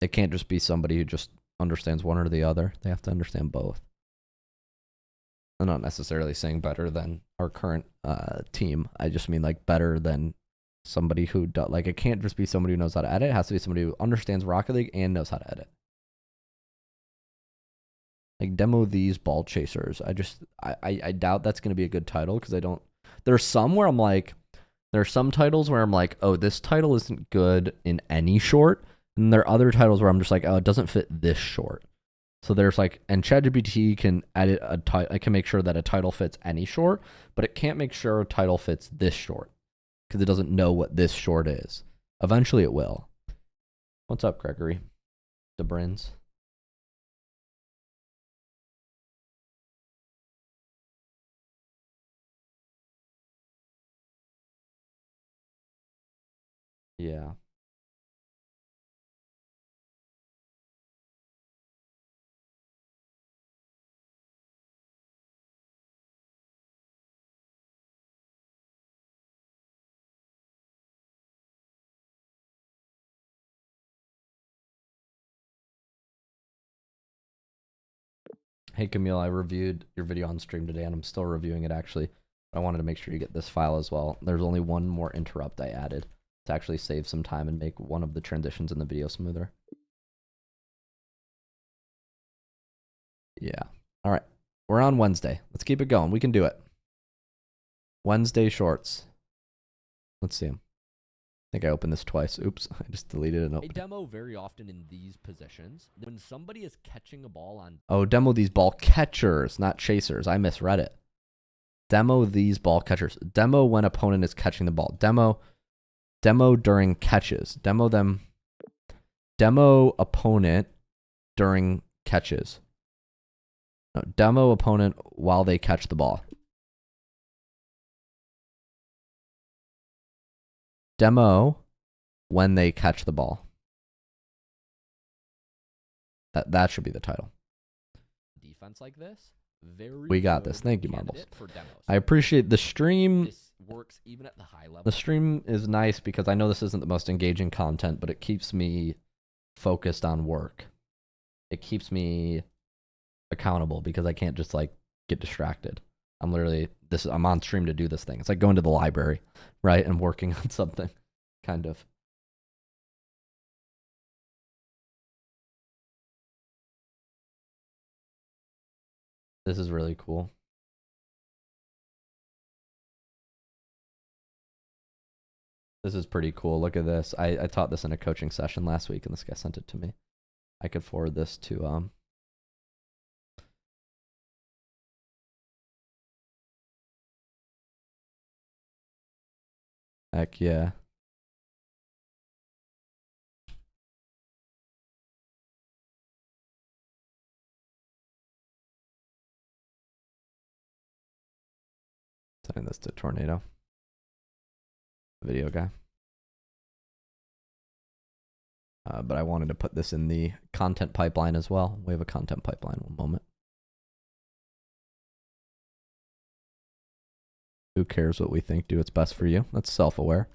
It can't just be somebody who just understands one or the other. They have to understand both. I'm not necessarily saying better than our current team. I just mean like better than somebody who does, like, it can't just be somebody who knows how to edit. It has to be somebody who understands Rocket League and knows how to edit. Like, demo these ball chasers. I doubt that's going to be a good title because I don't. There's some where I'm like, there are some titles where I'm like, oh, this title isn't good in any short. And there are other titles where I'm just like, oh, it doesn't fit this short. So there's like, and ChatGPT can edit a title. I can make sure that a title fits any short, but it can't make sure a title fits this short because it doesn't know what this short is. Eventually it will. What's up, Gregory? DeBrins. Yeah. Hey Camille, I reviewed your video on stream today and I'm still reviewing it actually. I wanted to make sure you get this file as well. There's only one more interrupt I added to actually save some time and make one of the transitions in the video smoother. Yeah. All right. We're on Wednesday. Let's keep it going. We can do it. Wednesday shorts. Let's see them. I think I opened this twice. Oops. I just deleted it and opened A demo very often in these positions. When somebody is catching a ball on... Oh, demo these ball catchers, not chasers. I misread it. Demo these ball catchers. Demo when opponent is catching the ball. Demo during catches. Demo them. Demo opponent during catches. No, demo opponent while they catch the ball. Demo when they catch the ball. That should be the title. Defense like this. Very We got good this. Thank you, Marbles. candidate for demos. I appreciate the stream. This works even at the high level. The stream is nice because I know this isn't the most engaging content, but it keeps me focused on work. It keeps me accountable because I can't just like get distracted. I'm on stream to do this thing. It's like going to the library, right? And working on something, kind of. This is really cool. This is pretty cool. Look at this. I taught this in a coaching session last week and this guy sent it to me. I could forward this to heck yeah. Sending this to Tornado. Video guy. But I wanted to put this in the content pipeline as well. We have a content pipeline. One moment. Who cares what we think? Do what's best for you. That's self-aware.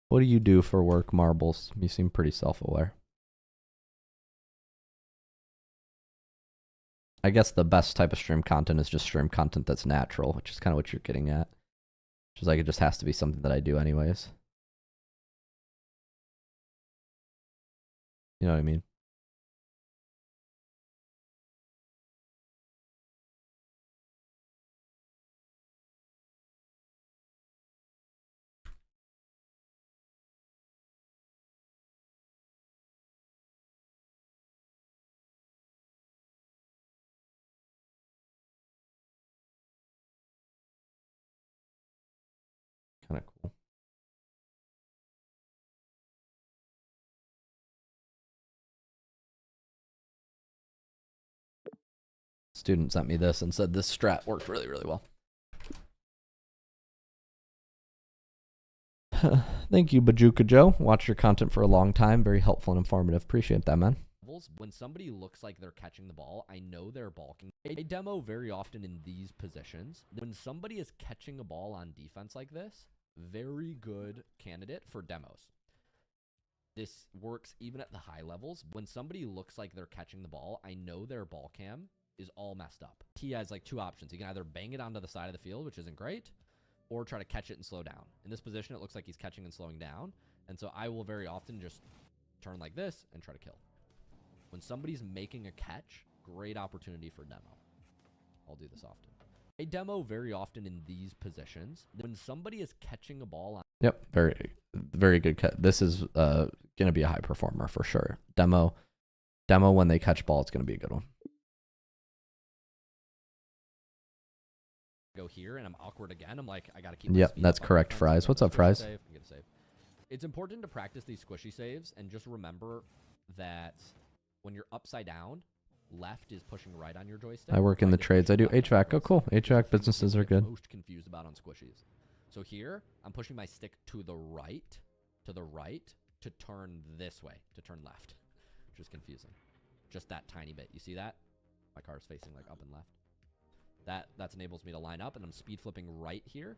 What do you do for work, Marbles? You seem pretty self-aware. I guess the best type of stream content is just stream content that's natural, which is kind of what you're getting at. Which is like, it just has to be something that I do anyways. You know what I mean? Kind of cool. Student sent me this and said this strat worked really, really well. Thank you, Bajuka Joe. Watched your content for a long time. Very helpful and informative. Appreciate that, man. When somebody looks like they're catching the ball, I know they're balking. A demo very often in these positions. When somebody is catching a ball on defense like this, very good candidate for demos. This works even at the high levels. When somebody looks like they're catching the ball, I know their ball cam is all messed up. He has like two options. He can either bang it onto the side of the field, which isn't great, or try to catch it and slow down. In this position, it looks like he's catching and slowing down. And so I will very often just turn like this and try to kill. When somebody's making a catch, great opportunity for demo. I'll do this often. I demo very often in these positions. When somebody is catching a ball on... Yep, very good cut. This is going to be a high performer for sure. Demo when they catch ball, it's going to be a good one. Go here and I'm awkward again. I'm like, I got to keep... Yep, that's correct, Fries. What's up, Fries? Save, get a save. It's important to practice these squishy saves and just remember that when you're upside down, left is pushing right on your joystick. I work in the trades. I do HVAC. Oh, cool. HVAC businesses are good. Most confused about on squishies. So here, I'm pushing my stick to the right, to turn this way, to turn left, which is confusing. Just that tiny bit. You see that? My car is facing like up and left. That enables me to line up, and I'm speed flipping right here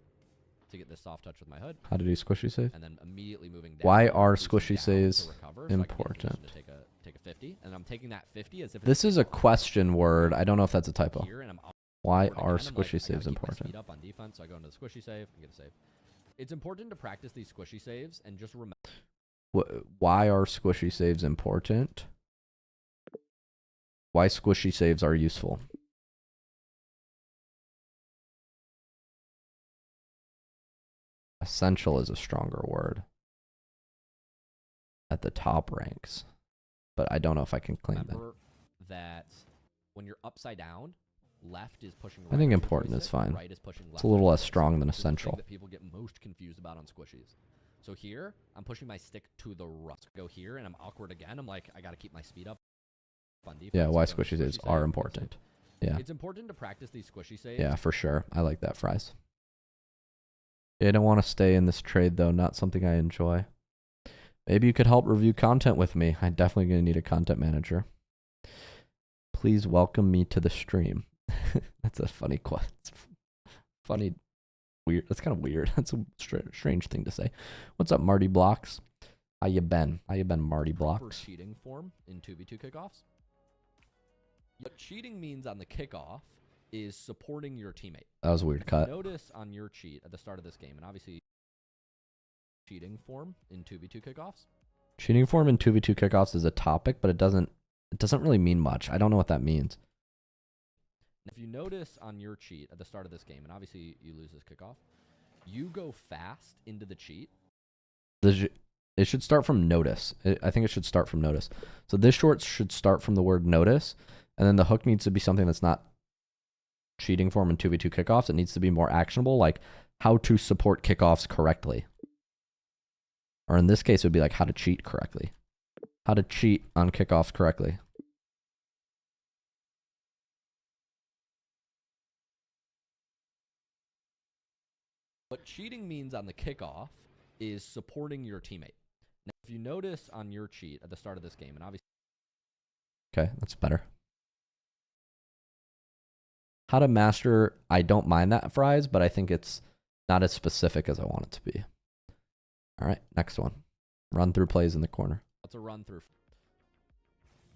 to get this soft touch with my hood. How to do squishy save? And then immediately moving down. Why are squishy saves important? So take a 50, and I'm taking that 50 as if this is a question word. I don't know if that's a typo. Why are squishy saves important? Up on defense, so I go into the squishy save and get a save. It's important to practice these squishy saves and just remember. Why are squishy saves important? Why squishy saves are useful? Essential is a stronger word at the top ranks, but I don't know if I can claim that when you're upside down, left is pushing right. I think important is fine. Right is pushing left. It's a little less strong than essential. That people get most confused about on squishies. So here, I'm pushing my stick to the right. Go here, and I'm awkward again. I'm like, I got to keep my speed up on defense. Yeah, why squishy saves are important. Yeah. It's important to practice these squishy saves. Yeah, for sure. I like that, Fries. Yeah, I don't want to stay in this trade, though. Not something I enjoy. Maybe you could help review content with me. I'm definitely going to need a content manager. Please welcome me to the stream. That's a funny quote. It's funny. Weird. That's kind of weird. That's a strange thing to say. What's up, Marty Blocks? How you been? How you been, Marty Blocks? Cheating form in 2v2 kickoffs. What cheating means on the kickoff is supporting your teammate. That was a weird cut. Notice on your cheat at the start of this game, and obviously cheating form in 2v2 kickoffs. Cheating form in 2v2 kickoffs is a topic, but it doesn't really mean much. I don't know what that means. If you notice on your cheat at the start of this game, and obviously you lose this kickoff, you go fast into the cheat. It should start from notice. I think it should start from notice. So this short should start from the word notice, and then the hook needs to be something that's not cheating form in 2v2 kickoffs. It needs to be more actionable, like how to support kickoffs correctly. Or in this case, it would be like how to cheat correctly. How to cheat on kickoffs correctly. What cheating means on the kickoff is supporting your teammate. Now, if you notice on your cheat at the start of this game, and obviously... Okay, that's better. How to master, I don't mind that, Fries, but I think it's not as specific as I want it to be. All right, next one. Run through plays in the corner. What's a run through?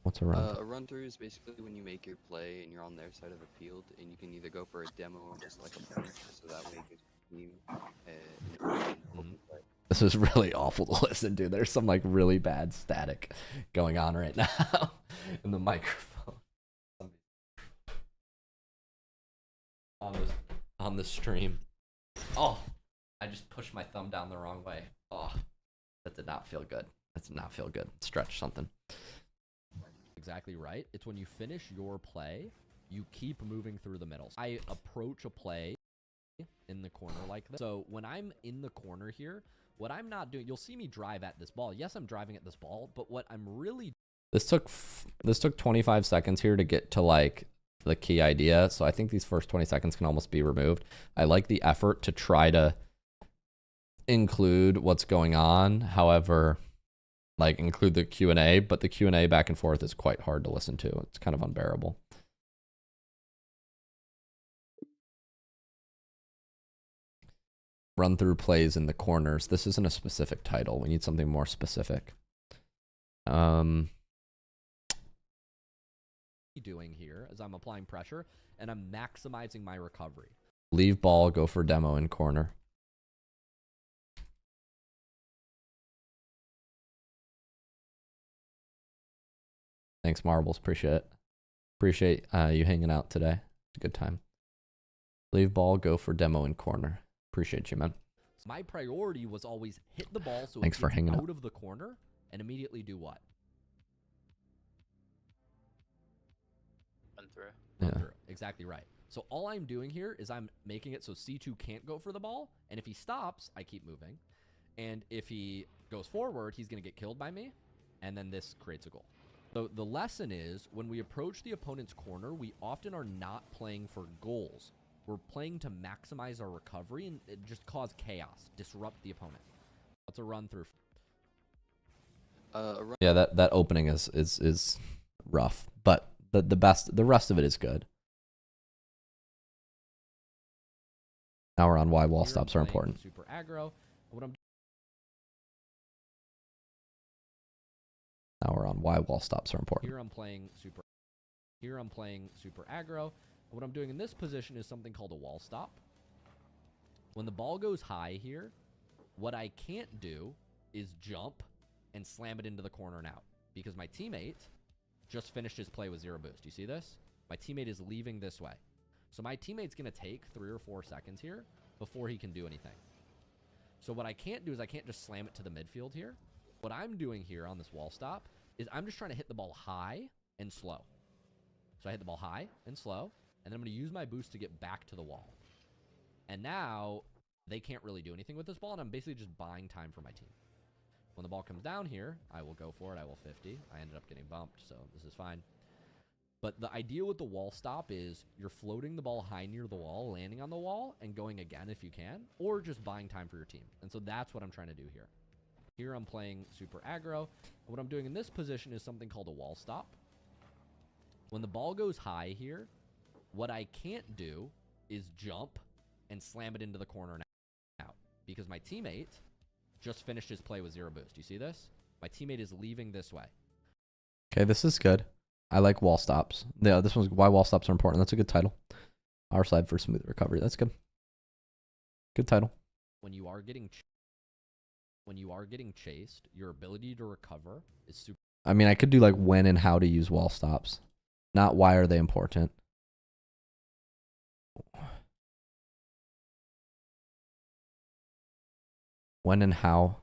What's a run? A run through is basically when you make your play and you're on their side of the field, and you can either go for a demo or just like a punch, so that way it gives the team This is really awful to listen to. There's some like really bad static going on right now in the microphone. On the stream. Oh, I just pushed my thumb down the wrong way. Oh, that did not feel good. That did not feel good. Stretch something. Exactly right. It's when you finish your play, you keep moving through the middle. I approach a play in the corner like this. So when I'm in the corner here, what I'm not doing, you'll see me drive at this ball. Yes, I'm driving at this ball, but what I'm really... This took 25 seconds here to get to like the key idea. So I think these first 20 seconds can almost be removed. I like the effort to try to include what's going on. However, like include the Q&A, but the Q&A back and forth is quite hard to listen to. It's kind of unbearable. Run through plays in the corners. This isn't a specific title. We need something more specific. Doing here as I'm applying pressure and I'm maximizing my recovery. Leave ball, go for demo in corner. Thanks, Marbles. Appreciate it. Appreciate you hanging out today. It's a good time. Leave ball, go for demo in corner. Appreciate you, man. My priority was always hit the ball so Thanks it for gets hanging out out. of the corner and immediately do what? Run through. Yeah. Through. Exactly right. So all I'm doing here is I'm making it so C2 can't go for the ball, and if he stops, I keep moving. And if he goes forward, he's going to get killed by me, and then this creates a goal. So the lesson is, when we approach the opponent's corner, we often are not playing for goals. We're playing to maximize our recovery and just cause chaos, disrupt the opponent. What's a run through? Yeah, that opening is rough, but the rest of it is good. Now we're on why wall stops are important. Super aggro. What I'm Now we're on why wall stops are important. Here I'm playing super aggro. What I'm doing in this position is something called a wall stop. When the ball goes high here, what I can't do is jump and slam it into the corner and out, because my teammate just finished his play with 0 boost. You see this? My teammate is leaving this way. So my teammate's going to take 3 or 4 seconds here before he can do anything. So what I can't do is I can't just slam it to the midfield here. What I'm doing here on this wall stop is I'm just trying to hit the ball high and slow. So I hit the ball high and slow, and then I'm going to use my boost to get back to the wall. And now they can't really do anything with this ball, and I'm basically just buying time for my team. When the ball comes down here, I will go for it. I will 50. I ended up getting bumped, so this is fine. But the idea with the wall stop is you're floating the ball high near the wall, landing on the wall, and going again if you can, or just buying time for your team. And so that's what I'm trying to do here. Here I'm playing super aggro. What I'm doing in this position is something called a wall stop. When the ball goes high here, what I can't do is jump and slam it into the corner and out, because my teammate just finished his play with 0 boost. You see this? My teammate is leaving this way. Okay, this is good. I like wall stops. Yeah, this one's why wall stops are important. That's a good title. Our side for smooth recovery. That's good. Good title. When you are getting chased, your ability to recover is super. I mean, I could do like when and how to use wall stops, not why are they important. When and how.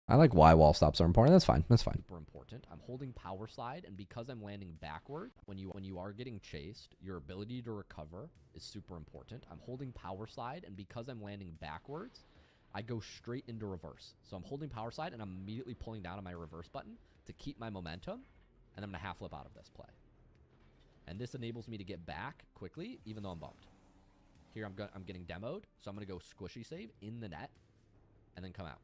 I like why wall stops are important. That's fine. That's fine. Super important. I'm holding power slide, and because I'm landing backward, when you are getting chased, your ability to recover is super important. I'm holding power slide, and because I'm landing backwards, I go straight into reverse. So I'm holding power slide, and I'm immediately pulling down on my reverse button to keep my momentum, and I'm going to half flip out of this play. And this enables me to get back quickly, even though I'm bumped. Here I'm getting demoed, so I'm going to go squishy save in the net, and then come out.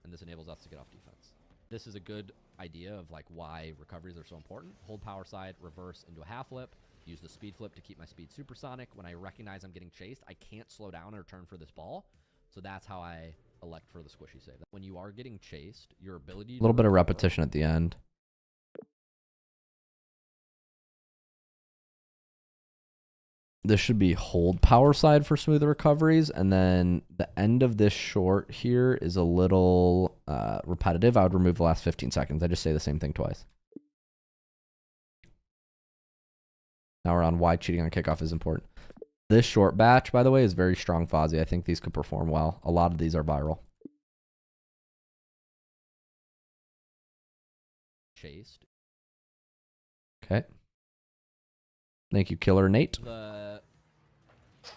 And this enables us to get off defense. This is a good idea of like why recoveries are so important. Hold power side, reverse into a half flip, use the speed flip to keep my speed supersonic. When I recognize I'm getting chased, I can't slow down or turn for this ball. So that's how I elect for the squishy save. When you are getting chased, your ability A little bit of repetition at the end. This should be hold power side for smooth recoveries, and then the end of this short here is a little repetitive. I would remove the last 15 seconds. I just say the same thing twice. Now we're on why cheating on kickoff is important. This short batch, by the way, is very strong Fozzie. I think these could perform well. A lot of these are viral. chased. Okay. Thank you, Killer Nate. The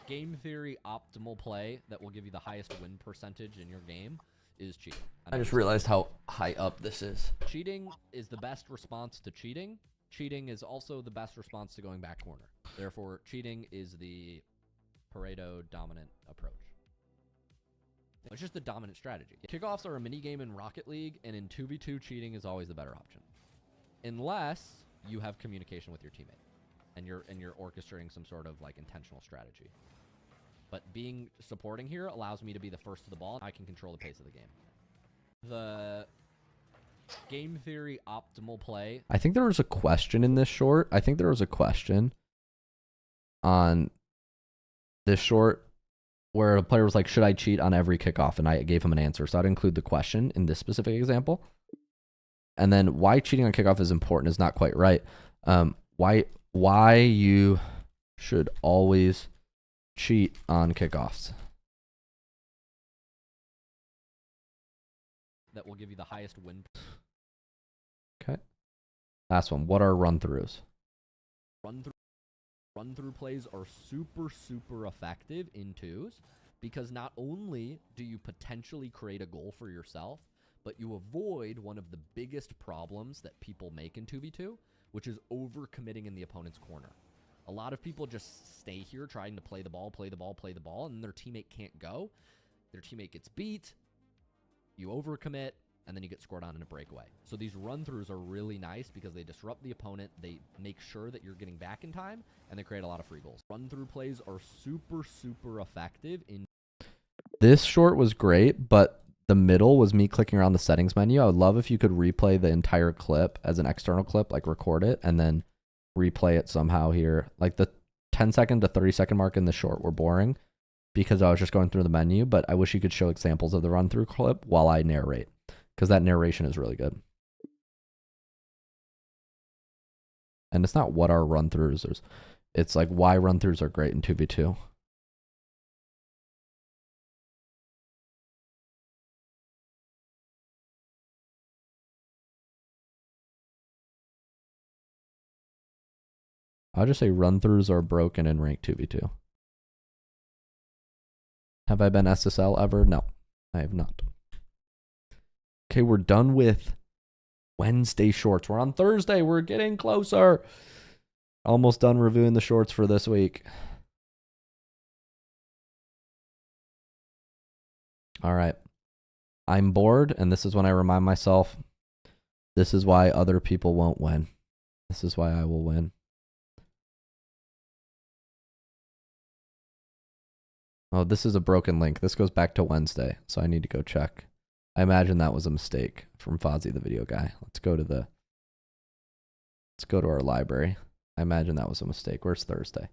game theory optimal play that will give you the highest win percentage in your game is cheating. I just realized how high up this is. Cheating is the best response to cheating. Cheating is also the best response to going back corner. Therefore, cheating is the Pareto dominant approach. It's just the dominant strategy. Kickoffs are a mini game in Rocket League, and in 2v2, cheating is always the better option. Unless you have communication with your teammate and you're orchestrating some sort of like intentional strategy. But supporting here allows me to be the first to the ball, and I can control the pace of the game. The game theory optimal play. I think there was a question in this short. I think there was a question on this short. where a player was like, should I cheat on every kickoff? And I gave him an answer. So I'd include the question in this specific example. And then why cheating on kickoff is important is not quite right. Why you should always cheat on kickoffs. That will give you the highest win. Okay. Last one. What are run-throughs? Run-through plays are super effective in twos because not only do you potentially create a goal for yourself, but you avoid one of the biggest problems that people make in 2v2, which is overcommitting in the opponent's corner. A lot of people just stay here trying to play the ball, and their teammate can't go. Their teammate gets beat, you overcommit, and then you get scored on in a breakaway. So these run-throughs are really nice because they disrupt the opponent, they make sure that you're getting back in time, and they create a lot of free goals. Run-through plays are super effective in... This short was great, but the middle was me clicking around the settings menu. I would love if you could replay the entire clip as an external clip, like record it, and then replay it somehow here. Like the 10-second to 30-second mark in the short were boring because I was just going through the menu, but I wish you could show examples of the run-through clip while I narrate, because that narration is really good. And it's not what are run-throughs, it's like why run-throughs are great in 2v2. I'll just say run-throughs are broken in rank 2v2. Have I been SSL ever? No, I have not. Okay, we're done with Wednesday shorts. We're on Thursday. We're getting closer. Almost done reviewing the shorts for this week. All right. I'm bored, and this is when I remind myself, this is why other people won't win. This is why I will win. Oh, this is a broken link. This goes back to Wednesday, so I need to go check. I imagine that was a mistake from Fozzie, the video guy. Let's go to our library. I imagine that was a mistake. Where's Thursday?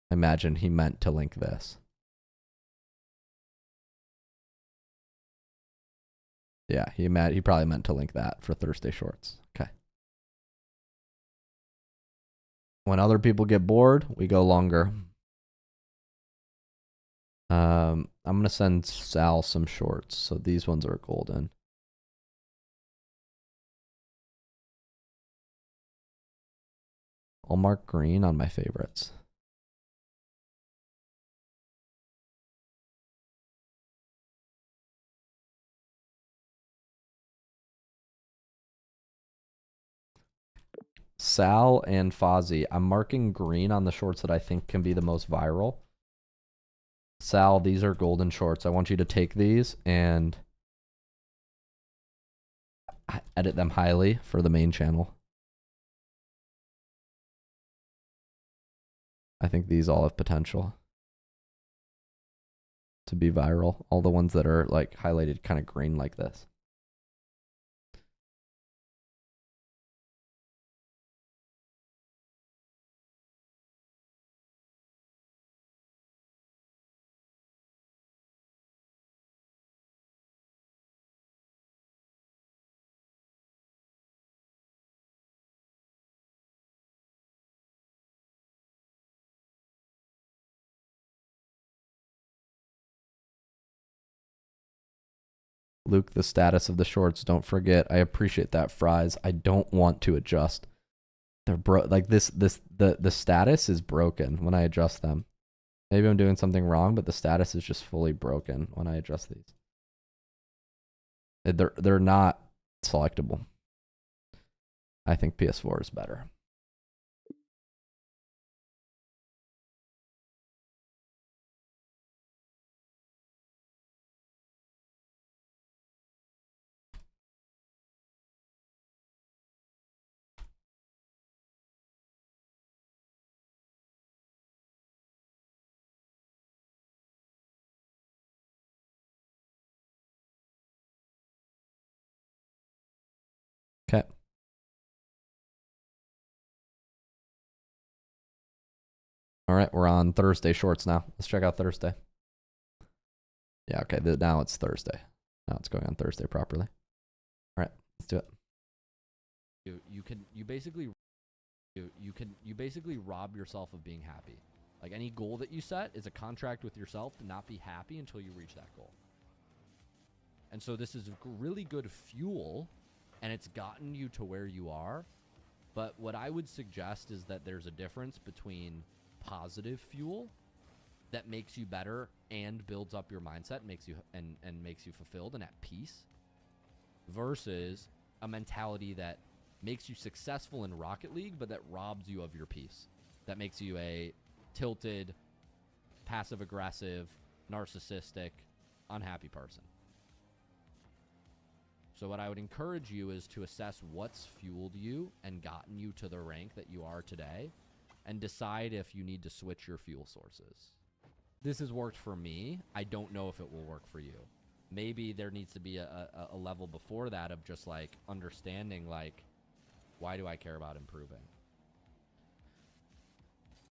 I imagine he meant to link this. Yeah, he probably meant to link that for Thursday shorts. Okay. When other people get bored, we go longer. I'm going to send Sal some shorts. So these ones are golden. I'll mark green on my favorites. Sal and Fozzie, I'm marking green on the shorts that I think can be the most viral. Sal, these are golden shorts. I want you to take these and edit them highly for the main channel. I think these all have potential to be viral. All the ones that are like highlighted kind of green like this. Luke, the status of the shorts, don't forget. I appreciate that, Fries. I don't want to adjust. They're the status is broken when I adjust them. Maybe I'm doing something wrong, but the status is just fully broken when I adjust these. They're not selectable. I think PS4 is better. Okay. All right, we're on Thursday shorts now. Let's check out Thursday. Yeah, okay. Now it's Thursday. Now it's going on Thursday properly. All right, let's do it. You basically rob yourself of being happy. Like any goal that you set is a contract with yourself to not be happy until you reach that goal. And so this is really good fuel, and it's gotten you to where you are. But what I would suggest is that there's a difference between positive fuel that makes you better and builds up your mindset, makes you and makes you fulfilled and at peace, versus a mentality that makes you successful in Rocket League, but that robs you of your peace. That makes you a tilted, passive-aggressive, narcissistic, unhappy person. So what I would encourage you is to assess what's fueled you and gotten you to the rank that you are today, and decide if you need to switch your fuel sources. This has worked for me. I don't know if it will work for you. Maybe there needs to be a level before that of just like understanding, like, why do I care about improving?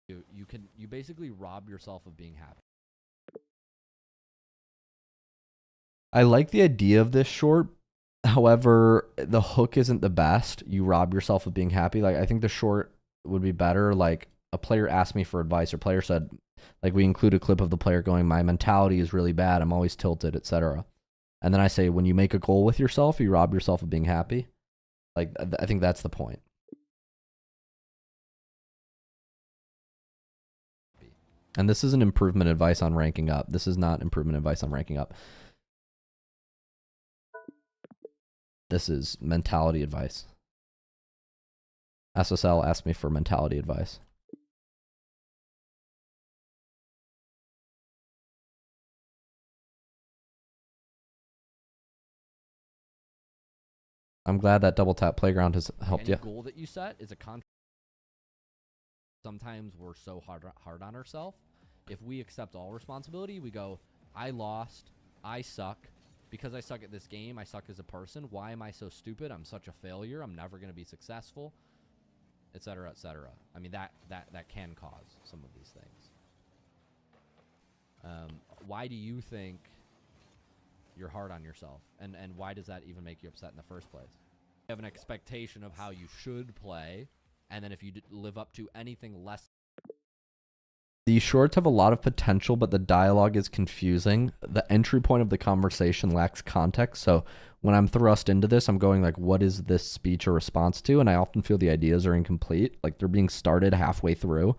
You basically rob yourself of being happy. I like the idea of this short. However, the hook isn't the best. You rob yourself of being happy. Like, I think the short would be better. Like, a player asked me for advice, or player said, like, we include a clip of the player going, my mentality is really bad, I'm always tilted, etc. And then I say, when you make a goal with yourself, you rob yourself of being happy. Like, I think that's the point. And this isn't improvement advice on ranking up. This is not improvement advice on ranking up. This is mentality advice. SSL asked me for mentality advice. I'm glad that double tap playground has helped you. Any goal that you set is a contract. Sometimes we're so hard on ourselves. If we accept all responsibility, we go, I lost, I suck. Because I suck at this game, I suck as a person. Why am I so stupid? I'm such a failure. I'm never going to be successful, etc., etc. I mean, that can cause some of these things. Why do you think you're hard on yourself? And why does that even make you upset in the first place? You have an expectation of how you should play, and then if you live up to anything less. These shorts have a lot of potential, but the dialogue is confusing. The entry point of the conversation lacks context. So when I'm thrust into this, I'm going like, what is this speech a response to? And I often feel the ideas are incomplete. Like they're being started halfway through.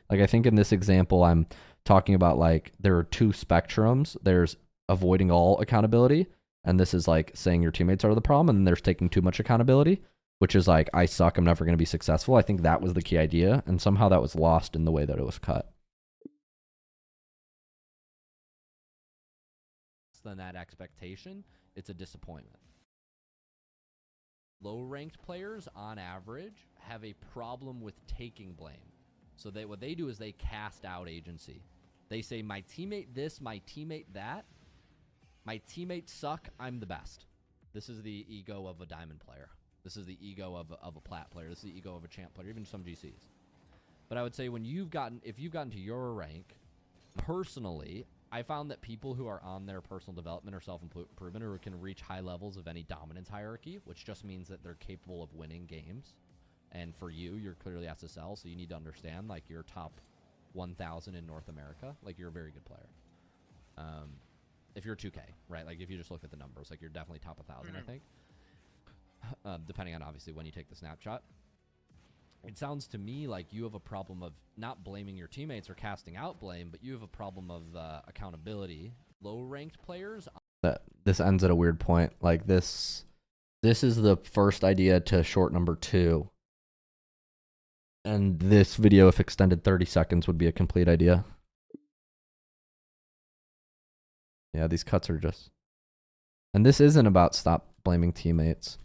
Like I think in this example, I'm talking about like there are two spectrums. There's avoiding all accountability. And this is like saying your teammates are the problem. And then there's taking too much accountability, which is like, I suck, I'm never going to be successful. I think that was the key idea. And somehow that was lost in the way that it was cut. Than that expectation, it's a disappointment. Low-ranked players, on average, have a problem with taking blame. So what they do is they cast out agency. They say, my teammate this, my teammate that. My teammates suck, I'm the best. This is the ego of a diamond player. This is the ego of a plat player. This is the ego of a champ player, even some GCs. But I would say if you've gotten to your rank, personally, I found that people who are on their personal development or self-improvement or can reach high levels of any dominance hierarchy, which just means that they're capable of winning games. And for you, you're clearly SSL, so you need to understand, like, you're top 1,000 in North America. Like, you're a very good player. If you're 2K, right? Like, if you just look at the numbers, like, you're definitely top 1,000, I think. Depending on, obviously, when you take the snapshot. It sounds to me like you have a problem of not blaming your teammates or casting out blame, but you have a problem of accountability. Low-ranked players. This ends at a weird point. Like this is the first idea to short number 2. And this video, if extended 30 seconds, would be a complete idea. Yeah, these cuts are just... And this isn't about stop blaming teammates.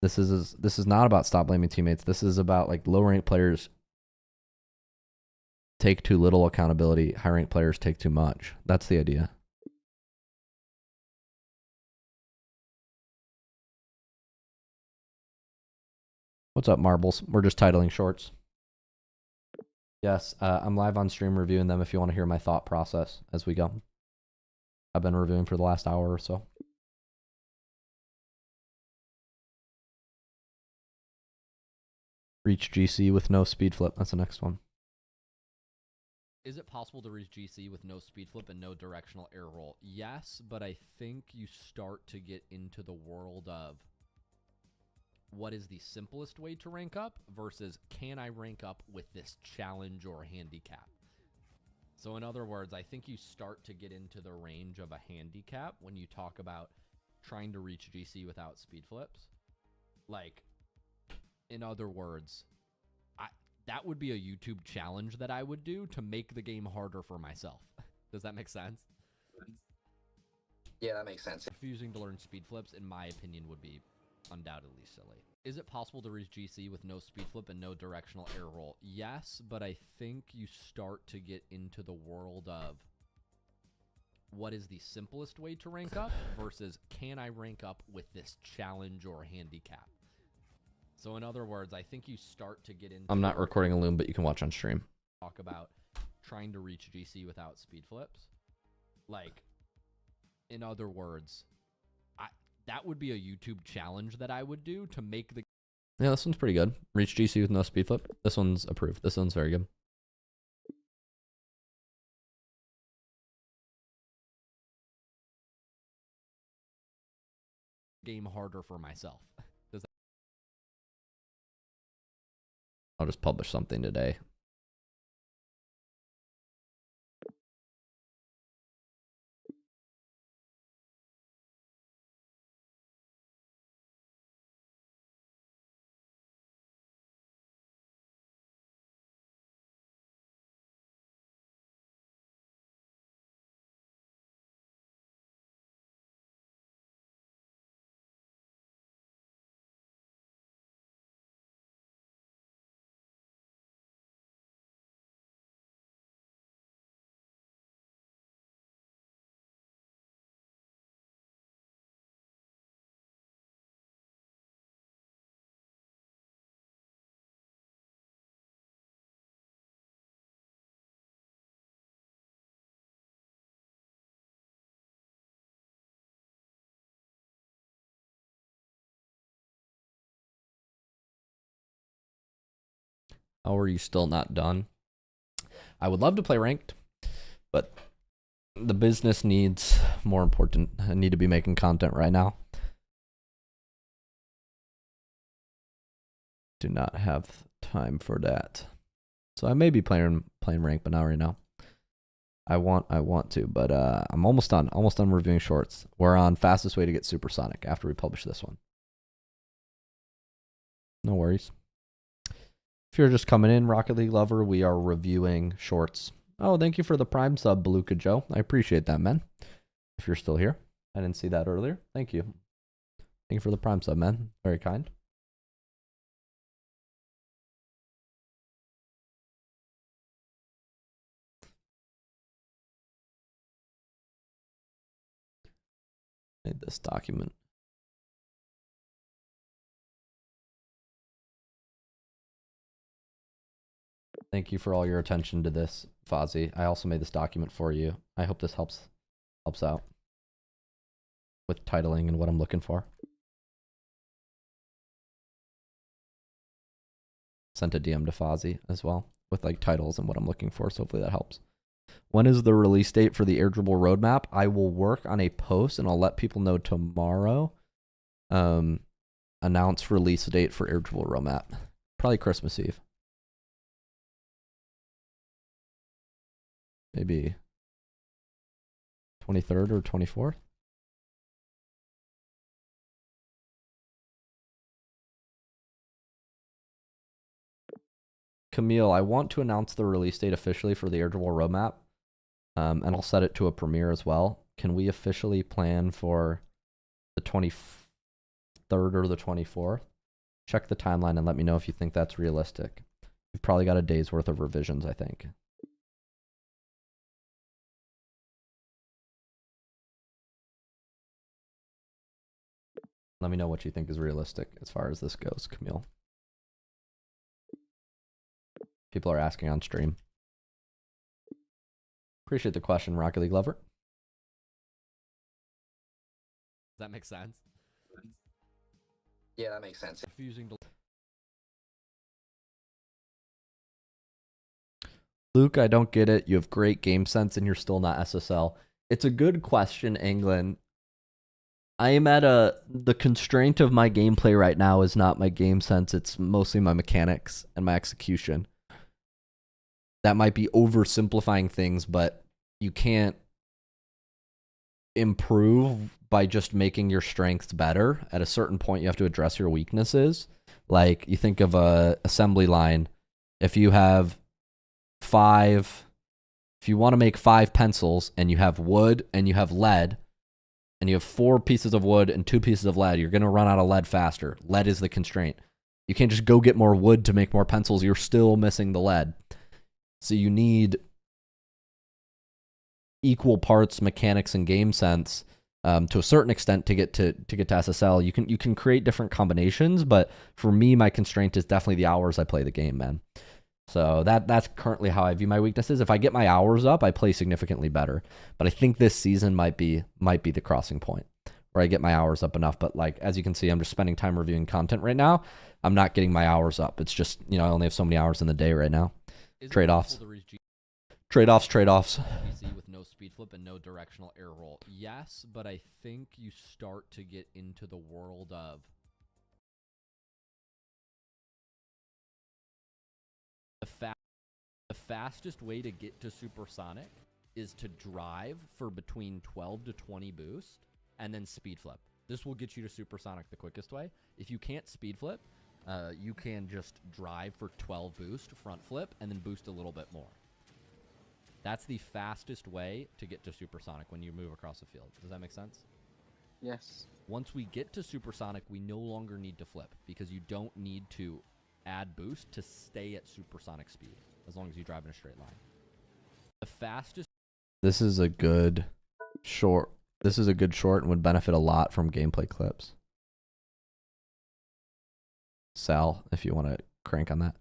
This is not about stop blaming teammates. This is about like low ranked players take too little accountability. High ranked players take too much. That's the idea. What's up, Marbles? We're just titling shorts. Yes, I'm live on stream reviewing them if you want to hear my thought process as we go. I've been reviewing for the last hour or so. Reach GC with no speed flip. That's the next one. Is it possible to reach GC with no speed flip and no directional air roll? Yes, but I think you start to get into the world of what is the simplest way to rank up versus can I rank up with this challenge or handicap? So in other words, I think you start to get into the range of a handicap when you talk about trying to reach GC without speed flips. Like, in other words, that would be a YouTube challenge that I would do to make the game harder for myself. Does that make sense? Yeah, that makes sense. Refusing to learn speed flips, in my opinion, would be undoubtedly silly. Is it possible to reach GC with no speed flip and no directional air roll? Yes, but I think you start to get into the world of what is the simplest way to rank up versus can I rank up with this challenge or handicap? So in other words, I think you start to get into... I'm not recording a loom, but you can watch on stream. Talk about trying to reach GC without speed flips. Like, in other words, that would be a YouTube challenge that I would do to make the... Yeah, this one's pretty good. Reach GC with no speed flip. This one's approved. This one's very good. game harder for myself. I'll just publish something today. How are you still not done? I would love to play ranked, but the business needs more important. I need to be making content right now. Do not have time for that. So I may be playing ranked, but not right now. I want to, but I'm almost done. Almost done reviewing shorts. We're on fastest way to get supersonic after we publish this one. No worries. If you're just coming in, Rocket League lover, we are reviewing shorts. Oh, thank you for the Prime sub, Beluga Joe. I appreciate that, man. If you're still here. I didn't see that earlier. Thank you. Thank you for the Prime sub, man. Very kind. Made this document. Thank you for all your attention to this, Fozzie. I also made this document for you. I hope this helps out with titling and what I'm looking for. Sent a DM to Fozzie as well with like titles and what I'm looking for, so hopefully that helps. When is the release date for the Air Dribble Roadmap? I will work on a post and I'll let people know tomorrow. Announce release date for Air Dribble Roadmap. Probably Christmas Eve. Maybe 23rd or 24th. Camille, I want to announce the release date officially for the Air Dribble Roadmap. And I'll set it to a premiere as well. Can we officially plan for the 23rd or the 24th? Check the timeline and let me know if you think that's realistic. We've probably got a day's worth of revisions, I think. Let me know what you think is realistic as far as this goes, Camille. People are asking on stream. Appreciate the question, Rocket League lover. Does that make sense? Yeah, that makes sense. Refusing to. Luke, I don't get it. You have great game sense and you're still not SSL. It's a good question, England. I am at the constraint of my gameplay right now is not my game sense. It's mostly my mechanics and my execution. That might be oversimplifying things, but you can't improve by just making your strengths better. At a certain point, you have to address your weaknesses. Like, you think of a assembly line. If you have if you want to make 5 pencils and you have wood and you have lead and you have 4 pieces of wood and 2 pieces of lead, you're going to run out of lead faster. Lead is the constraint. You can't just go get more wood to make more pencils. You're still missing the lead. So you need equal parts mechanics and game sense to a certain extent to get to SSL. You can create different combinations, but for me, my constraint is definitely the hours I play the game, man. So that's currently how I view my weaknesses. If I get my hours up, I play significantly better. But I think this season might be the crossing point where I get my hours up enough. But like, as you can see, I'm just spending time reviewing content right now. I'm not getting my hours up. It's just, I only have so many hours in the day right now. Trade-offs. Trade-offs. With no speed flip and no directional air roll. Yes, but I think you start to get into the world of the fastest way to get to supersonic is to drive for between 12 to 20 boost and then speed flip. This will get you to supersonic the quickest way. If you can't speed flip, you can just drive for 12 boost, front flip, and then boost a little bit more. That's the fastest way to get to supersonic when you move across the field. Does that make sense? Yes. Once we get to supersonic, we no longer need to flip because you don't need to add boost to stay at supersonic speed as long as you drive in a straight line. The fastest. This is a good short. This is a good short and would benefit a lot from gameplay clips. Sal, if you want to crank on that.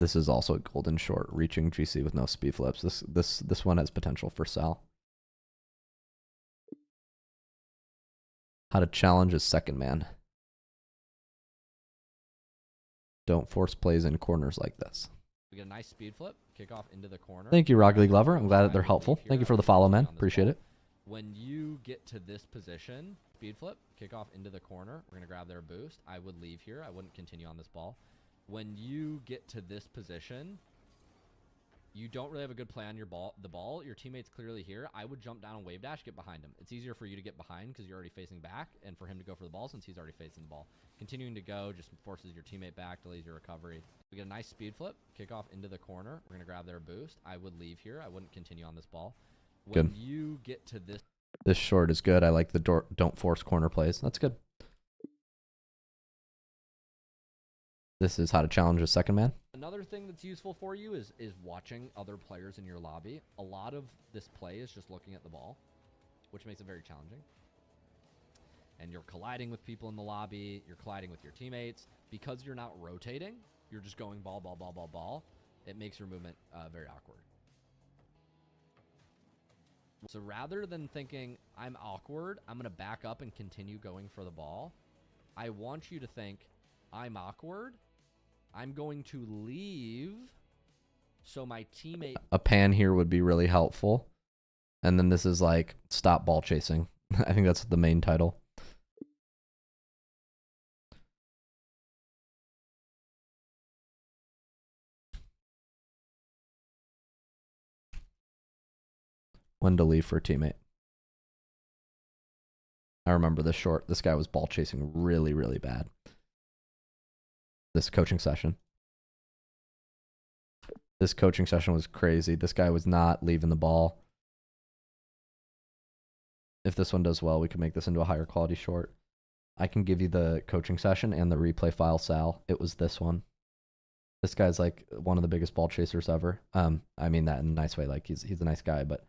This is also a golden short, reaching GC with no speed flips. This one has potential for Sal. How to challenge a second man. Don't force plays in corners like this. We get a nice speed flip, kick off into the corner. Thank you, Rocket League lover. I'm glad that they're helpful. Thank you for the follow, man. Appreciate it. When you get to this position, speed flip, kick off into the corner. We're going to grab their boost. I would leave here. I wouldn't continue on this ball. When you get to this position, you don't really have a good play on the ball. Your teammate's clearly here. I would jump down and wave dash, get behind him. It's easier for you to get behind because you're already facing back, and for him to go for the ball since he's already facing the ball. Continuing to go just forces your teammate back, delays your recovery. We get a nice speed flip, kick off into the corner. We're going to grab their boost. I would leave here. I wouldn't continue on this ball. When you get to this... This short is good. I like the don't force corner plays. That's good. This is how to challenge a second man. Another thing that's useful for you is watching other players in your lobby. A lot of this play is just looking at the ball, which makes it very challenging. And you're colliding with people in the lobby. You're colliding with your teammates. Because you're not rotating, you're just going ball, ball, ball, ball, ball. It makes your movement very awkward. So rather than thinking, I'm awkward, I'm going to back up and continue going for the ball, I want you to think, I'm awkward, I'm going to leave so my teammate... A pan here would be really helpful. And then this is like, stop ball chasing. I think that's the main title. When to leave for a teammate. I remember this short. This guy was ball chasing really, really bad. This coaching session. This coaching session was crazy. This guy was not leaving the ball. If this one does well, we can make this into a higher quality short. I can give you the coaching session and the replay file, Sal. It was this one. This guy's like one of the biggest ball chasers ever. I mean that in a nice way. Like he's a nice guy, but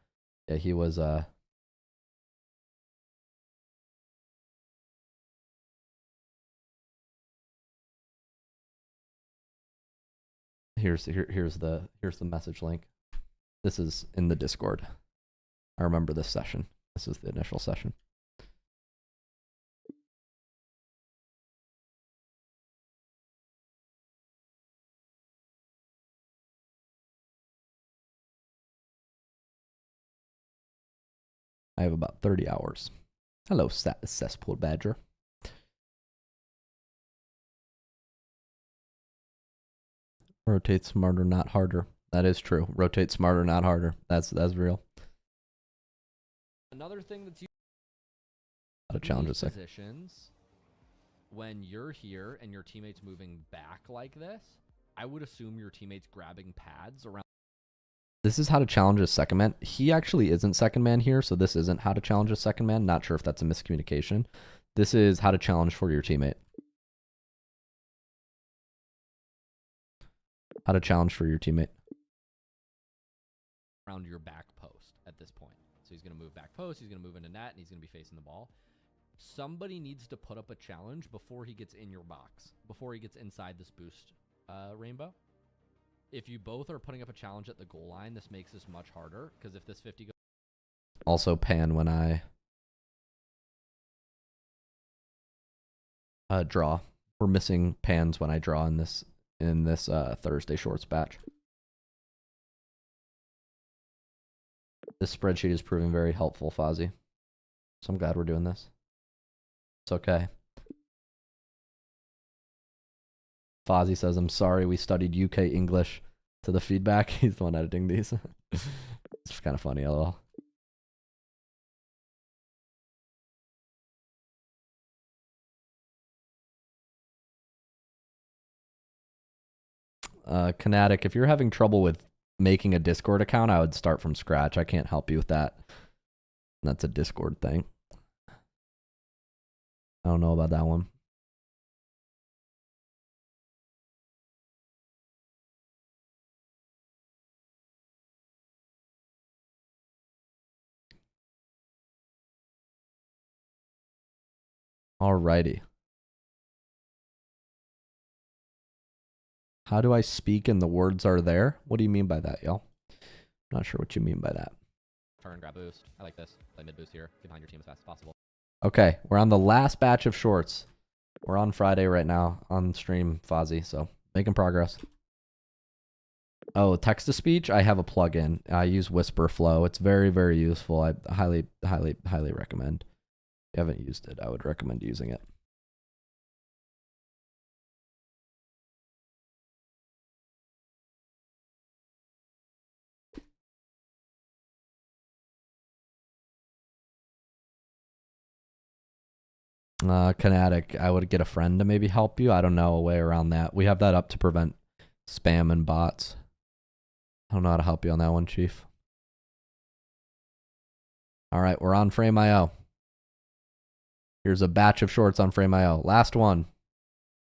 yeah, he was Here's the message link. This is in the Discord. I remember this session. This is the initial session. I have about 30 hours. Hello, Cesspool Badger. Rotate smarter, not harder. That is true. Rotate smarter, not harder. That's real. Another thing that's How to challenge these a second. positions, when you're here and your teammate's moving back like this, I would assume your teammate's grabbing pads around. This is how to challenge a second man. He actually isn't second man here, so this isn't how to challenge a second man. Not sure if that's a miscommunication. This is how to challenge for your teammate. How to challenge for your teammate. Around your back post at this point. So he's going to move back post, he's going to move into net, and he's going to be facing the ball. Somebody needs to put up a challenge before he gets in your box, before he gets inside this boost rainbow. If you both are putting up a challenge at the goal line, this makes this much harder, because if this 50 goes... Also pan when I draw. We're missing pans when I draw in this Thursday shorts batch. This spreadsheet is proving very helpful, Fozzie. So I'm glad we're doing this. It's okay. Fozzie says, I'm sorry we studied UK English to the feedback. He's the one editing these. It's kind of funny, lol. Kinetic, if you're having trouble with making a Discord account, I would start from scratch. I can't help you with that. That's a Discord thing. I don't know about that one. Alrighty. How do I speak and the words are there? What do you mean by that, y'all? Not sure what you mean by that. Turn, grab boost. I like this. Play mid boost here. Get behind your team as fast as possible. Okay, we're on the last batch of shorts. We're on Friday right now on stream, Fozzie, so making progress. Oh, text-to-speech? I have a plugin. I use Whisper Flow. It's very, very useful. I highly, highly, highly recommend. If you haven't used it, I would recommend using it. Kinetic, I would get a friend to maybe help you. I don't know a way around that. We have that up to prevent spam and bots. I don't know how to help you on that one, Chief. All right, we're on Frame.io. Here's a batch of shorts on Frame.io. Last one.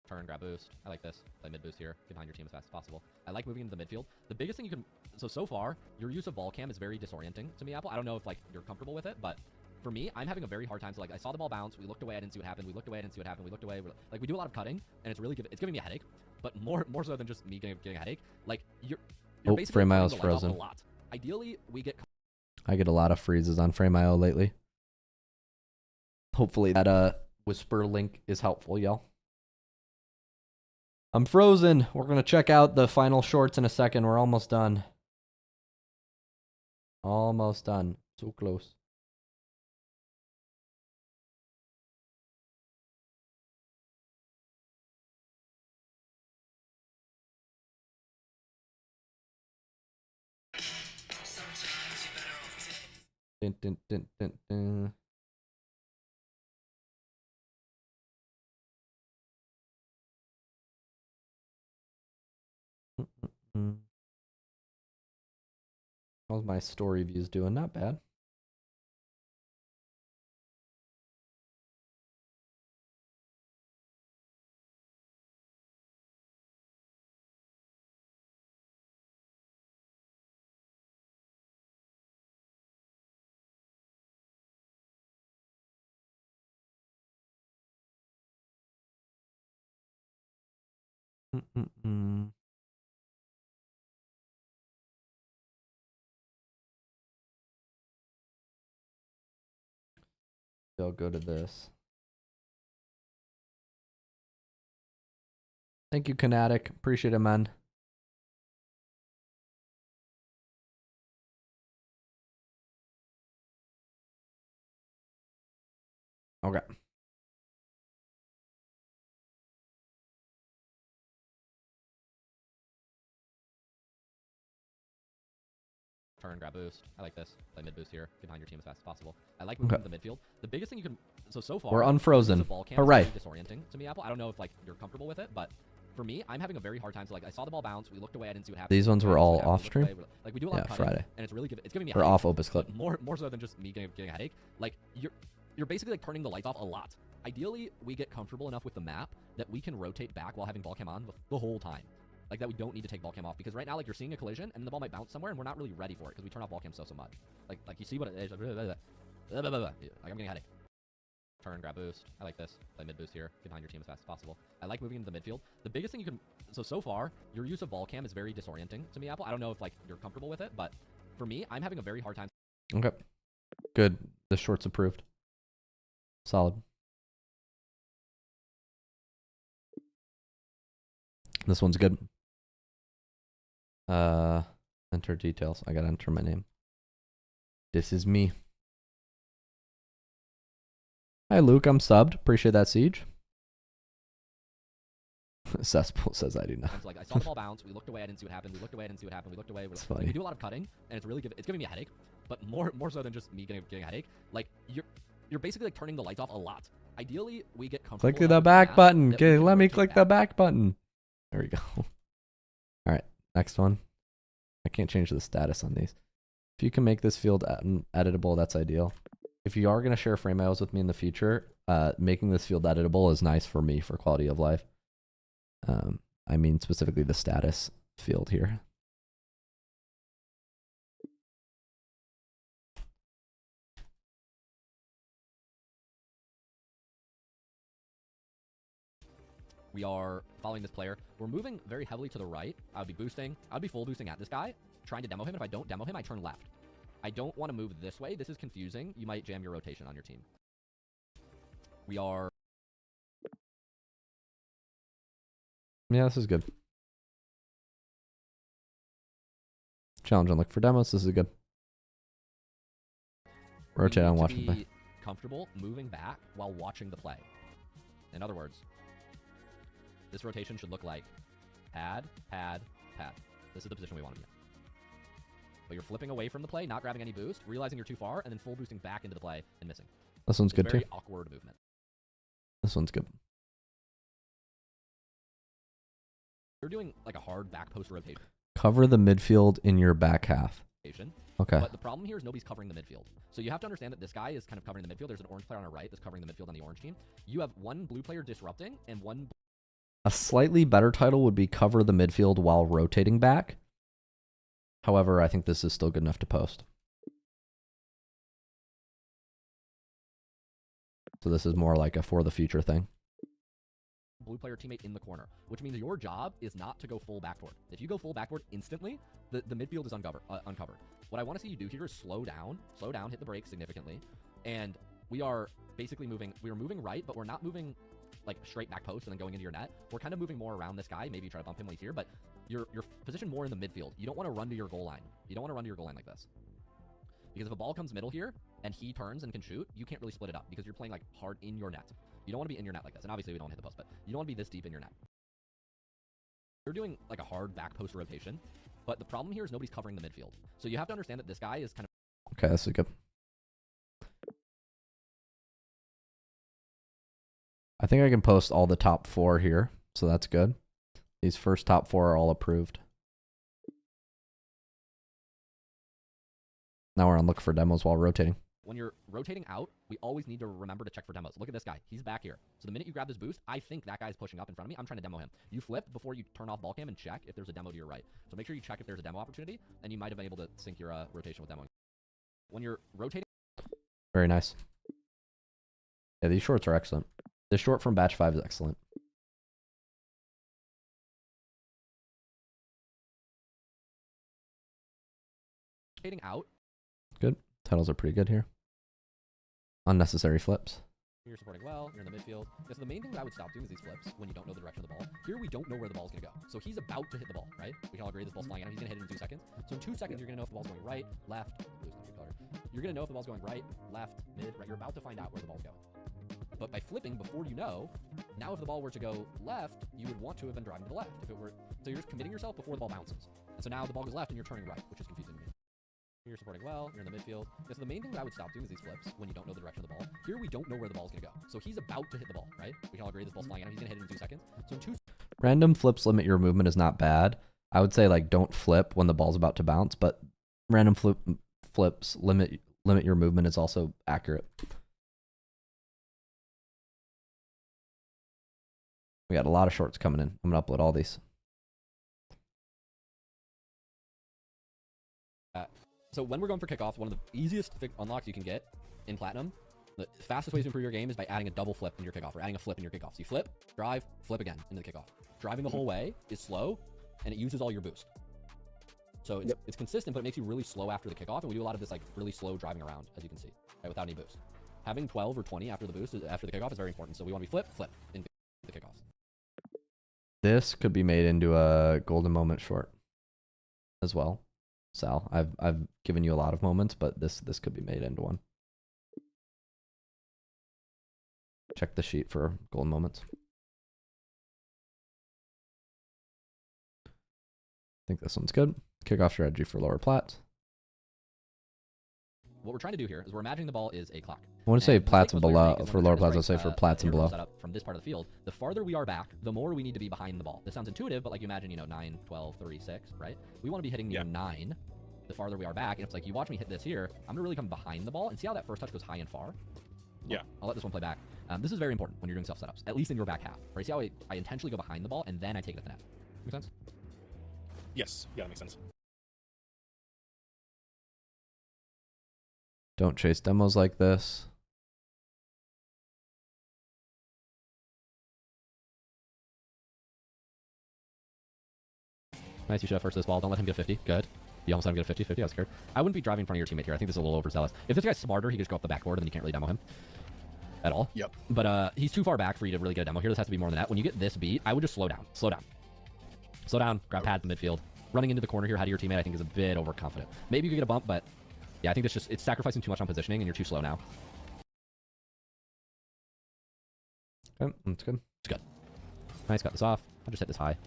Turn, grab boost. I like this. Play mid boost here. Get behind your team as fast as possible. I like moving into the midfield. The biggest thing you can... So far, your use of ball cam is very disorienting to me, Apple. I don't know if, like, you're comfortable with it, but for me, I'm having a very hard time. So, like, I saw the ball bounce. We looked away. I didn't see what happened. We looked away. I didn't see what happened. We looked away. Like, we do a lot of cutting, and it's really it's giving me a headache. But more so than just me getting a headache, like, you're basically Frame.io is turning the light off frozen. a lot. Ideally, we get... I get a lot of freezes on Frame.io lately. Hopefully that Whisper link is helpful, y'all. I'm frozen. We're going to check out the final shorts in a second. We're almost done. Almost done. So close. Dun, dun, dun, dun, dun. How's my story views doing? Not bad. I'll go to this. Thank you, Kinetic. Appreciate it, man. Okay. Turn, grab boost. I like this. Play mid boost here. Get behind your team as fast as possible. I like moving to the midfield. The biggest thing you can... So far... We're unfrozen. The ball camp Hooray. is very disorienting to me, Apple. I don't know if, like, you're comfortable with it, but for me, I'm having a very hard time. So, like, I saw the ball bounce. We looked away. I didn't see what happened. These ones were all off stream? Like, we do a lot of cutting, Friday. and it's really it's giving me a Or headache. off Opus Clip. More so than just me getting a headache. Like, you're basically, like, turning the lights off a lot. Ideally, we get comfortable enough with the map that we can rotate back while having ball cam on the whole time. Like, that we don't need to take ball cam off, because right now, like, you're seeing a collision, and the ball might bounce somewhere, and we're not really ready for it, because we turn off ball cam so much. Like you see what it is. Like, I'm getting a headache. Turn, grab boost. I like this. Play mid boost here. Get behind your team as fast as possible. I like moving into the midfield. The biggest thing you can... So far, your use of ball cam is very disorienting to me, Apple. I don't know if, like, you're comfortable with it, but for me, I'm having a very hard time... Okay. Good. The short's approved. Solid. This one's good. Enter details. I gotta enter my name. This is me. Hi, Luke. I'm subbed. Appreciate that, Siege. Cesspool says I do not. Like, I saw the ball bounce. We looked away. I didn't see what happened. We looked away. I didn't see what happened. We looked away. It's Like, funny. we do a lot of cutting, and it's really it's giving me a headache. But more so than just me getting a headache, like, you're basically, like, turning the lights off a lot. Ideally, we get comfortable. Click the back button. Okay, let me click the back button. There we go. All right, next one. I can't change the status on these. If you can make this field editable, that's ideal. If you are going to share frame IOs with me in the future, making this field editable is nice for me for quality of life. I mean specifically the status field here. We are following this player. We're moving very heavily to the right. I would be boosting. I would be full boosting at this guy, trying to demo him. If I don't demo him, I turn left. I don't want to move this way. This is confusing. You might jam your rotation on your team. We are... Yeah, this is good. Challenge and look for demos. This is good. Rotate on watch the play. Comfortable moving back while watching the play. In other words, this rotation should look like pad, pad, pad. This is the position we want to be in. But you're flipping away from the play, not grabbing any boost, realizing you're too far, and then full boosting back into the play and missing. This one's good too. Very awkward movement. This one's good. You're doing like a hard back post rotation. Cover the midfield in your back half. Okay. But the problem here is nobody's covering the midfield. So you have to understand that this guy is kind of covering the midfield. There's an orange player on our right that's covering the midfield on the orange team. You have one blue player disrupting and one... A slightly better title would be cover the midfield while rotating back. However, I think this is still good enough to post. So this is more like a for the future thing. Blue player teammate in the corner, which means your job is not to go full backboard. If you go full backboard instantly, the midfield is uncovered. What I want to see you do here is slow down, hit the brakes significantly, and we are basically moving. We are moving right, but we're not moving like straight back post and then going into your net. We're kind of moving more around this guy. Maybe you try to bump him when he's here, but you're positioned more in the midfield. You don't want to run to your goal line. You don't want to run to your goal line like this. Because if a ball comes middle here and he turns and can shoot, you can't really split it up because you're playing like hard in your net. You don't want to be in your net like this. And obviously we don't hit the post, but you don't want to be this deep in your net. You're doing like a hard back post rotation, but the problem here is nobody's covering the midfield. So you have to understand that this guy is kind of... Okay, this is good. I think I can post all the top 4 here, so that's good. These first top 4 are all approved. Now we're on look for demos while rotating. When you're rotating out, we always need to remember to check for demos. Look at this guy. He's back here. So the minute you grab this boost, I think that guy's pushing up in front of me. I'm trying to demo him. You flip before you turn off ball cam and check if there's a demo to your right. So make sure you check if there's a demo opportunity, and you might have been able to sync your rotation with demoing. When you're rotating... Very nice. Yeah, these shorts are excellent. The short from batch 5 is excellent. Rotating out. Good. Titles are pretty good here. unnecessary flips. You're supporting well, you're in the midfield. Yeah, so the main thing that I would stop doing is these flips when you don't know the direction of the ball. Here we don't know where the ball's gonna go. So he's about to hit the ball, right? We can all agree this ball's flying at him. He's gonna hit it in 2 seconds. So in 2 seconds, you're gonna know if the ball's going right, left, blue's not good color. You're gonna know if the ball's going right, left, mid, right. You're about to find out where the ball's going. But by flipping before you know, now if the ball were to go left, you would want to have been driving to the left. If it were, so you're just committing yourself before the ball bounces. And so now the ball goes left and you're turning right, which is confusing to me. You're supporting well, you're in the midfield. Yeah, so the main thing that I would stop doing is these flips when you don't know the direction of the ball. Here we don't know where the ball's gonna go. So he's about to hit the ball, right? We can all agree this ball's flying at him. He's gonna hit it in 2 seconds. So in 2 Random flips limit your movement is not bad. I would say like don't flip when the ball's about to bounce, but random flips limit your movement is also accurate. We got a lot of shorts coming in. I'm gonna upload all these. So when we're going for kickoff, one of the easiest unlocks you can get in Platinum, the fastest way to improve your game is by adding a double flip in your kickoff, or adding a flip in your kickoff. So you flip, drive, flip again into the kickoff. Driving the whole way is slow, and it uses all your boost. So it's consistent, but it makes you really slow after the kickoff, and we do a lot of this like really slow driving around, as you can see, right, without any boost. Having 12 or 20 after the boost, after the kickoff, is very important. So we want to be flip into the kickoffs. This could be made into a golden moment short as well. Sal, I've given you a lot of moments, but this could be made into one. Check the sheet for golden moments. I think this one's good. Kickoff strategy for lower plats. What we're trying to do here is we're imagining the ball is a clock. I want to say plats and below. For lower plats, I'll say for plats and below. Setup from this part of the field, the farther we are back, the more we need to be behind the ball. This sounds intuitive, but like you imagine, 9, 12, 36, right? We want to be hitting near 9 the farther we are back. And it's like, you watch me hit this here, I'm gonna really come behind the ball and see how that first touch goes high and far. Yeah. I'll let this one play back. This is very important when you're doing self setups, at least in your back half. Right? See how I intentionally go behind the ball and then I take it at the net. Make sense? Yes. Yeah, that makes sense. Don't chase demos like this. Nice, you should have first this ball. Don't let him get 50. Good. You almost let him get a 50. I was scared. I wouldn't be driving in front of your teammate here. I think this is a little overzealous. If this guy's smarter, he could just go up the backboard and then you can't really demo him at all. Yep. But he's too far back for you to really get a demo here. This has to be more than that. When you get this beat, I would just slow down. Slow down. Slow down. Grab pads in the midfield. Running into the corner here, ahead of your teammate, I think is a bit overconfident. Maybe you could get a bump, but yeah, I think it's sacrificing too much on positioning and you're too slow now. Okay, that's good. It's good. Nice, got this off. I'll just hit this high.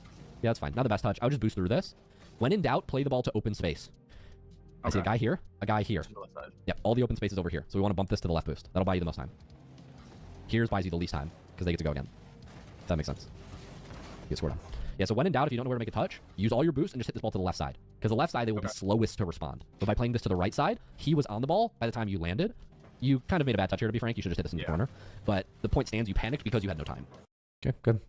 Yeah, that's fine. Not the best touch. I would just boost through this. When in doubt, play the ball to open space. I see a guy here, a guy here. Yep, all the open space is over here. So we want to bump this to the left boost. That'll buy you the most time. Here's buys you the least time, because they get to go again. If that makes sense. Get scored on. Yeah, so when in doubt, if you don't know where to make a touch, use all your boost and just hit this ball to the left side. Because the left side, they will be slowest to respond. But by playing this to the right side, he was on the ball by the time you landed. You kind of made a bad touch here, to be frank. You should just hit this in the corner. But the point stands, you panicked because you had no time. Okay, good.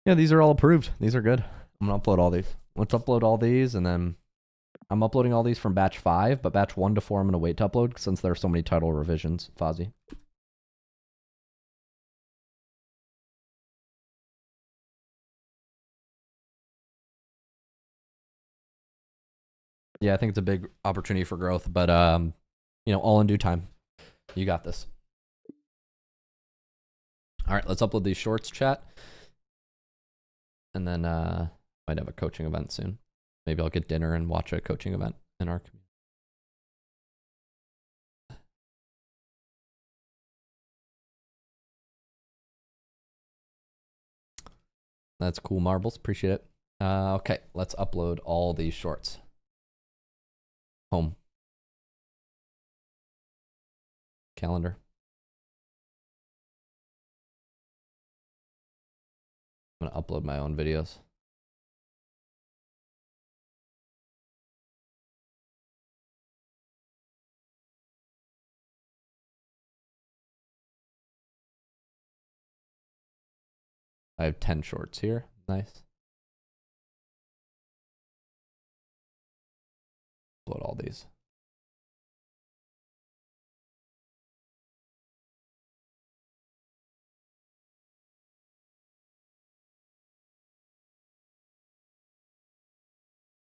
Yeah, these are all approved. These are good. I'm going to upload all these. Let's upload all these, and then I'm uploading all these from batch 5, but batch 1 to 4 I'm going to wait to upload since there are so many title revisions, Fozzie. Yeah, I think it's a big opportunity for growth, but all in due time. You got this. All right, let's upload these shorts, chat. And then might have a coaching event soon. Maybe I'll get dinner and watch a coaching event in our community. That's cool, Marbles. Appreciate it. Okay, let's upload all these shorts. Home. Calendar. I'm going to upload my own videos. I have 10 shorts here. Nice. Upload all these.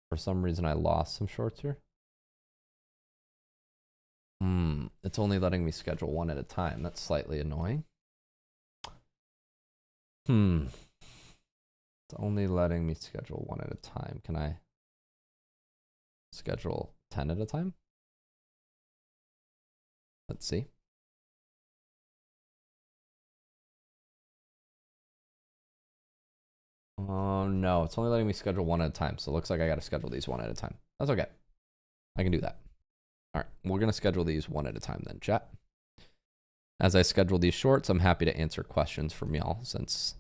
For some reason, I lost some shorts here. It's only letting me schedule one at a time. That's slightly annoying. It's only letting me schedule one at a time. Can I schedule 10 at a time? Let's see. Oh no, it's only letting me schedule one at a time. So it looks like I got to schedule these one at a time. That's okay. I can do that. All right, we're going to schedule these one at a time then, chat. As I schedule these shorts, I'm happy to answer questions from y'all, since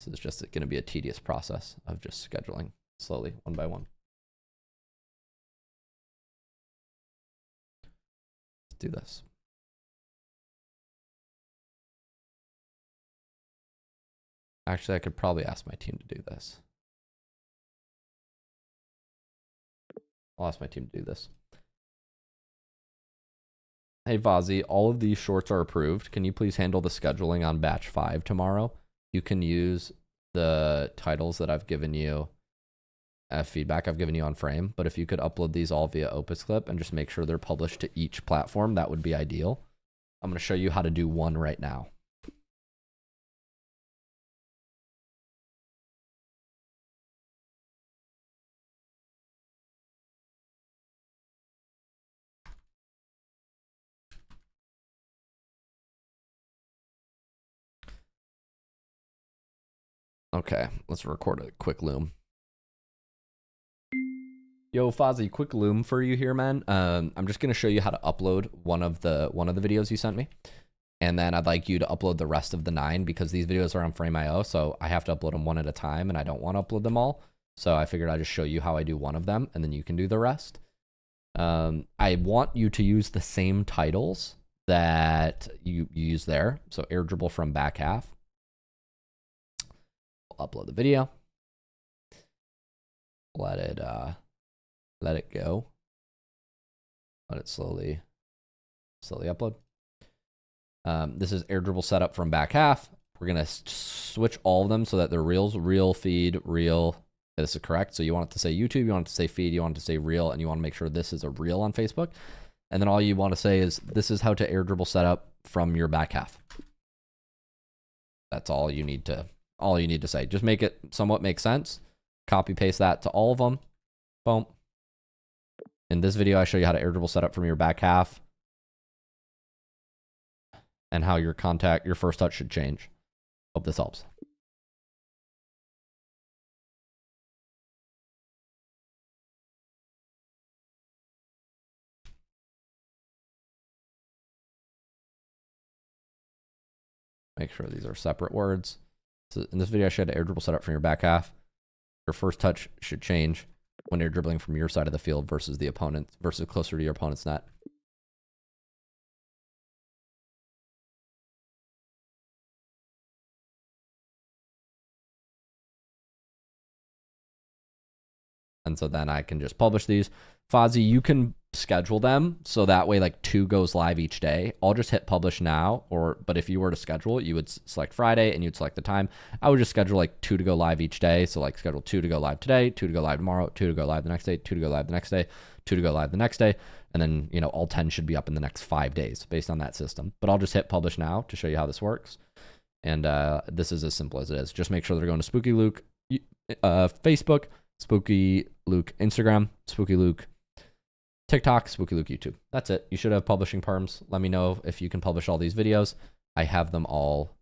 this is just going to be a tedious process of just scheduling slowly, one by one. Let's do this. Actually, I could probably ask my team to do this. I'll ask my team to do this. Hey, Vazi, all of these shorts are approved. Can you please handle the scheduling on batch 5 tomorrow? You can use the titles that I've given you, feedback I've given you on Frame, but if you could upload these all via Opus Clip and just make sure they're published to each platform, that would be ideal. I'm going to show you how to do one right now. Okay, let's record a quick loom. Yo, Fozzie, quick loom for you here, man. I'm just gonna show you how to upload one of the videos you sent me, and then I'd like you to upload the rest of the 9 because these videos are on Frame.io, so I have to upload them one at a time, and I don't want to upload them all. So I figured I'd just show you how I do one of them, and then you can do the rest. I want you to use the same titles that you use there. So air dribble from back half. Upload the video, let it go, let it slowly upload. This is air dribble setup from back half. We're gonna switch all of them so that they're reels, reel, feed, reel. This is correct. So you want it to say YouTube, you want it to say feed, you want it to say reel, and you want to make sure this is a reel on Facebook. And then all you want to say is this is how to air dribble setup from your back half. That's all you need to. All you need to say. Just make it somewhat make sense. Copy paste that to all of them. Boom. In this video, I show you how to air dribble setup from your back half and how your first touch should change. Hope this helps. Make sure these are separate words. So in this video, I showed air dribble setup from your back half. Your first touch should change when you're dribbling from your side of the field versus the opponent, versus closer to your opponent's net. And so then I can just publish these. Fozzie, you can schedule them so that way like 2 goes live each day. I'll just hit publish now, but if you were to schedule it, you would select Friday and you'd select the time. I would just schedule like 2 to go live each day. So like schedule 2 to go live today, 2 to go live tomorrow, 2 to go live the next day, 2 to go live the next day, 2 to go live the next day. And then, you know, all 10 should be up in the next 5 days based on that system. But I'll just hit publish now to show you how this works. And this is as simple as it is. Just make sure they're going to SpookyLuke Facebook, SpookyLuke Instagram, SpookyLuke TikTok, SpookyLuke YouTube. That's it. You should have publishing perms. Let me know if you can publish all these videos. I have them all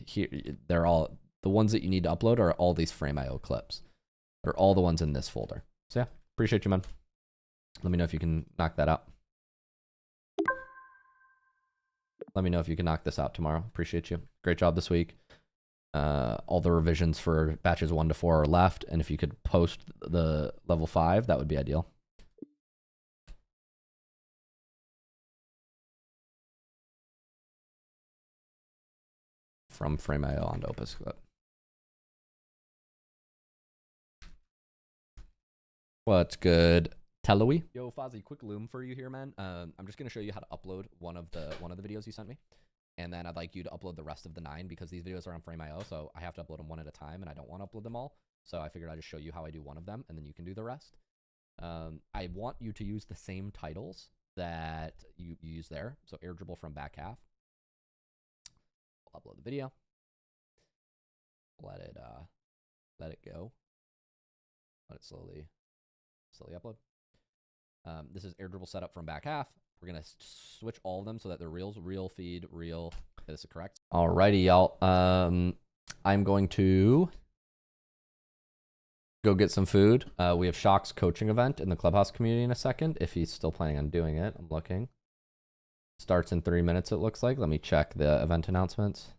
here. They're all the ones that you need to upload are all these Frame.io clips. They're all the ones in this folder. So yeah, appreciate you, man. Let me know if you can knock that out. Let me know if you can knock this out tomorrow. Appreciate you. Great job this week. All the revisions for batches 1 to 4 are left, and if you could post the level 5, that would be ideal. From Frame.io onto Opus Clip. What's good, Telowy? Yo, Fozzie, quick loom for you here, man. I'm just gonna show you how to upload one of the videos you sent me, and then I'd like you to upload the rest of the 9 because these videos are on Frame.io, so I have to upload them one at a time, and I don't want to upload them all. So I figured I'd just show you how I do one of them, and then you can do the rest. I want you to use the same titles that you use there. So air dribble from back half. I'll upload the video. Let it go. Let it slowly upload. This is air dribble setup from back half. We're gonna switch all of them so that they're reels, real feed, real. This is correct. Alrighty, y'all. I'm going to go get some food. We have Shock's coaching event in the Clubhouse community in a second. If he's still planning on doing it, I'm looking. Starts in 3 minutes, it looks like. Let me check the event announcements.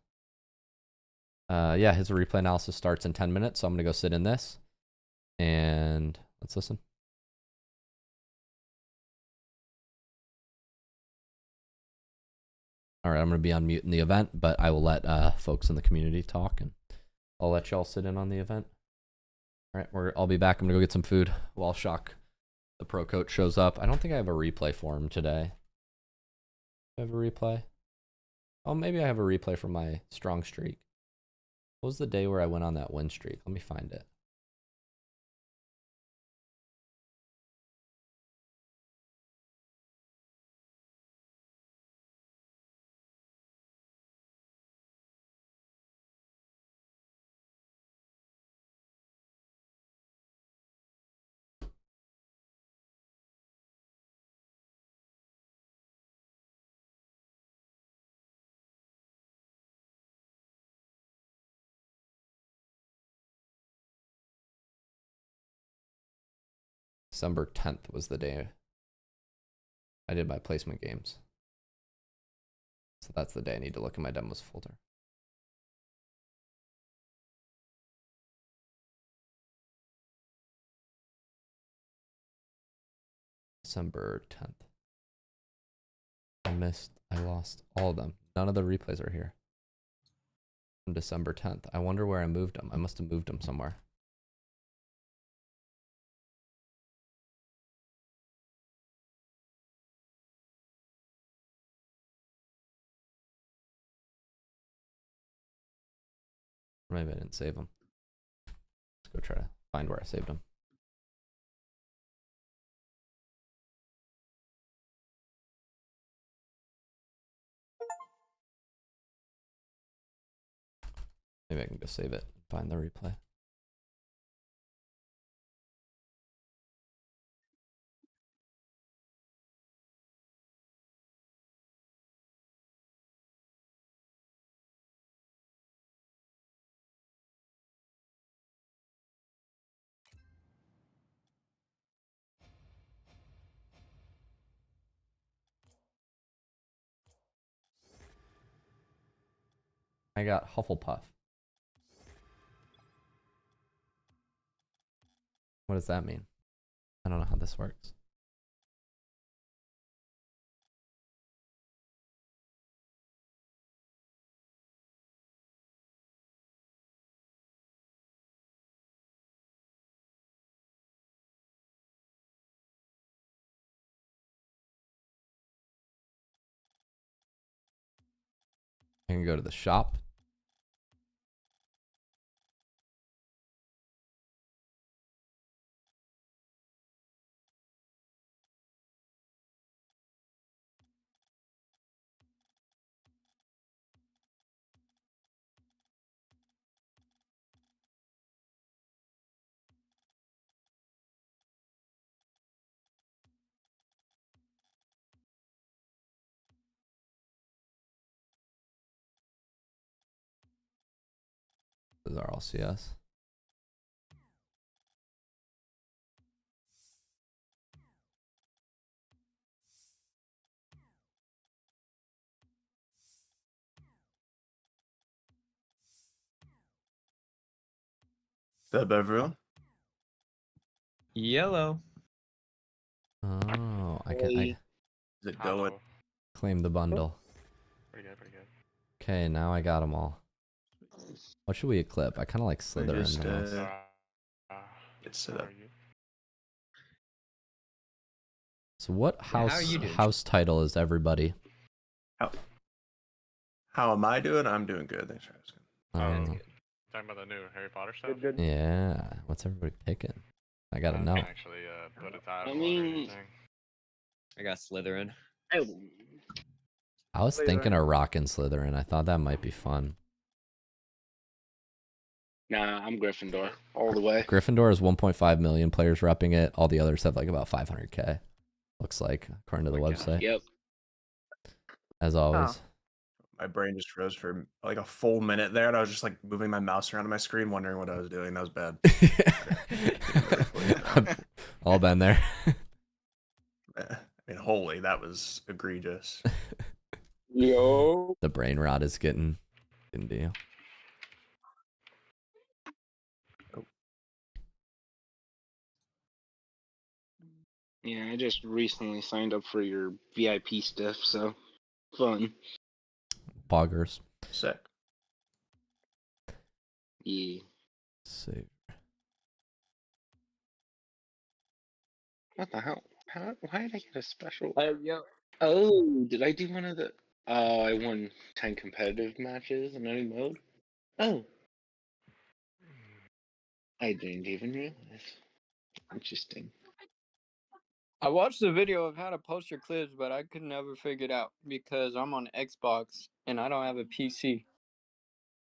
Yeah, his replay analysis starts in 10 minutes, so I'm gonna go sit in this. And let's listen. All right, I'm going to be on mute in the event, but I will let folks in the community talk, and I'll let y'all sit in on the event. All right, I'll be back. I'm going to go get some food while Shock, the pro coach, shows up. I don't think I have a replay for him today. Do I have a replay? Oh, maybe I have a replay from my strong streak. What was the day where I went on that win streak? Let me find it. December 10th was the day I did my placement games. So that's the day I need to look in my demos folder. December 10th. I lost all of them. None of the replays are here. On December 10th. I wonder where I moved them. I must have moved them somewhere. Maybe I didn't save them. Let's go try to find where I saved them. Maybe I can go save it and find the replay. I got Hufflepuff. What does that mean? I don't know how this works. I can go to the shop. Those are all CS. What's up, everyone? Yellow. Oh, I can. Is it going? Claim the bundle. Pretty good, pretty good. Okay, now I got them all. What should we equip? I kind of like Slytherin. It's set up. So what house title is everybody? How am I doing? I'm doing good. Thanks for asking. Talking about the new Harry Potter stuff? Yeah. What's everybody picking? I gotta know. Actually, put a title I mean, I got Slytherin. I was thinking of rocking Slytherin. I thought that might be fun. Nah, I'm Gryffindor all the way. Gryffindor is 1.5 million players repping it. All the others have like about 500K. Looks like, according to the website. Yep. As always. My brain just froze for like a full minute there, and I was just like moving my mouse around on my screen, wondering what I was doing. That was bad. All been there. I mean, holy, that was egregious. Yo. The brain rot is getting to you. Yeah, I just recently signed up for your VIP stuff, so fun. Poggers. Sick. Yeah. Save. What the hell? Why did I get a special? Yo. Oh, did I do one of the? Oh, I won 10 competitive matches in any mode. Oh, I didn't even realize. Interesting. I watched the video of how to post your clips, but I could never figure it out because I'm on Xbox and I don't have a PC.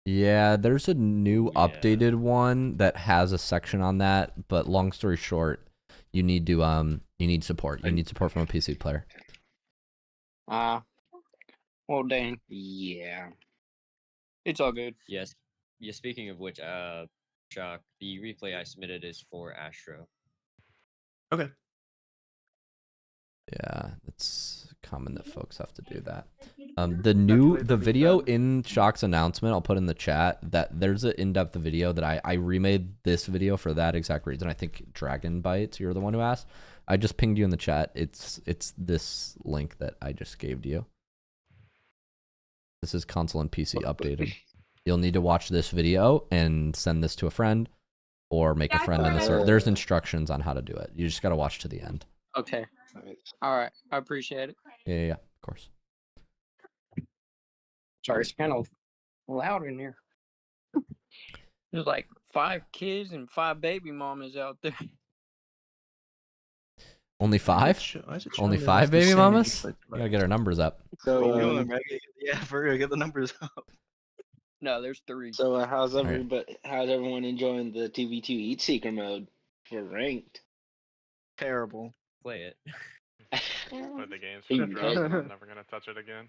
Yeah, there's a new updated one that has a section on that, but long story short, you need to you need support. You need support from a PC player. Well, dang. Yeah. It's all good. Yes. Yeah, speaking of which, Shock, the replay I submitted is for Astro. Okay. Yeah, it's common that folks have to do that. The video in Shock's announcement, I'll put in the chat, that there's an in-depth video that I remade this video for that exact reason. I think Dragon Bites, you're the one who asked. I just pinged you in the chat. It's this link that I just gave to you. This is console and PC updated. You'll need to watch this video and send this to a friend or make a friend in the server. There's instructions on how to do it. You just got to watch to the end. Okay. All right. I appreciate it. Yeah, of course. Sorry, it's kind of loud in here. There's like 5 kids and 5 baby mamas out there. Only 5? Only 5 baby mamas? We gotta get our numbers up. So, yeah, for real, get the numbers up. No, there's 3. So how's right. how's everyone enjoying the 2v2 Eat Seeker mode for ranked? Terrible. Play it. Play the games You for drugs. bet. I'm never gonna touch it again.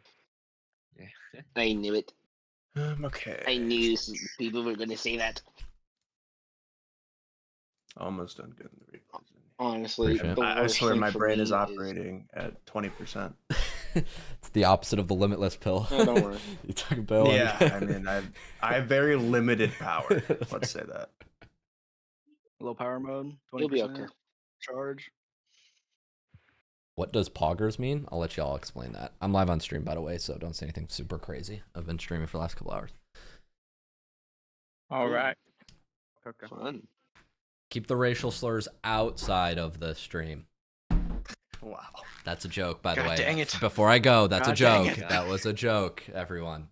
Yeah. I knew it. Okay. I knew people were gonna say that. Almost done getting the replays. Honestly, Appreciate it. the I worst swear thing my for brain me is operating at 20%. It's the opposite of the limitless pill. No, don't worry. You took a pill. Yeah, I mean, I have very limited power. Let's say that. Low power mode. 20% You'll be okay. charge. What does poggers mean? I'll let y'all explain that. I'm live on stream, by the way, so don't say anything super crazy. I've been streaming for the last couple hours. All right. Okay. Fun. Keep the racial slurs outside of the stream. Wow. That's a joke, by the God way. dang it. Before I go, that's God a joke. dang it. That was a joke, everyone.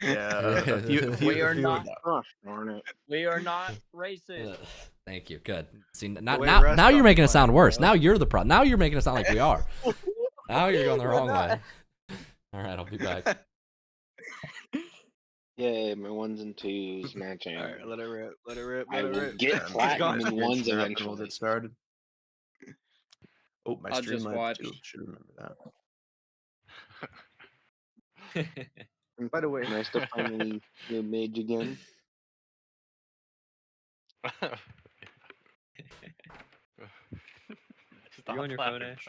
Yeah. We are not. Gosh darn it. We are not racist. Thank you. Good. See, way now restaurants you're making it sound plan, worse. bro. Now you're the problem. Now you're making it sound like we are. Now you're going the wrong way. All right, I'll be back. Yay, my 1s and 2s matching. Alright, let it rip. Let it rip. I Let it will rip. get It's platinum gone. in 1s We'll eventually. get started. Oh, my I'll stream just live watch. too. Should remember that. And by the way, Nice to finally get made again. You on your phone, Ash?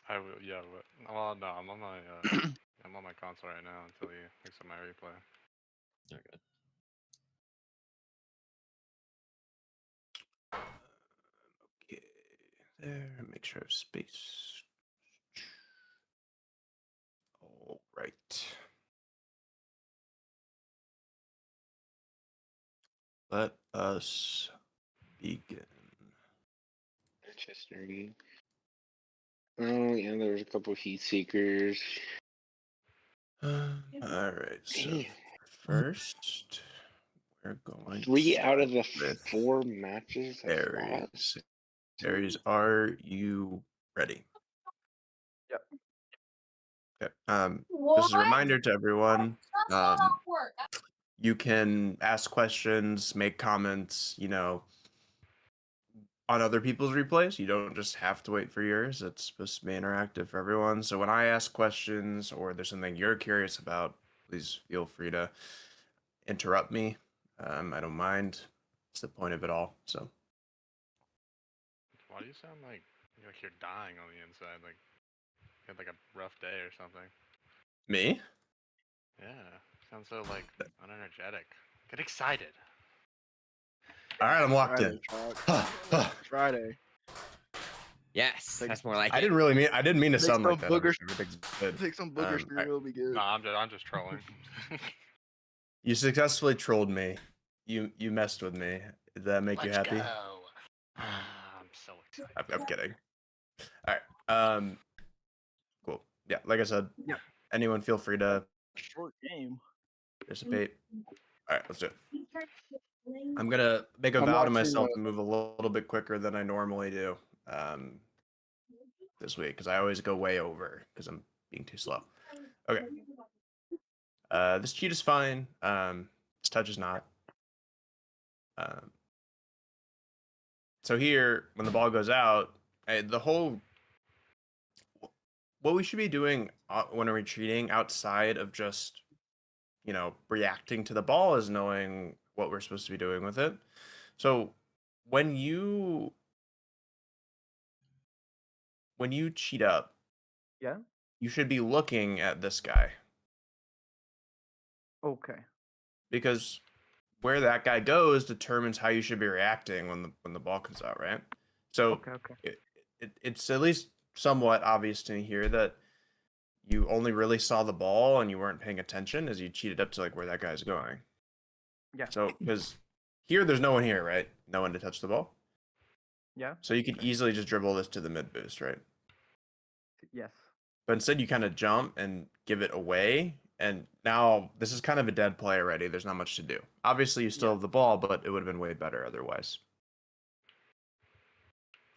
I will, yeah, but well, no, I'm on my I'm on my console right now until you accept my replay. Okay. Okay, there. Make sure I have space. All right. Let us begin. Manchester. Oh yeah, there was a couple heat seekers. All right. So Damn. first, we're going 3 to out of the start with 4 matches I've lost. Aries. Aries, are you ready? Okay. This is a reminder to everyone. You can ask questions, make comments, you know, on other people's replays. You don't just have to wait for yours. It's supposed to be interactive for everyone. So when I ask questions or there's something you're curious about, please feel free to interrupt me. I don't mind. It's the point of it all. So. Why do you sound like you're dying on the inside? Like you had like a rough day or something. Me? Yeah. Sounds so like unenergetic. Get excited. All right, I'm locked in. Friday. Yes, that's more like I it. didn't mean to Take sound like some that. boogers- Everything's good. Take some boogers through, it'll be good. No, I'm just trolling. You successfully trolled me. You messed with me. Did that make you happy? I'm so excited. I'm kidding. All right. Cool. Yeah. Like I said, Yeah. anyone feel free to Short game. participate. All right, let's do it. I'm gonna make a I'm vow to watching, myself to move a little bit quicker than I normally do this week because I always go way over because I'm being too slow. Okay. This cheat is fine. This touch is not. So here, when the ball goes out, what we should be doing when we're retreating outside of just, you know, reacting to the ball is knowing what we're supposed to be doing with it. So when you cheat up, Yeah. you should be looking at this guy Okay. because where that guy goes determines how you should be reacting when the ball comes out, right? So Okay. it's at least somewhat obvious to me here that you only really saw the ball and you weren't paying attention as you cheated up to like where that guy's going. Yeah. So because here there's no one here, right? No one to touch the ball. Yeah. So you could easily just dribble this to the mid boost, right? Yes. But instead you kind of jump and give it away. And now this is kind of a dead play already. There's not much to do. Obviously you still have the ball, but it would have been way better otherwise.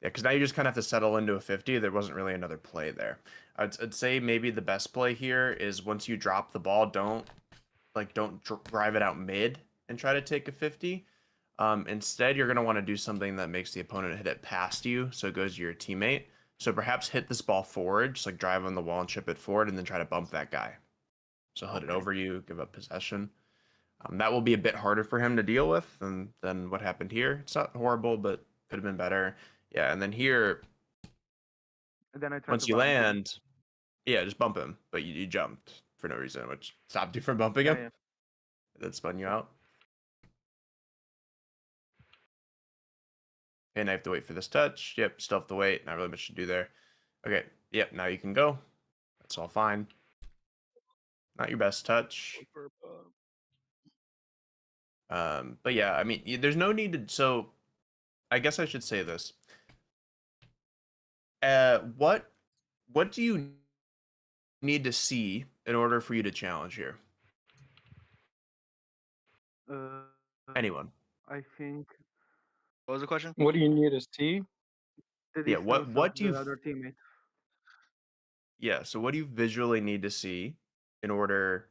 Yeah, because now you just kind of have to settle into a 50. There wasn't really another play there. I'd say maybe the best play here is once you drop the ball, don't drive it out mid and try to take a 50. Instead, you're going to want to do something that makes the opponent hit it past you, so it goes to your teammate. So perhaps hit this ball forward, just like drive on the wall and chip it forward, and then try to bump that guy. So hit it over you, give up possession. That will be a bit harder for him to deal with than what happened here. It's not horrible, but could have been better. Yeah, and then here, And then I try once to you bump him. land, yeah, just bump him. But you jumped for no reason, which stopped you from bumping him. Yeah. That spun you out. And I have to wait for this touch. Yep, still have to wait. Not really much to do there. Okay, yep, now you can go. That's all fine. Not your best touch. But yeah, I mean, there's no need to. So, I guess I should say this. What do you need to see in order for you to challenge here? Anyone? I think. What was the question? What do you need to see? The Yeah, what distance of do you the other teammate. Yeah, so what do you visually need to see in order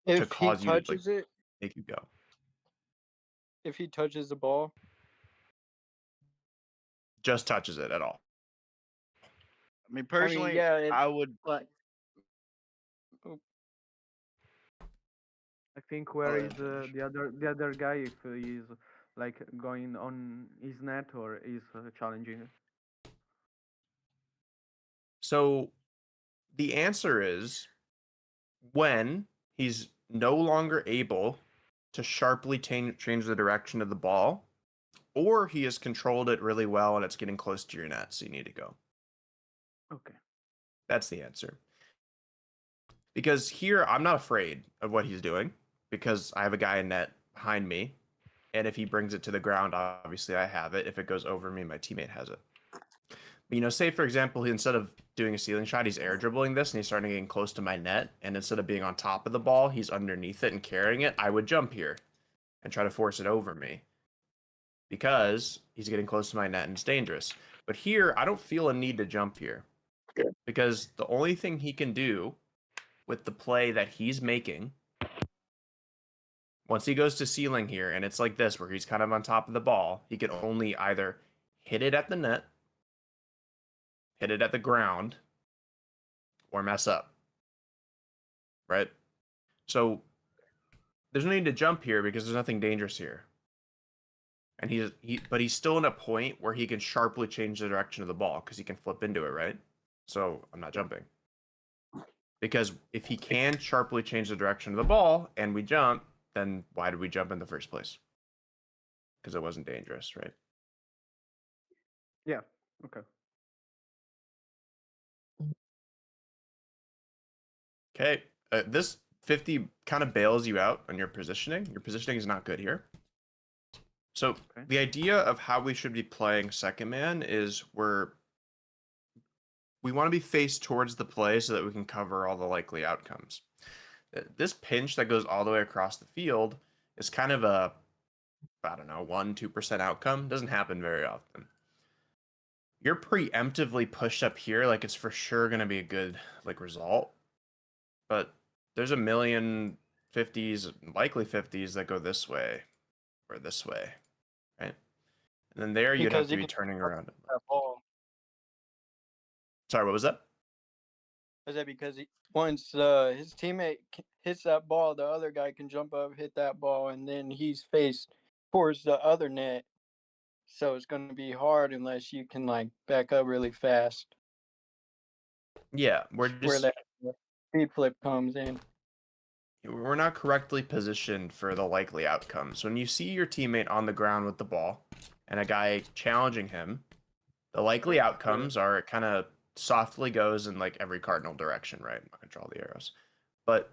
to If he cause you to like touches it, make you go? if he touches the ball, Just touches it at all. I mean, personally, yeah, I would. Like, I think where is the other guy if he's like going on his net or is challenging. So the answer is when he's no longer able to sharply change the direction of the ball, or he has controlled it really well and it's getting close to your net, so you need to go. Okay. That's the answer. Because here, I'm not afraid of what he's doing because I have a guy in net behind me. And if he brings it to the ground, obviously I have it. If it goes over me, my teammate has it. But, you know, say, for example, instead of doing a ceiling shot, he's air dribbling this and he's starting getting close to my net. And instead of being on top of the ball, he's underneath it and carrying it. I would jump here and try to force it over me because he's getting close to my net and it's dangerous. But here, I don't feel a need to jump here because the only thing he can do with the play that he's making, once he goes to ceiling here, and it's like this, where he's kind of on top of the ball, he can only either hit it at the net, hit it at the ground, or mess up. Right? So there's no need to jump here because there's nothing dangerous here. And but he's still in a point where he can sharply change the direction of the ball because he can flip into it, right? So I'm not jumping. Because if he can sharply change the direction of the ball and we jump, then why did we jump in the first place? Because it wasn't dangerous, right? Yeah. Okay. Okay. This 50 kind of bails you out on your positioning. Your positioning is not good here. So the idea of how we should be playing second man is we want to be faced towards the play so that we can cover all the likely outcomes. This pinch that goes all the way across the field is kind of a, I don't know, 1-2% outcome. Doesn't happen very often. You're preemptively pushed up here, like it's for sure going to be a good result. But there's a million 50s, likely 50s that go this way or this way, right? And then there you'd have to be turning around. That ball. Sorry, what was that? Is that because once his teammate hits that ball, the other guy can jump up, hit that ball, and then he's faced towards the other net. So it's going to be hard unless you can back up really fast. Yeah, where that speed flip comes in. We're not correctly positioned for the likely outcomes. When you see your teammate on the ground with the ball and a guy challenging him, the likely outcomes are it kind of softly goes in every cardinal direction, right? I'm not going to draw the arrows. But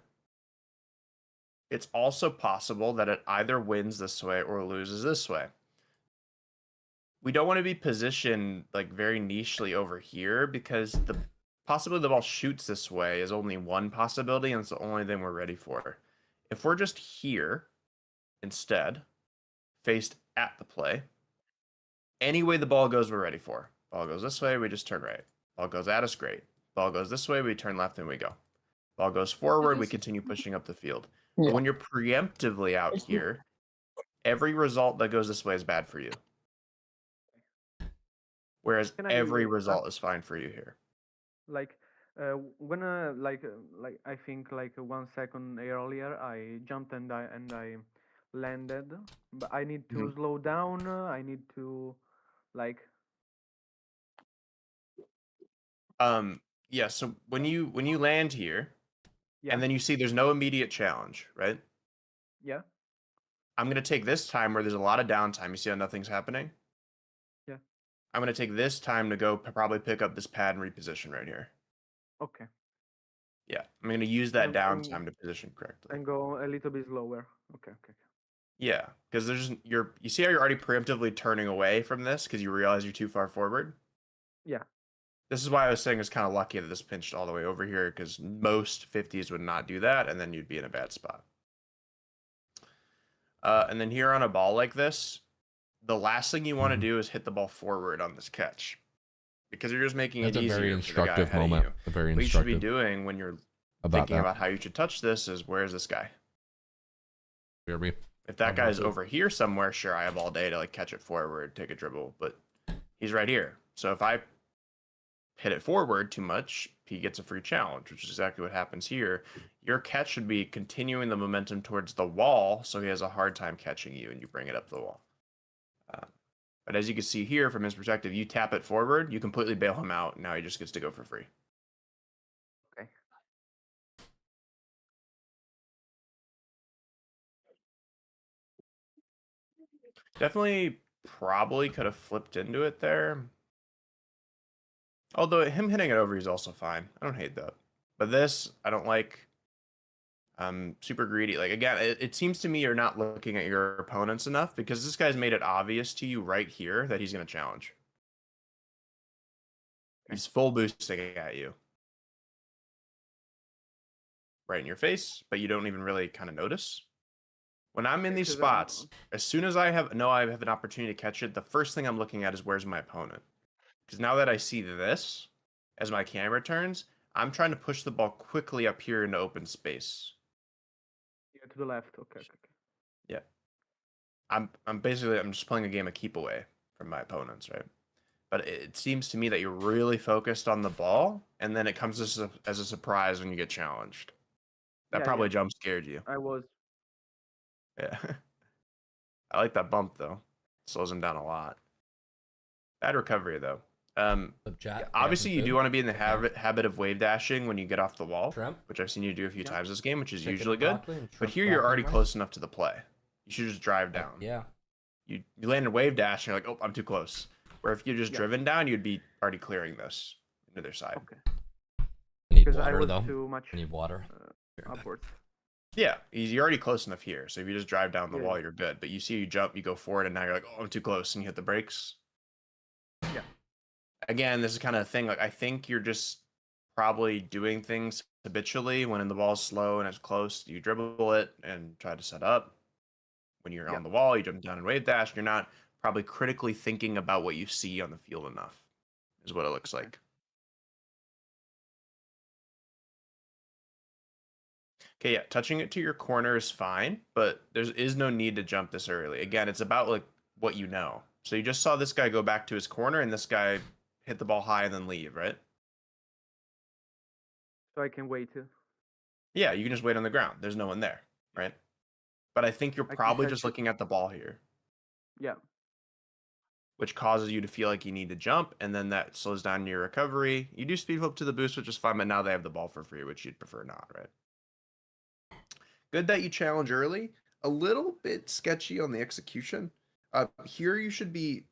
it's also possible that it either wins this way or loses this way. We don't want to be positioned very nichely over here because the possibility the ball shoots this way is only one possibility, and it's the only thing we're ready for. If we're just here instead, faced at the play, any way the ball goes, we're ready for. Ball goes this way, we just turn right. Ball goes at us, great. Ball goes this way, we turn left and we go. Ball goes forward, we continue pushing up the field. Yeah. But when you're preemptively out here, every result that goes this way is bad for you. Whereas every result is fine for you here. When I think 1 second earlier I jumped and I landed, but I need to slow down. I need to yeah, so when you land here and then you see there's no immediate challenge, right? Yeah. I'm going to take this time where there's a lot of downtime. You see how nothing's happening? Yeah. I'm going to take this time to go probably pick up this pad and reposition right here. Okay. Yeah, I'm going to use that downtime to position correctly. And go a little bit slower. Okay. Yeah, because you see how you're already preemptively turning away from this because you realize you're too far forward? Yeah. This is why I was saying it's kind of lucky that this pinched all the way over here because most 50s would not do that, and then you'd be in a bad spot. And then here on a ball like this, the last thing you want to do is hit the ball forward on this catch because you're just making it easier. That's a very instructive for the guy moment. ahead of you. A very What you should be instructive doing when you're about thinking that. about how you should touch this is where's this guy? Hear me? If that guy's over here somewhere, sure, I have all day to catch it forward, take a dribble, but he's right here. So if I hit it forward too much, he gets a free challenge, which is exactly what happens here. Your catch should be continuing the momentum towards the wall, so he has a hard time catching you, and you bring it up the wall. But as you can see here, from his perspective, you tap it forward, you completely bail him out, and now he just gets to go for free. Okay. Definitely probably could have flipped into it there. Although him hitting it over is also fine. I don't hate that. But this, I don't like. Super greedy. Again, it seems to me you're not looking at your opponents enough because this guy's made it obvious to you right here that he's going to challenge. He's full boosting at you. Right in your face, but you don't even really kind of notice. When I'm in these spots, as soon as I have an opportunity to catch it, the first thing I'm looking at is where's my opponent. Because now that I see this, as my camera turns, I'm trying to push the ball quickly up here into open space. Yeah, to the left. Okay. Yeah. I'm just playing a game of keep away from my opponents, right? But it seems to me that you're really focused on the ball, and then it comes as a surprise when you get challenged. That probably jump scared you. I was. Yeah. I like that bump though. Slows him down a lot. Bad recovery though. Obviously, you do want to be in the habit of wave dashing when you get off the wall, which I've seen you do a few times this game, which is usually good. But here you're already close enough to the play. You should just drive down. Yeah. You land a wave dash, and you're like, oh, I'm too close. Where if you just driven down, you'd be already clearing this into their side. Okay. I need Because I water was though. too much I need water. upwards. Yeah, you're already close enough here. So if you just drive down the Yeah. wall, you're good. But you see you jump, you go forward, and now you're like, oh, I'm too close, and you hit the brakes. Yeah. Again, this is kind of a thing. Like I think you're just probably doing things habitually. When the ball's slow and it's close, you dribble it and try to set up. When you're on the wall, you jump down and wave dash. You're not probably critically thinking about what you see on the field enough, is what it looks like. Okay, yeah, touching it to your corner is fine, but there is no need to jump this early. Again, it's about like what you know. So you just saw this guy go back to his corner, and this guy hit the ball high and then leave, right? So I can wait. Yeah, you can just wait on the ground. There's no one there, right? But I think you're can probably catch just it. looking at the ball here, Yeah. which causes you to feel like you need to jump, and then that slows down your recovery. You do speed flip to the boost, which is fine, but now they have the ball for free, which you'd prefer not, right? Good that you challenge early. A little bit sketchy on the execution. Here you should be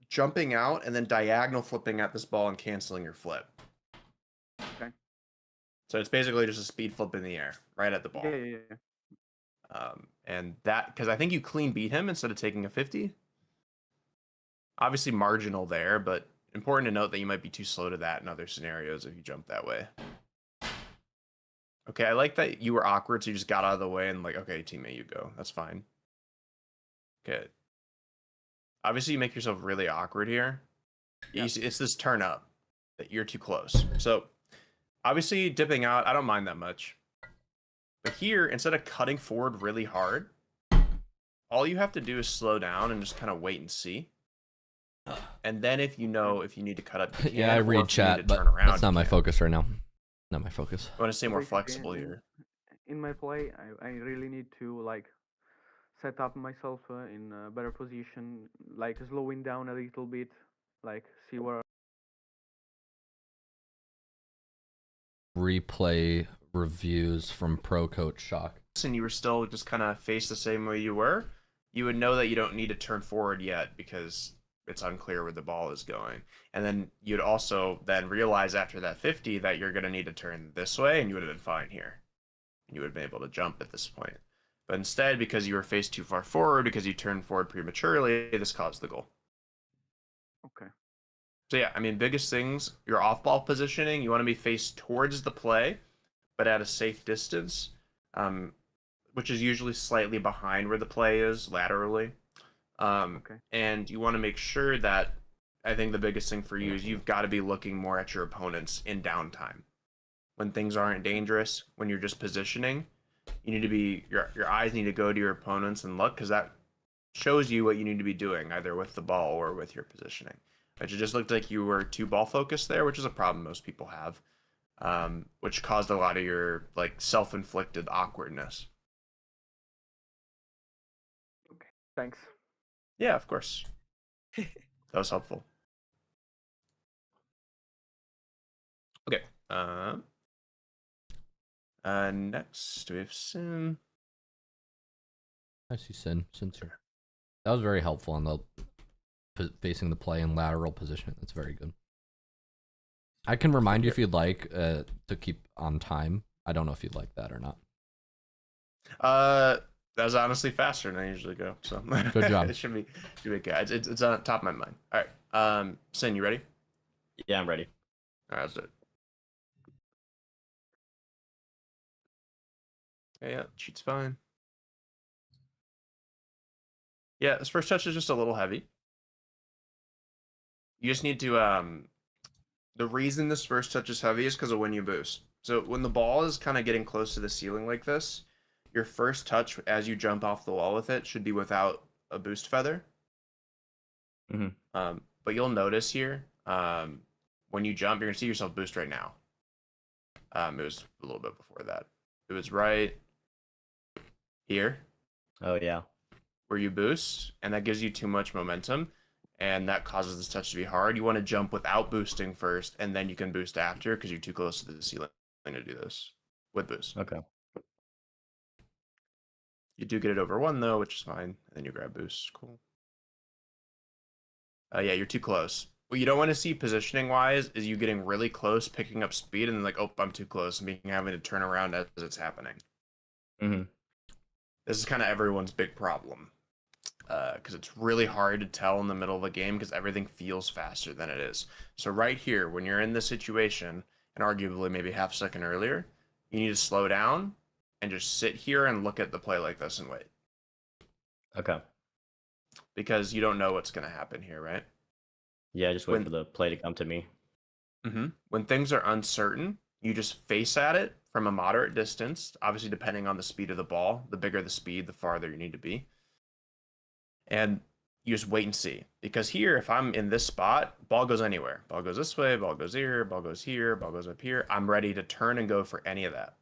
jumping out and then diagonal flipping at this ball and canceling your flip. Okay. So it's basically just a speed flip in the air, right at the ball. Yeah. And that, because I think you clean beat him instead of taking a 50. Obviously marginal there, but important to note that you might be too slow to that in other scenarios if you jump that way. Okay, I like that you were awkward, so you just got out of the way and like, okay, teammate, you go. That's fine. Okay. Obviously, you make yourself really awkward here. You see, it's this turn up that you're too close. So, obviously, dipping out, I don't mind that much. But here, instead of cutting forward really hard, all you have to do is slow down and just kind of wait and see. And then if you know if you need to cut up, you can, Yeah, I or read if you need chat, to but turn around, that's not you my can. focus right now. Not my focus. I want to stay more Basically, flexible here. In my play, I really need to like set up myself in a better position, like slowing down a little bit, like see where. Replay reviews from Pro Coach Shock. And you were still just kind of faced the same way you were, you would know that you don't need to turn forward yet because it's unclear where the ball is going. And then you'd also then realize after that 50 that you're going to need to turn this way, and you would have been fine here. And you would have been able to jump at this point. But instead, because you were faced too far forward, because you turned forward prematurely, this caused the goal. Okay. So yeah, I mean, biggest things, your off-ball positioning, you want to be faced towards the play, but at a safe distance, which is usually slightly behind where the play is laterally. And you want to make sure that, I think the biggest thing for you is you've got to be looking more at your opponents in downtime. When things aren't dangerous, when you're just positioning, you need to be, your eyes need to go to your opponents and look, because that shows you what you need to be doing, either with the ball or with your positioning. But it just looked like you were too ball focused there, which is a problem most people have, which caused a lot of your like self-inflicted awkwardness. Okay, thanks. Yeah, of course. That was helpful. Okay. Next we have Sin. I see Sin. Sin's here. That was very helpful on the facing the play in lateral position. That's very good. I can remind you if you'd like to keep on time. I don't know if you'd like that or not. That was honestly faster than I usually go. So Good job. It should be good. It's on top of my mind. All right. Sin, you ready? Yeah, I'm ready. All right, let's do it. Yeah, cheat's fine. Yeah, this first touch is just a little heavy. You just need to The reason this first touch is heavy is because of when you boost. So when the ball is kind of getting close to the ceiling like this, your first touch as you jump off the wall with it should be without a boost feather. But you'll notice here, when you jump, you're gonna see yourself boost right now. It was a little bit before that. It was right here. Oh yeah. Where you boost, and that gives you too much momentum, and that causes this touch to be hard. You want to jump without boosting first, and then you can boost after because you're too close to the ceiling to do this with boost. Okay. You do get it over 1 though, which is fine. And then you grab boost. Cool. Yeah, you're too close. What you don't want to see positioning wise is you getting really close, picking up speed, and then like, oh, I'm too close, and having to turn around as it's happening. This is kind of everyone's big problem. Because it's really hard to tell in the middle of a game because everything feels faster than it is. So right here, when you're in this situation, and arguably maybe half a second earlier, you need to slow down and just sit here and look at the play like this and wait. Okay. Because you don't know what's going to happen here, right? Yeah, just wait for the play to come to me. When things are uncertain, you just face at it from a moderate distance, obviously depending on the speed of the ball. The bigger the speed, the farther you need to be. And you just wait and see. Because here, if I'm in this spot, ball goes anywhere. Ball goes this way, ball goes here, ball goes here, ball goes up here. I'm ready to turn and go for any of that.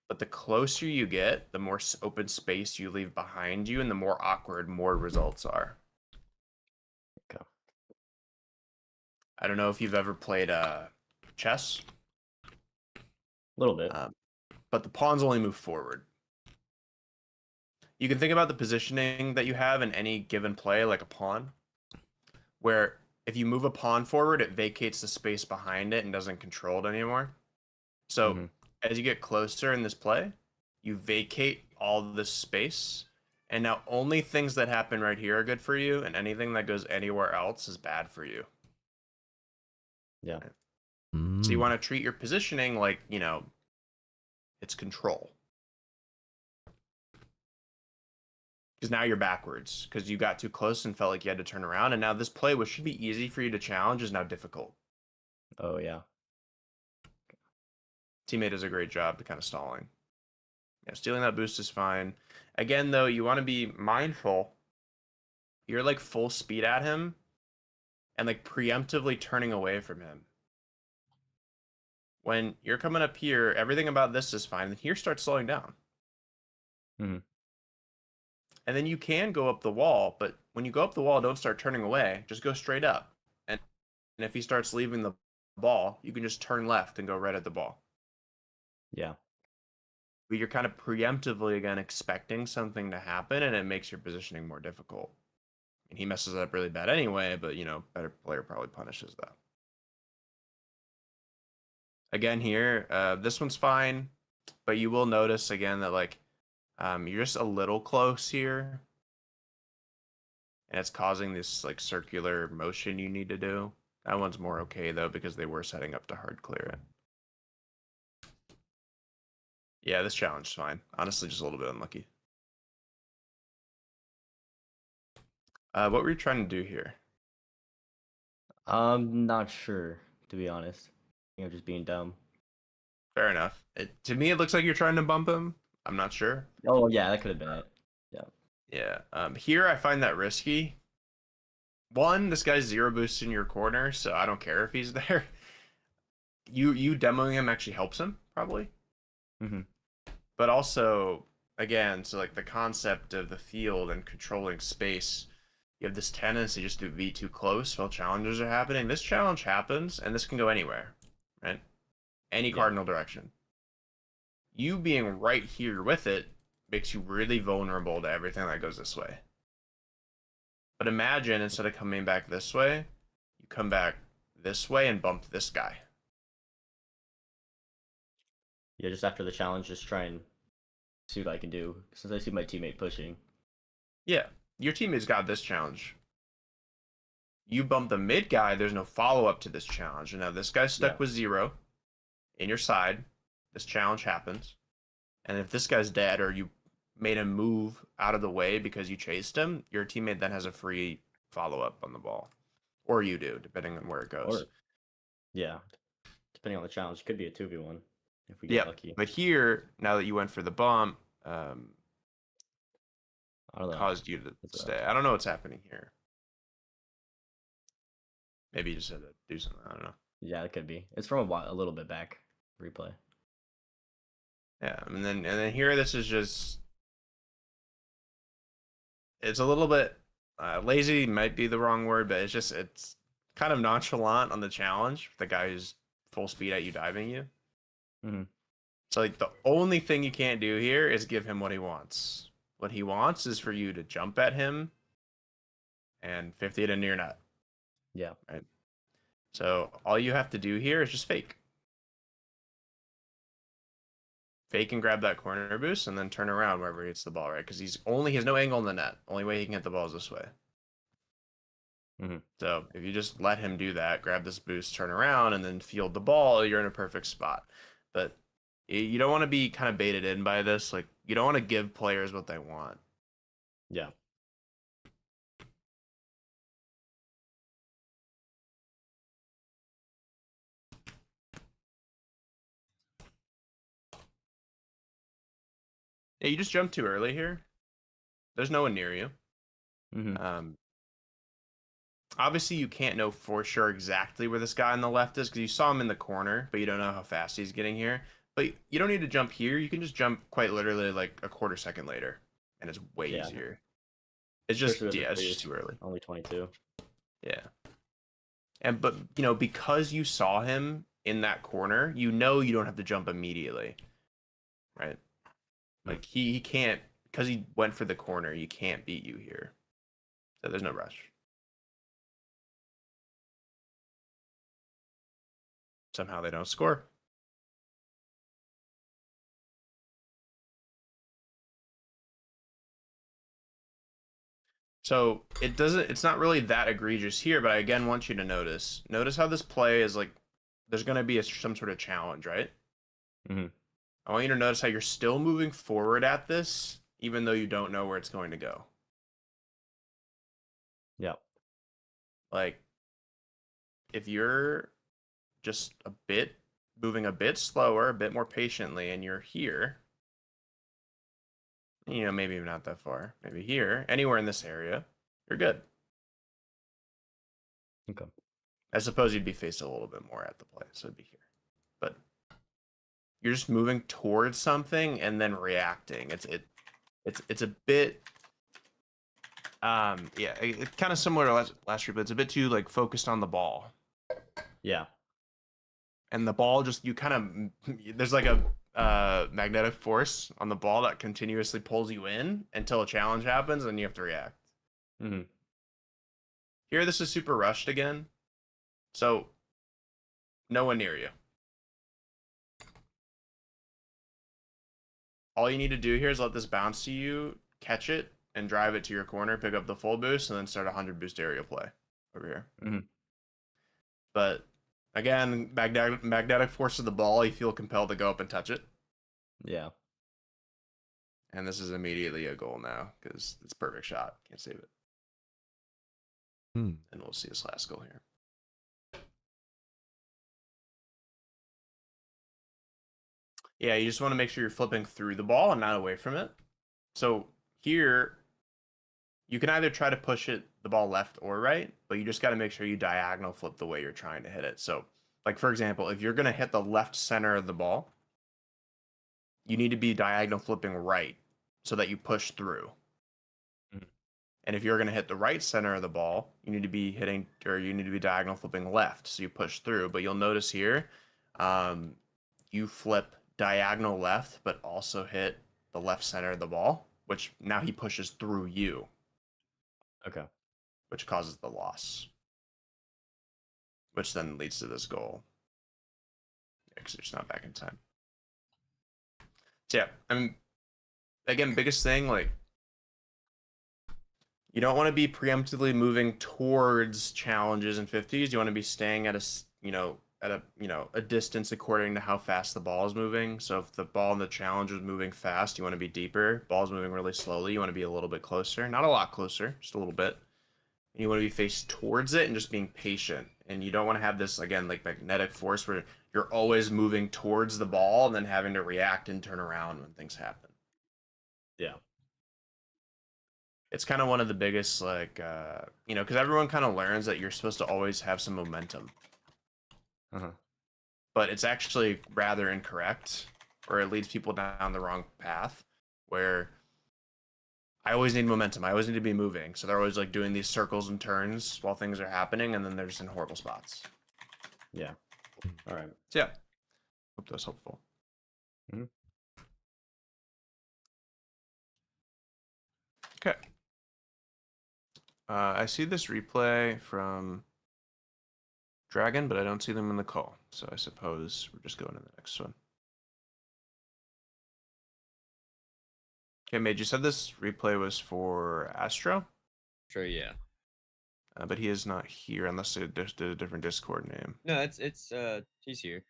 But the closer you get, the more open space you leave behind you, and the more awkward more results are. Okay. I don't know if you've ever played chess. A little bit. But the pawns only move forward. You can think about the positioning that you have in any given play like a pawn, where if you move a pawn forward, it vacates the space behind it and doesn't control it anymore. So as you get closer in this play, you vacate all this space, and now only things that happen right here are good for you, and anything that goes anywhere else is bad for you. Yeah. So you want to treat your positioning like, it's control. Because now you're backwards, because you got too close and felt like you had to turn around, and now this play, which should be easy for you to challenge, is now difficult. Oh, yeah. Teammate does a great job to kind of stalling. Yeah, stealing that boost is fine. Again, though, you want to be mindful. You're like full speed at him and like preemptively turning away from him. When you're coming up here, everything about this is fine. And here starts slowing down. And then you can go up the wall, but when you go up the wall, don't start turning away. Just go straight up. And if he starts leaving the ball, you can just turn left and go right at the ball. Yeah. But you're kind of preemptively, again, expecting something to happen, and it makes your positioning more difficult. And he messes up really bad anyway, but, better player probably punishes that. Again here, this one's fine, but you will notice, again, that, you're just a little close here. And it's causing this, circular motion you need to do. That one's more okay, though, because they were setting up to hard clear it. Yeah, this challenge is fine. Honestly, just a little bit unlucky. What were you trying to do here? I'm not sure, to be honest. I think I'm just being dumb. Fair enough. To me, it looks like you're trying to bump him. I'm not sure. Oh, yeah, that could have been it. Yeah. Yeah. Here, I find that risky. One, this guy's 0 boost in your corner, so I don't care if he's there. You demoing him actually helps him, probably. But also, again, so the concept of the field and controlling space, you have this tendency just to be too close while challenges are happening. This challenge happens, and this can go anywhere, right? Any cardinal direction. You being right here with it makes you really vulnerable to everything that goes this way. But imagine, instead of coming back this way, you come back this way and bump this guy. Yeah, just after the challenge, just try and see what I can do, since I see my teammate pushing. Yeah, your teammate's got this challenge. You bump the mid guy, there's no follow-up to this challenge. And now this guy's stuck with 0 in your side. This challenge happens. And if this guy's dead, or you made him move out of the way because you chased him, your teammate then has a free follow-up on the ball. or you do, depending on where it goes. Or, yeah, depending on the challenge, it could be a 2v1 if we get Yeah, lucky. but here, now that you went for the bump, I don't know. caused you to stay. I don't know what's happening here. Maybe you just had to do something. I don't know. Yeah, it could be. It's from a little bit back replay. Yeah, and then here, this is just, it's a little bit lazy. Might be the wrong word, but it's kind of nonchalant on the challenge. The guy who's full speed at you, diving you. Mm-hmm. So like the only thing you can't do here is give him what he wants. What he wants is for you to jump at him and 50 it into your net. Yeah. Right. So all you have to do here is just fake. Fake and grab that corner boost and then turn around wherever he hits the ball, right? Because he has no angle in the net. Only way he can hit the ball is this way. Mm-hmm. So if you just let him do that, grab this boost, turn around, and then field the ball, you're in a perfect spot. But you don't want to be kind of baited in by this. Like, you don't want to give players what they want. Yeah. Yeah, you just jumped too early here. There's no one near you. Mm-hmm. Obviously, you can't know for sure exactly where this guy on the left is because you saw him in the corner, but you don't know how fast he's getting here. But you don't need to jump here. You can just jump quite literally like a quarter second later, and it's way easier. It's just, it's just too early. Only 22. Yeah. But because you saw him in that corner, you don't have to jump immediately, right? Like he can't, because he went for the corner, you can't beat you here. So there's no rush. Somehow they don't score. So it's not really that egregious here, but I again want you to notice how this play is like, there's going to be some sort of challenge, right? Mm-hmm. I want you to notice how you're still moving forward at this, even though you don't know where it's going to go. Yeah. Like, if you're just moving a bit slower, a bit more patiently, and you're here, maybe not that far, maybe here, anywhere in this area, you're good. Okay. I suppose you'd be faced a little bit more at the play, so it'd be here. But you're just moving towards something and then reacting. It's a bit it's kind of similar to last year, but it's a bit too like focused on the ball. Yeah. And the ball just, there's like a magnetic force on the ball that continuously pulls you in until a challenge happens and you have to react. Mm-hmm. Here, this is super rushed again. So, no one near you. All you need to do here is let this bounce to you, catch it, and drive it to your corner, pick up the full boost, and then start a 100 boost aerial play over here. Mm-hmm. But again, magnetic force of the ball, you feel compelled to go up and touch it. Yeah. And this is immediately a goal now because it's a perfect shot. Can't save it. And we'll see his last goal here. Yeah, you just want to make sure you're flipping through the ball and not away from it. So here, you can either try to push the ball left or right, but you just got to make sure you diagonal flip the way you're trying to hit it. So, like, for example, if you're going to hit the left center of the ball, you need to be diagonal flipping right so that you push through. Mm-hmm. And if you're going to hit the right center of the ball, you need to be diagonal flipping left so you push through. But you'll notice here, you flip diagonal left, but also hit the left center of the ball, which now he pushes through you. Okay. Which causes the loss. Which then leads to this goal. Because it's not back in time. So yeah, I mean, again, biggest thing, like, you don't want to be preemptively moving towards challenges and 50s. You want to be staying at a distance according to how fast the ball is moving. So if the ball in the challenge is moving fast, you want to be deeper. Ball's moving really slowly, you want to be a little bit closer. Not a lot closer, just a little bit. and you want to be faced towards it and just being patient. And you don't want to have this, again, like magnetic force where you're always moving towards the ball and then having to react and turn around when things happen. Yeah. It's kind of one of the biggest, like, you know, because everyone kind of learns that you're supposed to always have some momentum. But it's actually rather incorrect, or it leads people down the wrong path, where I always need momentum. I always need to be moving. So they're always like doing these circles and turns while things are happening, and then they're just in horrible spots. Yeah. All right. So yeah. Hope that was helpful. Okay. I see this replay from Dragon, but I don't see them in the call. So I suppose we're just going to the next one. Okay, Mage, you said this replay was for Astro? Sure, yeah. But he is not here unless they just did a different Discord name. No, he's here.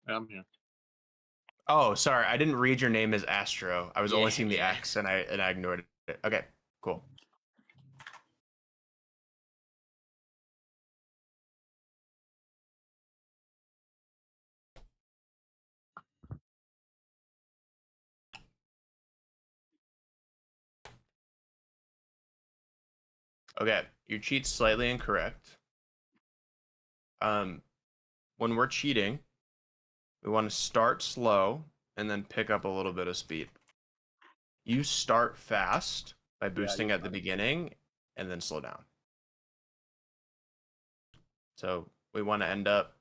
I'm here. Oh, sorry, I didn't read your name as Astro. I was only Yeah, seeing the yeah. X, and I ignored it. Okay, cool. Okay, your cheat's slightly incorrect. When we're cheating, we want to start slow and then pick up a little bit of speed. You start fast by boosting at the beginning and then slow down. So we want to end up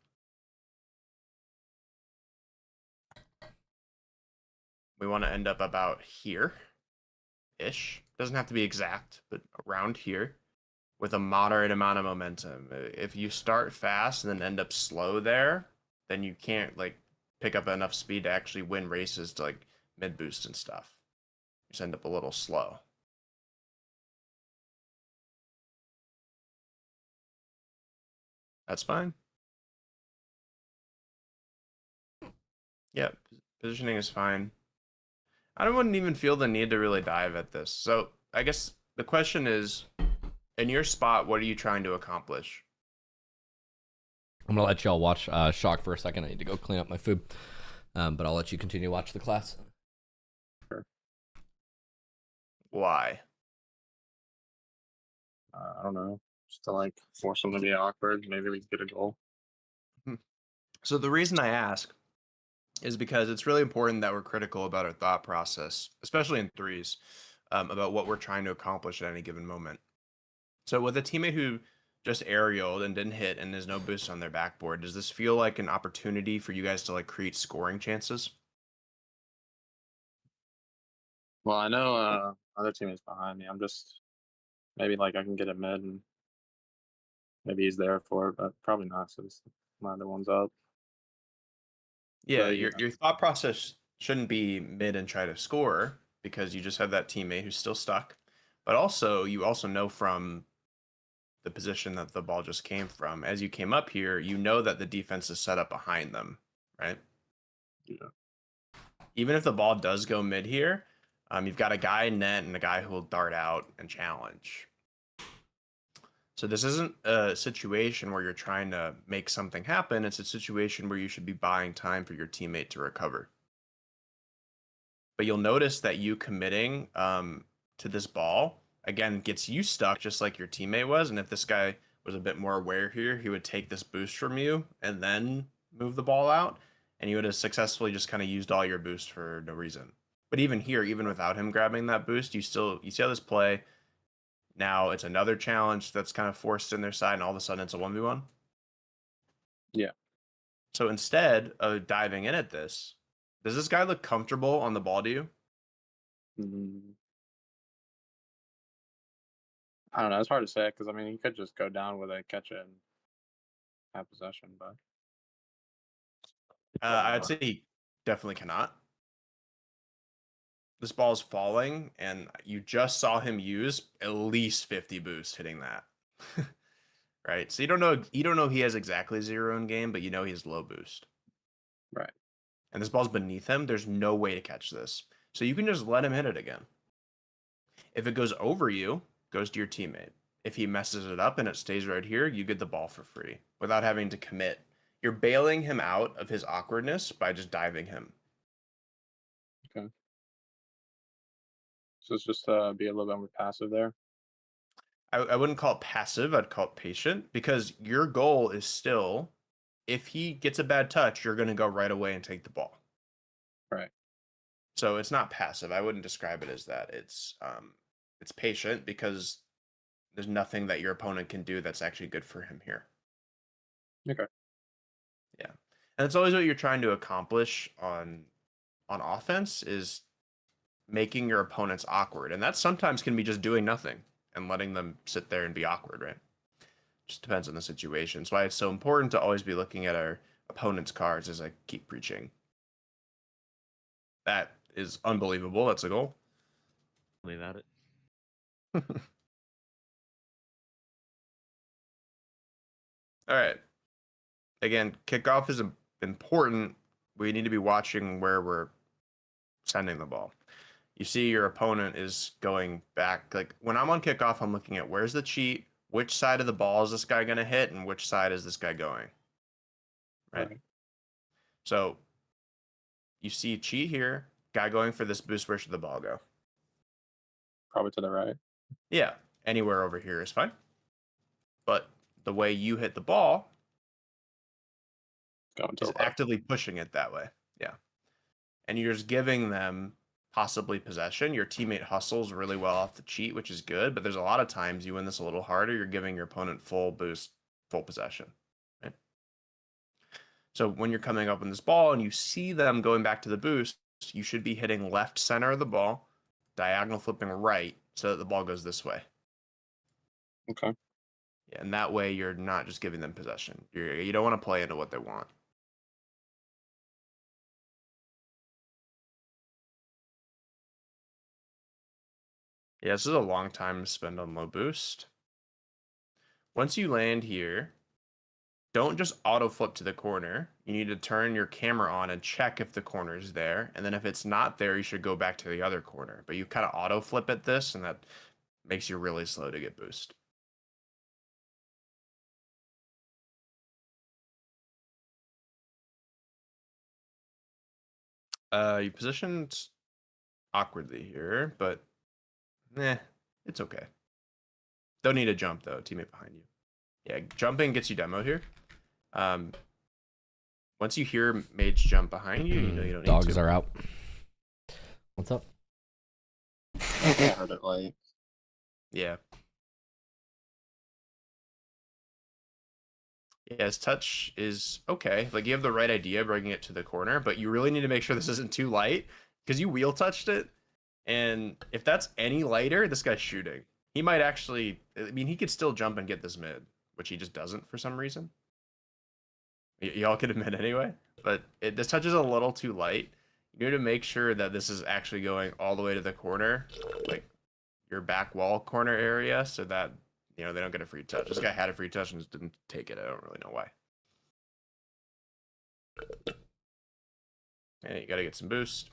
about here-ish. Doesn't have to be exact, but around here with a moderate amount of momentum. If you start fast and then end up slow there, then you can't like pick up enough speed to actually win races to like mid boost and stuff. You just end up a little slow. That's fine. Yeah, positioning is fine. I wouldn't even feel the need to really dive at this. So I guess the question is, in your spot, what are you trying to accomplish? I'm gonna let y'all watch Shock for a second. I need to go clean up my food, but I'll let you continue to watch the class. Why? I don't know. Just to like force them to be awkward. Maybe we can get a goal. So the reason I ask is because it's really important that we're critical about our thought process, especially in threes, about what we're trying to accomplish at any given moment. So with a teammate who just aerialed and didn't hit and there's no boost on their backboard, does this feel like an opportunity for you guys to like create scoring chances? Well, I know other teammates behind me. I'm just maybe like I can get a mid and maybe he's there for it, but probably not. So my other one's up. Yeah, But, your thought process shouldn't be mid and try to score because you just have that teammate who's still stuck. But also, you also know from the position that the ball just came from, as you came up here, you know that the defense is set up behind them, right? Yeah. Even if the ball does go mid here, you've got a guy in net and a guy who will dart out and challenge. So this isn't a situation where you're trying to make something happen. It's a situation where you should be buying time for your teammate to recover. But you'll notice that you committing to this ball, again, gets you stuck just like your teammate was. And if this guy was a bit more aware here, he would take this boost from you and then move the ball out. And you would have successfully just kind of used all your boost for no reason. But even here, even without him grabbing that boost, you see how this play. Now it's another challenge that's kind of forced in their side, and all of a sudden it's a 1v1. Yeah. So instead of diving in at this, does this guy look comfortable on the ball to you? I don't know. It's hard to say because I mean he could just go down with it, catch it, and have possession. But I'd say he definitely cannot. This ball is falling, and you just saw him use at least 50 boost hitting that. Right? So you don't know he has exactly 0 in game, but you know he has low boost. Right. And this ball's beneath him. There's no way to catch this. So you can just let him hit it again. If it goes over you, it goes to your teammate. If he messes it up and it stays right here, you get the ball for free without having to commit. You're bailing him out of his awkwardness by just diving him. Okay. So it's just be a little bit more passive there. I wouldn't call it passive. I'd call it patient, because your goal is still, if he gets a bad touch, you're going to go right away and take the ball. Right. So it's not passive. I wouldn't describe it as that. It's patient because there's nothing that your opponent can do that's actually good for him here. Okay. Yeah. And it's always what you're trying to accomplish on offense, is making your opponents awkward. And that sometimes can be just doing nothing and letting them sit there and be awkward, right? Just depends on the situation. That's why it's so important to always be looking at our opponent's cards, as I keep preaching. That is unbelievable. That's a goal. Tell me about it. All right. Again, kickoff is important. We need to be watching where we're sending the ball. You see your opponent is going back. Like when I'm on kickoff, I'm looking at where's the cheat, which side of the ball is this guy going to hit, and which side is this guy going. Right? So you see cheat here, guy going for this boost. Where should the ball go? Probably to the right. Yeah, anywhere over here is fine. But the way you hit the ball is actively pushing it that way. Yeah. And you're just giving them possibly possession. Your teammate hustles really well off the cheat, which is good, but there's a lot of times you win this a little harder. You're giving your opponent full boost, full possession. Right? So when you're coming up on this ball and you see them going back to the boost, you should be hitting left center of the ball, diagonal flipping right, so that the ball goes this way. Okay. Yeah, and that way you're not just giving them possession. You don't want to play into what they want. Yeah, this is a long time to spend on low boost. Once you land here, don't just auto flip to the corner. You need to turn your camera on and check if the corner is there. And then if it's not there, you should go back to the other corner. But you kind of auto flip at this, and that makes you really slow to get boost. You positioned awkwardly here, but it's okay. Don't need a jump though, teammate behind you. Yeah, jumping gets you demoed here. Once you hear mage jump behind you, you know you don't need to. Dogs are out. What's up? I heard it late. Yeah. Yeah, his touch is okay. Like you have the right idea bringing it to the corner, but you really need to make sure this isn't too light, because you wheel touched it. And if that's any lighter, this guy's shooting. He might actually, I mean, he could still jump and get this mid, which he just doesn't for some reason. Y'all could admit anyway, but this touch is a little too light. You need to make sure that this is actually going all the way to the corner, like your back wall corner area, so that, you know, they don't get a free touch. This guy had a free touch and just didn't take it. I don't really know why. And you got to get some boost.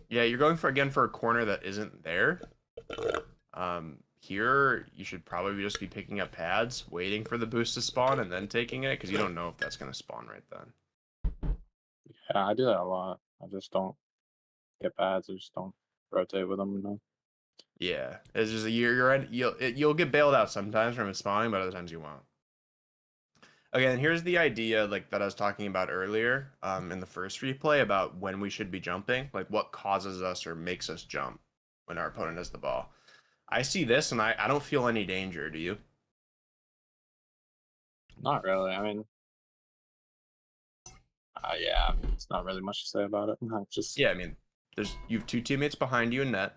Yeah, you're going for a corner that isn't there. Here, you should probably just be picking up pads, waiting for the boost to spawn, and then taking it, because you don't know if that's going to spawn right then. Yeah, I do that a lot. I just don't get pads. I just don't rotate with them. You know? Yeah, it's just you'll get bailed out sometimes from it spawning, but other times you won't. Again, here's the idea like that I was talking about earlier in the first replay about when we should be jumping, like what causes us or makes us jump when our opponent has the ball. I see this and I don't feel any danger. Do you? Not really. I mean, yeah, it's not really much to say about it. Just yeah, I mean, you have two teammates behind you in net,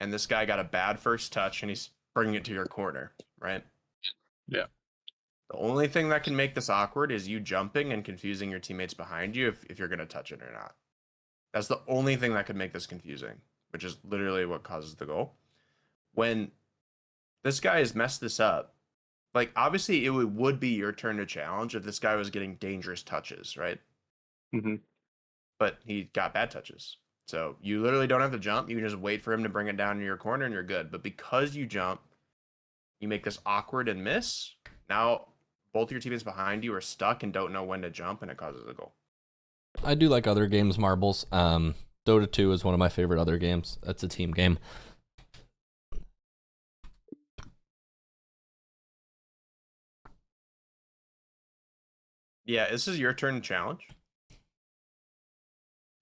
and this guy got a bad first touch and he's bringing it to your corner, right? Yeah. The only thing that can make this awkward is you jumping and confusing your teammates behind you if you're going to touch it or not. That's the only thing that could make this confusing, which is literally what causes the goal. When this guy has messed this up, like obviously it would be your turn to challenge if this guy was getting dangerous touches, right? Mm-hmm. But he got bad touches. So you literally don't have to jump. You can just wait for him to bring it down to your corner and you're good. But because you jump, you make this awkward and miss. Now both your teammates behind you are stuck and don't know when to jump, and it causes a goal. I do like other games, marbles. Dota 2 is one of my favorite other games. That's a team game. Yeah, this is your turn to challenge.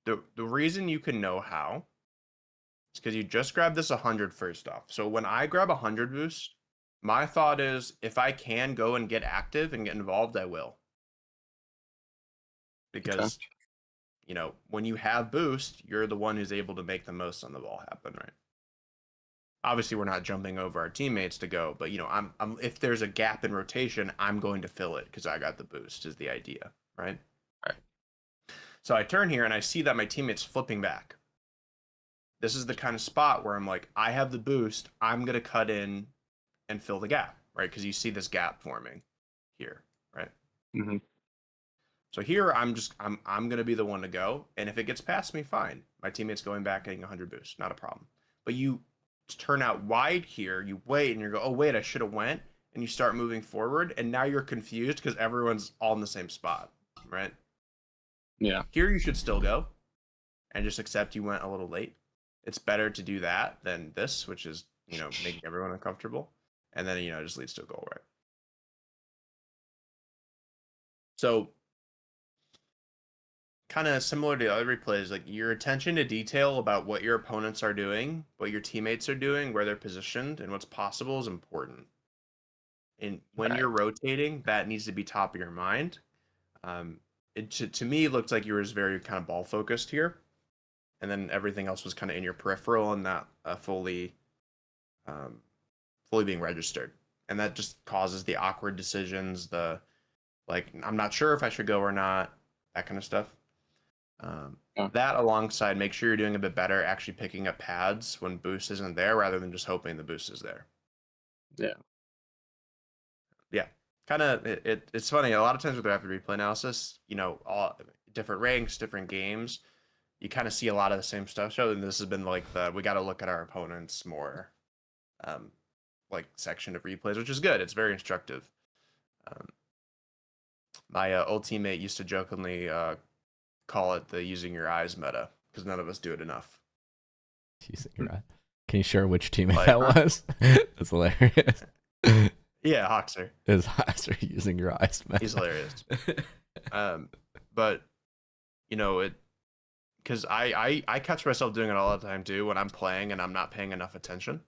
The reason you can know how is because you just grabbed this 100 first off. So when I grab 100 boost, my thought is if I can go and get active and get involved, I will. Because, you know, when you have boost, you're the one who's able to make the most on the ball happen, right? Obviously, we're not jumping over our teammates to go, but, you know, I'm if there's a gap in rotation, I'm going to fill it because I got the boost is the idea, right? Right. So I turn here and I see that my teammate's flipping back. This is the kind of spot where I'm like, I have the boost. I'm going to cut in and fill the gap, right? Because you see this gap forming here, right? Mm-hmm. So here I'm going to be the one to go. And if it gets past me, fine. My teammate's going back getting 100 boost. Not a problem. But you turn out wide here. You wait and you go, oh, wait, I should have went. And you start moving forward. And now you're confused because everyone's all in the same spot, right? Yeah. Here you should still go and just accept you went a little late. It's better to do that than this, which is, you know, making everyone uncomfortable. And then, you know, it just leads to a goal, right? So kind of similar to the other replays, like your attention to detail about what your opponents are doing, what your teammates are doing, where they're positioned, and what's possible is important. And when you're rotating, that needs to be top of your mind. It to me looked like you were very kind of ball focused here, and then everything else was kind of in your peripheral and not fully being registered. And that just causes the awkward decisions, the like, I'm not sure if I should go or not, that kind of stuff. That alongside, make sure you're doing a bit better actually picking up pads when boost isn't there rather than just hoping the boost is there. Yeah. Yeah. Kind of, it's funny. A lot of times with rapid replay analysis, you know, all different ranks, different games, you kind of see a lot of the same stuff. So this has been like we got to look at our opponents more, like section of replays, which is good. It's very instructive. My old teammate used to jokingly call it the using your eyes meta because none of us do it enough. Using your eye. Can you share which teammate that was? That's hilarious. Yeah, Hoxer. Is Hoxer using your eyes meta? He's hilarious. But you know it because I catch myself doing it all the time too when I'm playing and I'm not paying enough attention.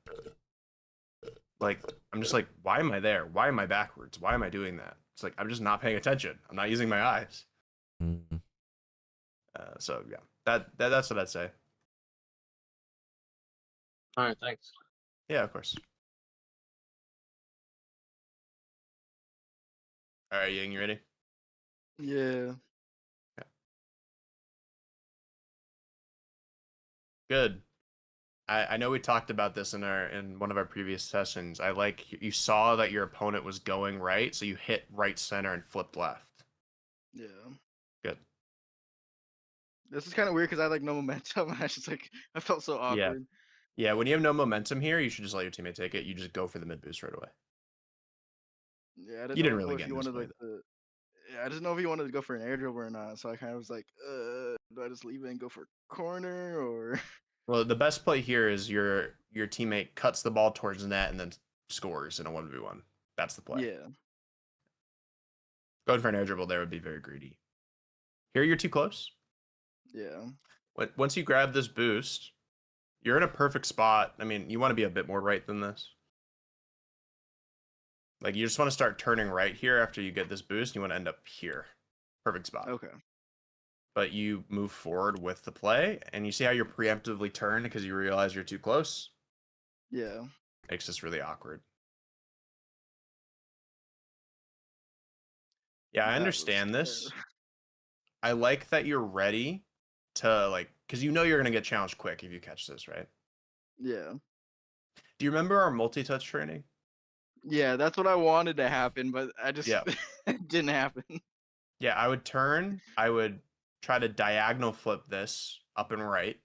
Like I'm just like, why am I there? Why am I backwards? Why am I doing that? It's like I'm just not paying attention. I'm not using my eyes. Mm-hmm. So yeah, that's what I'd say. All right, thanks. Yeah, of course. All right, Ying, you ready? Yeah. Good. I know we talked about this in one of our previous sessions. I like you saw that your opponent was going right, so you hit right center and flipped left. Yeah. Good. This is kind of weird because I had like no momentum. I just like I felt so awkward. Yeah. When you have no momentum here, you should just let your teammate take it. You just go for the mid boost right away. Yeah, You didn't really get you wanted like I didn't know if he wanted to go for an air dribble or not. So I kind of was like, do I just leave it and go for corner or? Well, the best play here is your teammate cuts the ball towards the net and then scores in a 1v1. That's the play. Yeah. Going for an air dribble there would be very greedy. Here you're too close. Yeah. Once you grab this boost, you're in a perfect spot. I mean, you want to be a bit more right than this. Like, you just want to start turning right here after you get this boost. You want to end up here. Perfect spot. Okay. But you move forward with the play, and you see how you're preemptively turned because you realize you're too close? Yeah. Makes this really awkward. Yeah, I understand this. I like that you're ready to, like, because you know you're going to get challenged quick if you catch this, right? Yeah. Do you remember our multi-touch training? Yeah, that's what I wanted to happen, but I just it didn't happen. Yeah, I would turn. I would try to diagonal flip this up and right,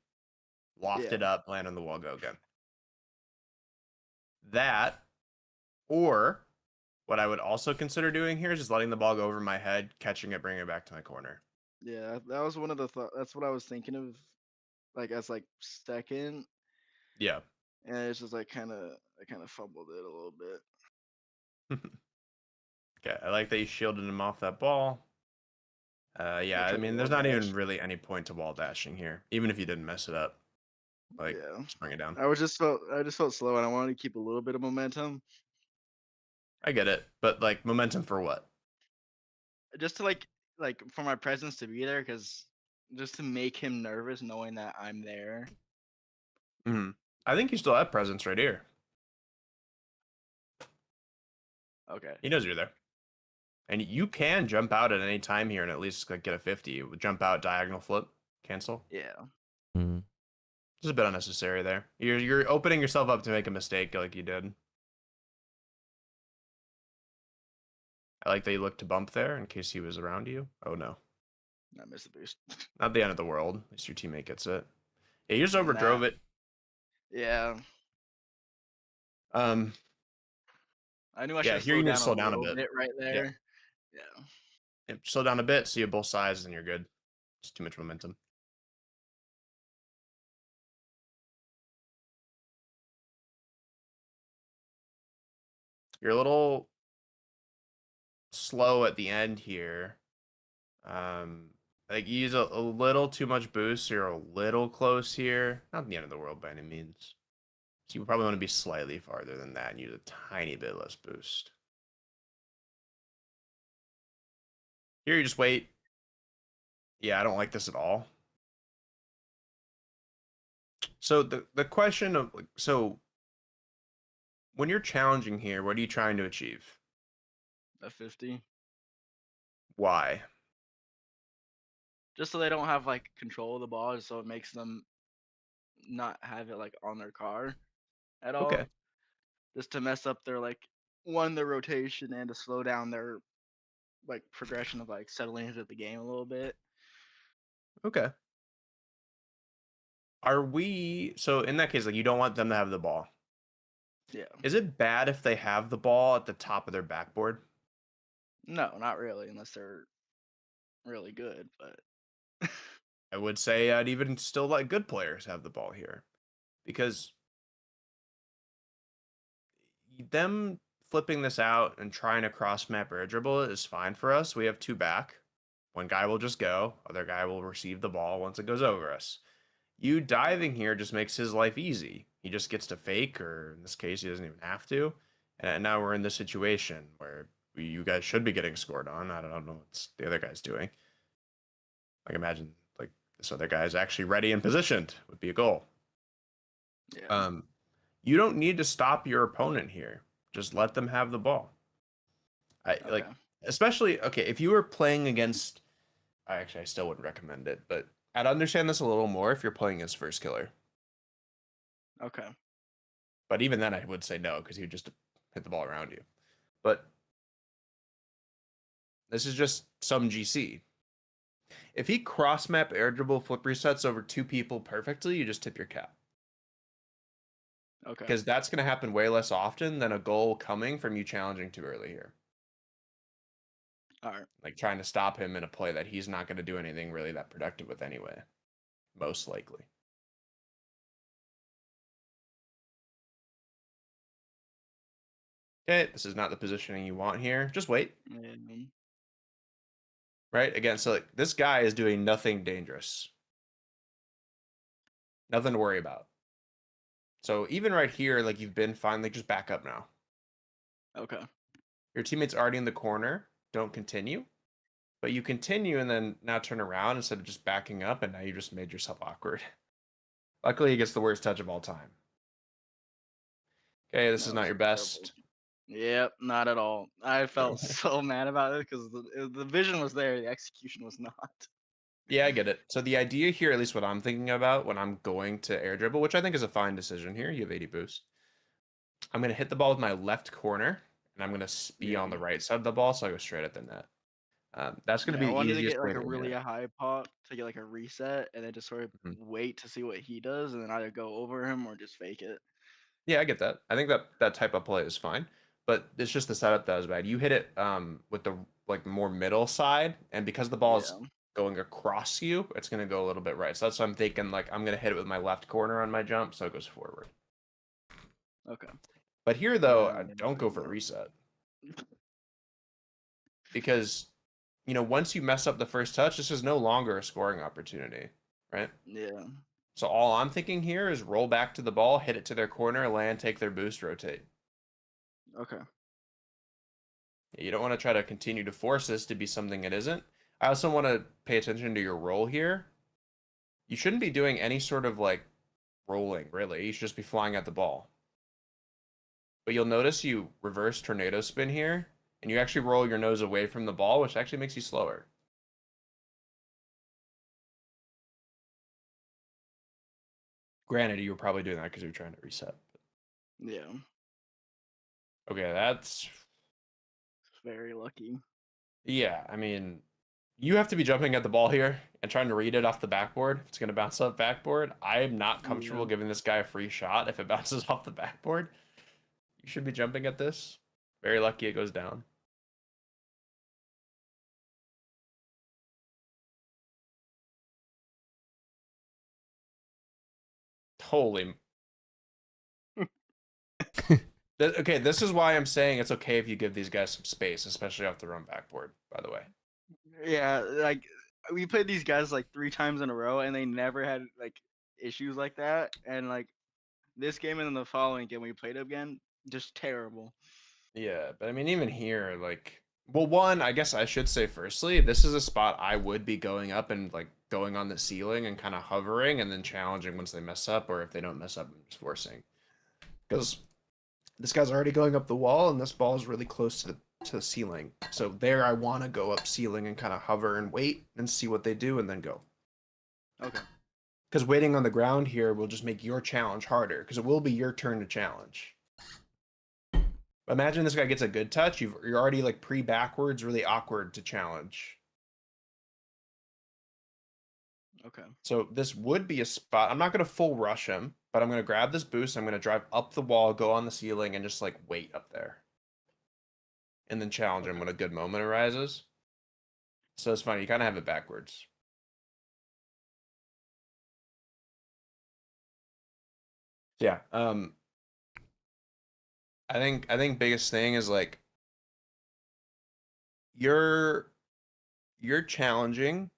loft it up, land on the wall, go again. That Or what I would also consider doing here is just letting the ball go over my head, catching it, bringing it back to my corner. Yeah, that was one of the that's what I was thinking of, like as like second, Yeah. and it's just like I kind of fumbled it a little bit. Okay, I like that you shielded him off that ball. Yeah, I tried to mean, wall there's not even dash. really any point to wall dashing here, even if you didn't mess it up. Like, Yeah, just bring it down. I just felt slow, and I wanted to keep a little bit of momentum, I get it, but like momentum for what? just to like for my presence to be there, because just to make him nervous, knowing that I'm there. I think you still have presence right here. Okay. He knows you're there. And you can jump out at any time here and at least like get a 50. Jump out, diagonal flip, cancel. Yeah. Just a bit unnecessary there. You're opening yourself up to make a mistake like you did. I like that you looked to bump there in case he was around you. Oh no. I missed the boost. Not the end of the world. At least your teammate gets it. Yeah, you just overdrove it. Yeah. I knew I should Yeah, have here you slowed need down to slow a down a little bit. bit right Yeah. there. Yeah. Yeah, slow down a bit so you have both sides and you're good. Just too much momentum. You're a little slow at the end here. Like you use a little too much boost, so you're a little close here. Not the end of the world by any means. So you probably want to be slightly farther than that and use a tiny bit less boost. Here you just wait. Yeah, I don't like this at all. So the question of when you're challenging here, what are you trying to achieve? A 50. Why? Just so they don't have like control of the ball, so it makes them not have it like on their car at all. Okay. Just to mess up their their rotation and to slow down their like progression of like settling into the game a little bit. Okay. Are we so in that case, like you don't want them to have the ball? Yeah. Is it bad if they have the ball at the top of their backboard? No, not really, unless they're really good, but I would say I'd even still let good players have the ball here. Because them flipping this out and trying to cross map air dribble is fine for us. We have two back. One guy will just go, other guy will receive the ball once it goes over us. You diving here just makes his life easy. He just gets to fake, or in this case, he doesn't even have to. And now we're in this situation where you guys should be getting scored on. I don't know what the other guy's doing. Like imagine like this other guy is actually ready and positioned would be a goal. Yeah. You don't need to stop your opponent here. Just let them have the ball. Like especially if you were playing against I still wouldn't recommend it, but I'd understand this a little more if you're playing against First Killer. Okay. But even then I would say no, because he would just hit the ball around you. But this is just some GC. If he cross map air dribble flip resets over two people perfectly, you just tip your cap. Okay. Because that's going to happen way less often than a goal coming from you challenging too early here. All right. Like trying to stop him in a play that he's not going to do anything really that productive with anyway. Most likely. Okay, this is not the positioning you want here. Just wait. Right? Again, so like this guy is doing nothing dangerous. Nothing to worry about. So even right here, like you've been fine, like just back up now. Okay. Your teammate's already in the corner. Don't continue. But you continue and then now turn around instead of just backing up, and now you just made yourself awkward. Luckily, he gets the worst touch of all time. Okay, this is not your best. Yep, not at all. I felt so mad about it because the vision was there, the execution was not. Yeah, I get it. So the idea here, at least what I'm thinking about when I'm going to air dribble, which I think is a fine decision here. You have 80 boost. I'm going to hit the ball with my left corner, and I'm going to be on the right side of the ball, so I go straight at the net. That's going to be I the wanted to easiest get way like a to win really it. high pop to get like a reset, and then just sort of wait to see what he does, and then either go over him or just fake it. Yeah, I get that. I think that type of play is fine. but it's just the setup that was bad. You hit it with the like more middle side, and because the ball is going across you, it's gonna go a little bit right. So that's what I'm thinking. Like I'm gonna hit it with my left corner on my jump, so it goes forward. Okay. But here though, I don't go for reset because once you mess up the first touch, this is no longer a scoring opportunity, right? Yeah. So all I'm thinking here is roll back to the ball, hit it to their corner, land, take their boost, rotate. Okay. You don't want to try to continue to force this to be something it isn't. I also want to pay attention to your roll here. You shouldn't be doing any sort of like rolling, really. You should just be flying at the ball. But you'll notice you reverse tornado spin here, and you actually roll your nose away from the ball, which actually makes you slower. Granted, you were probably doing that because you were trying to reset. Yeah. Okay, that's very lucky. Yeah, I mean, you have to be jumping at the ball here and trying to read it off the backboard. If it's going to bounce off backboard, I am not comfortable giving this guy a free shot if it bounces off the backboard. You should be jumping at this. Very lucky it goes down. Holy. Okay, this is why I'm saying it's okay if you give these guys some space, especially off the run backboard, by the way. Yeah, like we played these guys like 3 times in a row, and they never had like issues like that. And like this game and then the following game we played again, just terrible. Yeah, but I mean, even here, like, well, one, I guess I should say firstly, this is a spot I would be going up and like going on the ceiling and kind of hovering and then challenging once they mess up, or if they don't mess up, I'm just forcing. Because this guy's already going up the wall, and this ball is really close to the ceiling. So there, I want to go up ceiling and kind of hover and wait and see what they do, and then go. Okay. Because waiting on the ground here will just make your challenge harder, because it will be your turn to challenge. Imagine this guy gets a good touch. You're already like pre-backwards, really awkward to challenge. Okay. So this would be a spot. I'm not going to full rush him, but I'm going to grab this boost. I'm going to drive up the wall, go on the ceiling, and just like wait up there. And then challenge him when a good moment arises. So it's funny. You kind of have it backwards. Yeah. I think biggest thing is like you're challenging,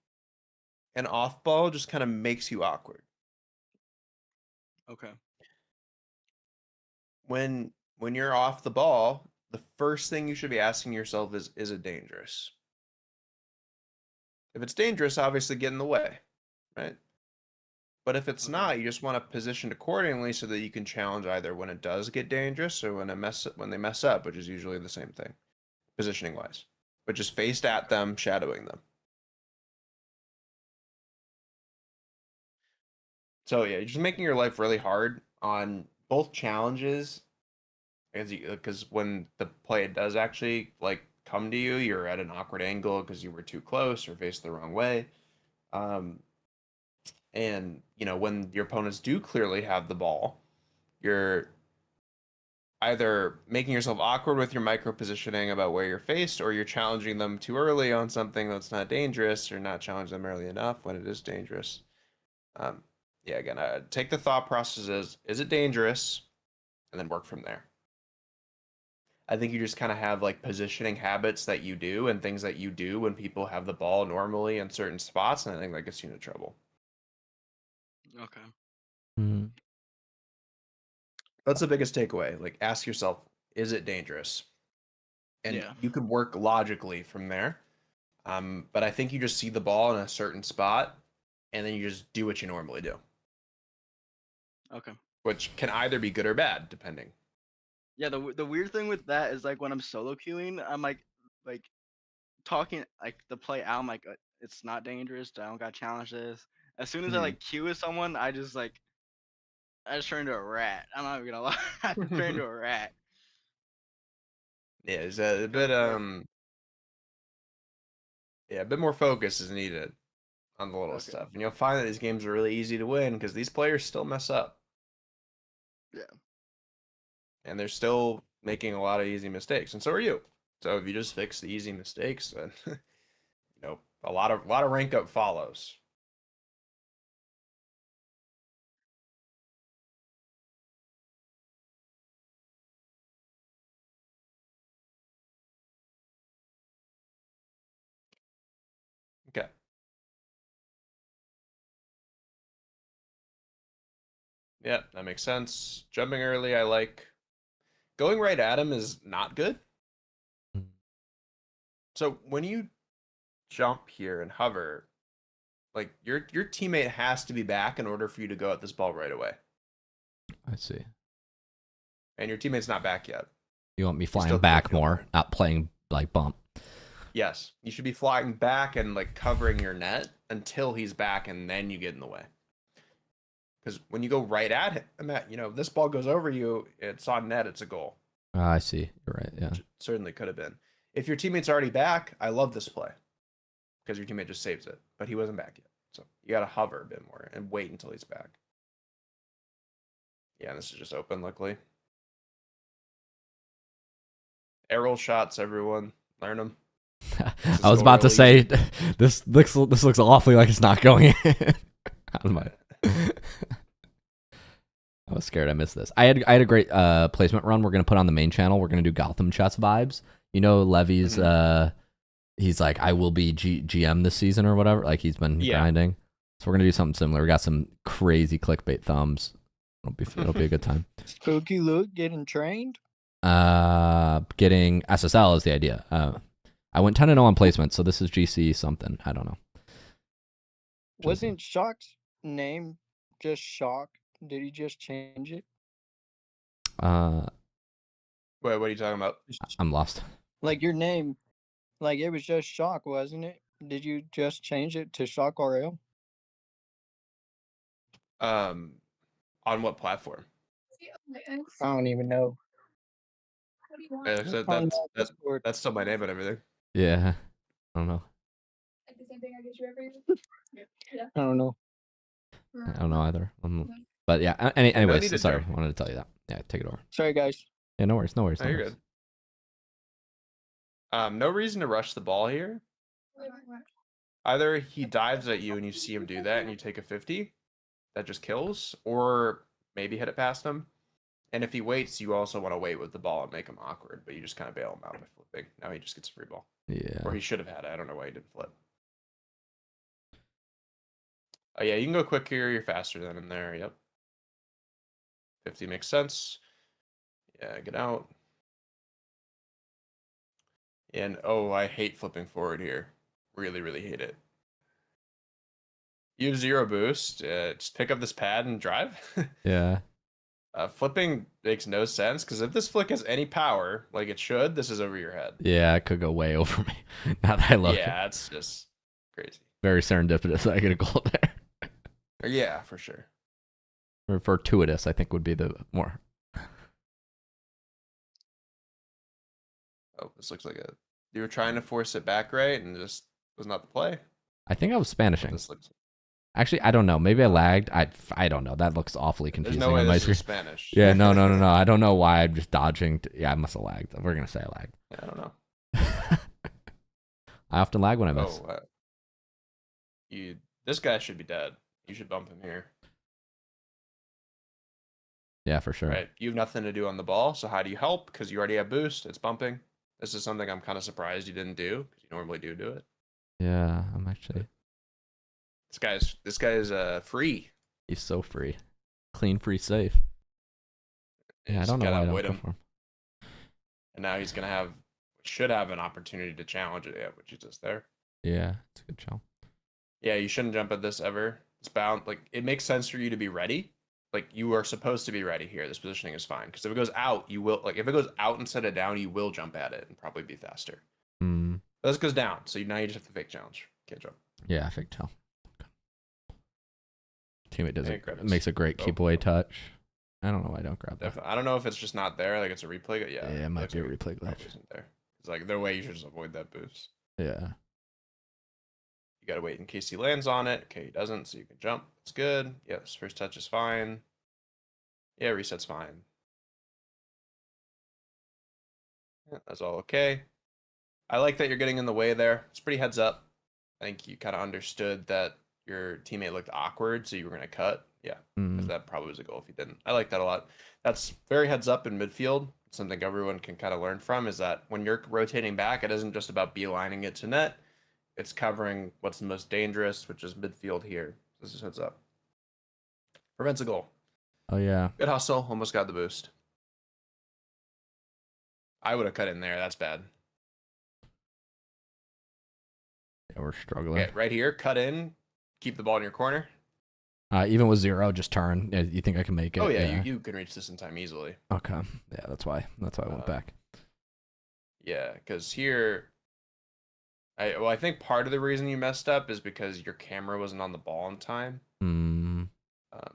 and off ball just kind of makes you awkward. Okay. When you're off the ball, the first thing you should be asking yourself is it dangerous? If it's dangerous, obviously get in the way, right? But if it's not, you just want to position accordingly so that you can challenge either when it does get dangerous or when they mess up, which is usually the same thing, positioning wise. But just faced at them, shadowing them. So yeah, you're just making your life really hard on both challenges, because when the play does actually like come to you, you're at an awkward angle because you were too close or faced the wrong way. And when your opponents do clearly have the ball, you're either making yourself awkward with your micro positioning about where you're faced, or you're challenging them too early on something that's not dangerous, or not challenge them early enough when it is dangerous. Yeah, again, take the thought process as, is it dangerous? And then work from there. I think you just kind of have like positioning habits that you do and things that you do when people have the ball normally in certain spots, and I think that gets you into trouble. Okay. Mm-hmm. That's the biggest takeaway. Like, ask yourself, is it dangerous? And you could work logically from there. But I think you just see the ball in a certain spot, and then you just do what you normally do. Okay. Which can either be good or bad, depending. Yeah, the weird thing with that is like when I'm solo queuing, I'm like talking like the play out. I'm like, it's not dangerous. I don't got to challenge this. As soon as I like queue with someone, I just turn into a rat. I'm not even gonna lie. I just turn into a rat. Yeah, it's a bit yeah, a bit more focus is needed on the little stuff, and you'll find that these games are really easy to win because these players still mess up. Yeah. And they're still making a lot of easy mistakes, and so are you. So if you just fix the easy mistakes, then a lot of rank up follows. Okay. Yeah, that makes sense. Jumping early, I like. Going right at him is not good. So when you jump here and hover, like your teammate has to be back in order for you to go at this ball right away. I see. And your teammate's not back yet. You want me still flying back more, not playing like bump. Yes, you should be flying back and like covering your net until he's back, and then you get in the way. Because when you go right at him, this ball goes over you, it's on net, it's a goal. I see. You're right. Yeah. Certainly could have been. If your teammate's already back, I love this play because your teammate just saves it, but he wasn't back yet. So you got to hover a bit more and wait until he's back. Yeah, this is just open, luckily. Arrow shots, everyone. Learn them. I was about to say, this looks awfully like it's not going in. I was scared I missed this. I had a great placement run we're going to put on the main channel. We're going to do Gotham Chess vibes. Levy's, he's like, I will be GM this season or whatever. Like, he's been grinding. So we're going to do something similar. We got some crazy clickbait thumbs. It'll be a good time. SpookyLuke getting trained? Getting SSL is the idea. I went 10-0 on placement, so this is GC something. I don't know. Wasn't Shock's name just Shock? Did he just change it? Wait, what are you talking about? I'm lost. Like your name, like it was just Shock, wasn't it? Did you just change it to Shock RL? On what platform? I don't even know. That's still my name and everything. Yeah. I don't know. I don't know. I don't know either. But yeah, anyways, sorry. I wanted to tell you that. Yeah, take it over. Sorry, guys. Yeah, no worries. No worries. No, you're good. No reason to rush the ball here. Either he dives at you and you see him do that and you take a 50, that just kills, or maybe hit it past him. And if he waits, you also want to wait with the ball and make him awkward, but you just kind of bail him out by flipping. Now he just gets a free ball. Yeah. Or he should have had it. I don't know why he didn't flip. Oh yeah, you can go quick here. You're faster than him there. Yep. 50 makes sense. Yeah, get out. And I hate flipping forward here. Really, really hate it. You have 0 boost. Just pick up this pad and drive. Yeah. Flipping makes no sense because if this flick has any power, like it should, this is over your head. Yeah, it could go way over me. Now that I look. Yeah, it's just crazy. Very serendipitous that I get a goal there. Yeah, for sure. Or fortuitous, I think would be the more. Oh, this looks like you were trying to force it back right and just was not the play. I think I was Spanishing. This looks... Actually, I don't know. Maybe I lagged. I don't know. That looks awfully confusing. There's no way on my this screen. is Spanish. Yeah, no. I don't know why I'm just dodging. Yeah, I must have lagged. We're gonna say I lagged. Yeah, I don't know. I often lag when I miss. This guy should be dead. You should bump him here. Yeah, for sure. Right. You have nothing to do on the ball, so how do you help? Because you already have boost. It's bumping. This is something I'm kind of surprised you didn't do, because you normally do it. Yeah, I'm actually. This guy's free. He's so free. Clean, free, safe. Yeah, I don't know why I don't go for him. And now he's should have an opportunity to challenge it, which is just there. Yeah, it's a good show. Yeah, you shouldn't jump at this ever. It's bound, it makes sense for you to be ready. Like, you are supposed to be ready here. This positioning is fine. Because if it goes out, you will, if it goes out instead of down, you will jump at it and probably be faster. Hmm. But this goes down, so now you just have to fake challenge. Can't jump. Yeah, fake challenge. Teammate makes a great keep away touch. I don't know why I don't grab that. I don't know if it's just not there, like it's a replay. Yeah, it might be a replay glitch. Isn't there? It's like their way you should just avoid that boost. Yeah. You gotta wait in case he lands on it. Okay, he doesn't, so you can jump. It's good. Yes, first touch is fine. Yeah, reset's fine. Yeah, that's all okay. I like that you're getting in the way there. It's pretty heads up. I think you kind of understood that your teammate looked awkward, so you were going to cut. Yeah, because that probably was a goal if you didn't. I like that a lot. That's very heads up in midfield. Something everyone can kind of learn from is that when you're rotating back, it isn't just about beelining it to net. It's covering what's the most dangerous, which is midfield here. This is heads up. Prevents a goal. Oh, yeah. Good hustle. Almost got the boost. I would have cut in there. That's bad. Yeah, we're struggling. Okay, right here, cut in. Keep the ball in your corner. Even with 0, just turn. Yeah, you think I can make it? Oh, yeah, you can reach this in time easily. Okay. Yeah, that's why I went back. Yeah, because here, I think part of the reason you messed up is because your camera wasn't on the ball in time.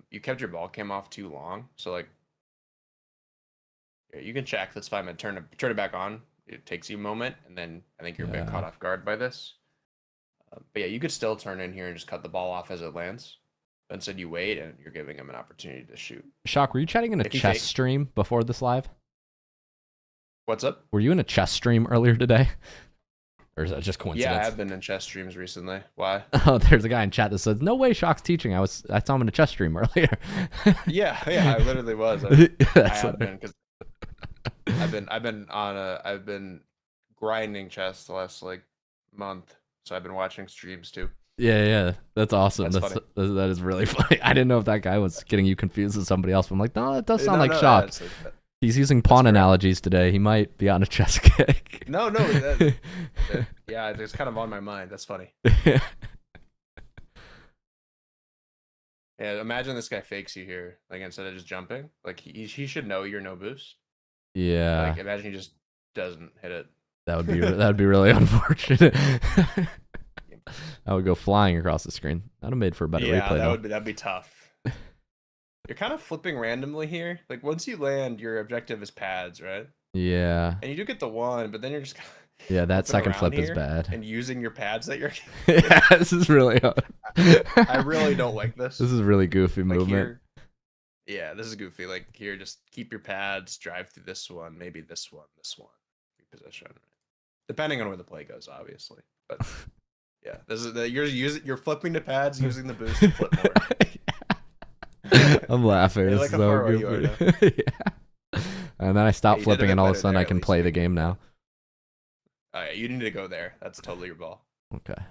You kept your ball cam off too long, so like, yeah, you can check. That's fine. But turn it back on. It takes you a moment, and then I think you're a bit caught off guard by this. But yeah, you could still turn in here and just cut the ball off as it lands. But instead, you wait, and you're giving him an opportunity to shoot. Shock, were you chatting in a chess stream before this live? What's up? Were you in a chess stream earlier today? Or is that just coincidence? Yeah, I've been in chess streams recently. Why? Oh, there's a guy in chat that says, "No way, Shock's teaching." I saw him in a chess stream earlier. yeah, I literally was. I have been because I've been grinding chess the last like month, so I've been watching streams too. Yeah, that's awesome. That's funny. That is really funny. I didn't know if that guy was getting you confused with somebody else. But I'm like, no, it does sound like Shock. He's using pawn analogies today. He might be on a chess kick. No, yeah, it's kind of on my mind. That's funny. Yeah, imagine this guy fakes you here, like instead of just jumping. Like he should know you're no boost. Yeah. Like imagine he just doesn't hit it. That would be really unfortunate. I would go flying across the screen. That'd have made for a better replay. That'd be tough. You're kind of flipping randomly here. Like once you land, your objective is pads, right? Yeah. And you do get the 1, but then you're just yeah, that second flip is bad. And using your pads that you're yeah, this is really hard. I really don't like this. This is really goofy movement. Here, yeah, this is goofy. Like here, just keep your pads, drive through this one, maybe this one, reposition. Depending on where the play goes, obviously. But yeah, this is you're flipping the pads using the boost to flip more. I'm laughing. It's like so goofy. Yeah. And then I stop flipping, and all of a sudden I can play the game now. Oh, yeah, you need to go there. That's totally your ball. Okay.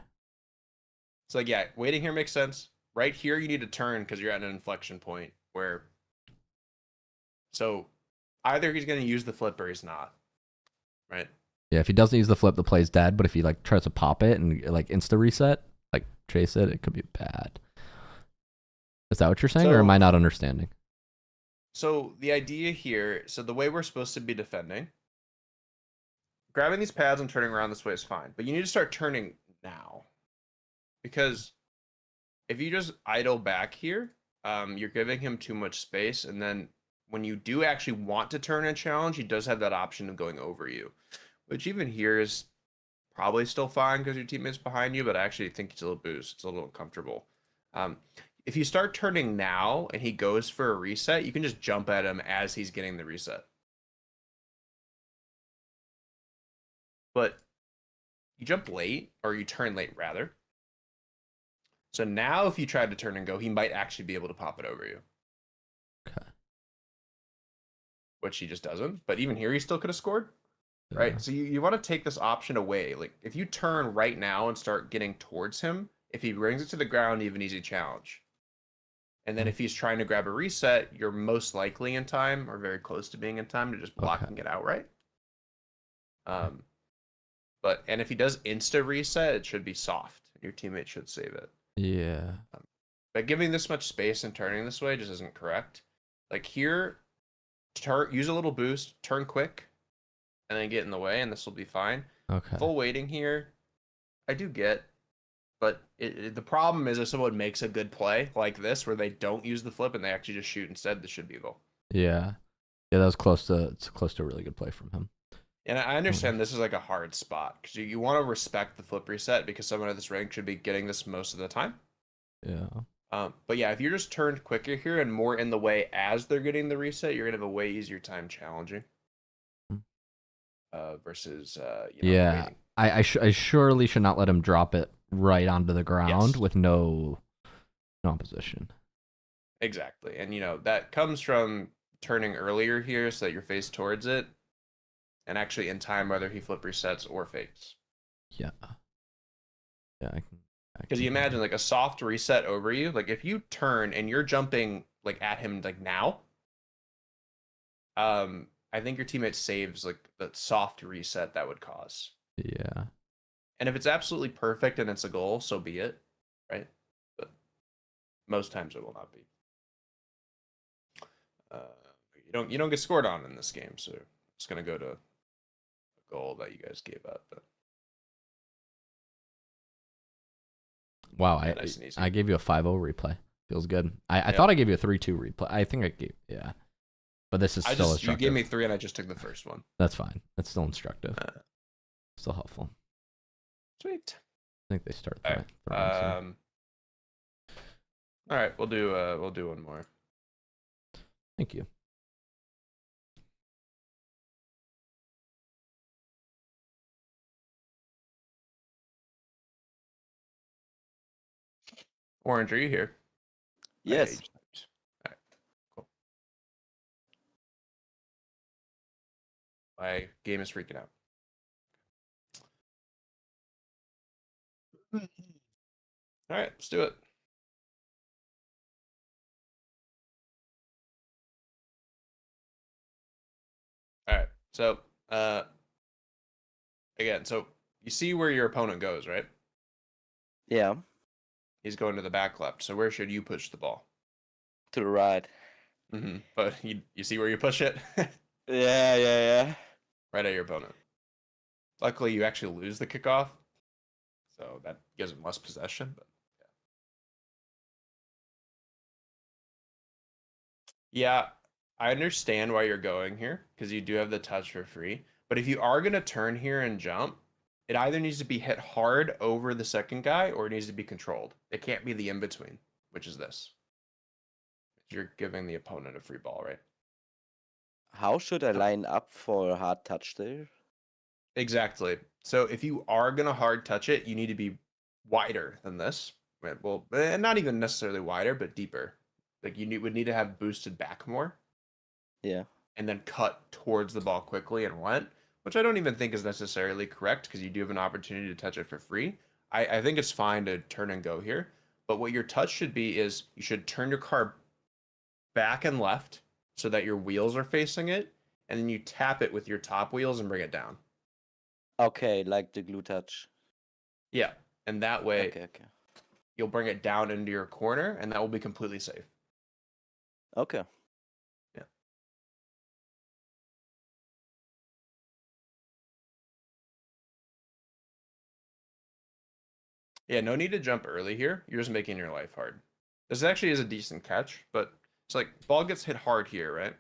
So like, yeah, waiting here makes sense. Right here, you need to turn because you're at an inflection point where. So, either he's going to use the flip or he's not. Right. Yeah, if he doesn't use the flip, the play's dead. But if he like tries to pop it and like insta reset, like chase it, it could be bad. Is that what you're saying, or am I not understanding? So the idea here, so the way we're supposed to be defending, grabbing these pads and turning around this way is fine, but you need to start turning now. Because if you just idle back here, you're giving him too much space, and then when you do actually want to turn and challenge, he does have that option of going over you, which even here is probably still fine because your teammate's behind you, but I actually think it's a little boost. It's a little uncomfortable. If you start turning now and he goes for a reset, you can just jump at him as he's getting the reset. But you jump late, or you turn late rather. So now if you try to turn and go, he might actually be able to pop it over you. Okay. Which he just doesn't. But even here, he still could have scored. Yeah. Right? So you want to take this option away. Like if you turn right now and start getting towards him, if he brings it to the ground, you have an easy challenge. And then if he's trying to grab a reset, you're most likely in time or very close to being in time to just block and get outright. And if he does insta reset, it should be soft. Your teammate should save it. Yeah. But giving this much space and turning this way just isn't correct. Like here, use a little boost, turn quick, and then get in the way, and this will be fine. Okay. Full waiting here, I do get. But the problem is if someone makes a good play like this, where they don't use the flip and they actually just shoot instead, this should be a goal. Yeah. Yeah, that was close to a really good play from him. And I understand this is like a hard spot because you want to respect the flip reset because someone at this rank should be getting this most of the time. Yeah. But yeah, if you're just turned quicker here and more in the way as they're getting the reset, you're gonna have a way easier time challenging. versus yeah, waiting. I surely should not let him drop it right onto the ground Yes. with no opposition. Exactly, and that comes from turning earlier here so that you're faced towards it, and actually in time whether he flip resets or fakes. Yeah. Yeah, Because you imagine like a soft reset over you, like if you turn and you're jumping like at him like now, I think your teammate saves like the soft reset that would cause. Yeah. And if it's absolutely perfect and it's a goal, so be it, right? But most times it will not be. You don't get scored on in this game, so it's gonna go to a goal that you guys gave up. But Wow, yeah, nice and easy. I gave you a 5-0 replay. Feels good. I thought I gave you a 3-2 replay. I think I gave but this is still instructive. You gave me 3 and I just took the first one. That's fine. That's still instructive. Still helpful. Sweet. I think they start. All right. All right, we'll do one more. Thank you. Orange, are you here? Yes. All right, cool. My game is freaking out. All right, let's do it. All right, so again, so you see where your opponent goes, right? Yeah. He's going to the back left. So where should you push the ball? To the right. Mm-hmm. But you see where you push it? Yeah. Right at your opponent. Luckily, you actually lose the kickoff, so that gives him less possession. But yeah, I understand why you're going here because you do have the touch for free. But if you are going to turn here and jump, it either needs to be hit hard over the second guy or it needs to be controlled. It can't be the in-between, which is this. You're giving the opponent a free ball, right? How should I line up for a hard touch there? Exactly. So if you are going to hard touch it, you need to be wider than this. Well, not even necessarily wider, but deeper. Like would need to have boosted back more. Yeah. And then cut towards the ball quickly and went, which I don't even think is necessarily correct because you do have an opportunity to touch it for free. I think it's fine to turn and go here. But what your touch should be is you should turn your car back and left so that your wheels are facing it. And then you tap it with your top wheels and bring it down. Okay, like the glue touch. Yeah. And that way Okay. you'll bring it down into your corner and that will be completely safe. Okay. Yeah. Yeah, no need to jump early here. You're just making your life hard. This actually is a decent catch, but it's like ball gets hit hard here, right?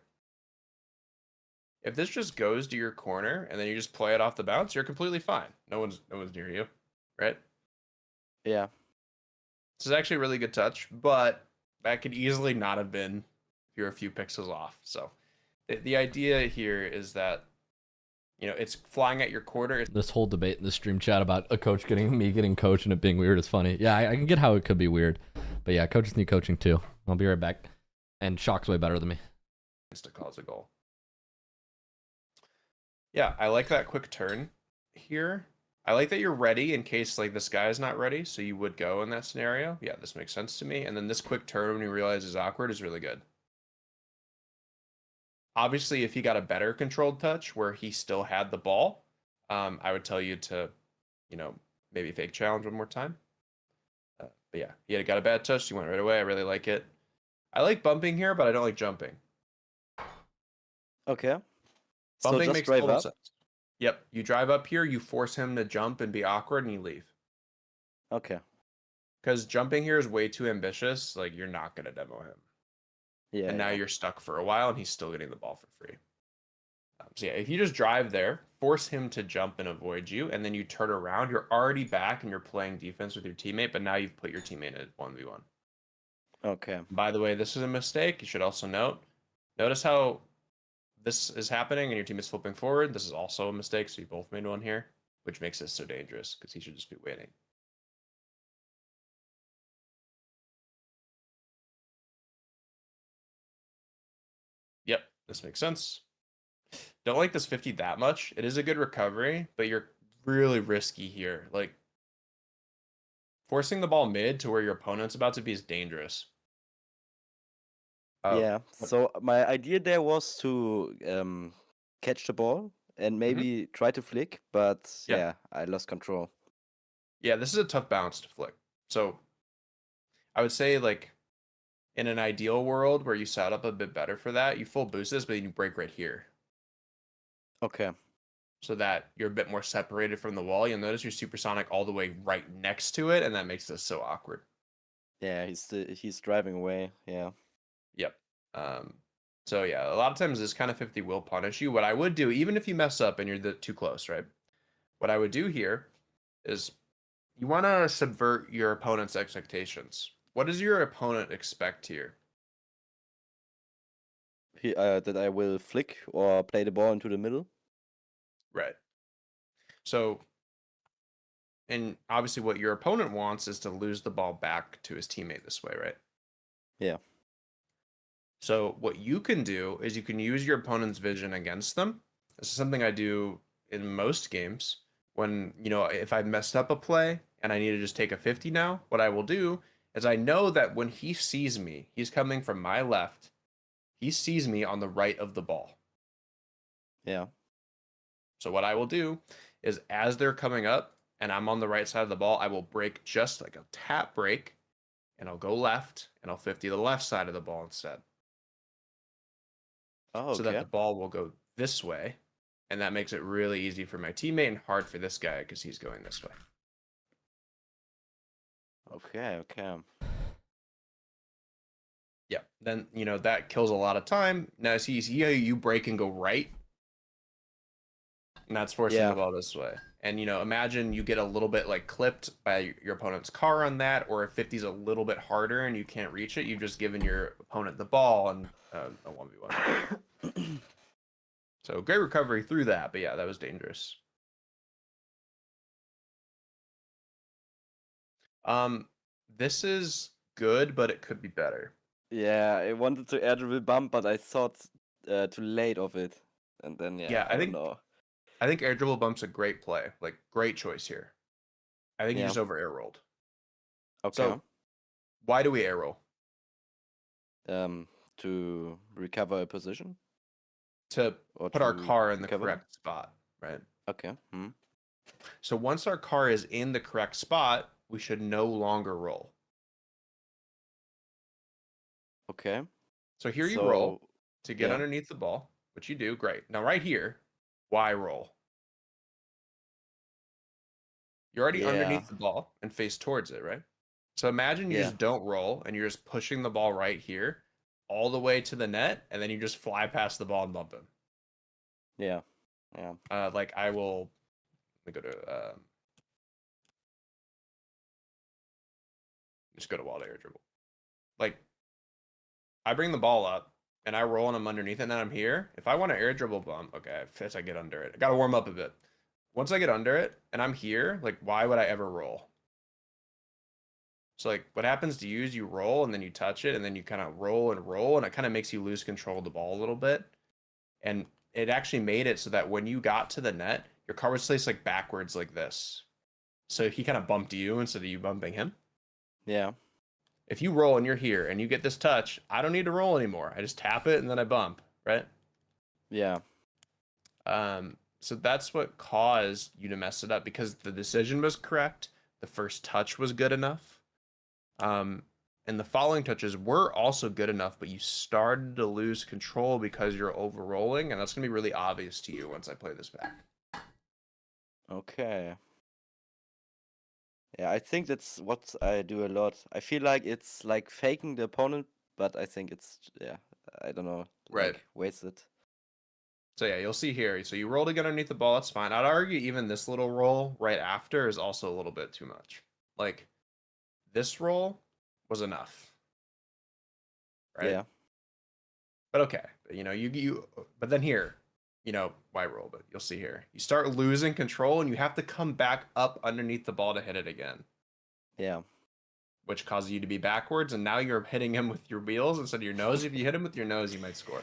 If this just goes to your corner and then you just play it off the bounce, you're completely fine. No one's near you, right? Yeah. This is actually a really good touch, but that could easily not have been if you're a few pixels off. So the idea here is that it's flying at your corner. This whole debate in the stream chat about a coach getting coached and it being weird is funny. Yeah, I can get how it could be weird. But yeah, coaches need coaching too. I'll be right back. And Shock's way better than me. To cause a goal. Yeah, I like that quick turn here. I like that you're ready in case like this guy is not ready, so you would go in that scenario. Yeah, this makes sense to me. And then this quick turn when you realize is awkward is really good. Obviously, if he got a better controlled touch where he still had the ball, I would tell you to, maybe fake challenge one more time. But yeah, he had got a bad touch. He went right away. I really like it. I like bumping here, but I don't like jumping. Okay. Bumping so makes drive total up? sense. Yep, you drive up here, you force him to jump and be awkward, and you leave. Okay. Because jumping here is way too ambitious. Like, you're not going to demo him. Yeah. And now you're stuck for a while, and he's still getting the ball for free. So yeah, if you just drive there, force him to jump and avoid you, and then you turn around, you're already back, and you're playing defense with your teammate, but now you've put your teammate at 1v1. Okay. By the way, this is a mistake. You should also notice how this is happening and your team is flipping forward, this is also a mistake. So you both made one here, which makes it so dangerous because he should just be waiting. Yep, this makes sense. Don't like this 50 that much. It is a good recovery, but you're really risky here. Like, forcing the ball mid to where your opponent's about to be is dangerous. Yeah. So my idea there was to catch the ball and maybe try to flick, but yeah, I lost control. Yeah, this is a tough bounce to flick. So I would say, like, in an ideal world where you set up a bit better for that, you full boost this, but then you break right here. Okay. So that you're a bit more separated from the wall. You'll notice you're supersonic all the way right next to it, and that makes this so awkward. Yeah, he's driving away. Yeah. Yep. So yeah, a lot of times this kind of 50 will punish you. What I would do, even if you mess up and you're too close, right? What I would do here is you want to subvert your opponent's expectations. What does your opponent expect here? That I will flick or play the ball into the middle. Right. So, and obviously what your opponent wants is to lose the ball back to his teammate this way, right? Yeah. So what you can do is you can use your opponent's vision against them. This is something I do in most games. When, you know, if I messed up a play and I need to just take a 50 now, what I will do is I know that when he sees me, he's coming from my left. He sees me on the right of the ball. Yeah. So what I will do is as they're coming up and I'm on the right side of the ball, I will break just like a tap break and I'll go left and I'll 50 the left side of the ball instead. Oh, okay. So that the ball will go this way. And that makes it really easy for my teammate and hard for this guy because he's going this way. Okay, okay. Yeah, then, you know, that kills a lot of time. Now, see you break and go right. And that's forcing the ball this way. And, you know, imagine you get a little bit, like, clipped by your opponent's car on that, or if 50's a little bit harder and you can't reach it, you've just given your opponent the ball and a 1v1. So, great recovery through that, but yeah, that was dangerous. This is good, but it could be better. Yeah, I wanted to air dribble bump, but I thought too late of it, and then I think air dribble bump's a great play, like great choice here. I think you just over air rolled. Okay. So why do we air roll? To recover a position. To put our car in the correct spot, right? Okay. So once our car is in the correct spot, we should no longer roll. Okay. So here you roll to get underneath the ball, which you do. Great. Now right here, why roll? You're already underneath the ball and face towards it, right? So imagine you just don't roll and you're just pushing the ball right here all the way to the net, and then you just fly past the ball and bump him. Yeah. Like I will. Let me go to. Just go to wild air dribble. Like, I bring the ball up and I roll and I'm underneath it, and then I'm here. If I want to air dribble bump, okay, I get under it. I gotta warm up a bit. Once I get under it and I'm here, like, why would I ever roll? So, like, what happens to you is you roll and then you touch it and then you kind of roll, and it kind of makes you lose control of the ball a little bit. And it actually made it so that when you got to the net, your car was placed like backwards like this. So he kind of bumped you instead of you bumping him. Yeah. If you roll and you're here and you get this touch, I don't need to roll anymore. I just tap it and then I bump, right? Yeah. So that's what caused you to mess it up, because the decision was correct. The first touch was good enough. And the following touches were also good enough, but you started to lose control because you're over rolling, and that's going to be really obvious to you once I play this back. Okay. Yeah, I think that's what I do a lot. I feel like it's like faking the opponent, but I think it's, I don't know, Right. like wasted. So yeah, you'll see here. So you roll to get underneath the ball, that's fine. I'd argue even this little roll right after is also a little bit too much. Like, this roll was enough. Right? Yeah. But okay, you know, you But then here, you know, why roll, but you'll see here. You start losing control and you have to come back up underneath the ball to hit it again. Yeah. Which causes you to be backwards, and now you're hitting him with your wheels instead of your nose. If you hit him with your nose, you might score.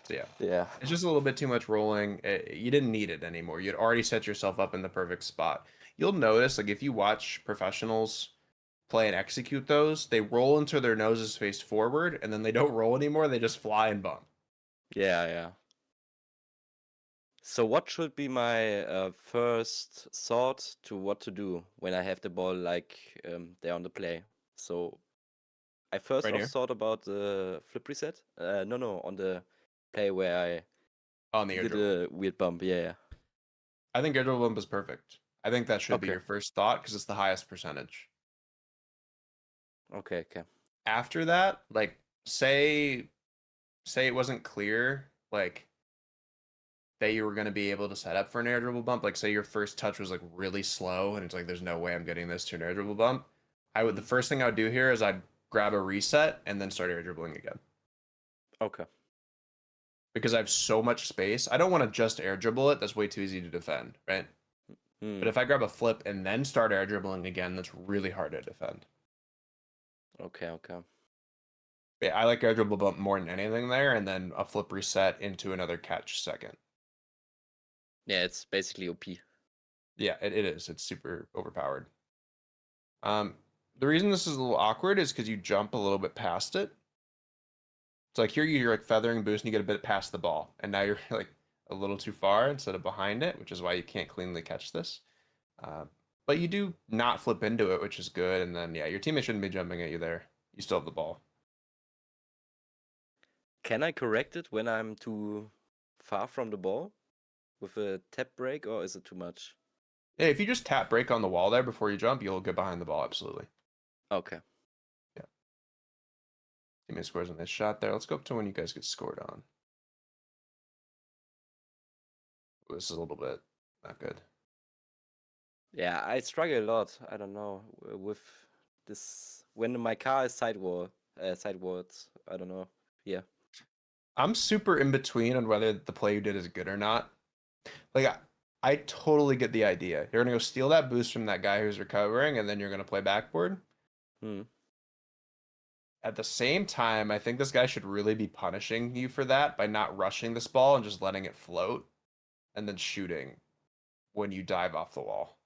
So yeah. Yeah. It's just a little bit too much rolling. You didn't need it anymore. You'd already set yourself up in the perfect spot. You'll notice, like, if you watch professionals play and execute those, they roll until their nose is faced forward, and then they don't roll anymore. They just fly and bump. Yeah, yeah. So what should be my first thought to what to do when I have the ball like there on the play? So I first Right off here? thought about the flip reset. No, on the play where I On the air did dribble. a weird bump. Yeah. I think air dribble bump is perfect. I think that should be Okay. your first thought because it's the highest percentage. Okay. After that, like, say it wasn't clear, like, that you were going to be able to set up for an air dribble bump. Like, say your first touch was like really slow and it's like, there's no way I'm getting this to an air dribble bump. The first thing I would do here is I'd grab a reset and then start air dribbling again. Okay. Because I have so much space. I don't want to just air dribble it. That's way too easy to defend, right? But if I grab a flip and then start air dribbling again, that's really hard to defend. Okay. Yeah, I like air dribble bump more than anything there, and then a flip reset into another catch second. Yeah, it's basically OP. Yeah, it is. It's super overpowered. The reason this is a little awkward is because you jump a little bit past it. So like here you're like feathering boost and you get a bit past the ball, and now you're like a little too far instead of behind it, which is why you can't cleanly catch this. But you do not flip into it, which is good. And then yeah, your teammate shouldn't be jumping at you there. You still have the ball. Can I correct it when I'm too far from the ball with a tap break, or is it too much? Yeah, if you just tap break on the wall there before you jump, you'll get behind the ball, absolutely. Okay. Yeah. Teammate scores on this shot there. Let's go up to when you guys get scored on. Ooh, this is a little bit not good. Yeah, I struggle a lot. I don't know with this when my car is sidewards. I don't know. Yeah. I'm super in between on whether the play you did is good or not. Like, I totally get the idea. You're gonna go steal that boost from that guy who's recovering, and then you're gonna play backboard. At the same time, I think this guy should really be punishing you for that by not rushing this ball and just letting it float, and then shooting when you dive off the wall.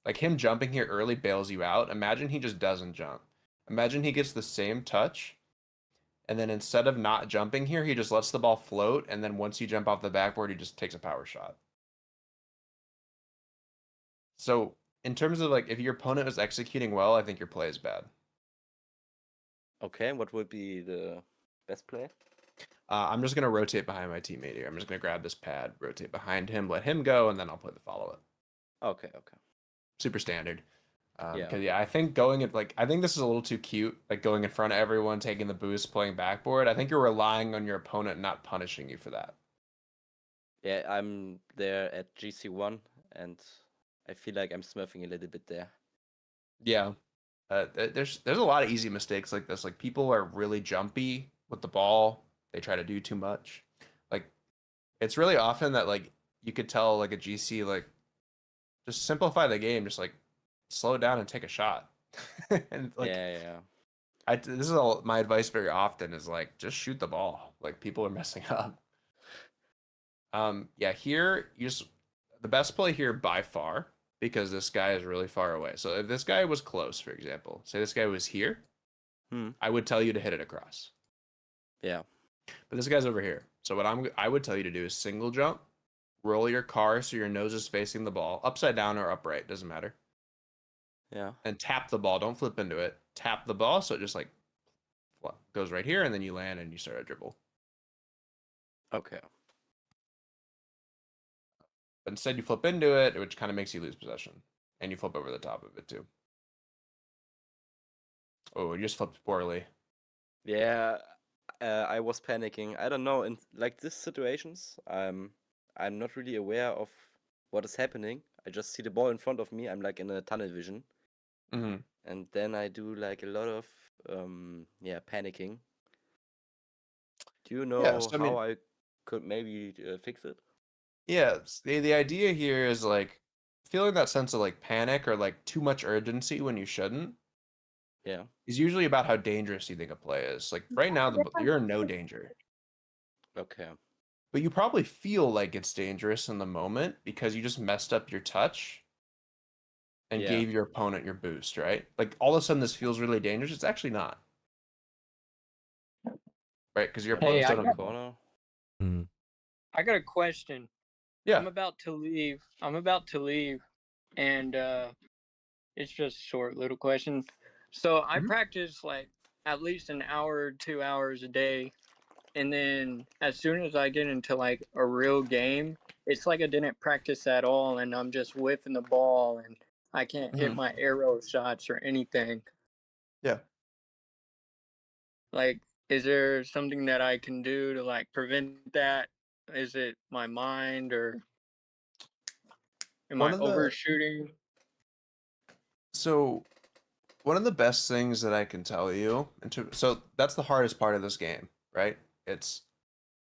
Like, him jumping here early bails you out. Imagine he just doesn't jump. Imagine he gets the same touch, and then instead of not jumping here, he just lets the ball float, and then once you jump off the backboard, he just takes a power shot. So, in terms of, like, if your opponent is executing well, I think your play is bad. Okay, what would be the best play? I'm just going to rotate behind my teammate here. I'm just going to grab this pad, rotate behind him, let him go, and then I'll play the follow-up. Okay. Super standard. Yeah. Because I think I think this is a little too cute. Like going in front of everyone, taking the boost, playing backboard. I think you're relying on your opponent not punishing you for that. Yeah, I'm there at GC1, and I feel like I'm smurfing a little bit there. Yeah. There's a lot of easy mistakes like this. Like people are really jumpy with the ball. They try to do too much. Like it's really often that like you could tell like a GC like just simplify the game. Just like slow down and take a shot. And like yeah. This is my advice very often is like just shoot the ball. Like people are messing up. Yeah, here the best play here by far, because this guy is really far away. So if this guy was close, for example, say this guy was here, I would tell you to hit it across. Yeah. But this guy's over here. So what I would tell you to do is single jump, roll your car so your nose is facing the ball, upside down or upright, doesn't matter. Yeah. And tap the ball. Don't flip into it. Tap the ball so it just like goes right here, and then you land and you start a dribble. Okay. But instead you flip into it, which kind of makes you lose possession. And you flip over the top of it too. Oh, you just flipped poorly. Yeah, I was panicking. I don't know. In like these situations, I'm not really aware of what is happening. I just see the ball in front of me. I'm like in a tunnel vision. And then I do like a lot of panicking Do you know Yeah, so, I mean- how I could maybe fix it? Yeah, the idea here is like feeling that sense of like panic or like too much urgency when you shouldn't Yeah. is usually about how dangerous you think a play is. Like right now, you're in no danger, Okay. but you probably feel like it's dangerous in the moment because you just messed up your touch and Yeah. gave your opponent your boost, right? Like all of a sudden this feels really dangerous. It's actually not, right? Because your Hey, opponent's I done got, a ball. I got a question. Yeah. I'm about to leave. And it's just a short little question. So I practice like at least an hour, 2 hours a day, and then as soon as I get into like a real game, it's like I didn't practice at all, and I'm just whiffing the ball, and I can't hit my arrow shots or anything. Yeah. Like, is there something that I can do to like prevent that? Is it my mind, or am One I of the overshooting? So one of the best things that I can tell you, so that's the hardest part of this game, right? It's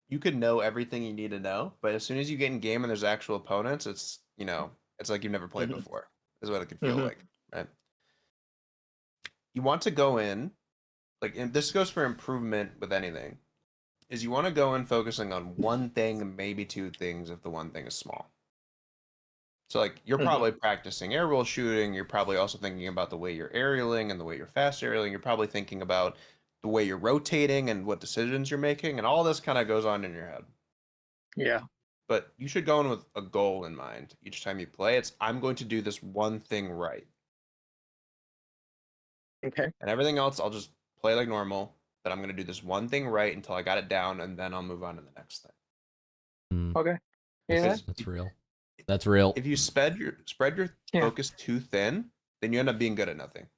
you can know everything you need to know, but as soon as you get in game and there's actual opponents, it's it's like you've never played before, is what it could feel like, right? You want to go in, like, and this goes for improvement with anything, is you want to go in focusing on one thing and maybe two things if the one thing is small. So like you're probably practicing air roll shooting. You're probably also thinking about the way you're aerialing and the way you're fast aerialing. You're probably thinking about the way you're rotating and what decisions you're making, and all this kind of goes on in your head. Yeah. But you should go in with a goal in mind each time you play. It's I'm going to do this one thing right. Okay. And everything else I'll just play like normal, but I'm going to do this one thing right until I got it down, and then I'll move on to the next thing. Okay. Because That's real. That's real. if you spread your focus too thin, then you end up being good at nothing.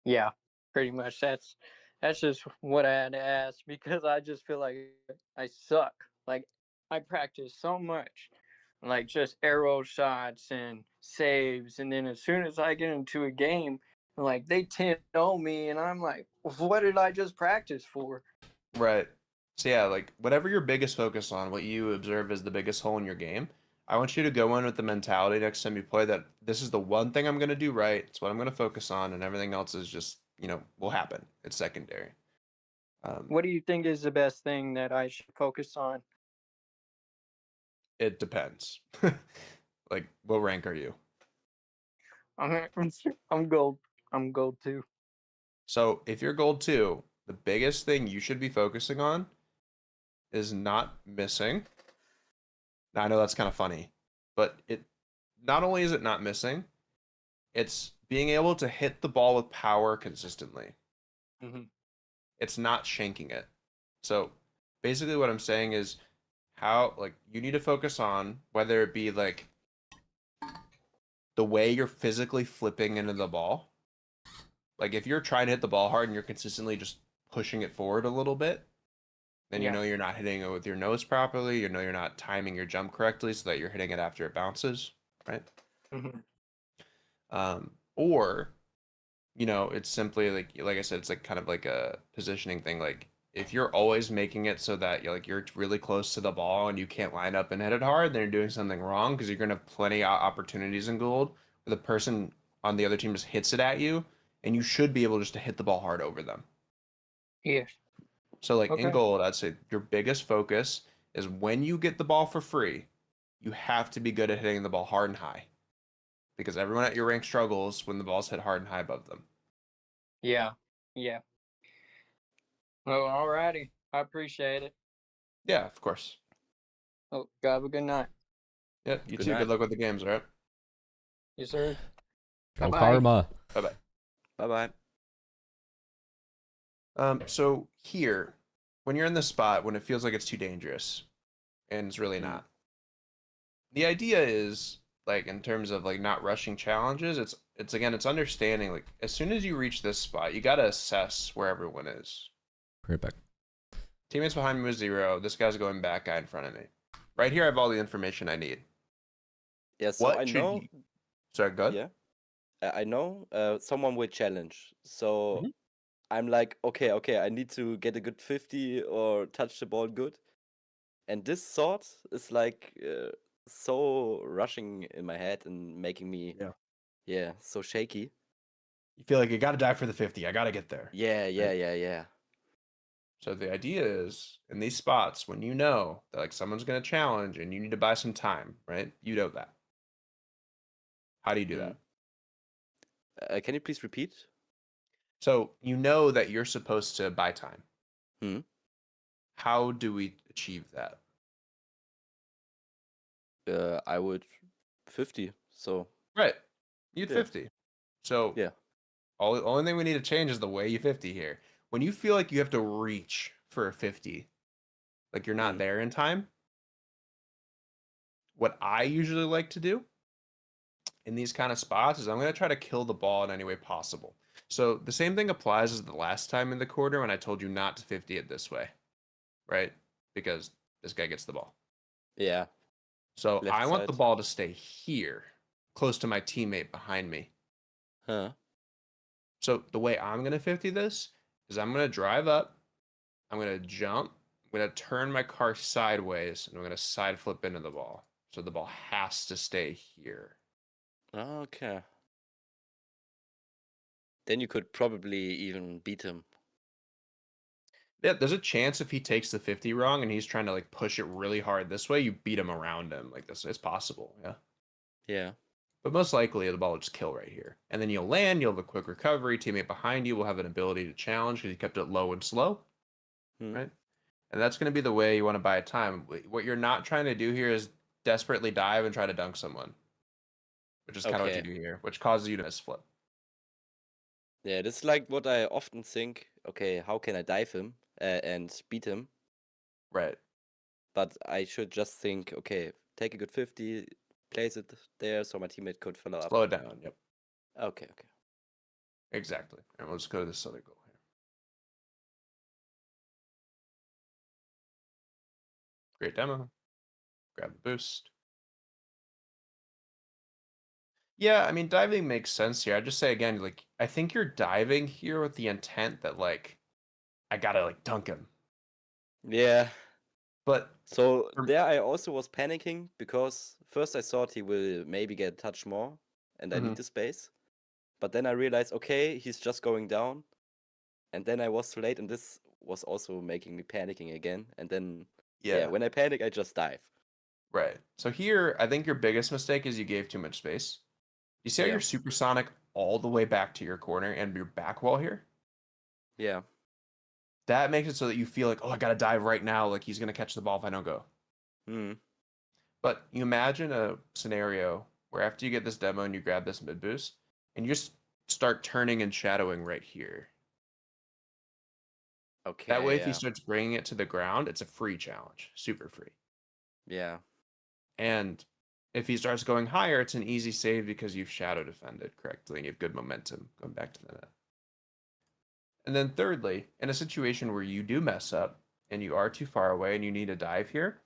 Yeah, pretty much. That's just what I had to ask, because I just feel like I suck. Like I practice so much, like just arrow shots and saves, and then as soon as I get into a game, like they 10-0 me, and I'm like, what did I just practice for? Right. So yeah, like whatever your biggest focus on, what you observe as the biggest hole in your game, I want you to go in with the mentality next time you play that this is the one thing I'm going to do right. It's what I'm going to focus on, and everything else is just, will happen. It's secondary. What do you think is the best thing that I should focus on? It depends. Like, what rank are you? I'm gold. I'm gold 2. So if you're gold 2, the biggest thing you should be focusing on is not missing. Now, I know that's kind of funny, but it not only is it not missing, it's being able to hit the ball with power consistently. It's not shanking it. So basically what I'm saying is how, like, you need to focus on whether it be like the way you're physically flipping into the ball. Like if you're trying to hit the ball hard and you're consistently just pushing it forward a little bit, then you know you're not hitting it with your nose properly. You know you're not timing your jump correctly so that you're hitting it after it bounces, right? Or, it's simply like I said, it's like kind of like a positioning thing. Like if you're always making it so that you're really close to the ball and you can't line up and hit it hard, then you're doing something wrong, because you're gonna have plenty of opportunities in gold where the person on the other team just hits it at you, and you should be able just to hit the ball hard over them. Yes. So like in Okay. gold, I'd say your biggest focus is when you get the ball for free, you have to be good at hitting the ball hard and high, because everyone at your rank struggles when the ball's hit hard and high above them. Yeah. Yeah. Well, alrighty. I appreciate it. Yeah, of course. Oh, God, have a good night. Yep, you Good too. night. Good luck with the games, all right? Yes, sir. Go Bye-bye. Karma. Bye-bye. Bye-bye. So here, when you're in the spot, when it feels like it's too dangerous, and it's really not, the idea is, like, in terms of like not rushing challenges, it's again, it's understanding, like, as soon as you reach this spot, you got to assess where everyone is. Right back. Teammates behind me was 0. This guy's going back, guy in front of me. Right here, I have all the information I need. Yeah, so What I should know. Sorry, go ahead. Yeah. I know someone will challenge. So I'm like, okay, I need to get a good 50 or touch the ball good. And this thought is like so rushing in my head and making me, so shaky. You feel like you got to dive for the 50. I got to get there. Yeah. So the idea is in these spots, when you know that like someone's going to challenge and you need to buy some time, right? You know that. How do you do that? Can you please repeat? So you know that you're supposed to buy time. Hmm. How do we achieve that? I would 50. So Right. You'd Yeah. 50. So only thing we need to change is the way you 50 here. When you feel like you have to reach for a 50, like you're not there in time, what I usually like to do in these kind of spots is I'm going to try to kill the ball in any way possible. So the same thing applies as the last time in the quarter when I told you not to 50 it this way, right? Because this guy gets the ball. Yeah. So Left I want the side. ball to stay here, close to my teammate behind me. Huh. So the way I'm going to 50 this is I'm going to drive up, I'm going to jump, I'm going to turn my car sideways, and I'm going to side flip into the ball. So the ball has to stay here. Okay. Then you could probably even beat him. Yeah, there's a chance if he takes the 50 wrong and he's trying to like push it really hard this way, you beat him around him like this. It's possible, yeah. Yeah. But most likely the ball will just kill right here. And then you'll land, you'll have a quick recovery, teammate behind you will have an ability to challenge because you kept it low and slow, right? And that's going to be the way you want to buy time. What you're not trying to do here is desperately dive and try to dunk someone, which is kind of what you do here, which causes you to misflip. Yeah, that's like what I often think. Okay, how can I dive him and beat him? Right. But I should just think, okay, take a good 50, place it there so my teammate could follow up. Slow it down, yep. Okay. Exactly. And let's go to this other goal here. Great demo. Grab the boost. Yeah, I mean, diving makes sense here. I just say again, like, I think you're diving here with the intent that, like, I gotta, like, dunk him. Yeah. But so there I also was panicking because first I thought he will maybe get a touch more and I need the space. But then I realized, okay, he's just going down. And then I was too late and this was also making me panicking again. And then, when I panic, I just dive. Right. So here, I think your biggest mistake is you gave too much space. You see how you're supersonic all the way back to your corner and your back wall here? Yeah. That makes it so that you feel like, oh, I gotta dive right now. Like he's gonna catch the ball if I don't go. But you imagine a scenario where after you get this demo and you grab this mid boost, and you just start turning and shadowing right here. Okay. That way, if he starts bringing it to the ground, it's a free challenge, super free. Yeah. And if he starts going higher, it's an easy save because you've shadow defended correctly and you have good momentum going back to the net. And then thirdly, in a situation where you do mess up and you are too far away and you need to dive here,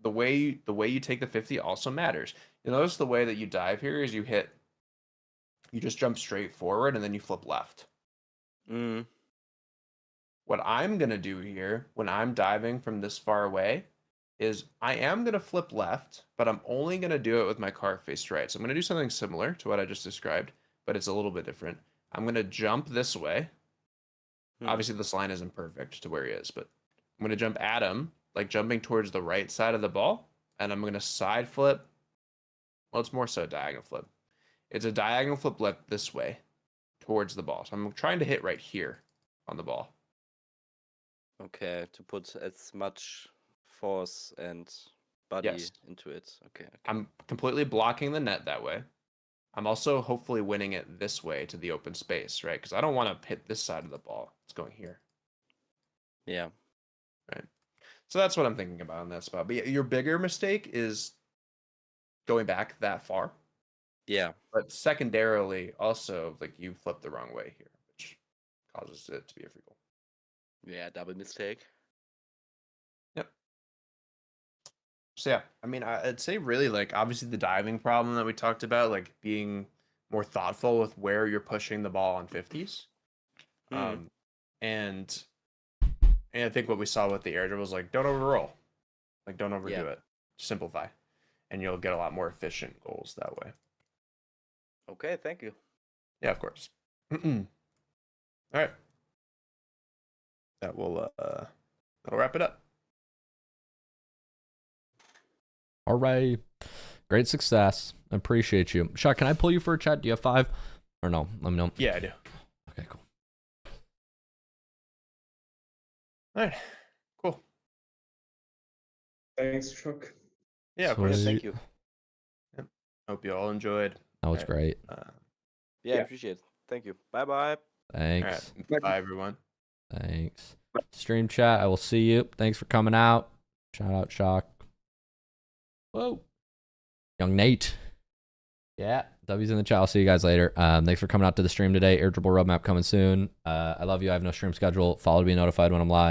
the way you take the 50 also matters. You notice the way that you dive here is you just jump straight forward and then you flip left. What I'm going to do here when I'm diving from this far away is I am going to flip left, but I'm only going to do it with my car faced right. So I'm going to do something similar to what I just described, but it's a little bit different. I'm going to jump this way. Obviously, this line isn't perfect to where he is, but I'm going to jump at him, like jumping towards the right side of the ball, and I'm going to side flip. Well, it's more so a diagonal flip. It's a diagonal flip left this way towards the ball. So I'm trying to hit right here on the ball. Okay, to put as much force and body into it. Okay. I'm completely blocking the net that way. I'm also hopefully winning it this way to the open space, right? Because I don't want to hit this side of the ball. It's going here. Yeah. Right. So that's what I'm thinking about in that spot. But your bigger mistake is going back that far. Yeah. But secondarily, also, like you flipped the wrong way here, which causes it to be a free goal. Yeah, double mistake. Yep. So yeah, I mean, I'd say really like obviously the diving problem that we talked about, like being more thoughtful with where you're pushing the ball on 50s. And I think what we saw with the air dribble was like, don't overroll. Like, don't overdo it. Simplify. And you'll get a lot more efficient goals that way. Okay, thank you. Yeah, of course. All right. That will that'll wrap it up. All right. Great success. Appreciate you. Shot, can I pull you for a chat? Do you have 5? Or no? Let me know. Yeah, I do. Okay, cool. All right. Cool. Thanks, Chuck. Yeah, of course. Sweet. Thank you. Yep. Hope you all enjoyed. That was All great. Yeah, I appreciate it. Thank you. Bye-bye. Thanks. All right. Bye, everyone. Thanks. Stream chat, I will see you. Thanks for coming out. Shout out, Shock. Whoa. Young Nate. Yeah, W's in the chat. I'll see you guys later. Thanks for coming out to the stream today. Dribble Roadmap coming soon. I love you. I have no stream schedule. Follow to be notified when I'm live.